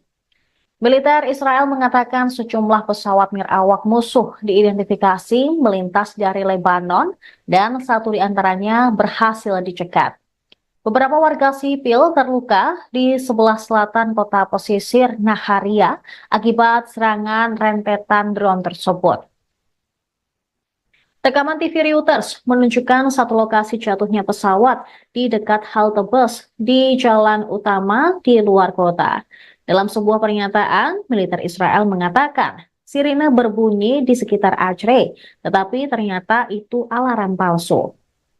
Militer Israel mengatakan sejumlah pesawat nirawak musuh diidentifikasi melintas dari Lebanon dan satu di antaranya berhasil dicegat. Beberapa warga sipil terluka di sebelah selatan kota pesisir Naharia akibat serangan rentetan drone tersebut. Rekaman TV Reuters menunjukkan satu lokasi jatuhnya pesawat di dekat halte bus di jalan utama di luar kota. Dalam sebuah pernyataan, militer Israel mengatakan sirine berbunyi di sekitar Acre, tetapi ternyata itu alarm palsu.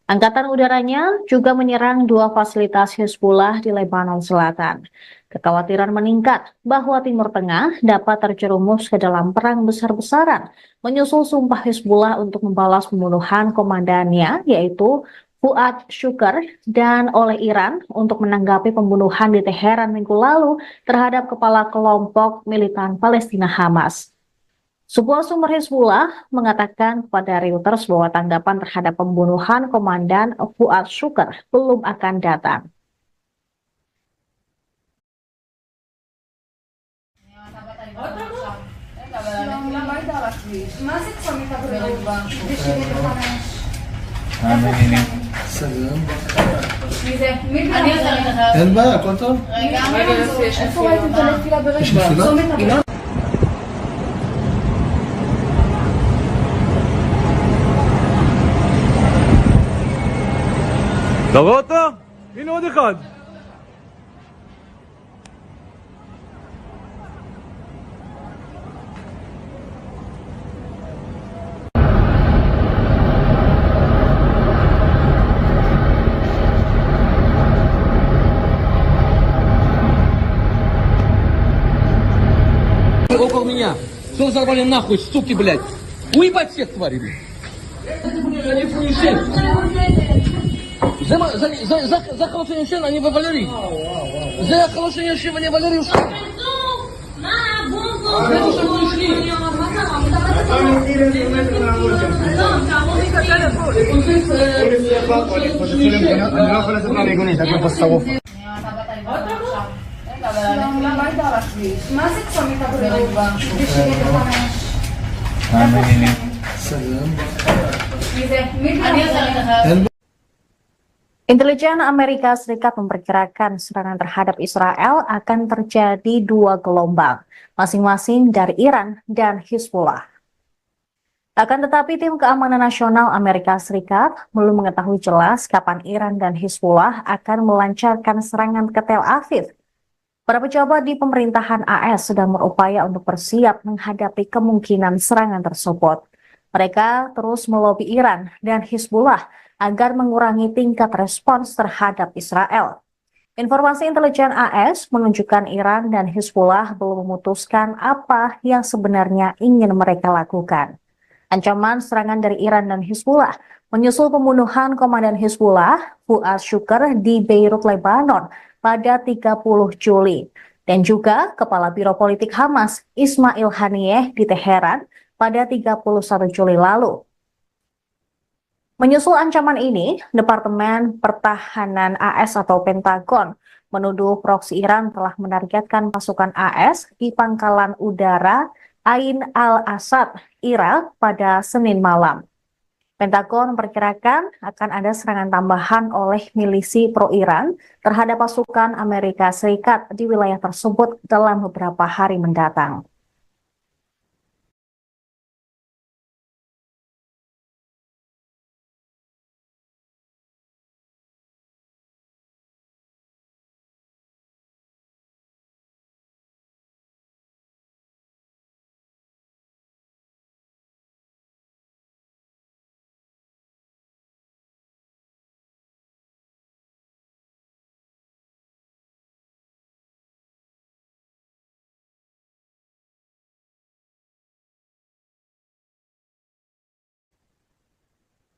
Angkatan udaranya juga menyerang dua fasilitas Hizbullah di Lebanon Selatan. Kekhawatiran meningkat bahwa Timur Tengah dapat terjerumus ke dalam perang besar-besaran, menyusul sumpah Hizbullah untuk membalas pembunuhan komandannya, yaitu Fuad Shukr, dan oleh Iran untuk menanggapi pembunuhan di Teheran minggu lalu terhadap kepala kelompok militan Palestina Hamas. Sebuah sumber Hizbullah mengatakan kepada Reuters bahwa tanggapan terhadap pembunuhan Komandan Fuad Shukr belum akan datang. אין בעיה, הכל טוב? איפה ראית את הנפילה יש נפילה? צומת הבא. אתה רואה אותו? הנה עוד אחד. Около меня. Что взорвали нахуй, суки, блядь? Уебать всех тварей, блядь. Они фуеши. За хорошее шен, они вывалили. За хорошее шен, они вывалили. אני לא יכול לצאת מהמיגונית, רק בפסטרוף. למה היית על הכביש? מה זה צומת הבריאות? בסדר. מי Intelijen Amerika Serikat memperkirakan serangan terhadap Israel akan terjadi dua gelombang, masing-masing dari Iran dan Hizbullah. Akan tetapi tim keamanan nasional Amerika Serikat belum mengetahui jelas kapan Iran dan Hizbullah akan melancarkan serangan ke Tel Aviv. Para pejabat di pemerintahan AS sedang berupaya untuk bersiap menghadapi kemungkinan serangan tersebut. Mereka terus melobi Iran dan Hizbullah agar mengurangi tingkat respons terhadap Israel. Informasi intelijen AS menunjukkan Iran dan Hizbullah belum memutuskan apa yang sebenarnya ingin mereka lakukan. Ancaman serangan dari Iran dan Hizbullah menyusul pembunuhan komandan Hizbullah, Fuad Shukr, di Beirut, Lebanon pada 30 Juli. Dan juga Kepala Biro Politik Hamas, Ismail Haniyeh, di Teheran pada 31 Juli lalu. Menyusul ancaman ini, Departemen Pertahanan AS atau Pentagon menuduh proksi Iran telah menargetkan pasukan AS di pangkalan udara Ain al-Asad, Irak pada Senin malam. Pentagon memperkirakan akan ada serangan tambahan oleh milisi pro-Iran terhadap pasukan Amerika Serikat di wilayah tersebut dalam beberapa hari mendatang.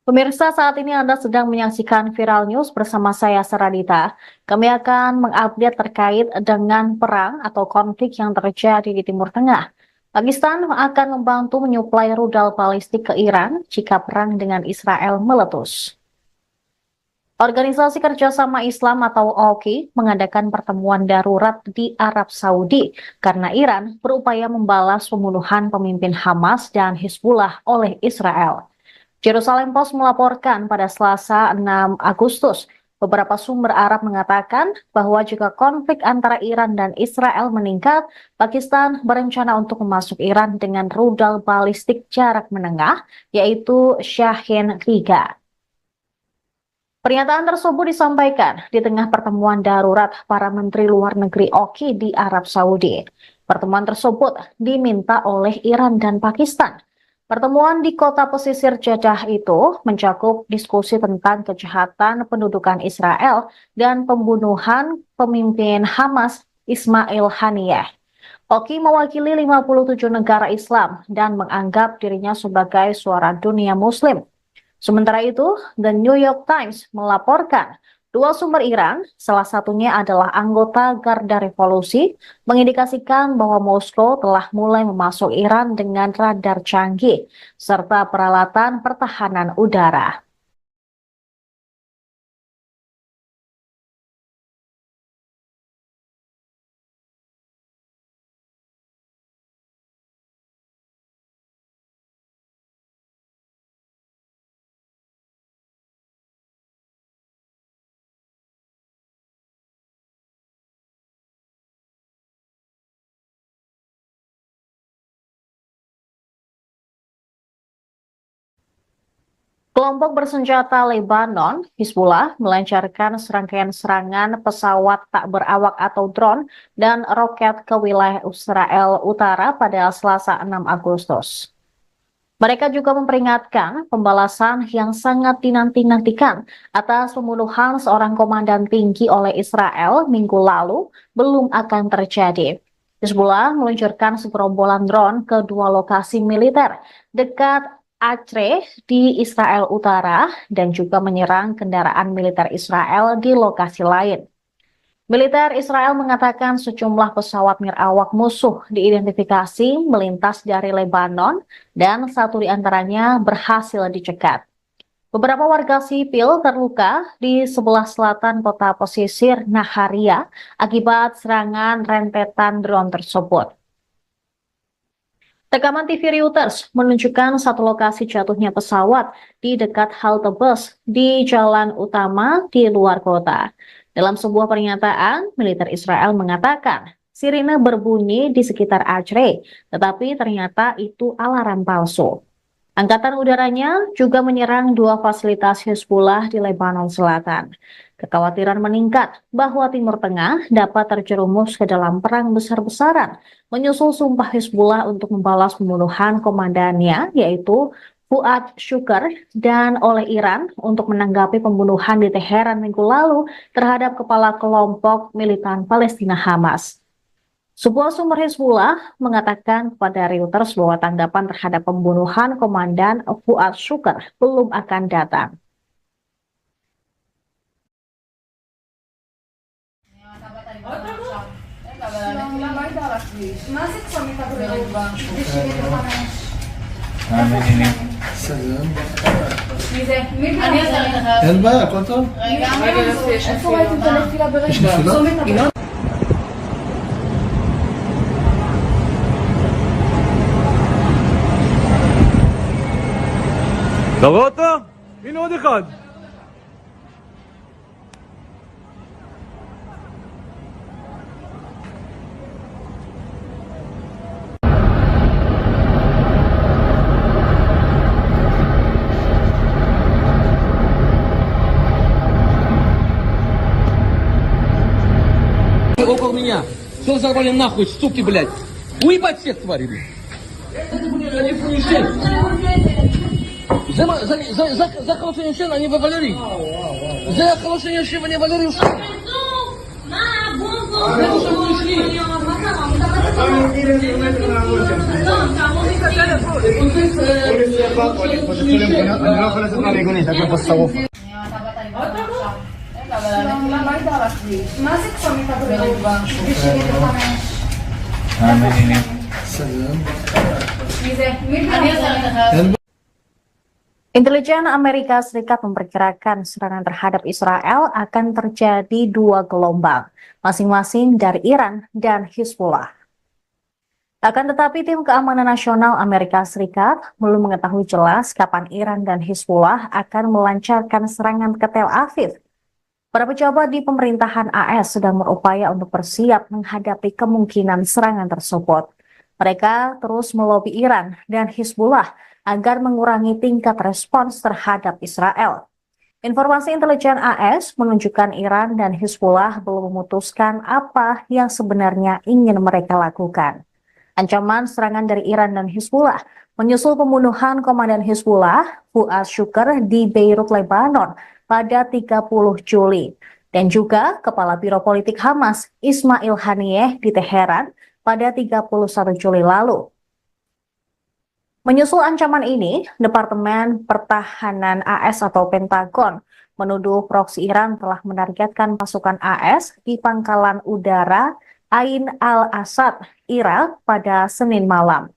Pemirsa, saat ini Anda sedang menyaksikan Viral News bersama saya, Saradita. Kami akan mengupdate terkait dengan perang atau konflik yang terjadi di Timur Tengah. Pakistan akan membantu menyuplai rudal balistik ke Iran jika perang dengan Israel meletus. Organisasi Kerjasama Islam atau OIC mengadakan pertemuan darurat di Arab Saudi karena Iran berupaya membalas pembunuhan pemimpin Hamas dan Hizbullah oleh Israel. Jerusalem Post melaporkan pada Selasa 6 Agustus, beberapa sumber Arab mengatakan bahwa jika konflik antara Iran dan Israel meningkat, Pakistan berencana untuk memasuk Iran dengan rudal balistik jarak menengah, yaitu Shahin 3. Pernyataan tersebut disampaikan di tengah pertemuan darurat para Menteri Luar Negeri OIC di Arab Saudi. Pertemuan tersebut diminta oleh Iran dan Pakistan. Pertemuan di kota pesisir Jeddah itu mencakup diskusi tentang kejahatan pendudukan Israel dan pembunuhan pemimpin Hamas Ismail Haniyeh. OIC mewakili 57 negara Islam dan menganggap dirinya sebagai suara dunia Muslim. Sementara itu, The New York Times melaporkan dua sumber Iran, salah satunya adalah anggota Garda Revolusi, mengindikasikan bahwa Moskow telah mulai memasuk Iran dengan radar canggih serta peralatan pertahanan udara. Kelompok bersenjata Lebanon, Hizbullah, melancarkan serangkaian serangan pesawat tak berawak atau drone dan roket ke wilayah Israel Utara pada Selasa 6 Agustus. Mereka juga memperingatkan pembalasan yang sangat dinanti-nantikan atas pembunuhan seorang komandan tinggi oleh Israel minggu lalu belum akan terjadi. Hizbullah meluncurkan segerombolan drone ke dua lokasi militer dekat Acre di Israel Utara dan juga menyerang kendaraan militer Israel di lokasi lain. Militer Israel mengatakan sejumlah pesawat nirawak musuh diidentifikasi melintas dari Lebanon dan satu di antaranya berhasil dicegat. Beberapa warga sipil terluka di sebelah selatan kota pesisir Naharia akibat serangan rentetan drone tersebut. Rekaman TV Reuters menunjukkan satu lokasi jatuhnya pesawat di dekat halte bus di jalan utama di luar kota. Dalam sebuah pernyataan, militer Israel mengatakan sirine berbunyi di sekitar Acre, tetapi ternyata itu alarm palsu. Angkatan udaranya juga menyerang dua fasilitas Hizbullah di Lebanon Selatan. Kekhawatiran meningkat bahwa Timur Tengah dapat terjerumus ke dalam perang besar-besaran, menyusul sumpah Hizbullah untuk membalas pembunuhan komandannya, yaitu Fuad Shukr, dan oleh Iran untuk menanggapi pembunuhan di Teheran minggu lalu terhadap kepala kelompok militan Palestina Hamas. Sebuah sumber Hizbullah mengatakan kepada Reuters bahwa tanggapan terhadap pembunuhan komandan Fuad Shukr belum akan datang. سلام אין בעיה, הכל טוב? איפה ראיתם את הנפילה ברגע? אתה רואה אותו? הנה עוד אחד. Около меня. Что взорвали нахуй, суки, блядь? Уебать всех тварей, блядь. Это, блядь, они фунишен. За хорошее шен, они в Валерии. За хорошее шен, они в Валерии. אני לא יכול לצאת מהמיגונית, הכל פה שרוף. מה הייתה לך? מה זה צומת הבריאות? בשביל 5. סלם. Intelijen Amerika Serikat memperkirakan serangan terhadap Israel akan terjadi 2 gelombang, masing-masing dari Iran dan Hizbullah. Akan tetapi tim keamanan nasional Amerika Serikat belum mengetahui jelas kapan Iran dan Hizbullah akan melancarkan serangan ke Tel Aviv. Para pejabat di pemerintahan AS sedang berupaya untuk bersiap menghadapi kemungkinan serangan tersebut. Mereka terus melobi Iran dan Hizbullah agar mengurangi tingkat respons terhadap Israel. Informasi intelijen AS menunjukkan Iran dan Hizbullah belum memutuskan apa yang sebenarnya ingin mereka lakukan. Ancaman serangan dari Iran dan Hizbullah menyusul pembunuhan Komandan Hizbullah, Fuad Shukr, di Beirut, Lebanon pada 30 Juli. Dan juga Kepala Biro Politik Hamas, Ismail Haniyeh, di Teheran pada 31 Juli lalu. Menyusul ancaman ini, Departemen Pertahanan AS atau Pentagon menuduh proksi Iran telah menargetkan pasukan AS di pangkalan udara Ain al-Asad, Irak pada Senin malam.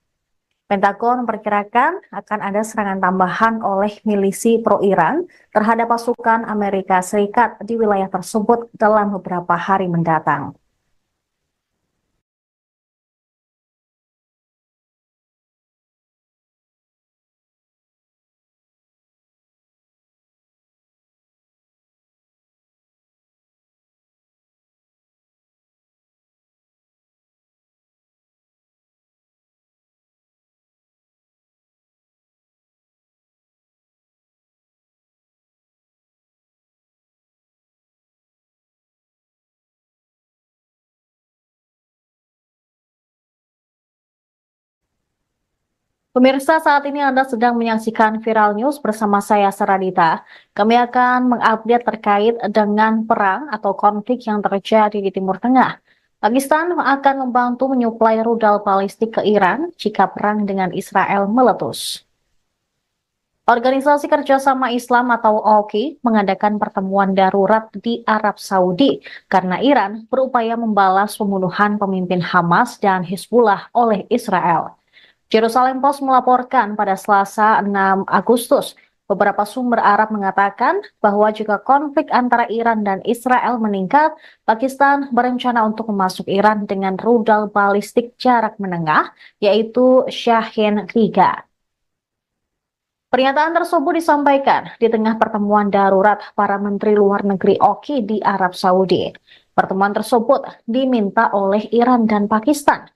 Pentagon memperkirakan akan ada serangan tambahan oleh milisi pro-Iran terhadap pasukan Amerika Serikat di wilayah tersebut dalam beberapa hari mendatang. Pemirsa, saat ini Anda sedang menyaksikan Viral News bersama saya, Saradita. Kami akan mengupdate terkait dengan perang atau konflik yang terjadi di Timur Tengah. Pakistan akan membantu menyuplai rudal balistik ke Iran jika perang dengan Israel meletus. Organisasi Kerjasama Islam atau OKI mengadakan pertemuan darurat di Arab Saudi karena Iran berupaya membalas pembunuhan pemimpin Hamas dan Hizbullah oleh Israel. Jerusalem Post melaporkan pada Selasa 6 Agustus, beberapa sumber Arab mengatakan bahwa jika konflik antara Iran dan Israel meningkat, Pakistan berencana untuk memasuk Iran dengan rudal balistik jarak menengah, yaitu Shahin 3. Pernyataan tersebut disampaikan di tengah pertemuan darurat para Menteri Luar Negeri OKI di Arab Saudi. Pertemuan tersebut diminta oleh Iran dan Pakistan.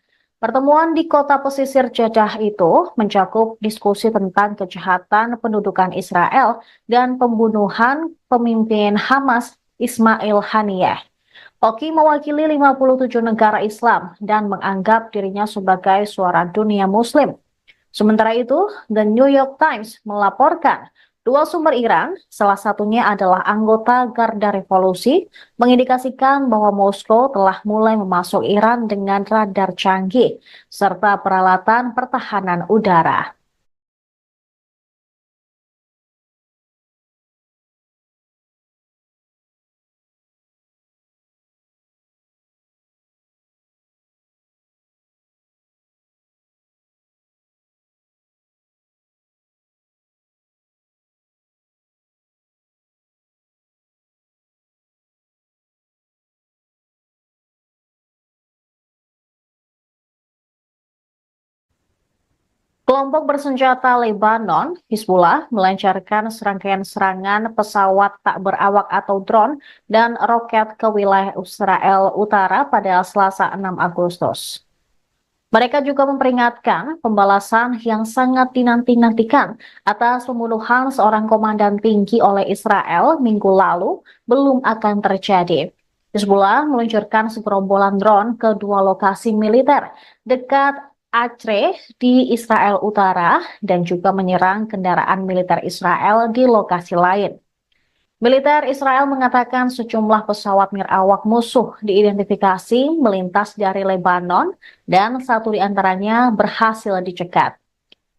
Pertemuan di kota pesisir Jeddah itu mencakup diskusi tentang kejahatan pendudukan Israel dan pembunuhan pemimpin Hamas Ismail Haniyeh. OKI mewakili 57 negara Islam dan menganggap dirinya sebagai suara dunia Muslim. Sementara itu, The New York Times melaporkan dua sumber Iran, salah satunya adalah anggota Garda Revolusi, mengindikasikan bahwa Moskow telah mulai memasuk Iran dengan radar canggih serta peralatan pertahanan udara. Kelompok bersenjata Lebanon, Hizbullah, melancarkan serangkaian serangan pesawat tak berawak atau drone dan roket ke wilayah Israel Utara pada Selasa 6 Agustus. Mereka juga memperingatkan pembalasan yang sangat dinanti-nantikan atas pembunuhan seorang komandan tinggi oleh Israel minggu lalu belum akan terjadi. Hizbullah meluncurkan segerombolan drone ke dua lokasi militer dekat Acre di Israel Utara dan juga menyerang kendaraan militer Israel di lokasi lain. Militer Israel mengatakan sejumlah pesawat nirawak musuh diidentifikasi melintas dari Lebanon dan satu di antaranya berhasil dicegat.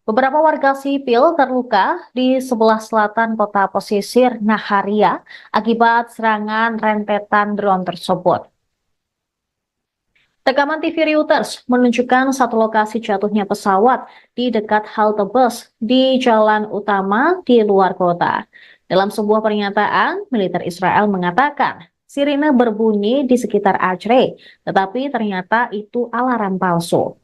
Beberapa warga sipil terluka di sebelah selatan kota pesisir Naharia akibat serangan rentetan drone tersebut. Rekaman TV Reuters menunjukkan satu lokasi jatuhnya pesawat di dekat halte bus di jalan utama di luar kota. Dalam sebuah pernyataan, militer Israel mengatakan sirine berbunyi di sekitar Acre, tetapi ternyata itu alarm palsu.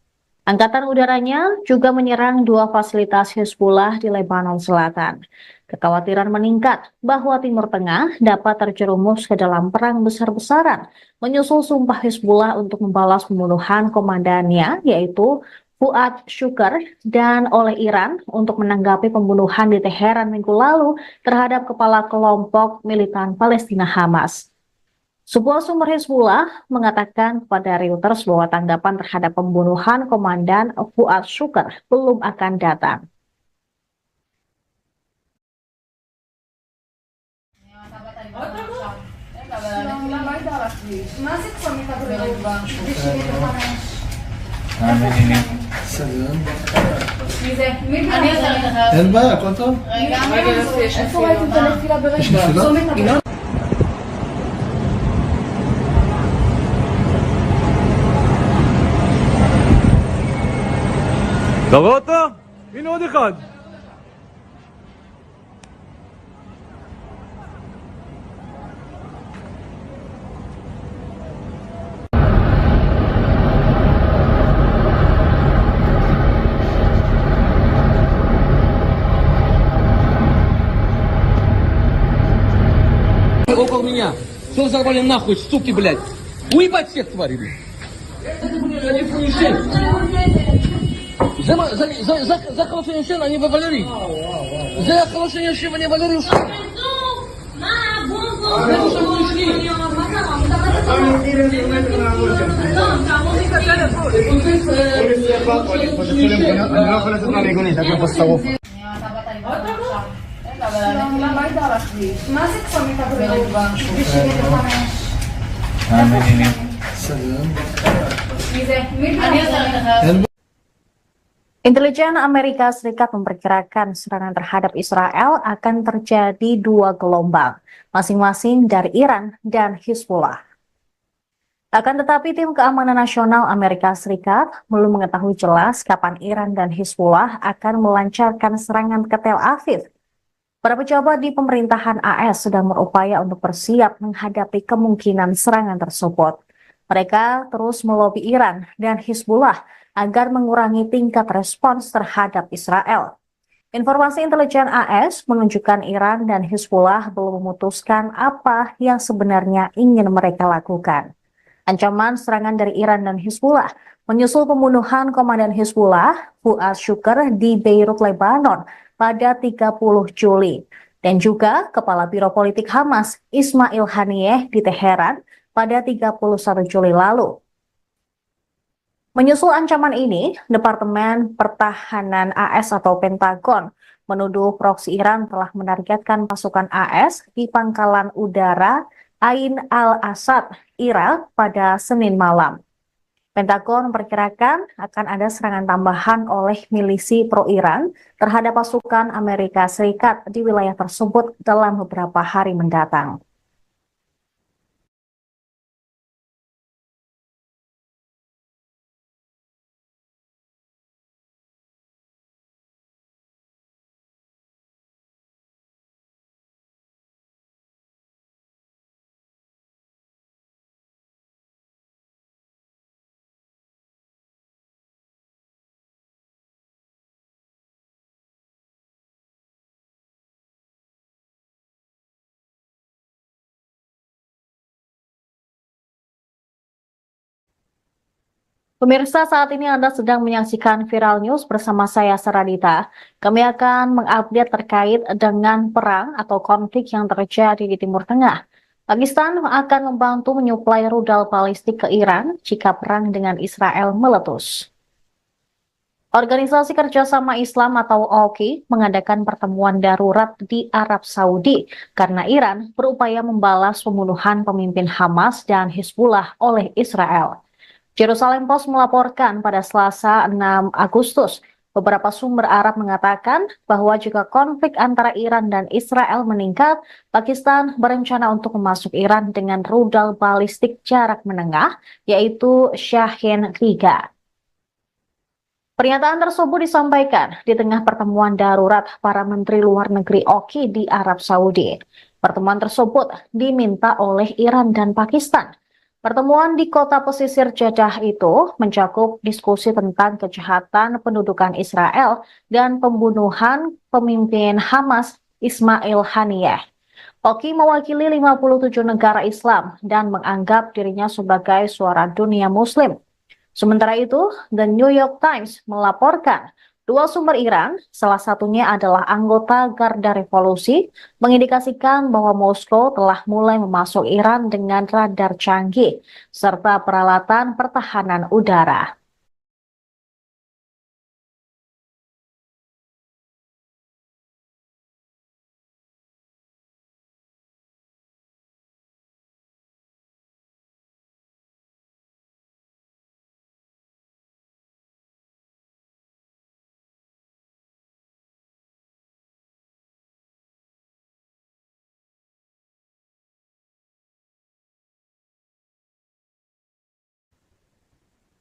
Angkatan udaranya juga menyerang dua fasilitas Hezbollah di Lebanon Selatan. Kekhawatiran meningkat bahwa Timur Tengah dapat terjerumus ke dalam perang besar-besaran, menyusul sumpah Hezbollah untuk membalas pembunuhan komandannya, yaitu Fuad Shukr, dan oleh Iran untuk menanggapi pembunuhan di Teheran minggu lalu terhadap kepala kelompok militan Palestina Hamas. Sebuah sumber Hezbollah mengatakan kepada Reuters bahwa tanggapan terhadap pembunuhan Komandan Fuad Shukr belum akan datang. Masih suami tak berubah. סלם. מי זה? מי זה? אין בעיה, הכל טוב. איפה ראיתי את הנפילה יש נפילה? אתה רואה אותו? הנה עוד אחד. Около меня. Что взорвали нахуй, суки, блядь? Уебать всех тварей, блядь. Это, блядь, они фуеши. За хорошее шен, они вывалили. За хорошее шен, они вывалили. אני לא יכול לצאת מהמיגונית, רק פה שרוף. מה זה צומת הבריאות? סלם. מי זה? מי זה? Intelijen Amerika Serikat memperkirakan serangan terhadap Israel akan terjadi dua gelombang, masing-masing dari Iran dan Hezbollah. Akan tetapi tim keamanan nasional Amerika Serikat belum mengetahui jelas kapan Iran dan Hezbollah akan melancarkan serangan ke Tel Aviv. Para pejabat di pemerintahan AS sedang berupaya untuk bersiap menghadapi kemungkinan serangan tersebut. Mereka terus melobi Iran dan Hezbollah agar mengurangi tingkat respons terhadap Israel. Informasi intelijen AS menunjukkan Iran dan Hezbollah belum memutuskan apa yang sebenarnya ingin mereka lakukan. Ancaman serangan dari Iran dan Hezbollah menyusul pembunuhan komandan Hezbollah, Fuad Shukr, di Beirut, Lebanon pada 30 Juli. Dan juga Kepala Biro Politik Hamas, Ismail Haniyeh, di Teheran pada 31 Juli lalu. Menyusul ancaman ini, Departemen Pertahanan AS atau Pentagon menuduh proksi Iran telah menargetkan pasukan AS di pangkalan udara Ain al-Asad, Irak pada Senin malam. Pentagon memperkirakan akan ada serangan tambahan oleh milisi pro-Iran terhadap pasukan Amerika Serikat di wilayah tersebut dalam beberapa hari mendatang. Pemirsa, saat ini Anda sedang menyaksikan Viral News bersama saya, Saradita. Kami akan mengupdate terkait dengan perang atau konflik yang terjadi di Timur Tengah. Pakistan akan membantu menyuplai rudal balistik ke Iran jika perang dengan Israel meletus. Organisasi Kerjasama Islam atau OKI mengadakan pertemuan darurat di Arab Saudi karena Iran berupaya membalas pembunuhan pemimpin Hamas dan Hizbullah oleh Israel. Jerusalem Post melaporkan pada Selasa 6 Agustus, beberapa sumber Arab mengatakan bahwa jika konflik antara Iran dan Israel meningkat, Pakistan berencana untuk memasuk Iran dengan rudal balistik jarak menengah, yaitu Shahin 3. Pernyataan tersebut disampaikan di tengah pertemuan darurat para Menteri Luar Negeri OKI di Arab Saudi. Pertemuan tersebut diminta oleh Iran dan Pakistan. Pertemuan di kota pesisir Jeddah itu mencakup diskusi tentang kejahatan pendudukan Israel dan pembunuhan pemimpin Hamas Ismail Haniyeh. OKI mewakili 57 negara Islam dan menganggap dirinya sebagai suara dunia Muslim. Sementara itu, The New York Times melaporkan dua sumber Iran, salah satunya adalah anggota Garda Revolusi, mengindikasikan bahwa Moskow telah mulai memasuk Iran dengan radar canggih serta peralatan pertahanan udara.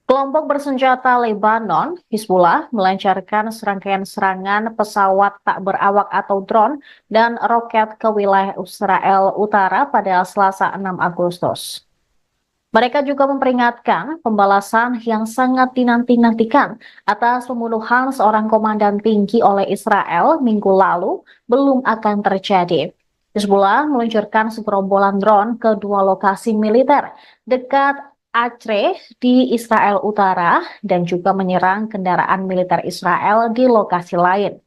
Kelompok bersenjata Lebanon, Hizbullah, melancarkan serangkaian serangan pesawat tak berawak atau drone dan roket ke wilayah Israel Utara pada Selasa 6 Agustus. Mereka juga memperingatkan pembalasan yang sangat dinanti-nantikan atas pembunuhan seorang komandan tinggi oleh Israel minggu lalu belum akan terjadi. Hizbullah meluncurkan segerombolan drone ke dua lokasi militer dekat Acre di Israel Utara dan juga menyerang kendaraan militer Israel di lokasi lain.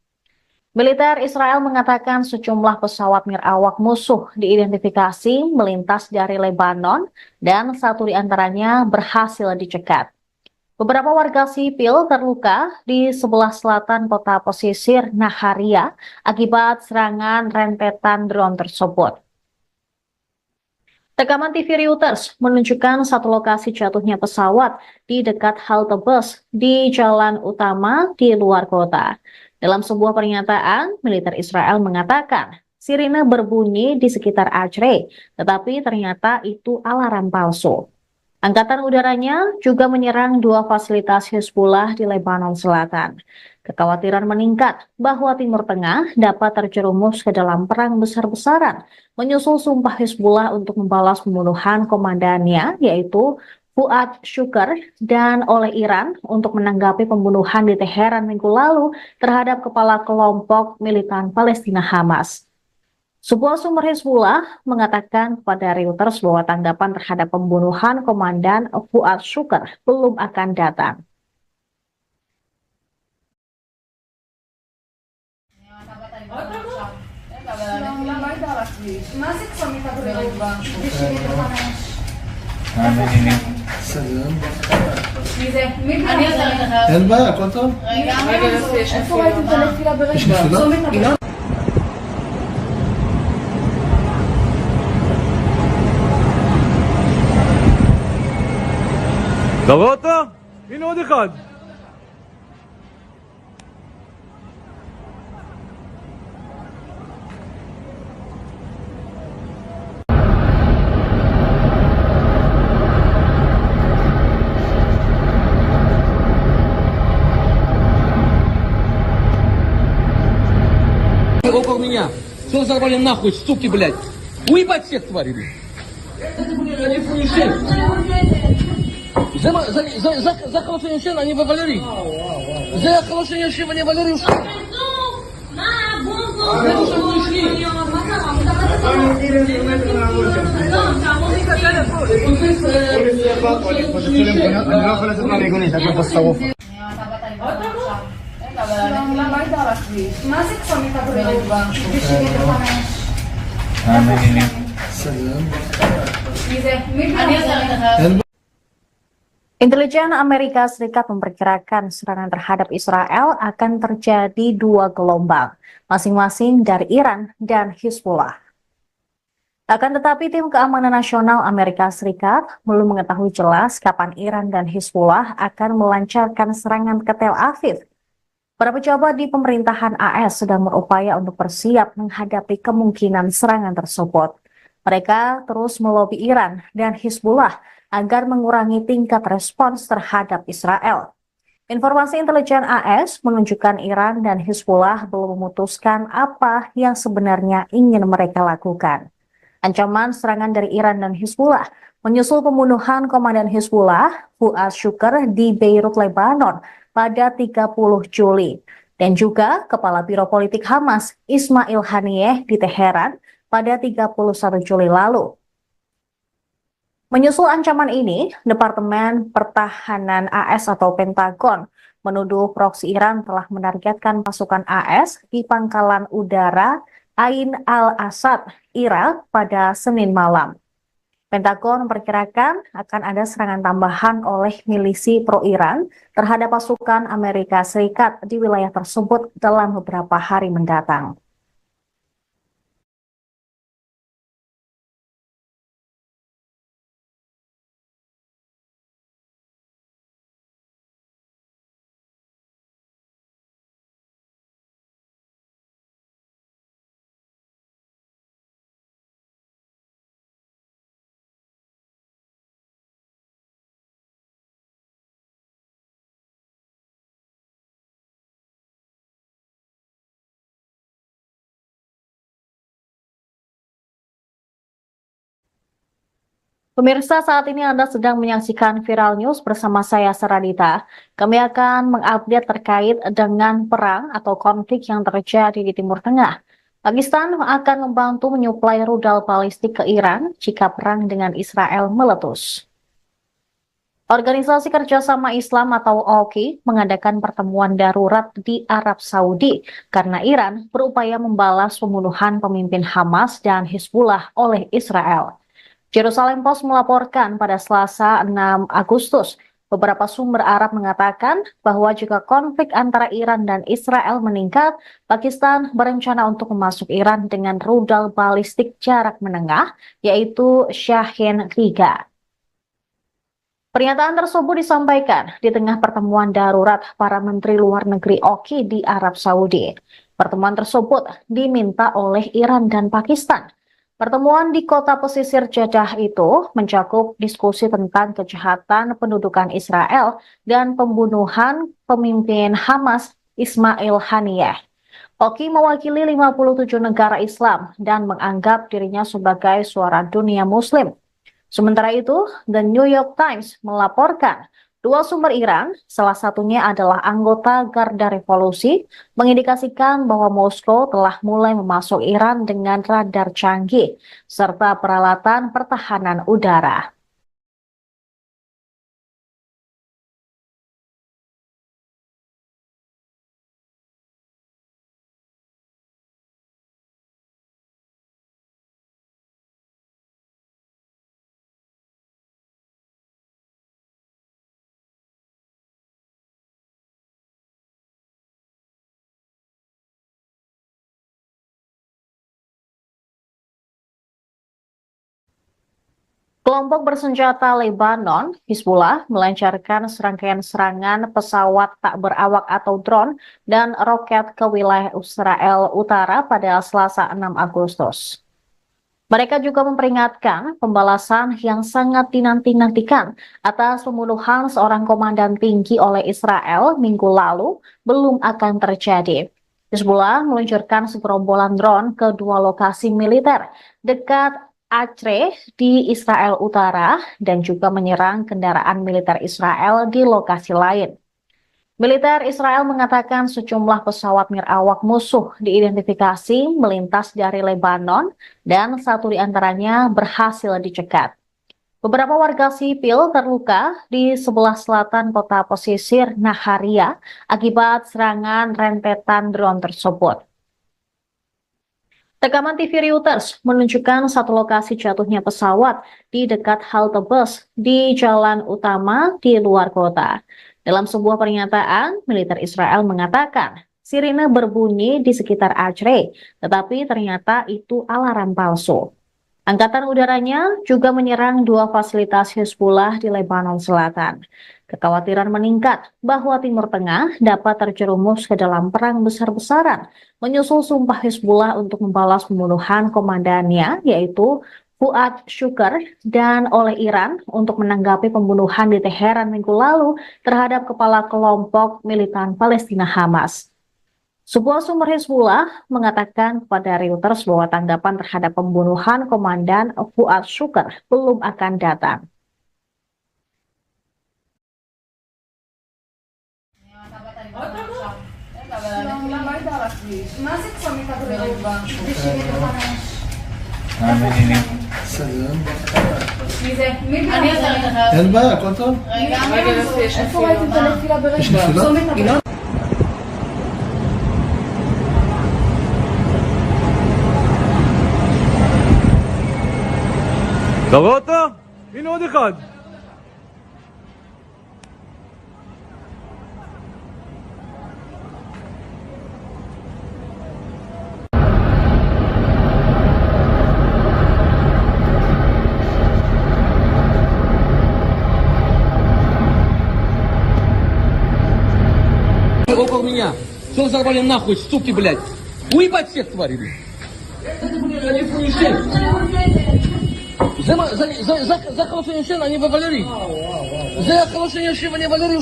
Militer Israel mengatakan sejumlah pesawat nirawak musuh diidentifikasi melintas dari Lebanon dan satu di antaranya berhasil dicegat. Beberapa warga sipil terluka di sebelah selatan kota pesisir Naharia akibat serangan rentetan drone tersebut. Rekaman TV Reuters menunjukkan satu lokasi jatuhnya pesawat di dekat halte bus di jalan utama di luar kota. Dalam sebuah pernyataan, militer Israel mengatakan sirine berbunyi di sekitar Acre, tetapi ternyata itu alarm palsu. Angkatan udaranya juga menyerang dua fasilitas Hizbullah di Lebanon Selatan. Kekhawatiran meningkat bahwa Timur Tengah dapat terjerumus ke dalam perang besar-besaran, menyusul sumpah Hizbullah untuk membalas pembunuhan komandannya, yaitu Fuad Shukr, dan oleh Iran untuk menanggapi pembunuhan di Teheran minggu lalu terhadap kepala kelompok militan Palestina Hamas. Sebuah sumber Hizbullah mengatakan kepada Reuters bahwa tanggapan terhadap pembunuhan komandan Fuad Shukr belum akan datang. סלם. אין בעיה, הכל טוב? איפה ראיתם את הנפילה יש ברגע? נפילה? אתה רואה אותו? הנה עוד אחד. Около меня. Все взорвали нахуй, суки, блядь. Уебать всех тварей, блядь. За хорошее ничего, они во Валерии. За хорошее ничего, они во Валерии ушли. אני לא יכול לצאת מהמיגונית, הכל פה שרוף. מה זה צומת הבריאות? סלם. מי זה? אין Intelijen Amerika Serikat memperkirakan serangan terhadap Israel akan terjadi 2 gelombang, masing-masing dari Iran dan Hizbullah. Akan tetapi tim keamanan nasional Amerika Serikat belum mengetahui jelas kapan Iran dan Hizbullah akan melancarkan serangan ke Tel Aviv. Para pejabat di pemerintahan AS sedang berupaya untuk bersiap menghadapi kemungkinan serangan tersebut. Mereka terus melobi Iran dan Hizbullah agar mengurangi tingkat respons terhadap Israel. Informasi intelijen AS menunjukkan Iran dan Hizbullah belum memutuskan apa yang sebenarnya ingin mereka lakukan. Ancaman serangan dari Iran dan Hizbullah menyusul pembunuhan komandan Hizbullah, Fuad Shukr, di Beirut, Lebanon pada 30 Juli. Dan juga Kepala Biro Politik Hamas, Ismail Haniyeh, di Teheran pada 31 Juli lalu. Menyusul ancaman ini, Departemen Pertahanan AS atau Pentagon menuduh proksi Iran telah menargetkan pasukan AS di pangkalan udara Ain al-Asad, Irak pada Senin malam. Pentagon memperkirakan akan ada serangan tambahan oleh milisi pro-Iran terhadap pasukan Amerika Serikat di wilayah tersebut dalam beberapa hari mendatang. Pemirsa, saat ini Anda sedang menyaksikan Viral News bersama saya, Saradita. Kami akan mengupdate terkait dengan perang atau konflik yang terjadi di Timur Tengah. Pakistan akan membantu menyuplai rudal balistik ke Iran jika perang dengan Israel meletus. Organisasi Kerjasama Islam atau OIC mengadakan pertemuan darurat di Arab Saudi karena Iran berupaya membalas pembunuhan pemimpin Hamas dan Hizbullah oleh Israel. Jerusalem Post melaporkan pada Selasa 6 Agustus, beberapa sumber Arab mengatakan bahwa jika konflik antara Iran dan Israel meningkat, Pakistan berencana untuk memasuk Iran dengan rudal balistik jarak menengah, yaitu Shahin 3. Pernyataan tersebut disampaikan di tengah pertemuan darurat para Menteri Luar Negeri OIC di Arab Saudi. Pertemuan tersebut diminta oleh Iran dan Pakistan. Pertemuan di kota pesisir Jeddah itu mencakup diskusi tentang kejahatan pendudukan Israel dan pembunuhan pemimpin Hamas Ismail Haniyeh. OIC mewakili 57 negara Islam dan menganggap dirinya sebagai suara dunia Muslim. Sementara itu, The New York Times melaporkan dua sumber Iran, salah satunya adalah anggota Garda Revolusi, mengindikasikan bahwa Moskow telah mulai memasuk Iran dengan radar canggih serta peralatan pertahanan udara. Kelompok bersenjata Lebanon, Hizbullah, melancarkan serangkaian serangan pesawat tak berawak atau drone dan roket ke wilayah Israel Utara pada Selasa 6 Agustus. Mereka juga memperingatkan pembalasan yang sangat dinanti-nantikan atas pembunuhan seorang komandan tinggi oleh Israel minggu lalu belum akan terjadi. Hizbullah meluncurkan segerombolan drone ke dua lokasi militer dekat Acre di Israel Utara dan juga menyerang kendaraan militer Israel di lokasi lain. Militer Israel mengatakan sejumlah pesawat nirawak musuh diidentifikasi melintas dari Lebanon dan satu di antaranya berhasil dicegat. Beberapa warga sipil terluka di sebelah selatan kota pesisir Naharia akibat serangan rentetan drone tersebut. Rekaman TV Reuters menunjukkan satu lokasi jatuhnya pesawat di dekat halte bus di jalan utama di luar kota. Dalam sebuah pernyataan, militer Israel mengatakan sirine berbunyi di sekitar Acre, tetapi ternyata itu alarm palsu. Angkatan udaranya juga menyerang dua fasilitas Hezbollah di Lebanon Selatan. Kekhawatiran meningkat bahwa Timur Tengah dapat terjerumus ke dalam perang besar-besaran, menyusul sumpah Hezbollah untuk membalas pembunuhan komandannya, yaitu Fuad Shukr, dan oleh Iran untuk menanggapi pembunuhan di Teheran minggu lalu terhadap kepala kelompok militan Palestina Hamas. Sebuah sumber Hezbollah mengatakan kepada Reuters bahwa tanggapan terhadap pembunuhan komandan Fuad Shukr belum akan datang. מה זה צומק הבריאות? בשביל סלם. מי זה? מי זה? אין בעיה, הכל טוב? איפה ראיתם את הנפילה ברגע? יש נפילה? צומק הבריאות. אתה רואה אותו? הנה עוד אחד. Около меня. Что взорвали нахуй, суки, блядь? Уебать всех тварей, блядь. Это, блядь, они фунишели. За хорошее решение они вывалили. За хорошее решение они вывалили.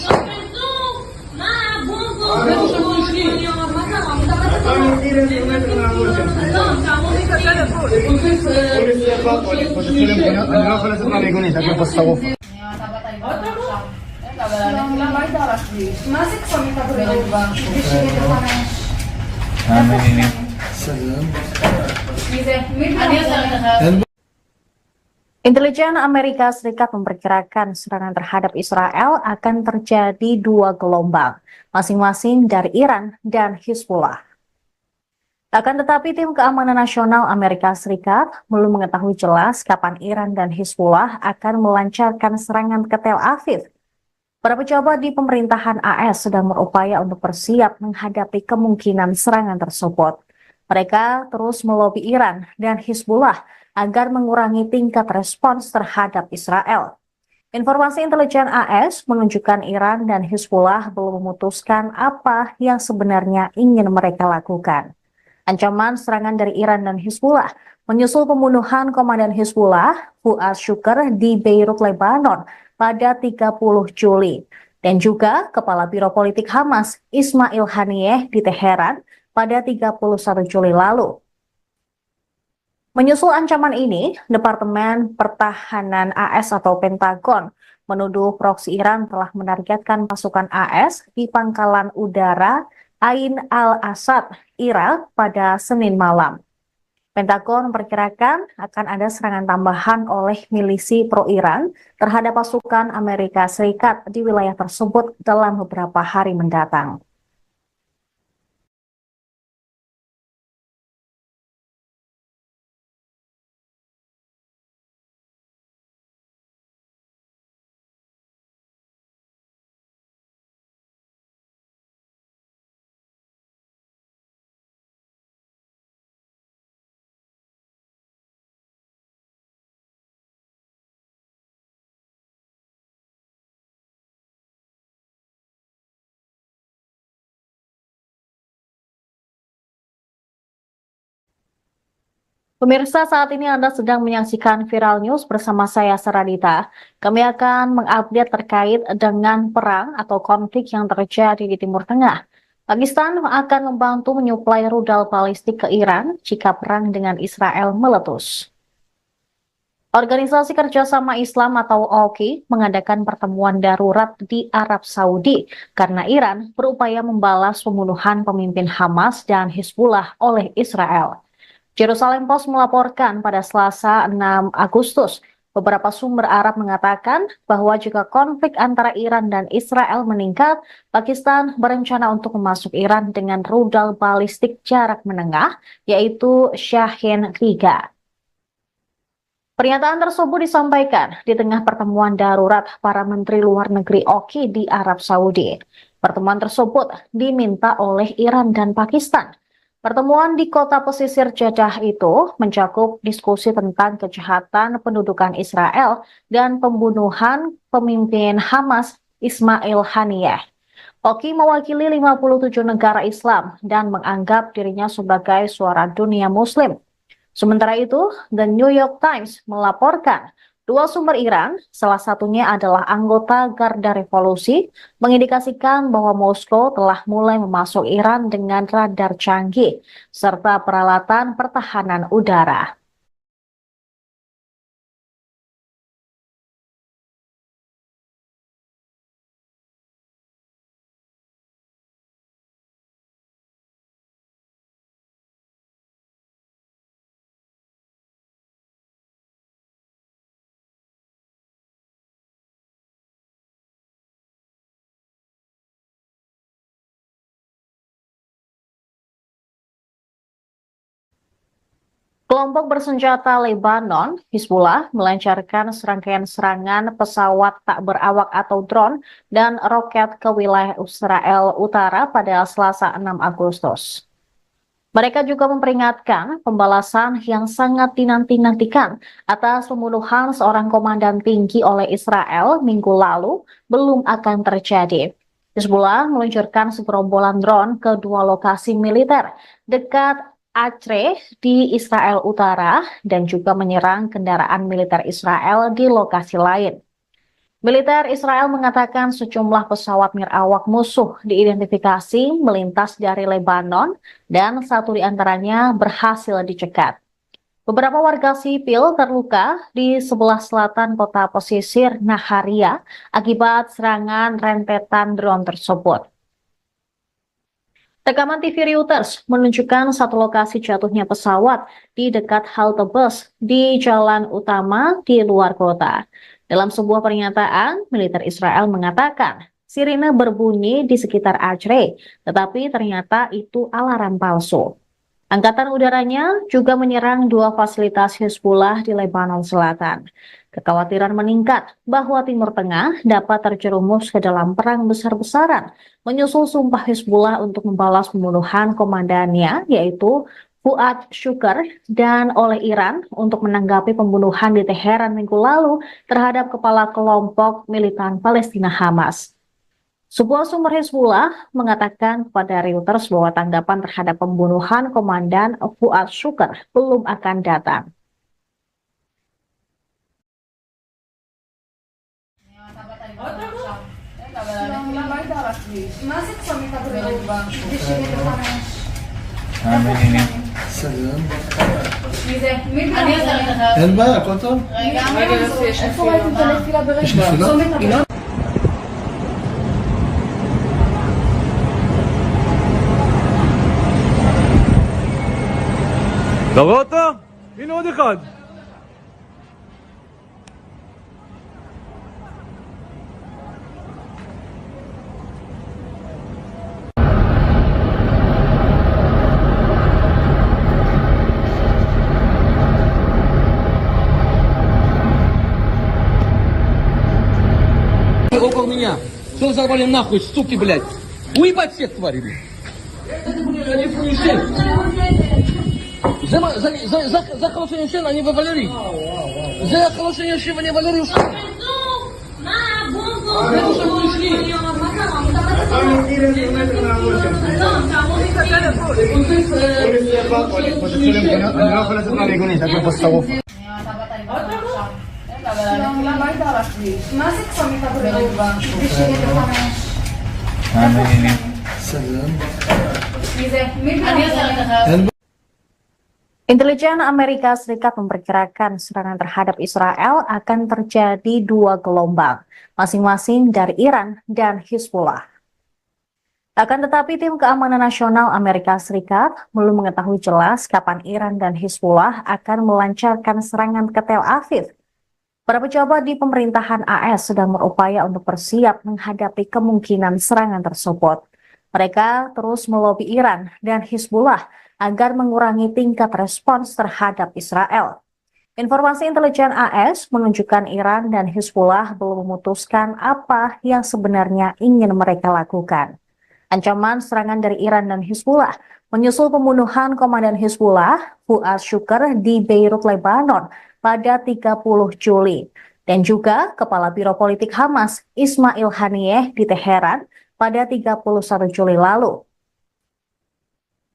אני לא יכול לצאת מהמיגונית, רק בפוסט-שרוף. מה זה צומק הבריאות? בשביל סלם. מי זה? מי זה? אין בעיה. Intelijen Amerika Serikat memperkirakan serangan terhadap Israel akan terjadi dua gelombang, masing-masing dari Iran dan Hezbollah. Akan tetapi tim keamanan nasional Amerika Serikat belum mengetahui jelas kapan Iran dan Hezbollah akan melancarkan serangan ke Tel Aviv. Para pejabat di pemerintahan AS sedang berupaya untuk bersiap menghadapi kemungkinan serangan tersebut. Mereka terus melobi Iran dan Hezbollah agar mengurangi tingkat respons terhadap Israel. Informasi intelijen AS menunjukkan Iran dan Hezbollah belum memutuskan apa yang sebenarnya ingin mereka lakukan. Ancaman serangan dari Iran dan Hezbollah menyusul pembunuhan komandan Hezbollah, Fuad Shukr, di Beirut, Lebanon pada 30 Juli. Dan juga Kepala Biro Politik Hamas, Ismail Haniyeh, di Teheran pada 31 Juli lalu. Menyusul ancaman ini, Departemen Pertahanan AS atau Pentagon menuduh proksi Iran telah menargetkan pasukan AS di pangkalan udara Ain al-Asad, Irak pada Senin malam. Pentagon memperkirakan akan ada serangan tambahan oleh milisi pro-Iran terhadap pasukan Amerika Serikat di wilayah tersebut dalam beberapa hari mendatang. Pemirsa, saat ini Anda sedang menyaksikan Viral News bersama saya, Saradita. Kami akan mengupdate terkait dengan perang atau konflik yang terjadi di Timur Tengah. Pakistan akan membantu menyuplai rudal balistik ke Iran jika perang dengan Israel meletus. Organisasi Kerjasama Islam atau OKI mengadakan pertemuan darurat di Arab Saudi karena Iran berupaya membalas pembunuhan pemimpin Hamas dan Hezbollah oleh Israel. Jerusalem Post melaporkan pada Selasa 6 Agustus, Beberapa sumber Arab mengatakan bahwa jika konflik antara Iran dan Israel meningkat, Pakistan berencana untuk memasuk Iran dengan rudal balistik jarak menengah, yaitu Shahin 3. Pernyataan tersebut disampaikan di tengah pertemuan darurat para Menteri Luar Negeri OKI di Arab Saudi. Pertemuan tersebut diminta oleh Iran dan Pakistan. Pertemuan di kota pesisir Jeddah itu mencakup diskusi tentang kejahatan pendudukan Israel dan pembunuhan pemimpin Hamas Ismail Haniyeh. OKI mewakili 57 negara Islam dan menganggap dirinya sebagai suara dunia Muslim. Sementara itu, The New York Times melaporkan dua sumber Iran, salah satunya adalah anggota Garda Revolusi, mengindikasikan bahwa Moskow telah mulai memasuk Iran dengan radar canggih serta peralatan pertahanan udara. Kelompok bersenjata Lebanon, Hizbullah, melancarkan serangkaian serangan pesawat tak berawak atau drone dan roket ke wilayah Israel Utara pada Selasa 6 Agustus. Mereka juga memperingatkan pembalasan yang sangat dinanti-nantikan atas pembunuhan seorang komandan tinggi oleh Israel minggu lalu belum akan terjadi. Hizbullah meluncurkan segerombolan drone ke dua lokasi militer dekat Acre di Israel Utara dan juga menyerang kendaraan militer Israel di lokasi lain. Militer Israel mengatakan sejumlah pesawat nirawak musuh diidentifikasi melintas dari Lebanon dan satu di antaranya berhasil dicegat. Beberapa warga sipil terluka di sebelah selatan kota pesisir Naharia akibat serangan rentetan drone tersebut. Rekaman TV Reuters menunjukkan satu lokasi jatuhnya pesawat di dekat halte bus di jalan utama di luar kota. Dalam sebuah pernyataan, militer Israel mengatakan sirine berbunyi di sekitar Acre, tetapi ternyata itu alarm palsu. Angkatan udaranya juga menyerang dua fasilitas Hizbullah di Lebanon Selatan. Kekhawatiran meningkat bahwa Timur Tengah dapat terjerumus ke dalam perang besar-besaran, menyusul sumpah Hizbullah untuk membalas pembunuhan komandannya, yaitu Fuad Shukr, dan oleh Iran untuk menanggapi pembunuhan di Teheran minggu lalu terhadap kepala kelompok militan Palestina Hamas. Sebuah sumber Hizbullah mengatakan kepada Reuters bahwa tanggapan terhadap pembunuhan komandan Fuad Shukr belum akan datang. סלם. אין בעיה, הכל טוב. איפה ראיתם את הנפילה יש ברגע? נפילה? אתה רואה אותו? הנה עוד אחד. Около меня. Что взорвали нахуй, суки, блядь? Уебать всех тварей, блядь. За хорошее ничего, они во Валерии. За хорошее ничего, они Валерии ушли. אני לא יכול לצאת מהמיגונית, הכל פה שרוף. למה היית על הכביש? מה זה צומת הבריאות? כביש 75. סלם. אין בעיה. Intelijen Amerika Serikat memperkirakan serangan terhadap Israel akan terjadi dua gelombang, masing-masing dari Iran dan Hizbullah. Akan tetapi tim keamanan nasional Amerika Serikat belum mengetahui jelas kapan Iran dan Hizbullah akan melancarkan serangan ke Tel Aviv. Para pejabat di pemerintahan AS sedang berupaya untuk bersiap menghadapi kemungkinan serangan tersebut. Mereka terus melobi Iran dan Hizbullah agar mengurangi tingkat respons terhadap Israel. Informasi intelijen AS menunjukkan Iran dan Hizbullah belum memutuskan apa yang sebenarnya ingin mereka lakukan. Ancaman serangan dari Iran dan Hizbullah menyusul pembunuhan Komandan Hizbullah, Fuad Shukr di Beirut, Lebanon pada 30 Juli. Dan juga Kepala Biro Politik Hamas, Ismail Haniyeh di Teheran pada 31 Juli lalu.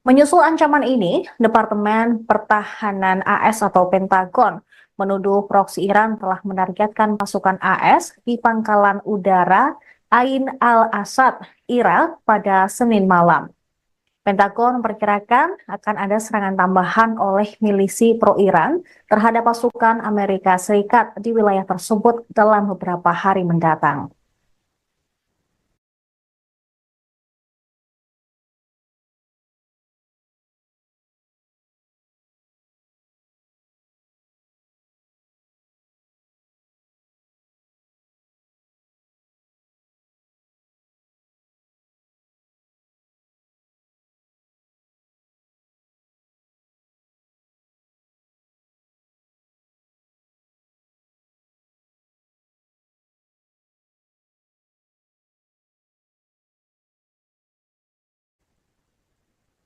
Menyusul ancaman ini, Departemen Pertahanan AS atau Pentagon menuduh proksi Iran telah menargetkan pasukan AS di pangkalan udara Ain al-Asad, Irak pada Senin malam. Pentagon memperkirakan akan ada serangan tambahan oleh milisi pro-Iran terhadap pasukan Amerika Serikat di wilayah tersebut dalam beberapa hari mendatang.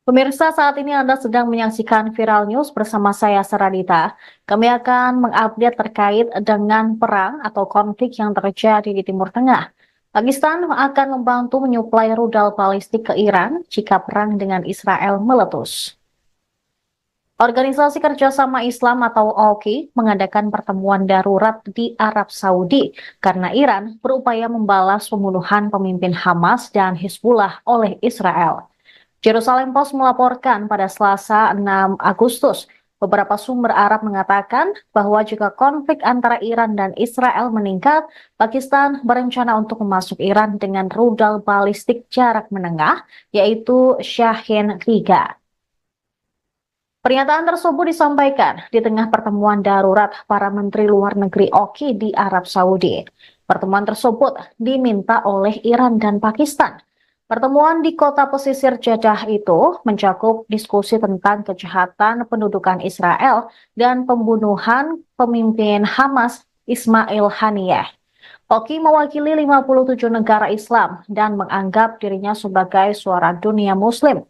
Pemirsa, saat ini Anda sedang menyaksikan Viral News bersama saya, Saradita. Kami akan mengupdate terkait dengan perang atau konflik yang terjadi di Timur Tengah. Pakistan akan membantu menyuplai rudal balistik ke Iran jika perang dengan Israel meletus. Organisasi Kerjasama Islam atau OKI mengadakan pertemuan darurat di Arab Saudi karena Iran berupaya membalas pembunuhan pemimpin Hamas dan Hizbullah oleh Israel. Jerusalem Post melaporkan pada Selasa 6 Agustus, beberapa sumber Arab mengatakan bahwa jika konflik antara Iran dan Israel meningkat, Pakistan berencana untuk memasuk Iran dengan rudal balistik jarak menengah, yaitu Shahin 3. Pernyataan tersebut disampaikan di tengah pertemuan darurat para Menteri Luar Negeri OKI di Arab Saudi. Pertemuan tersebut diminta oleh Iran dan Pakistan. Pertemuan di kota pesisir Jeddah itu mencakup diskusi tentang kejahatan pendudukan Israel dan pembunuhan pemimpin Hamas Ismail Haniyeh. OKI mewakili 57 negara Islam dan menganggap dirinya sebagai suara dunia Muslim.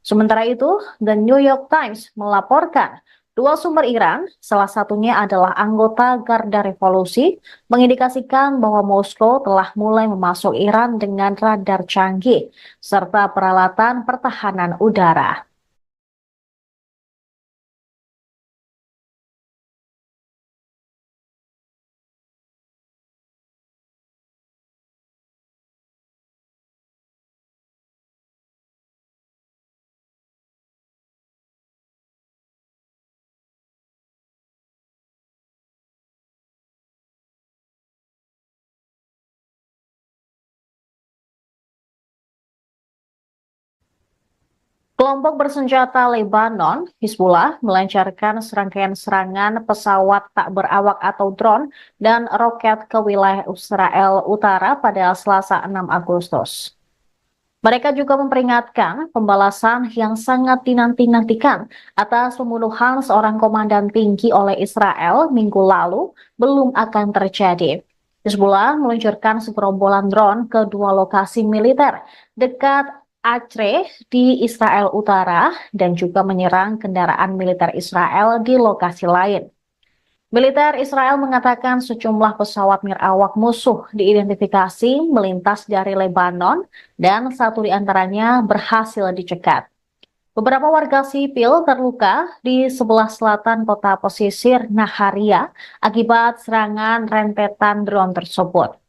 Sementara itu, The New York Times melaporkan dua sumber Iran, salah satunya adalah anggota Garda Revolusi, mengindikasikan bahwa Moskow telah mulai memasuk Iran dengan radar canggih serta peralatan pertahanan udara. Kelompok bersenjata Lebanon, Hizbullah, melancarkan serangkaian serangan pesawat tak berawak atau drone dan roket ke wilayah Israel Utara pada Selasa 6 Agustus. Mereka juga memperingatkan pembalasan yang sangat dinanti-nantikan atas pembunuhan seorang komandan tinggi oleh Israel minggu lalu belum akan terjadi. Hizbullah meluncurkan segerombolan drone ke dua lokasi militer dekat Acre di Israel Utara dan juga menyerang kendaraan militer Israel di lokasi lain. Militer Israel mengatakan sejumlah pesawat nirawak musuh diidentifikasi melintas dari Lebanon dan satu di antaranya berhasil dicegat. Beberapa warga sipil terluka di sebelah selatan kota pesisir Naharia akibat serangan rentetan drone tersebut.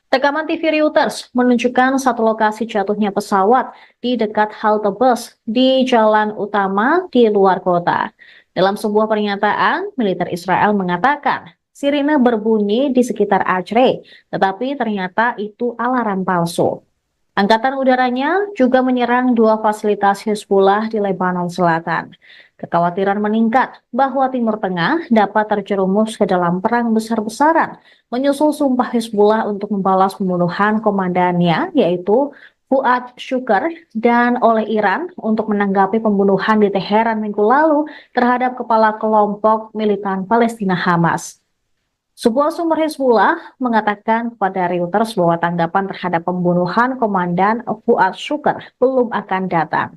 Rekaman TV Reuters menunjukkan satu lokasi jatuhnya pesawat di dekat halte bus di jalan utama di luar kota. Dalam sebuah pernyataan, militer Israel mengatakan sirine berbunyi di sekitar Acre, tetapi ternyata itu alarm palsu. Angkatan udaranya juga menyerang dua fasilitas Hizbullah di Lebanon Selatan. Kekhawatiran meningkat bahwa Timur Tengah dapat terjerumus ke dalam perang besar-besaran, menyusul sumpah Hizbullah untuk membalas pembunuhan komandannya, yaitu Fuad Shukr, dan oleh Iran untuk menanggapi pembunuhan di Teheran minggu lalu terhadap kepala kelompok militan Palestina Hamas. Sebuah sumber Hizbullah mengatakan kepada Reuters bahwa tanggapan terhadap pembunuhan Komandan Fuad Shukr belum akan datang.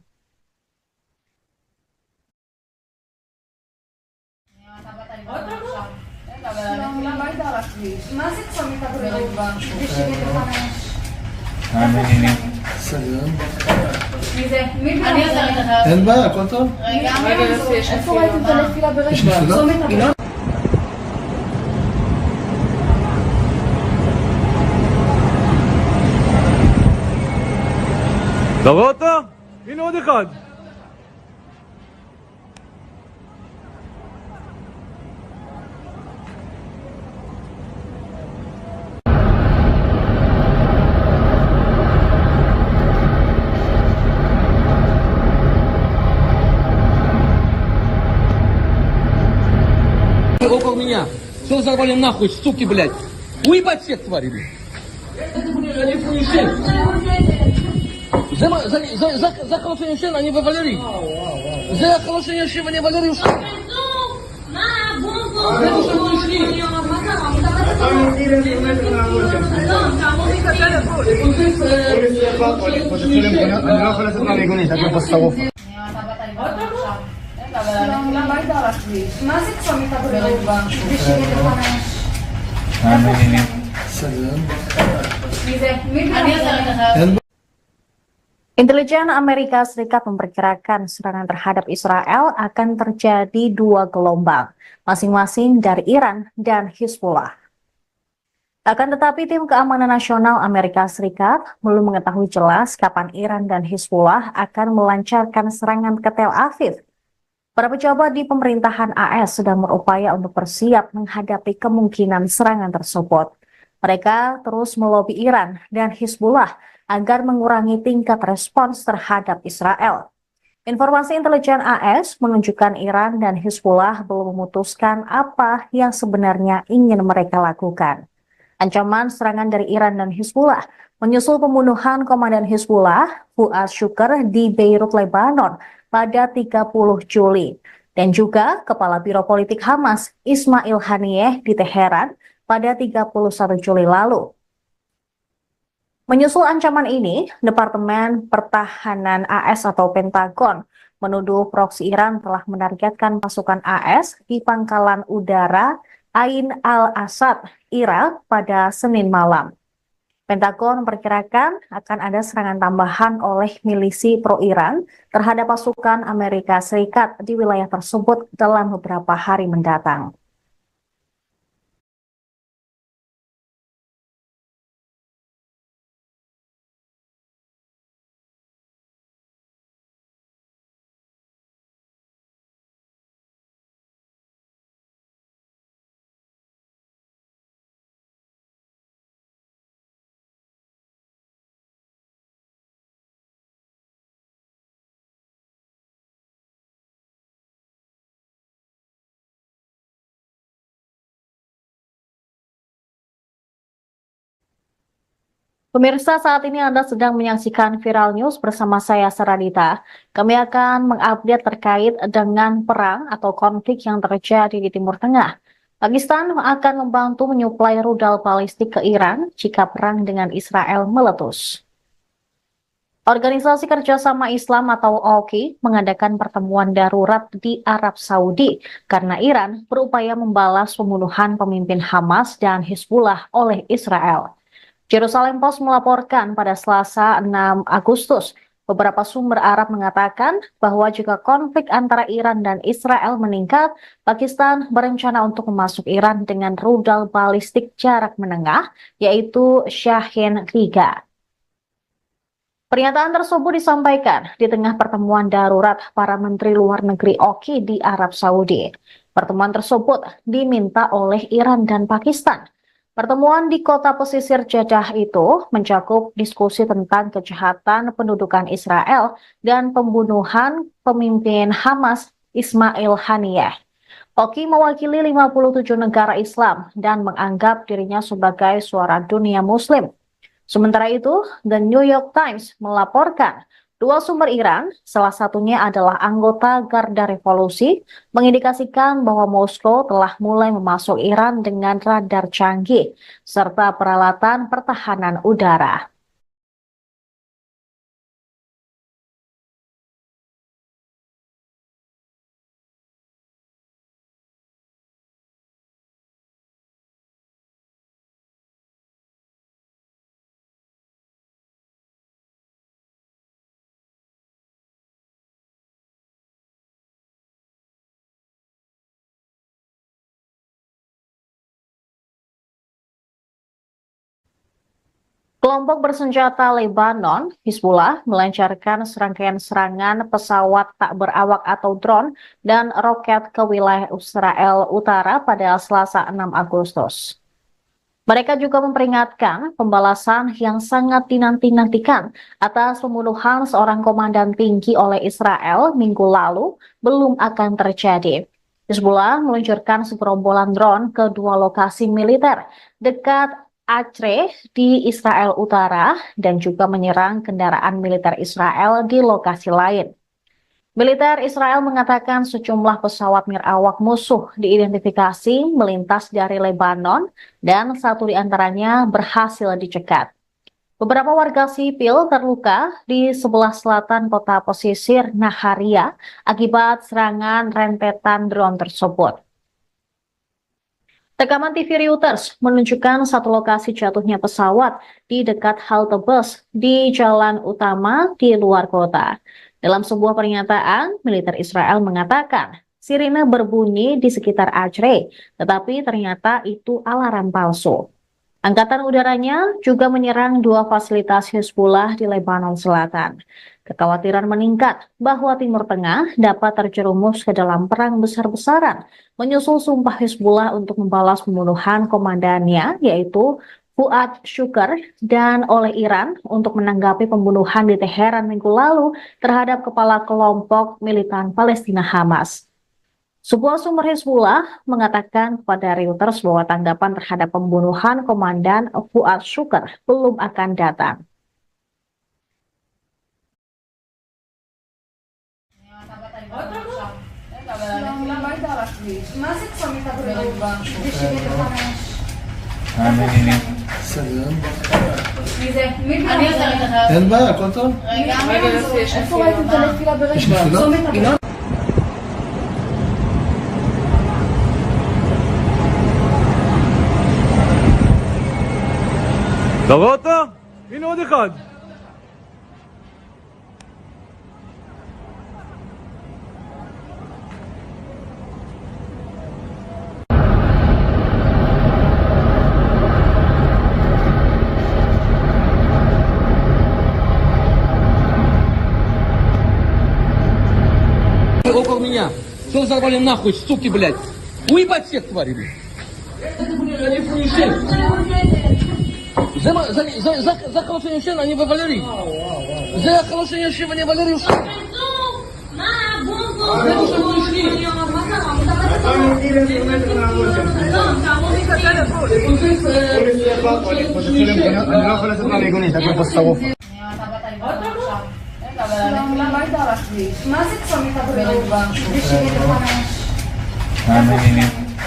סגרן. אין בעיה, הכל טוב. איפה ראית את הנפילה יש ברגע? נפילה? צומת הבא. אתה רואה אותו? הנה עוד אחד. Около меня. Что взорвали нахуй, суки, блядь? Уебать всех тварей, блядь. Это, блядь, они поезжай. За хорошее решение они вывалили. За хорошее решение они вывалили. אני לא יכול לצאת מהמיגונית, רק בפוסט-שרוף. למה היית על הכביש? מה זה צומת הבריאות? בשביל סגרן. מי זה? אין בעיה. Intelijen Amerika Serikat memperkirakan serangan terhadap Israel akan terjadi dua gelombang, masing-masing dari Iran dan Hizbullah. Akan tetapi tim keamanan nasional Amerika Serikat belum mengetahui jelas kapan Iran dan Hizbullah akan melancarkan serangan ke Tel Aviv. Para pejabat di pemerintahan AS sedang berupaya untuk bersiap menghadapi kemungkinan serangan tersebut. Mereka terus melobi Iran dan Hizbullah agar mengurangi tingkat respons terhadap Israel. Informasi intelijen AS menunjukkan Iran dan Hizbullah belum memutuskan apa yang sebenarnya ingin mereka lakukan. Ancaman serangan dari Iran dan Hizbullah menyusul pembunuhan Komandan Hizbullah, Fuad Shukr, di Beirut, Lebanon pada 30 Juli. Dan juga Kepala Biro Politik Hamas, Ismail Haniyeh, di Teheran pada 31 Juli lalu. Menyusul ancaman ini, Departemen Pertahanan AS atau Pentagon menuduh proksi Iran telah menargetkan pasukan AS di pangkalan udara Ain al-Asad, Irak pada Senin malam. Pentagon memperkirakan akan ada serangan tambahan oleh milisi pro-Iran terhadap pasukan Amerika Serikat di wilayah tersebut dalam beberapa hari mendatang. Pemirsa, saat ini Anda sedang menyaksikan Viral News bersama saya, Saradita. Kami akan mengupdate terkait dengan perang atau konflik yang terjadi di Timur Tengah. Pakistan akan membantu menyuplai rudal balistik ke Iran jika perang dengan Israel meletus. Organisasi Kerjasama Islam atau OKI mengadakan pertemuan darurat di Arab Saudi karena Iran berupaya membalas pembunuhan pemimpin Hamas dan Hizbullah oleh Israel. Jerusalem Post melaporkan pada Selasa 6 Agustus, beberapa sumber Arab mengatakan bahwa jika konflik antara Iran dan Israel meningkat, Pakistan berencana untuk memasuk Iran dengan rudal balistik jarak menengah, yaitu Shahin 3. Pernyataan tersebut disampaikan di tengah pertemuan darurat para Menteri Luar Negeri OKI di Arab Saudi. Pertemuan tersebut diminta oleh Iran dan Pakistan. Pertemuan di kota pesisir Jeddah itu mencakup diskusi tentang kejahatan pendudukan Israel dan pembunuhan pemimpin Hamas Ismail Haniyeh. Oki mewakili 57 negara Islam dan menganggap dirinya sebagai suara dunia Muslim. Sementara itu, The New York Times melaporkan dua sumber Iran, salah satunya adalah anggota Garda Revolusi, mengindikasikan bahwa Moskow telah mulai memasuk Iran dengan radar canggih serta peralatan pertahanan udara. Kelompok bersenjata Lebanon, Hizbullah, melancarkan serangkaian serangan pesawat tak berawak atau drone dan roket ke wilayah Israel Utara pada Selasa 6 Agustus. Mereka juga memperingatkan pembalasan yang sangat dinanti-nantikan atas pembunuhan seorang komandan tinggi oleh Israel minggu lalu belum akan terjadi. Hizbullah meluncurkan segerombolan drone ke dua lokasi militer dekat Acre di Israel Utara dan juga menyerang kendaraan militer Israel di lokasi lain. Militer Israel mengatakan sejumlah pesawat nirawak musuh diidentifikasi melintas dari Lebanon dan satu di antaranya berhasil dicegat. Beberapa warga sipil terluka di sebelah selatan kota pesisir Naharia akibat serangan rentetan drone tersebut. Rekaman TV Reuters menunjukkan satu lokasi jatuhnya pesawat di dekat halte bus di jalan utama di luar kota. Dalam sebuah pernyataan, militer Israel mengatakan sirine berbunyi di sekitar Acre, tetapi ternyata itu alarm palsu. Angkatan udaranya juga menyerang dua fasilitas Hizbullah di Lebanon Selatan. Kekhawatiran meningkat bahwa Timur Tengah dapat terjerumus ke dalam perang besar-besaran, menyusul sumpah Hizbullah untuk membalas pembunuhan komandannya, yaitu Fuad Shukr, dan oleh Iran untuk menanggapi pembunuhan di Teheran minggu lalu terhadap kepala kelompok militan Palestina Hamas. Sebuah sumber Hizbullah mengatakan kepada Reuters bahwa tanggapan terhadap pembunuhan komandan Fuad Shukr belum akan datang. סלם. אין בעיה, הכל טוב? איפה ראיתם את הנפילה יש ברגע? נפילה? אתה רואה אותו? הנה עוד אחד. Около меня. Что взорвали нахуй, суки, блядь? Уебать всех тварей, блядь. За хорошее ничего, они во Валерии. За хорошее ничего, они Валерию. אני לא יכול לצאת מהמיגונית, הכל פה שרוף. מה זה צומת הבריאות?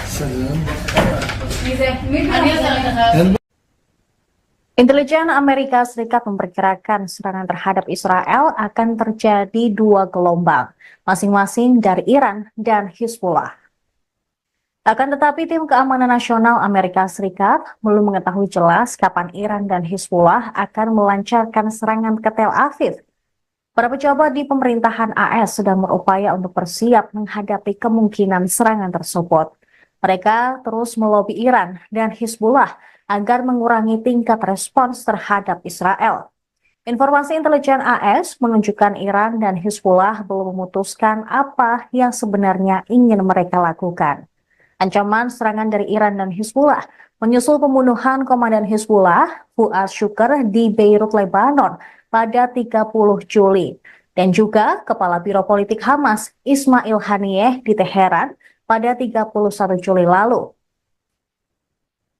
סלם. אין Intelijen Amerika Serikat memperkirakan serangan terhadap Israel akan terjadi dua gelombang, masing-masing dari Iran dan Hizbullah. Akan tetapi tim keamanan nasional Amerika Serikat belum mengetahui jelas kapan Iran dan Hizbullah akan melancarkan serangan ke Tel Aviv. Para pejabat di pemerintahan AS sedang berupaya untuk bersiap menghadapi kemungkinan serangan tersebut. Mereka terus melobi Iran dan Hizbullah agar mengurangi tingkat respons terhadap Israel. Informasi intelijen AS menunjukkan Iran dan Hizbullah belum memutuskan apa yang sebenarnya ingin mereka lakukan. Ancaman serangan dari Iran dan Hizbullah menyusul pembunuhan Komandan Hizbullah, Fuad Shukr di Beirut, Lebanon pada 30 Juli. Dan juga Kepala Biro Politik Hamas, Ismail Haniyeh di Teheran pada 31 Juli lalu.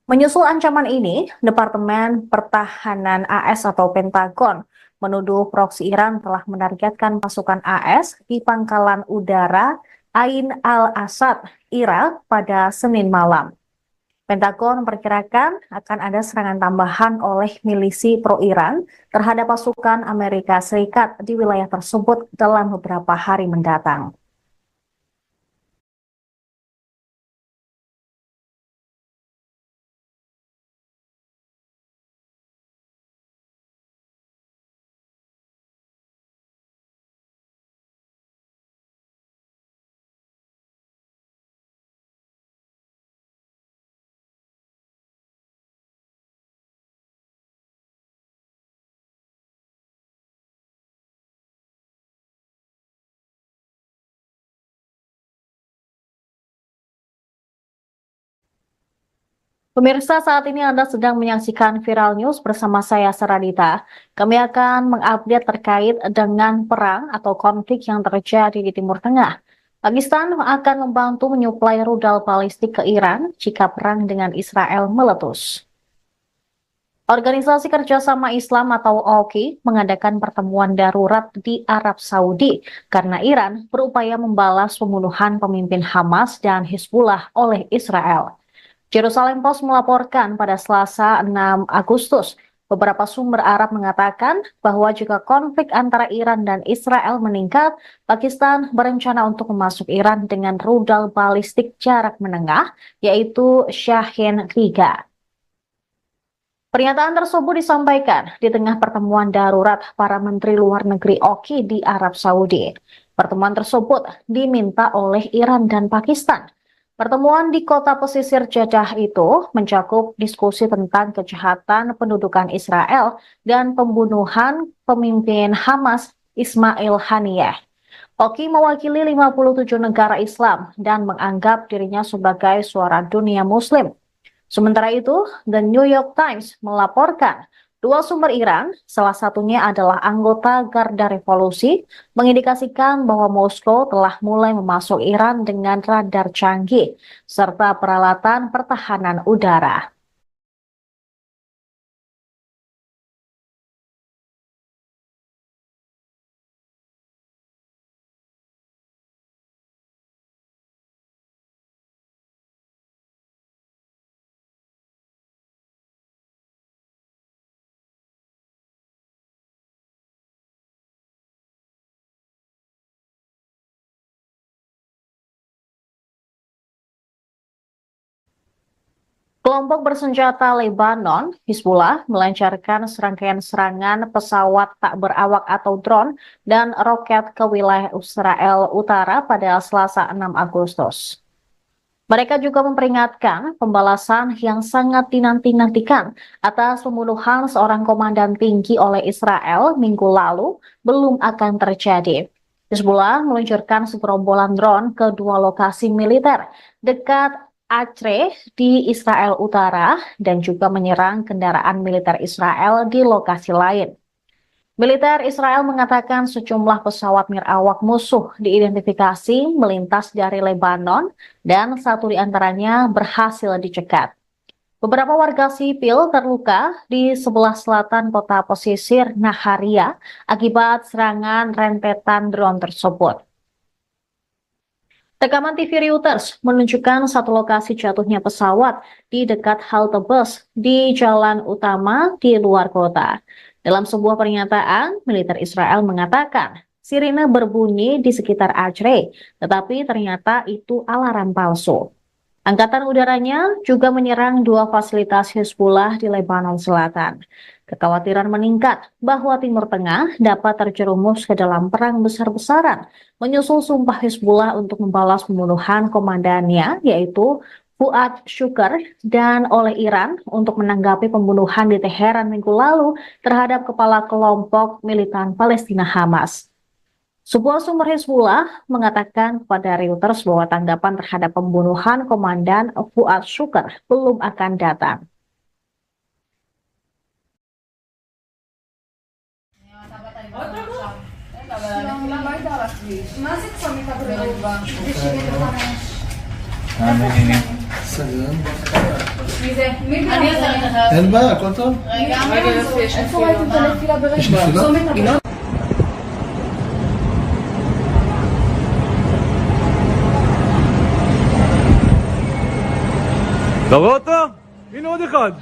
Menyusul ancaman ini, Departemen Pertahanan AS atau Pentagon menuduh proksi Iran telah menargetkan pasukan AS di pangkalan udara Ain al-Asad, Irak pada Senin malam. Pentagon memperkirakan akan ada serangan tambahan oleh milisi pro-Iran terhadap pasukan Amerika Serikat di wilayah tersebut dalam beberapa hari mendatang. Pemirsa, saat ini Anda sedang menyaksikan Viral News bersama saya, Saradita. Kami akan mengupdate terkait dengan perang atau konflik yang terjadi di Timur Tengah. Pakistan akan membantu menyuplai rudal balistik ke Iran jika perang dengan Israel meletus. Organisasi Kerjasama Islam atau OKI mengadakan pertemuan darurat di Arab Saudi karena Iran berupaya membalas pembunuhan pemimpin Hamas dan Hizbullah oleh Israel. Jerusalem Post melaporkan pada Selasa 6 Agustus, beberapa sumber Arab mengatakan bahwa jika konflik antara Iran dan Israel meningkat, Pakistan berencana untuk memasuk Iran dengan rudal balistik jarak menengah, yaitu Shahin 3. Pernyataan tersebut disampaikan di tengah pertemuan darurat para Menteri Luar Negeri OKI di Arab Saudi. Pertemuan tersebut diminta oleh Iran dan Pakistan. Pertemuan di kota pesisir Jeddah itu mencakup diskusi tentang kejahatan pendudukan Israel dan pembunuhan pemimpin Hamas Ismail Haniyeh. OKI mewakili 57 negara Islam dan menganggap dirinya sebagai suara dunia Muslim. Sementara itu, The New York Times melaporkan dua sumber Iran, salah satunya adalah anggota Garda Revolusi, mengindikasikan bahwa Moskow telah mulai memasuk Iran dengan radar canggih serta peralatan pertahanan udara. Kelompok bersenjata Lebanon, Hizbullah, melancarkan serangkaian serangan pesawat tak berawak atau drone dan roket ke wilayah Israel Utara pada Selasa 6 Agustus. Mereka juga memperingatkan pembalasan yang sangat dinanti-nantikan atas pembunuhan seorang komandan tinggi oleh Israel minggu lalu belum akan terjadi. Hizbullah meluncurkan segerombolan drone ke dua lokasi militer dekat Acre di Israel Utara dan juga menyerang kendaraan militer Israel di lokasi lain. Militer Israel mengatakan sejumlah pesawat nirawak musuh diidentifikasi melintas dari Lebanon dan satu di antaranya berhasil dicegat. Beberapa warga sipil terluka di sebelah selatan kota pesisir Naharia akibat serangan rentetan drone tersebut. Rekaman TV Reuters menunjukkan satu lokasi jatuhnya pesawat di dekat halte bus di jalan utama di luar kota. Dalam sebuah pernyataan, militer Israel mengatakan sirine berbunyi di sekitar Acre, tetapi ternyata itu alarm palsu. Angkatan udaranya juga menyerang dua fasilitas Hizbullah di Lebanon Selatan. Kekhawatiran meningkat bahwa Timur Tengah dapat terjerumus ke dalam perang besar-besaran, menyusul sumpah Hizbullah untuk membalas pembunuhan komandannya, yaitu Fuad Shukr, dan oleh Iran untuk menanggapi pembunuhan di Teheran minggu lalu terhadap kepala kelompok militan Palestina Hamas. Sebuah sumber Hizbullah mengatakan kepada Reuters bahwa tanggapan terhadap pembunuhan Komandan Fuad Shukr belum akan datang. מזג צומית הבריאות בשביל לפרש? סגרן. מי זה? אני עוזרת לך. אין בעיה, הכל טוב? רגע, איפה ראיתם את הנפילה ברגע? יש נפילה? צומת הבריאות. אתה רואה אותו? הנה עוד אחד.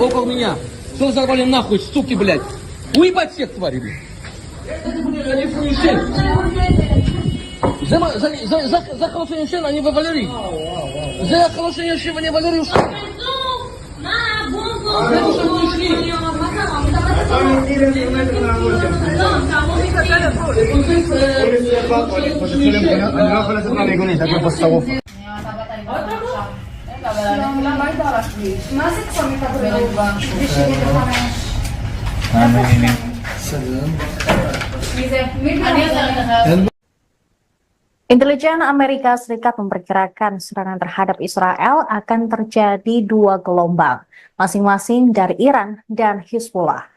Около меня. Что взорвали нахуй, суки, блядь? Уебать всех тварей, блядь. За хорошее решение они вывалили. За хорошее решение они вывалили. אני לא יכול לצאת מהמיגונית, רק בפסטרוף. למה היית על הכביש? מה זה צומת הבריאות בשביל לפרש? סגרן. מי זה? אני עוזרת לך. אין Intelijen Amerika Serikat memperkirakan serangan terhadap Israel akan terjadi dua gelombang, masing-masing dari Iran dan Hizbullah.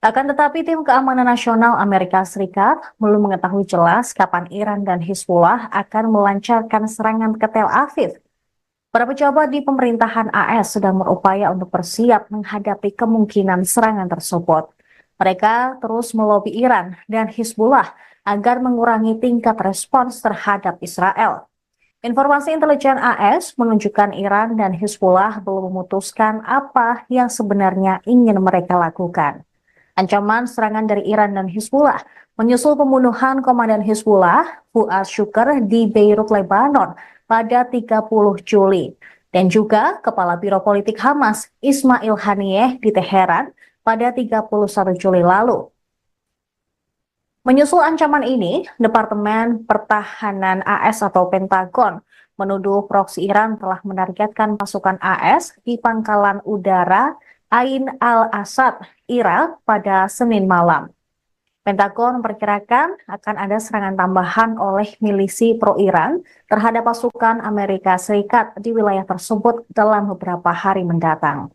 Akan tetapi tim keamanan nasional Amerika Serikat belum mengetahui jelas kapan Iran dan Hizbullah akan melancarkan serangan ke Tel Aviv. Para pejabat di pemerintahan AS sedang berupaya untuk bersiap menghadapi kemungkinan serangan tersebut. Mereka terus melobi Iran dan Hizbullah agar mengurangi tingkat respons terhadap Israel. Informasi intelijen AS menunjukkan Iran dan Hizbullah belum memutuskan apa yang sebenarnya ingin mereka lakukan. Ancaman serangan dari Iran dan Hizbullah menyusul pembunuhan Komandan Hizbullah Fuad Shukr di Beirut, Lebanon pada 30 Juli dan juga Kepala Biro Politik Hamas Ismail Haniyeh di Teheran pada 31 Juli lalu. Menyusul ancaman ini, Departemen Pertahanan AS atau Pentagon menuduh proksi Iran telah menargetkan pasukan AS di pangkalan udara Ain al-Asad, Irak pada Senin malam. Pentagon memperkirakan akan ada serangan tambahan oleh milisi pro-Iran terhadap pasukan Amerika Serikat di wilayah tersebut dalam beberapa hari mendatang.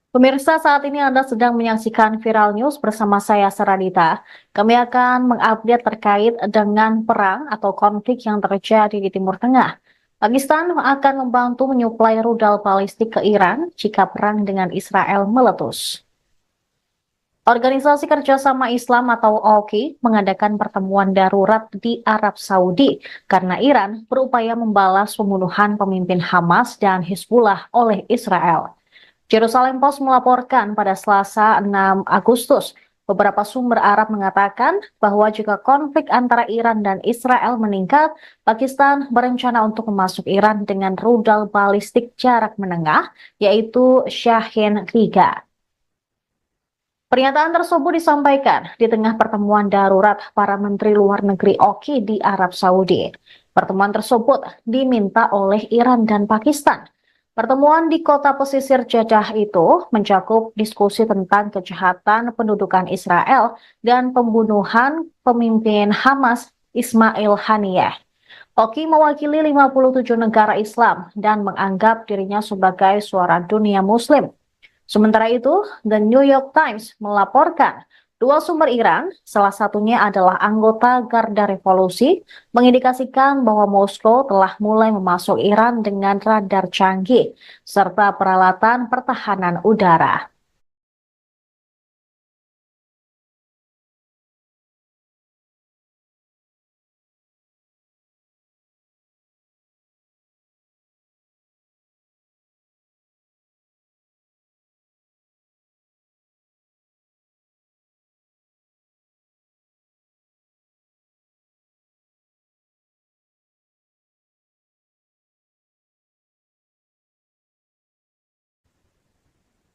Pemirsa, saat ini Anda sedang menyaksikan Viral News bersama saya, Saradita. Kami akan mengupdate terkait dengan perang atau konflik yang terjadi di Timur Tengah. Pakistan akan membantu menyuplai rudal balistik ke Iran jika perang dengan Israel meletus. Organisasi Kerjasama Islam atau OIC mengadakan pertemuan darurat di Arab Saudi karena Iran berupaya membalas pembunuhan pemimpin Hamas dan Hizbullah oleh Israel. Jerusalem Post melaporkan pada Selasa 6 Agustus, beberapa sumber Arab mengatakan bahwa jika konflik antara Iran dan Israel meningkat, Pakistan berencana untuk memasuk Iran dengan rudal balistik jarak menengah, yaitu Shahin 3. Pernyataan tersebut disampaikan di tengah pertemuan darurat para Menteri Luar Negeri OIC di Arab Saudi. Pertemuan tersebut diminta oleh Iran dan Pakistan. Pertemuan di kota pesisir Jeddah itu mencakup diskusi tentang kejahatan pendudukan Israel dan pembunuhan pemimpin Hamas Ismail Haniyeh. OIC mewakili 57 negara Islam dan menganggap dirinya sebagai suara dunia Muslim. Sementara itu, The New York Times melaporkan Dua sumber Iran, salah satunya adalah anggota Garda Revolusi, mengindikasikan bahwa Moskow telah mulai memasuk Iran dengan radar canggih serta peralatan pertahanan udara.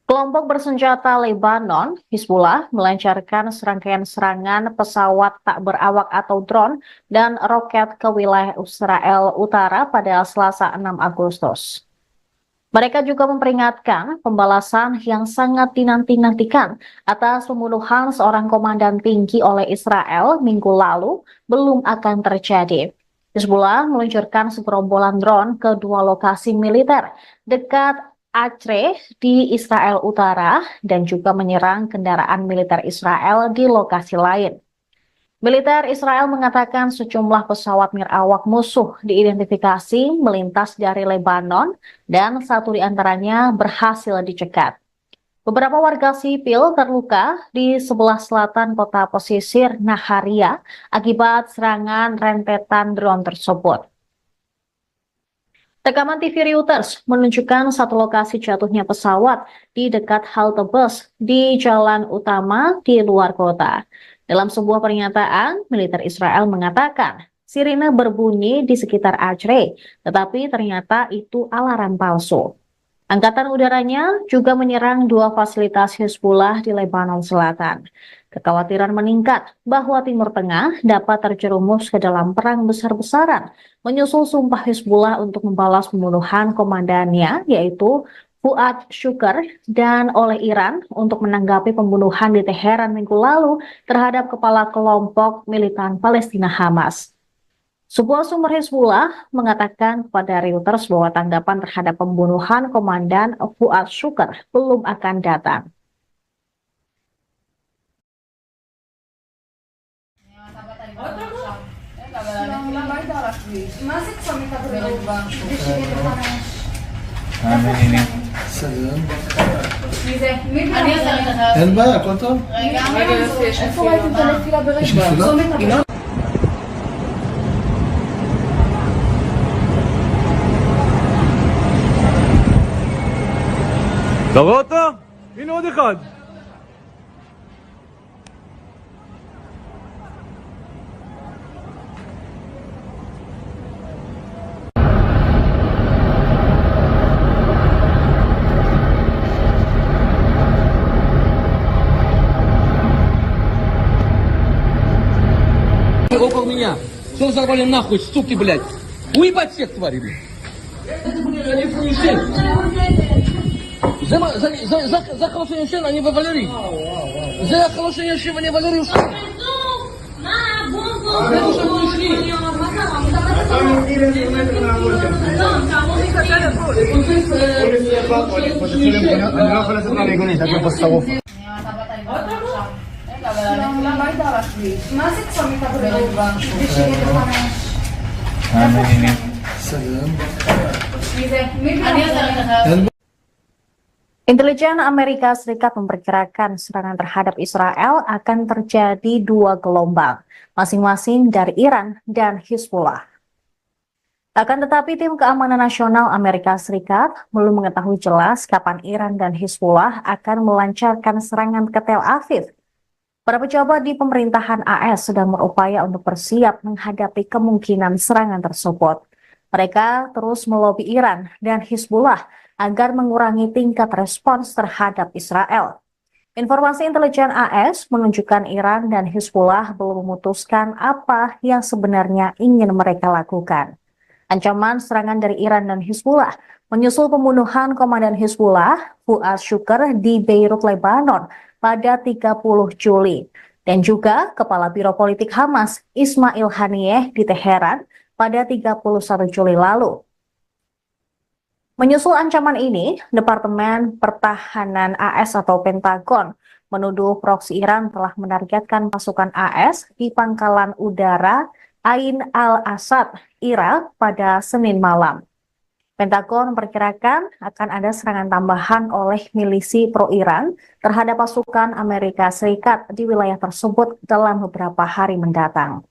Kelompok bersenjata Lebanon, Hizbullah, melancarkan serangkaian serangan pesawat tak berawak atau drone dan roket ke wilayah Israel Utara pada Selasa 6 Agustus. Mereka juga memperingatkan pembalasan yang sangat dinanti-nantikan atas pembunuhan seorang komandan tinggi oleh Israel minggu lalu belum akan terjadi. Hizbullah meluncurkan segerombolan drone ke dua lokasi militer dekat Acre di Israel Utara dan juga menyerang kendaraan militer Israel di lokasi lain. Militer Israel mengatakan sejumlah pesawat nirawak musuh diidentifikasi melintas dari Lebanon dan satu di antaranya berhasil dicegat. Beberapa warga sipil terluka di sebelah selatan kota pesisir Naharia akibat serangan rentetan drone tersebut. Rekaman TV Reuters menunjukkan satu lokasi jatuhnya pesawat di dekat halte bus di jalan utama di luar kota. Dalam sebuah pernyataan, militer Israel mengatakan sirine berbunyi di sekitar Acre, tetapi ternyata itu alarm palsu. Angkatan udaranya juga menyerang dua fasilitas Hizbullah di Lebanon Selatan. Kekhawatiran meningkat bahwa Timur Tengah dapat terjerumus ke dalam perang besar-besaran, menyusul sumpah Hizbullah untuk membalas pembunuhan komandannya, yaitu Fuad Shukr, dan oleh Iran untuk menanggapi pembunuhan di Teheran minggu lalu terhadap kepala kelompok militan Palestina Hamas. Sebuah sumber Hizbullah mengatakan kepada Reuters bahwa tanggapan terhadap pembunuhan komandan Fuad Shukr belum akan datang. סלם. אין בעיה, הכל טוב. איפה ראיתם את הנפילה יש ברגע? נפילה? אתה רואה אותו? הנה עוד אחד. Около меня. Что взорвали нахуй, суки, блядь? Уебать всех тварей, блядь. За хорошее решение они вывалили. За хорошее решение вывалили. אני לא יכול לצאת מהמיגונית, רק בפוסט-שרוף. מה זה צומת הבריאות? ב-75. סלם. מי Intelijen Amerika Serikat memperkirakan serangan terhadap Israel akan terjadi dua gelombang, masing-masing dari Iran dan Hizbullah. Akan tetapi tim keamanan nasional Amerika Serikat belum mengetahui jelas kapan Iran dan Hizbullah akan melancarkan serangan ke Tel Aviv. Para pejabat di pemerintahan AS sedang berupaya untuk bersiap menghadapi kemungkinan serangan tersebut. Mereka terus melobi Iran dan Hizbullah agar mengurangi tingkat respons terhadap Israel. Informasi intelijen AS menunjukkan Iran dan Hizbullah belum memutuskan apa yang sebenarnya ingin mereka lakukan. Ancaman serangan dari Iran dan Hizbullah menyusul pembunuhan komandan Hizbullah, Fuad Shukr, di Beirut, Lebanon pada 30 Juli. Dan juga Kepala Biro Politik Hamas, Ismail Haniyeh, di Teheran pada 31 Juli lalu. Menyusul ancaman ini, Departemen Pertahanan AS atau Pentagon menuduh proksi Iran telah menargetkan pasukan AS di pangkalan udara Ain al-Asad, Irak pada Senin malam. Pentagon memperkirakan akan ada serangan tambahan oleh milisi pro-Iran terhadap pasukan Amerika Serikat di wilayah tersebut dalam beberapa hari mendatang.